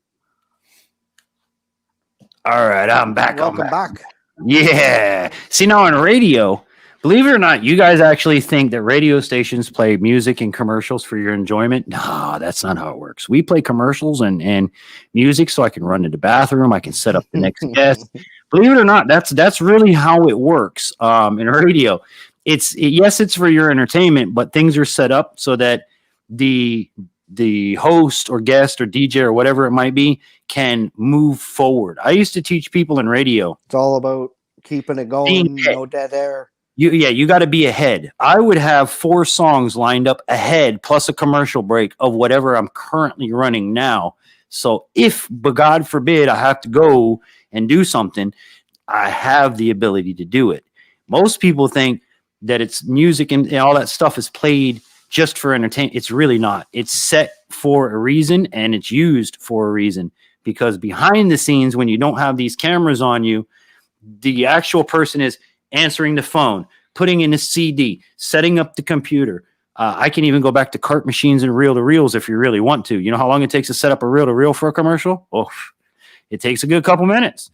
All right, I'm back. Welcome back. Yeah. See, now on radio, believe it or not, you guys actually think that radio stations play music and commercials for your enjoyment. No, that's not how it works. We play commercials and music so I can run to the bathroom. I can set up the next guest. Believe it or not, that's really how it works in radio. Yes, it's for your entertainment, but things are set up so that the host or guest or DJ or whatever it might be can move forward. I used to teach people in radio. It's all about keeping it going, no dead air. You got to be ahead. I would have 4 songs lined up ahead plus a commercial break of whatever I'm currently running now. So if, but God forbid, I have to go and do something, I have the ability to do it. Most people think that it's music and all that stuff is played just for entertainment. It's really not. It's set for a reason and it's used for a reason, because behind the scenes, when you don't have these cameras on you, the actual person is answering the phone, putting in a CD, setting up the computer. I can even go back to cart machines and reel-to-reels if you really want to. You know how long it takes to set up a reel-to-reel for a commercial? Oh, it takes a good couple minutes.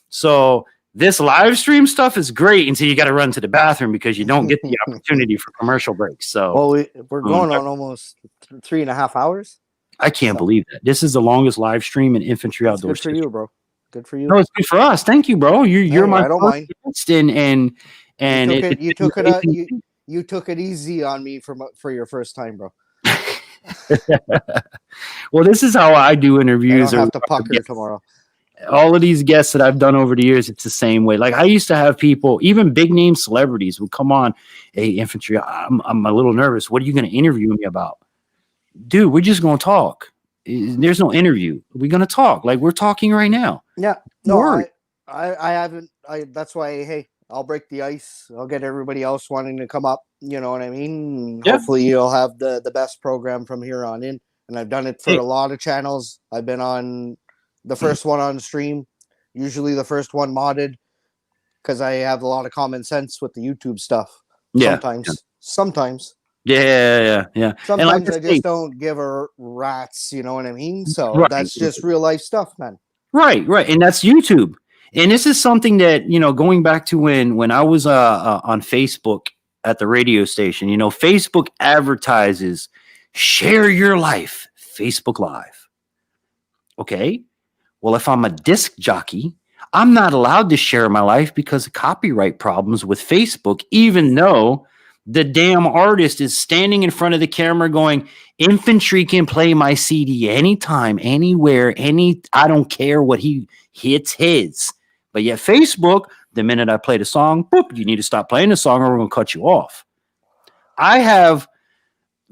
So this live stream stuff is great until you got to run to the bathroom because you don't get the opportunity for commercial breaks. So, well, we're going on almost 3.5 hours. I can't believe that. This is the longest live stream in infantry outdoors. Good for you, bro. Good for you. No, it's good for us. Thank you, bro. You're my I don't mind. guest, and you took it easy on me for your first time, bro. Well, this is how I do interviews. I don't have to pucker tomorrow. All of these guests that I've done over the years, it's the same way. Like I used to have people, even big name celebrities would come on. Hey, infantry, I'm a little nervous. What are you going to interview me about? Dude, we're just going to talk. There's no interview. We're going to talk like we're talking right now. Yeah. No, I haven't. That's why, hey, I'll break the ice. I'll get everybody else wanting to come up. You know what I mean? Yeah. Hopefully you'll have the best program from here on in. And I've done it for a lot of channels. I've been on the first one on stream, usually the first one modded, because I have a lot of common sense with the YouTube stuff. Yeah. Sometimes. Yeah. Sometimes I just don't give a rat's, you know what I mean? So that's just real life stuff, man. Right. And that's YouTube. And this is something that, going back to when I was on Facebook at the radio station, Facebook advertises, share your life, Facebook Live. Okay. Well, if I'm a disc jockey, I'm not allowed to share my life because of copyright problems with Facebook, even though the damn artist is standing in front of the camera going, infantry can play my CD anytime, anywhere, I don't care what hits his. But yet Facebook, the minute I play the song, boop, you need to stop playing the song or we're going to cut you off. I have,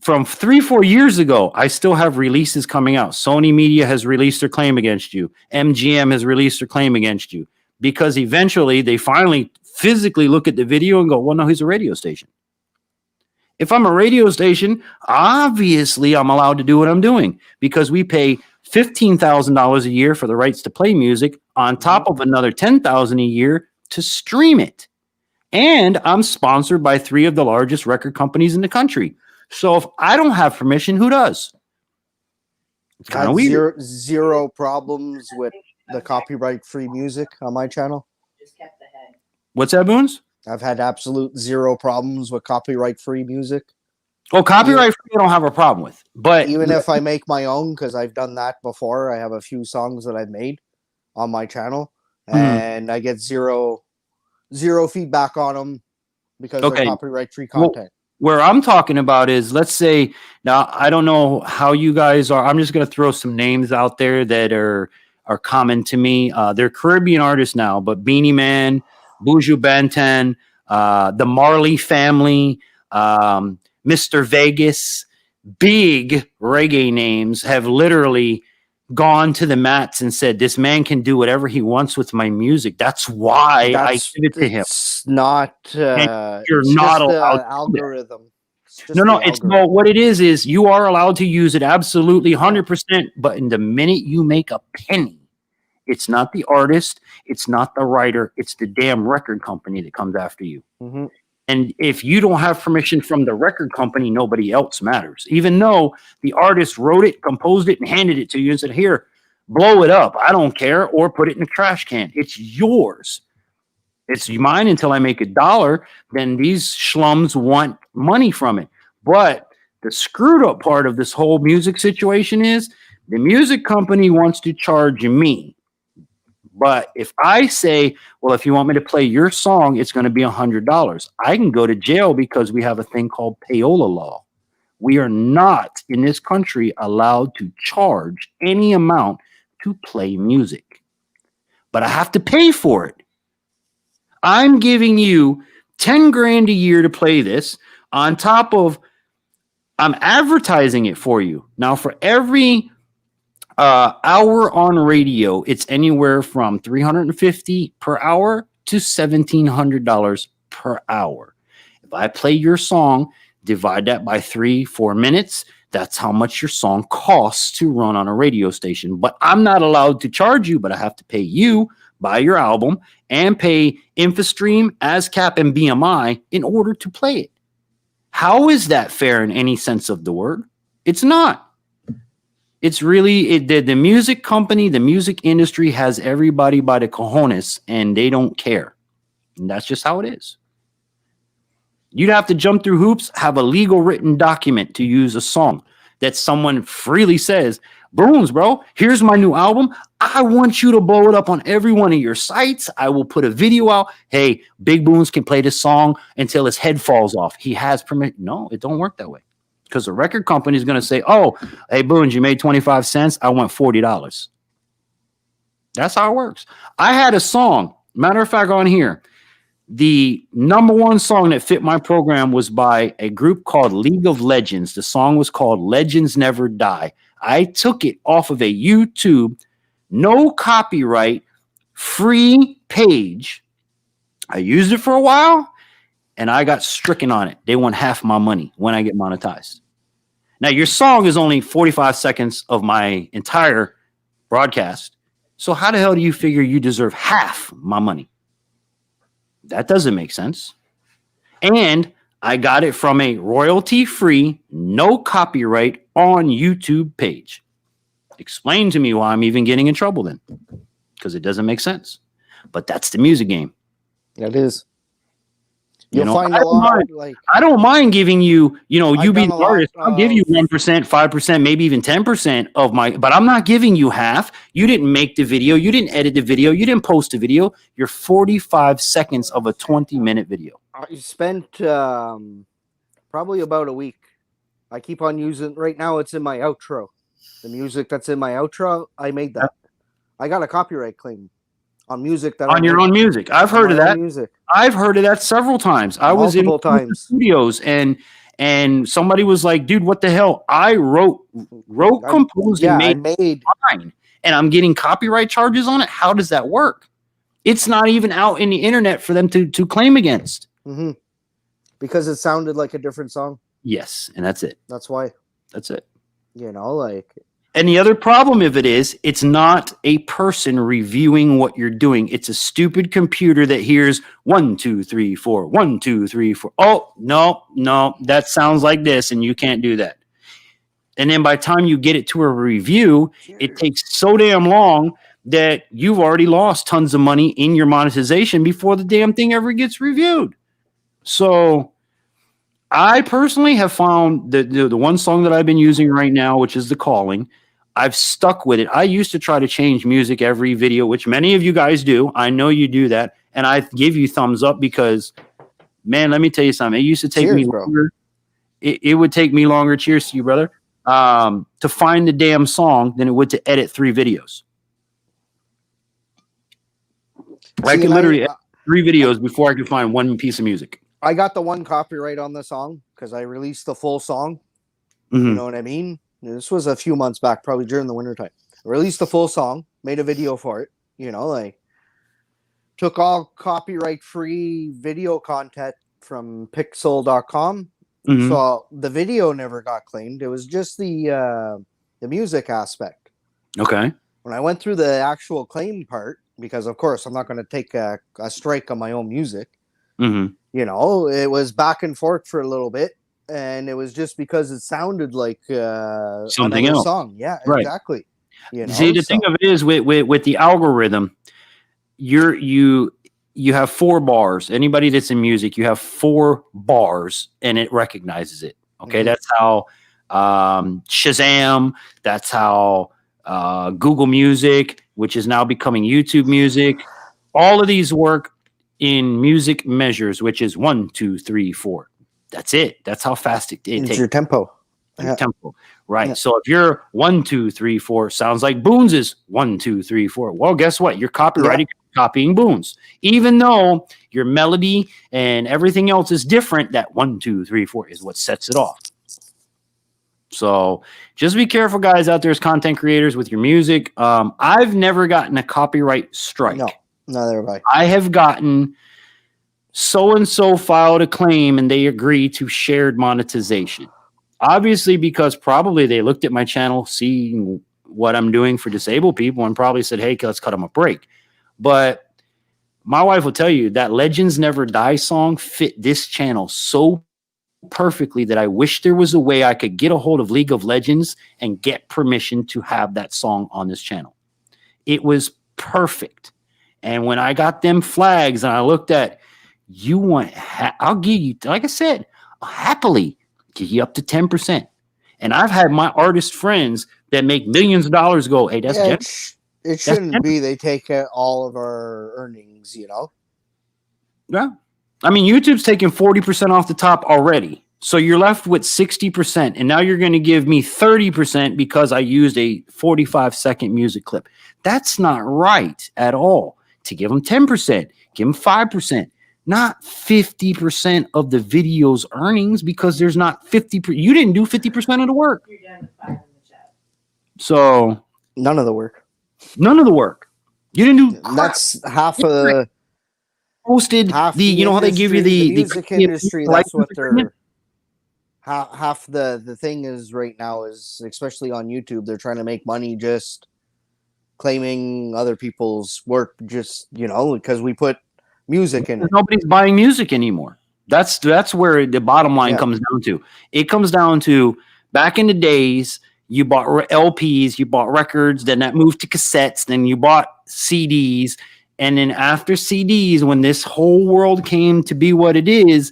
from 3-4 years ago, I still have releases coming out. Sony Media has released their claim against you. MGM has released their claim against you. Because eventually they finally physically look at the video and go, well, no, he's a radio station. If I'm a radio station, obviously I'm allowed to do what I'm doing because we pay $15,000 a year for the rights to play music on top of another $10,000 a year to stream it. And I'm sponsored by 3 of the largest record companies in the country. So if I don't have permission, who does? It's kind of weird. Zero problems with the copyright-free music on my channel. Just kept the head. What's that, Boones? I've had absolute zero problems with copyright-free music. Oh, copyright-free I don't have a problem with. But even if I make my own, because I've done that before, I have a few songs that I've made on my channel, and I get zero zero feedback on them because they're copyright-free content. Where I'm talking about is, let's say, now I don't know how you guys are. I'm just going to throw some names out there that are common to me. They're Caribbean artists now, but Beanie Man, Buju Banton, the Marley Family, Mr. Vegas, big reggae names have literally gone to the mats and said, this man can do whatever he wants with my music. That's why I give it to him. It's not. You're it's not just allowed the algorithm. No, it's well, what it is you are allowed to use it absolutely 100%. But in the minute you make a penny, it's not the artist, it's not the writer, it's the damn record company that comes after you. Mm-hmm. And if you don't have permission from the record company, nobody else matters. Even though the artist wrote it, composed it, and handed it to you and said, here, blow it up. I don't care. Or put it in a trash can. It's yours. It's mine until I make $1. Then these schlums want money from it. But the screwed up part of this whole music situation is the music company wants to charge me. But if I say, well, if you want me to play your song, it's going to be $100, I can go to jail because we have a thing called payola law. We are not in this country allowed to charge any amount to play music. But I have to pay for it. I'm giving you 10 grand a year to play this on top of I'm advertising it for you. Now, for every hour on radio, it's anywhere from $350 per hour to $1,700 per hour. If I play your song, divide that by 3-4 minutes, that's how much your song costs to run on a radio station. But I'm not allowed to charge you, but I have to pay you, buy your album, and pay InfoStream, ASCAP, and BMI in order to play it. How is that fair in any sense of the word? It's not. It's really the music company, the music industry has everybody by the cojones, and they don't care. And that's just how it is. You'd have to jump through hoops, have a legal written document to use a song that someone freely says, Boone's, bro, here's my new album. I want you to blow it up on every one of your sites. I will put a video out. Hey, Big Boone's can play this song until his head falls off. He has permission. No, it don't work that way. Because the record company is going to say, oh, hey, Boone, you made 25 cents. I want $40. That's how it works. I had a song, matter of fact, on here. The number one song that fit my program was by a group called League of Legends. The song was called Legends Never Die. I took it off of a YouTube, no copyright, free page. I used it for a while, and I got stricken on it. They want half my money when I get monetized. Now, your song is only 45 seconds of my entire broadcast. So how the hell do you figure you deserve half my money? That doesn't make sense. And I got it from a royalty-free, no copyright on YouTube page. Explain to me why I'm even getting in trouble then. Because it doesn't make sense. But that's the music game. It is. You'll find a lot. I don't mind giving you, you be the artist. I'll give you 1%, 5%, maybe even 10% of my, but I'm not giving you half. You didn't make the video. You didn't edit the video. You didn't post the video. You're 45 seconds of a 20-minute video. I spent probably about a week. I keep on using, right now it's in my outro. The music that's in my outro, I made that. I got a copyright claim on music that on your own music. I've heard of that. Music. I've heard of that several times. I was in studios and somebody was like, dude, what the hell? I wrote, composed, and made mine, and I'm getting copyright charges on it. How does that work? It's not even out in the internet for them to claim against. Mm-hmm. Because it sounded like a different song. Yes, and that's it. That's why. That's it. And the other problem of it is, it's not a person reviewing what you're doing. It's a stupid computer that hears 1, 2, 3, 4, 1, 2, 3, 4. Oh, no, that sounds like this, and you can't do that. And then by the time you get it to a review, it takes so damn long that you've already lost tons of money in your monetization before the damn thing ever gets reviewed. So I personally have found the one song that I've been using right now, which is The Calling. I've stuck with it. I used to try to change music every video, which many of you guys do. I know you do that. and I give you thumbs up because, man, let me tell you something. It used to take Cheers, me bro. longer. It would take me longer. Cheers to you, brother. To find the damn song than it would to edit 3 videos. I could literally edit 3 videos before I could find one piece of music. I got the one copyright on the song because I released the full song. Mhm. You know what I mean? This was a few months back, probably during the wintertime. I released the full song, made a video for it, you know, like took all copyright-free video content from pixel.com. Mhm. So the video never got claimed. It was just the music aspect. Okay. When I went through the actual claim part, because of course I'm not going to take a strike on my own music, Mhm. you know, it was back and forth for a little bit, and it was just because it sounded like Something another else. song. Yeah, Right. exactly. You know, See, the thing of it is with the algorithm, you have 4 bars. Anybody that's in music, you have 4 bars, and it recognizes it. Okay, Mhm. that's how Shazam. That's how Google Music, which is now becoming YouTube Music. All of these work in music measures, which is 1, 2, 3, 4. That's it. That's how fast it it's takes. your tempo. Your Yeah. tempo, right? Yeah. So if you're 1, 2, 3, 4, sounds like Boone's is 1, 2, 3, 4. Well, guess what? You're copyrighted copying Boone's, even though your melody and everything else is different. That 1, 2, 3, 4 is what sets it off. So just be careful, guys, out there as content creators with your music. I've never gotten a copyright strike. No, neither have I. I have gotten so-and-so filed a claim and they agree to shared monetization. Obviously, because probably they looked at my channel, seeing what I'm doing for disabled people, and probably said, hey, let's cut them a break. But my wife will tell you that Legends Never Die song fit this channel so perfectly that I wish there was a way I could get a hold of League of Legends and get permission to have that song on this channel. It was perfect. And when I got them flags and I looked at, you want, I'll give you, like I said, I'll happily give you up to 10%. And I've had my artist friends that make millions of dollars go, hey, that's it shouldn't be. They take all of our earnings, you know? Yeah. I mean, YouTube's taking 40% off the top already. So you're left with 60%. And now you're going to give me 30% because I used a 45-second music clip. That's not right at all. To give them 10%, give them 5%, not 50% of the video's earnings, because there's not 50%. You didn't do 50% of the work. You're down to 5 in the chat. So None of the work. none of the work. You didn't do crap. That's half of the Posted half the, you know how they give you the music industry. That's what they're half the thing is right now is, especially on YouTube, they're trying to make money just claiming other people's work, just, you know, because we put music in it. Nobody's buying music anymore. That's where the bottom line comes down to. It comes down to, back in the days, you bought LPs, you bought records, then that moved to cassettes, then you bought CDs, and then after CDs, when this whole world came to be what it is,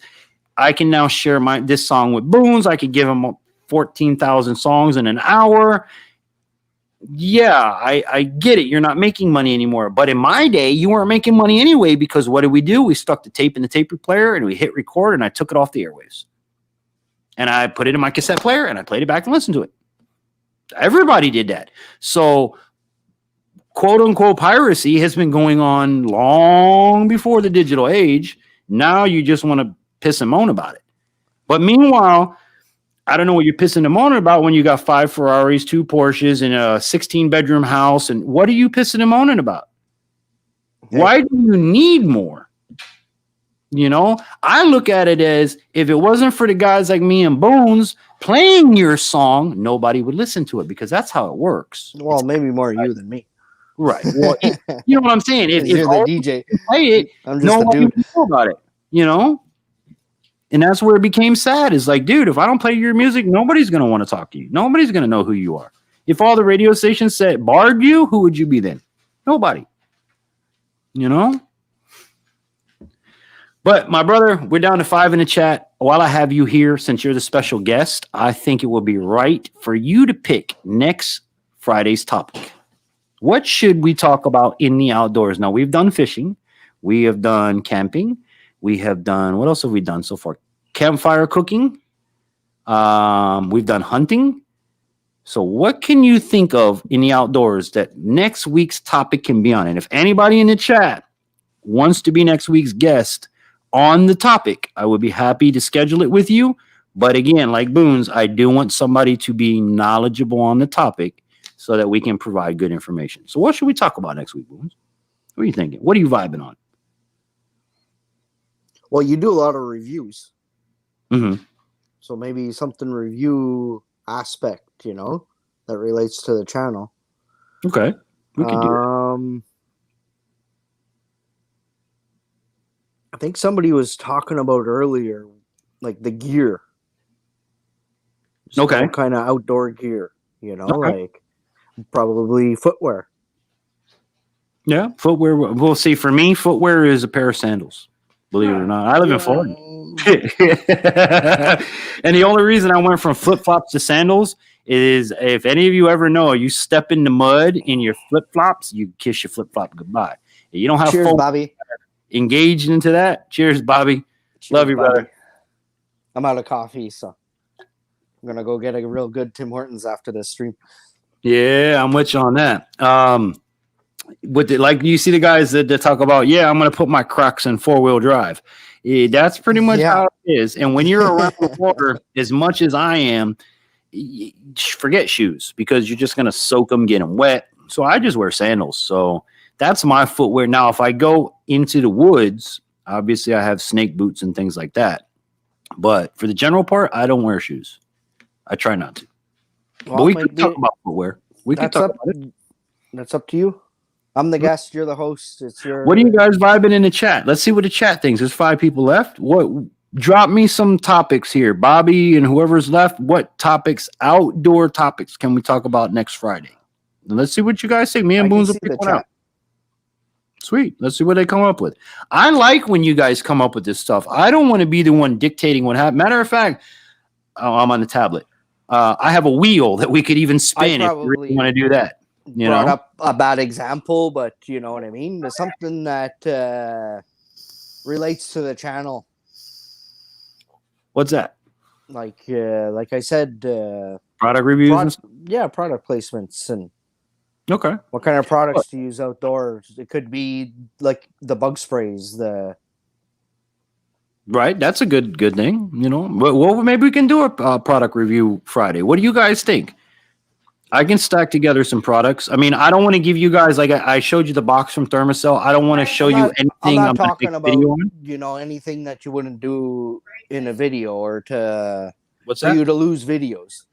I can now share this song with Boone's. I could give them 14,000 songs in an hour. Yeah, I get it. You're not making money anymore. But in my day, you weren't making money anyway, because what did we do? We stuck the tape in the tape player and we hit record, and I took it off the airwaves. And I put it in my cassette player and I played it back and listened to it. Everybody did that. So, quote unquote, piracy has been going on long before the digital age. Now you just want to piss and moan about it. But meanwhile, I don't know what you're pissing and moaning about when you got 5 Ferraris, 2 Porsches, and a 16-bedroom house. And what are you pissing and moaning about? Hey. Why do you need more? You know, I look at it as, if it wasn't for the guys like me and Bones playing your song, nobody would listen to it, because that's how it works. Well, maybe more you than me. Right. Well, you know what I'm saying? If You're the all DJ. play it, I'm just the nobody dude. would know about it, you know? And that's where it became sad. Is like, dude, if I don't play your music, nobody's going to want to talk to you. Nobody's going to know who you are. If all the radio stations said barred you, who would you be then? Nobody. You know? But my brother, we're down to 5 in the chat. While I have you here, since you're the special guest, I think it would be right for you to pick next Friday's topic. What should we talk about in the outdoors? Now, we've done fishing. We have done camping. We have done, what else have we done so far? Campfire cooking. We've done hunting. So what can you think of in the outdoors that next week's topic can be on? And if anybody in the chat wants to be next week's guest on the topic, I would be happy to schedule it with you. But again, like Boone's, I do want somebody to be knowledgeable on the topic so that we can provide good information. So what should we talk about next week, Boone's? What are you thinking? What are you vibing on? Well, you do a lot of reviews. Mm-hmm. So maybe something review aspect, that relates to the channel. Okay. We can do it. I think somebody was talking about earlier, like the gear. Okay. Kind of outdoor gear, Okay. like probably footwear. Yeah, footwear. We'll see. For me, footwear is a pair of sandals. Believe it or not, I live in Florida. And the only reason I went from flip-flops to sandals is if any of you ever know, you step in the mud in your flip-flops, you kiss your flip-flop goodbye. You don't have Cheers, folks Bobby. engaged into that. Cheers, Bobby. Cheers, Love you, Bobby. brother. I'm out of coffee, so I'm gonna go get a real good Tim Hortons after this stream. Yeah, I'm with you on that. Like you see the guys that talk about, yeah, I'm going to put my Crocs in 4-wheel drive. That's pretty much how it is. And when you're around the water, as much as I am, forget shoes because you're just going to soak them, get them wet. So I just wear sandals. So that's my footwear. Now, if I go into the woods, obviously I have snake boots and things like that. But for the general part, I don't wear shoes. I try not to. Well, but we could talk about footwear. We could talk about it. That's up to you. I'm the guest. You're the host. It's your. What are you guys vibing in the chat? Let's see what the chat thinks. There's 5 people left. What? Drop me some topics here, Bobby and whoever's left. What topics, outdoor topics, can we talk about next Friday? And let's see what you guys think. Me and Boone's will pick one out. Sweet. Let's see what they come up with. I like when you guys come up with this stuff. I don't want to be the one dictating what happens. Matter of fact, I'm on the tablet. I have a wheel that we could even spin if you really want to do that. Brought up a bad example, but you know what I mean. There's something that relates to the channel. What's that? Like I said, product reviews. Product placements and okay. What kind of products to use outdoors? It could be like the bug sprays. Right, that's a good thing. Well, maybe we can do a product review Friday. What do you guys think? I can stack together some products. I mean, I don't want to give you guys, like I showed you the box from Thermacell. I don't want to show you anything. I'm not talking about, anything that you wouldn't do in a video or for you to lose videos.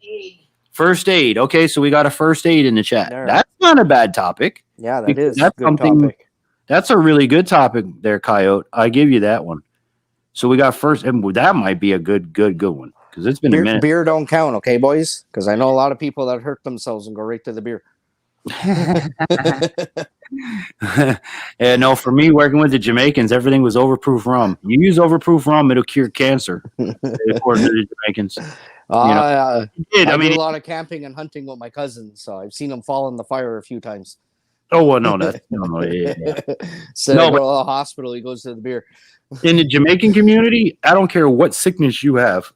First aid. Okay, so we got a first aid in the chat. That's not a bad topic. Yeah, that's a good topic. That's a really good topic there, Coyote. I give you that one. So we got first, and that might be a good one. Because it's been a minute. Beer don't count, okay, boys? Because I know a lot of people that hurt themselves and go right to the beer. And no, for me, working with the Jamaicans, everything was overproof rum. You use overproof rum, it'll cure cancer, according to the Jamaicans. I do a lot of camping and hunting with my cousins, so I've seen them fall in the fire a few times. Oh, well, no, that's yeah. So go to the hospital, he goes to the beer. In the Jamaican community, I don't care what sickness you have.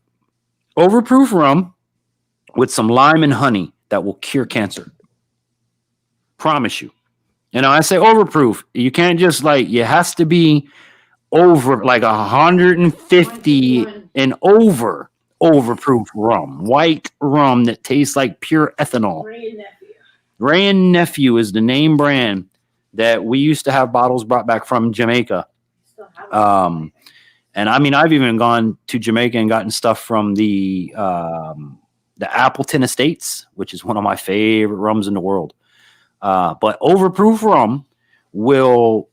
Overproof rum with some lime and honey that will cure cancer. Promise you. I say overproof. You can't just it has to be over 150 and over overproof rum. White rum that tastes like pure ethanol. Ray and Nephew is the name brand that we used to have bottles brought back from Jamaica. And I mean, I've even gone to Jamaica and gotten stuff from the Appleton Estates, which is one of my favorite rums in the world. But overproof rum will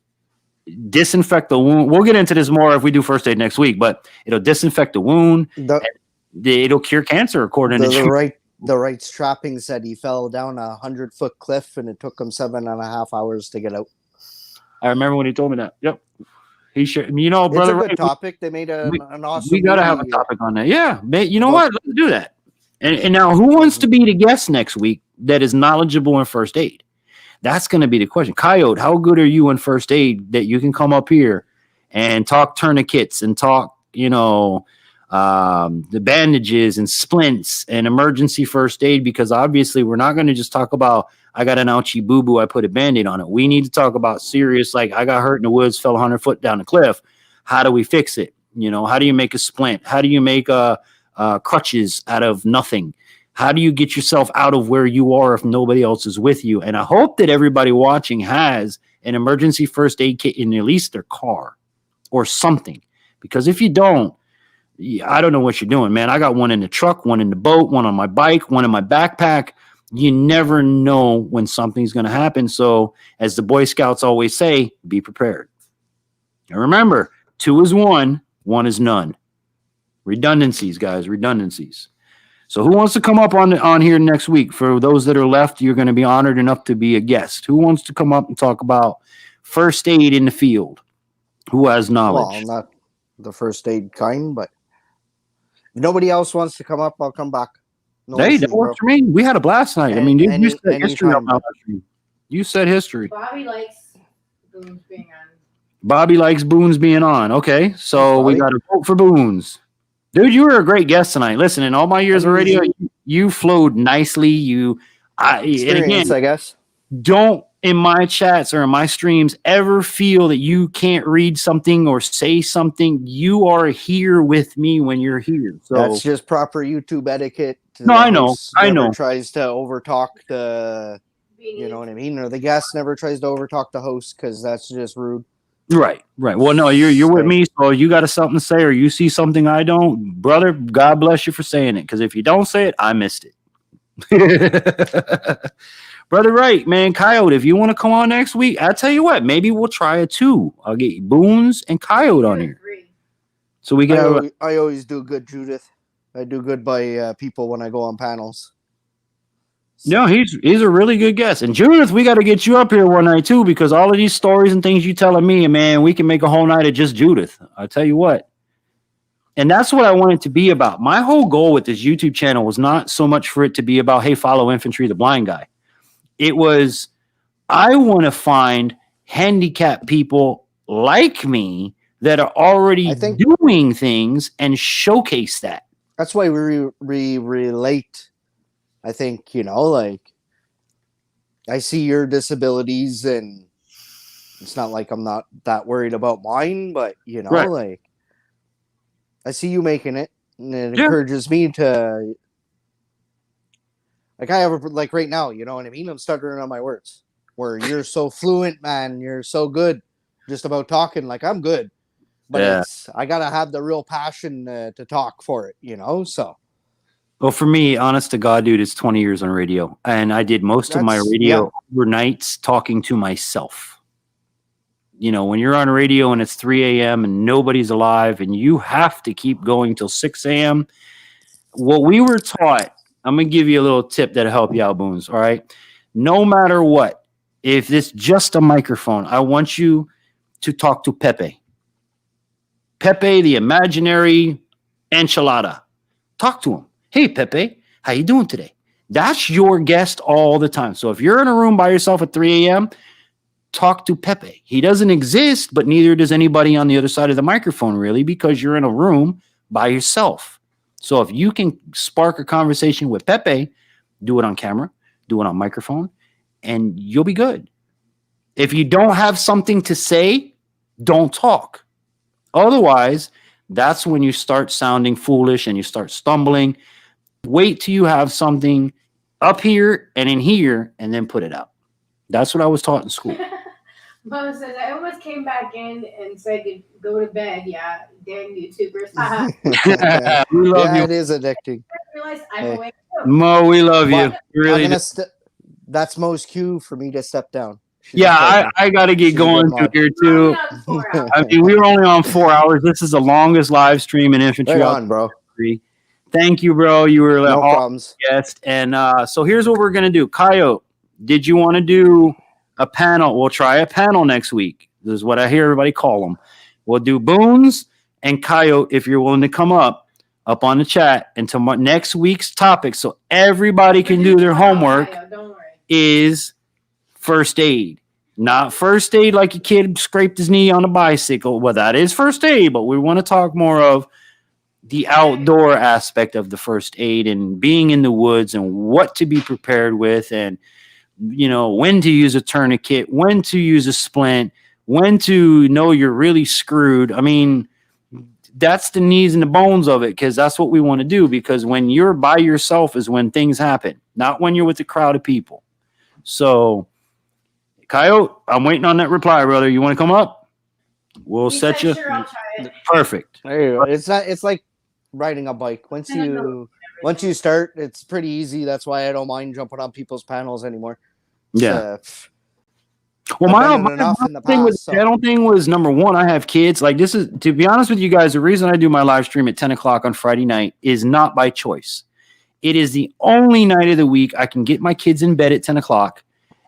disinfect the wound. We'll get into this more if we do first aid next week, but it'll disinfect the wound. It'll cure cancer, according to the right strapping said he fell down a 100-foot cliff and it took him 7.5 hours to get out. I remember when he told me that. Yep. He should, brother. It's a good topic. They made an awesome. We got to have a topic on that. Yeah. You know what? Let's do that. And now, who wants to be the guest next week that is knowledgeable in first aid? That's going to be the question. Coyote, how good are you in first aid that you can come up here and talk tourniquets and talk, the bandages and splints and emergency first aid? Because obviously we're not going to just talk about, I got an ouchie boo-boo, I put a Band-Aid on it. We need to talk about serious, like I got hurt in the woods, fell 100 foot down a cliff. How do we fix it? How do you make a splint? How do you make crutches out of nothing? How do you get yourself out of where you are if nobody else is with you? And I hope that everybody watching has an emergency first aid kit in at least their car or something. Because if you don't, I don't know what you're doing, man. I got one in the truck, one in the boat, one on my bike, one in my backpack. You never know when something's going to happen. So as the Boy Scouts always say, be prepared. And remember, 2 is 1, 1 is none. Redundancies, guys, redundancies. So who wants to come up on here next week? For those that are left, you're going to be honored enough to be a guest. Who wants to come up and talk about first aid in the field? Who has knowledge? Well, not the first aid kind, but if nobody else wants to come up, I'll come back. No Hey, issue, that works for me. We had a blast tonight. I mean, you said history on my stream. You said history. Bobby likes Boone's being on. Bobby likes Boone's being on. Okay, so Thanks, we got to vote for Boone's. Dude, you were a great guest tonight. Listen, in all my years of radio, you flowed nicely. And again, I guess. Don't in my chats or in my streams ever feel that you can't read something or say something. You are here with me when you're here. So That's just proper YouTube etiquette. No, I know. Tries to overtalk the, you know what I mean, or the guest never tries to overtalk the host because that's just rude. Right. Well, no, you're with me, so you got something to say, or you see something I don't, brother. God bless you for saying it, because if you don't say it, I missed it. Brother, right, man, Coyote. If you want to come on next week, I tell you what, maybe we'll try a 2. I'll get Boone's and Coyote on here, so we can. I always do good, Judith. I do good by people when I go on panels. No, he's a really good guest. And Judith, we got to get you up here one night too, because all of these stories and things you telling me, man, we can make a whole night of just Judith. I tell you what. And that's what I want it to be about. My whole goal with this YouTube channel was not so much for it to be about, hey, follow Infantry the Blind Guy. It was, I want to find handicapped people like me that are already doing things and showcase that. That's why we relate. I think, like, I see your disabilities, and it's not like I'm not that worried about mine, but, right. Like, I see you making it, and it encourages me to, like, I have, like, right now, you know what I mean? I'm stuttering on my words, where you're so fluent, man. You're so good just about talking. Like, I'm good, but I got to have the real passion to talk for it, so. Well, for me, honest to God, dude, it's 20 years on radio. And I did most of my radio overnights talking to myself. When you're on radio and it's 3 a.m. and nobody's alive and you have to keep going till 6 a.m. What we were taught, I'm going to give you a little tip that'll help you out, Boones. All right. No matter what, if it's just a microphone, I want you to talk to Pepe. Pepe, the imaginary enchilada. Talk to him. Hey, Pepe, how you doing today? That's your guest all the time. So if you're in a room by yourself at 3 a.m., talk to Pepe. He doesn't exist, but neither does anybody on the other side of the microphone, really, because you're in a room by yourself. So if you can spark a conversation with Pepe, do it on camera, do it on microphone, and you'll be good. If you don't have something to say, don't talk. Otherwise, that's when you start sounding foolish and you start stumbling. Wait till you have something up here and in here, and then put it out. That's what I was taught in school. Bo says, I almost came back in and said to go to bed. Yeah, damn YouTubers. We love you. It is addicting. I realized I'm awake too. Mo, we love you. Really. That's Mo's cue for me to step down. I got to get going through here too. I mean, we were only on 4 hours. This is the longest live stream in infantry. Right on, bro. Thank you, bro. You were no problems. Guest. And so here's what we're going to do. Coyote, did you want to do a panel? We'll try a panel next week. This is what I hear everybody call them. We'll do Boone's and Coyote, if you're willing to come up on the chat. And next week's topic, so everybody can do their homework, is first aid. Not first aid like a kid scraped his knee on a bicycle. Well, that is first aid, but we want to talk more of the outdoor aspect of the first aid and being in the woods and what to be prepared with, and when to use a tourniquet, when to use a splint, when to know you're really screwed. I mean, that's the knees and the bones of it, because that's what we want to do, because when you're by yourself is when things happen, not when you're with a crowd of people. So Coyote, I'm waiting on that reply, brother. You want to come up? We'll set you. Sure, I'll try it. Perfect. There you go. It's like riding a bike. Once you start, it's pretty easy. That's why I don't mind jumping on people's panels anymore. Yeah. Well, my channel thing was, number one, I have kids. Like, this is, to be honest with you guys, the reason I do my live stream at 10 o'clock on Friday night is not by choice. It is the only night of the week I can get my kids in bed at 10 o'clock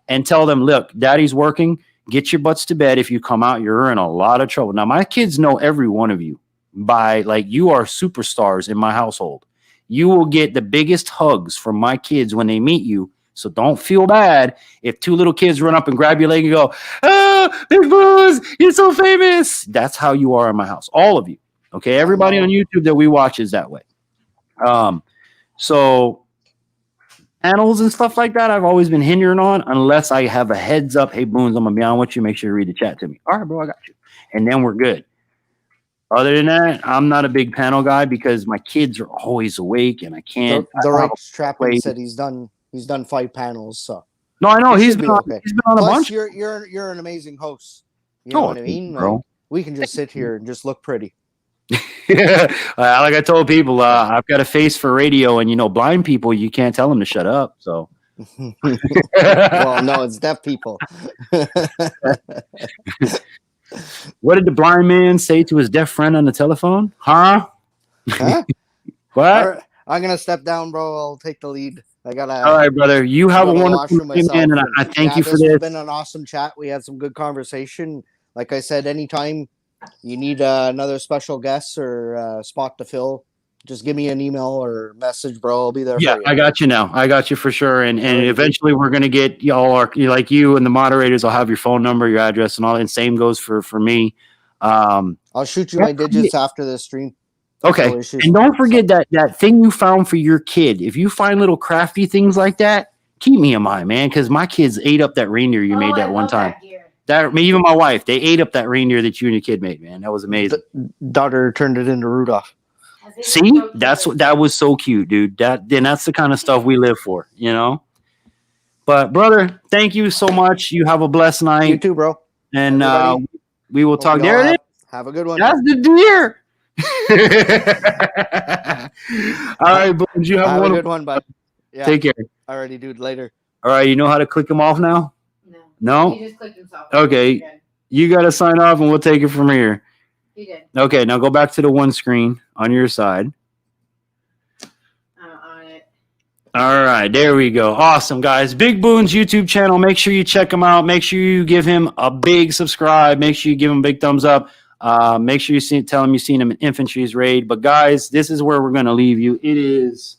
and tell them, look, daddy's working. Get your butts to bed. If you come out, you're in a lot of trouble. Now, my kids know every one of you. You are superstars in my household. You will get the biggest hugs from my kids when they meet you. So don't feel bad if two little kids run up and grab your leg and go, "Oh, Big Boone, you're so famous." That's how you are in my house. All of you. Okay. Everybody on YouTube that we watch is that way. So panels and stuff like that, I've always been hindering on, unless I have a heads up. Hey, Boons, I'm going to be on with you. Make sure you read the chat to me. All right, bro, I got you. And then we're good. Other than that, I'm not a big panel guy because my kids are always awake and I can't. The right Chapman said he's done 5 panels. So no, I know he's been on a bunch. You're an amazing host. You know what I mean, bro? Like, we can just sit here and just look pretty. Like I told people, I've got a face for radio, and blind people, you can't tell them to shut up. So, well, no, it's deaf people. What did the blind man say to his deaf friend on the telephone? Huh? What? Right, I'm gonna step down, bro. I'll take the lead. All right, brother. You have a wonderful day, man, and I thank you for this. It's been an awesome chat. We had some good conversation. Like I said, anytime you need another special guest or spot to fill, just give me an email or message, bro. I'll be there. Yeah, for you. I got you now. I got you for sure. And eventually we're going to get y'all, like you and the moderators, I'll have your phone number, your address, and all. And same goes for me. I'll shoot you my digits after this stream. Okay. And don't forget that thing you found for your kid. If you find little crafty things like that, keep me in mind, man, because my kids ate up that reindeer you made that one time. Even my wife, they ate up that reindeer that you and your kid made, man. That was amazing. The daughter turned it into Rudolph. See, that was so cute, dude. That's the kind of stuff we live for, But brother, thank you so much. You have a blessed night. You too, bro. And we will talk. There it is. Have a good one. That's the deer. All right, Boone, you have a good one, bud. Yeah. Take care. Alrighty, dude. Later. All right, you know how to click them off now? No. He just clicked himself. Okay, you got to sign off, and we'll take it from here. He did. Okay, now go back to the one screen on your side. On it. All right, there we go. Awesome, guys. Big Boone's YouTube channel. Make sure you check him out. Make sure you give him a big subscribe. Make sure you give him a big thumbs up. Make sure you tell him you've seen him in Infantry's Raid. But, guys, this is where we're going to leave you. It is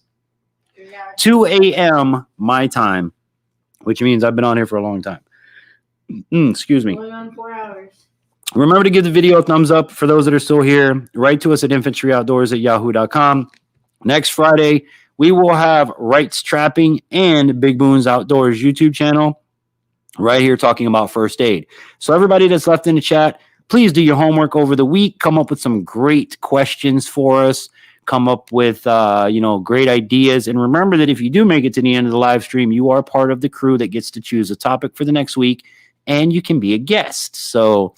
2 a.m. my time, which means I've been on here for a long time. Excuse me. Going on 4 hours. Remember to give the video a thumbs up for those that are still here. Write to us at infantryoutdoors@yahoo.com. Next Friday, we will have Rights Trapping and Big Boone's Outdoors YouTube channel right here talking about first aid. So everybody that's left in the chat, please do your homework over the week. Come up with some great questions for us. Come up with, great ideas. And remember that if you do make it to the end of the live stream, you are part of the crew that gets to choose a topic for the next week, and you can be a guest. So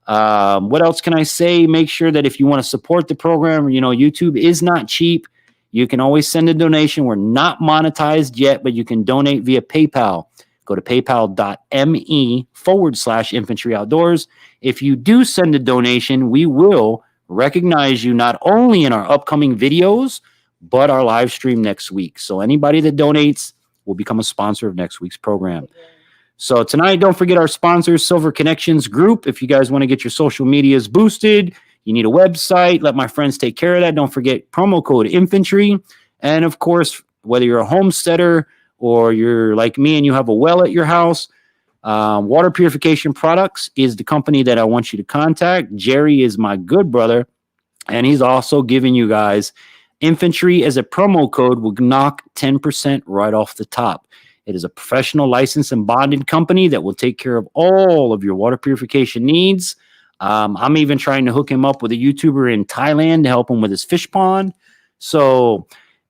what else can I say? Make sure that if you want to support the program, YouTube is not cheap. You can always send a donation. We're not monetized yet, but you can donate via PayPal. Go to paypal.me/Infantry Outdoors. If you do send a donation, we will recognize you not only in our upcoming videos, but our live stream next week. So anybody that donates will become a sponsor of next week's program. So tonight, don't forget our sponsors, Silver Connections Group. If you guys want to get your social medias boosted, you need a website. Let my friends take care of that. Don't forget promo code Infantry. And of course, whether you're a homesteader or you're like me and you have a well at your house, Water Purification Products is the company that I want you to contact. Jerry is my good brother, and he's also giving you guys infantry as a promo code will knock 10% right off the top. It is a professional licensed and bonded company that will take care of all of your water purification needs. I'm even trying to hook him up with a YouTuber in Thailand to help him with his fish pond. So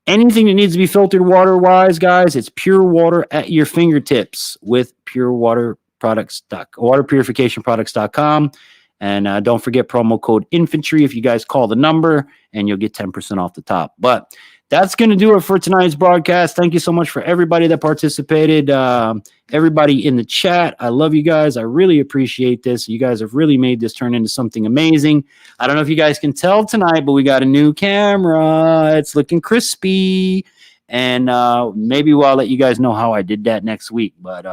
anything that needs to be filtered water wise, guys, it's pure water at your fingertips with waterpurificationproducts.com. And don't forget promo code infantry if you guys call the number, and you'll get 10% off the top. But that's going to do it for tonight's broadcast. Thank you so much for everybody that participated, everybody in the chat. I love you guys. I really appreciate this. You guys have really made this turn into something amazing. I don't know if you guys can tell tonight, but we got a new camera. It's looking crispy. And maybe I'll let you guys know how I did that next week. But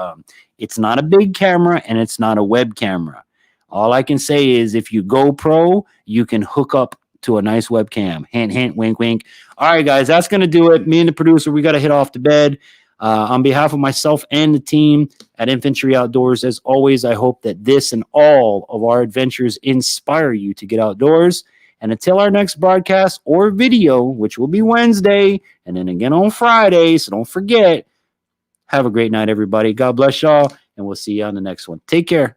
it's not a big camera, and it's not a web camera. All I can say is if you go pro, you can hook up to a nice webcam. Hint, hint, wink, wink. All right, guys, that's going to do it. Me and the producer, we got to head off to bed. On behalf of myself and the team at Infantry Outdoors, as always, I hope that this and all of our adventures inspire you to get outdoors. And until our next broadcast or video, which will be Wednesday, and then again on Friday, so don't forget, have a great night, everybody. God bless y'all, and we'll see you on the next one. Take care.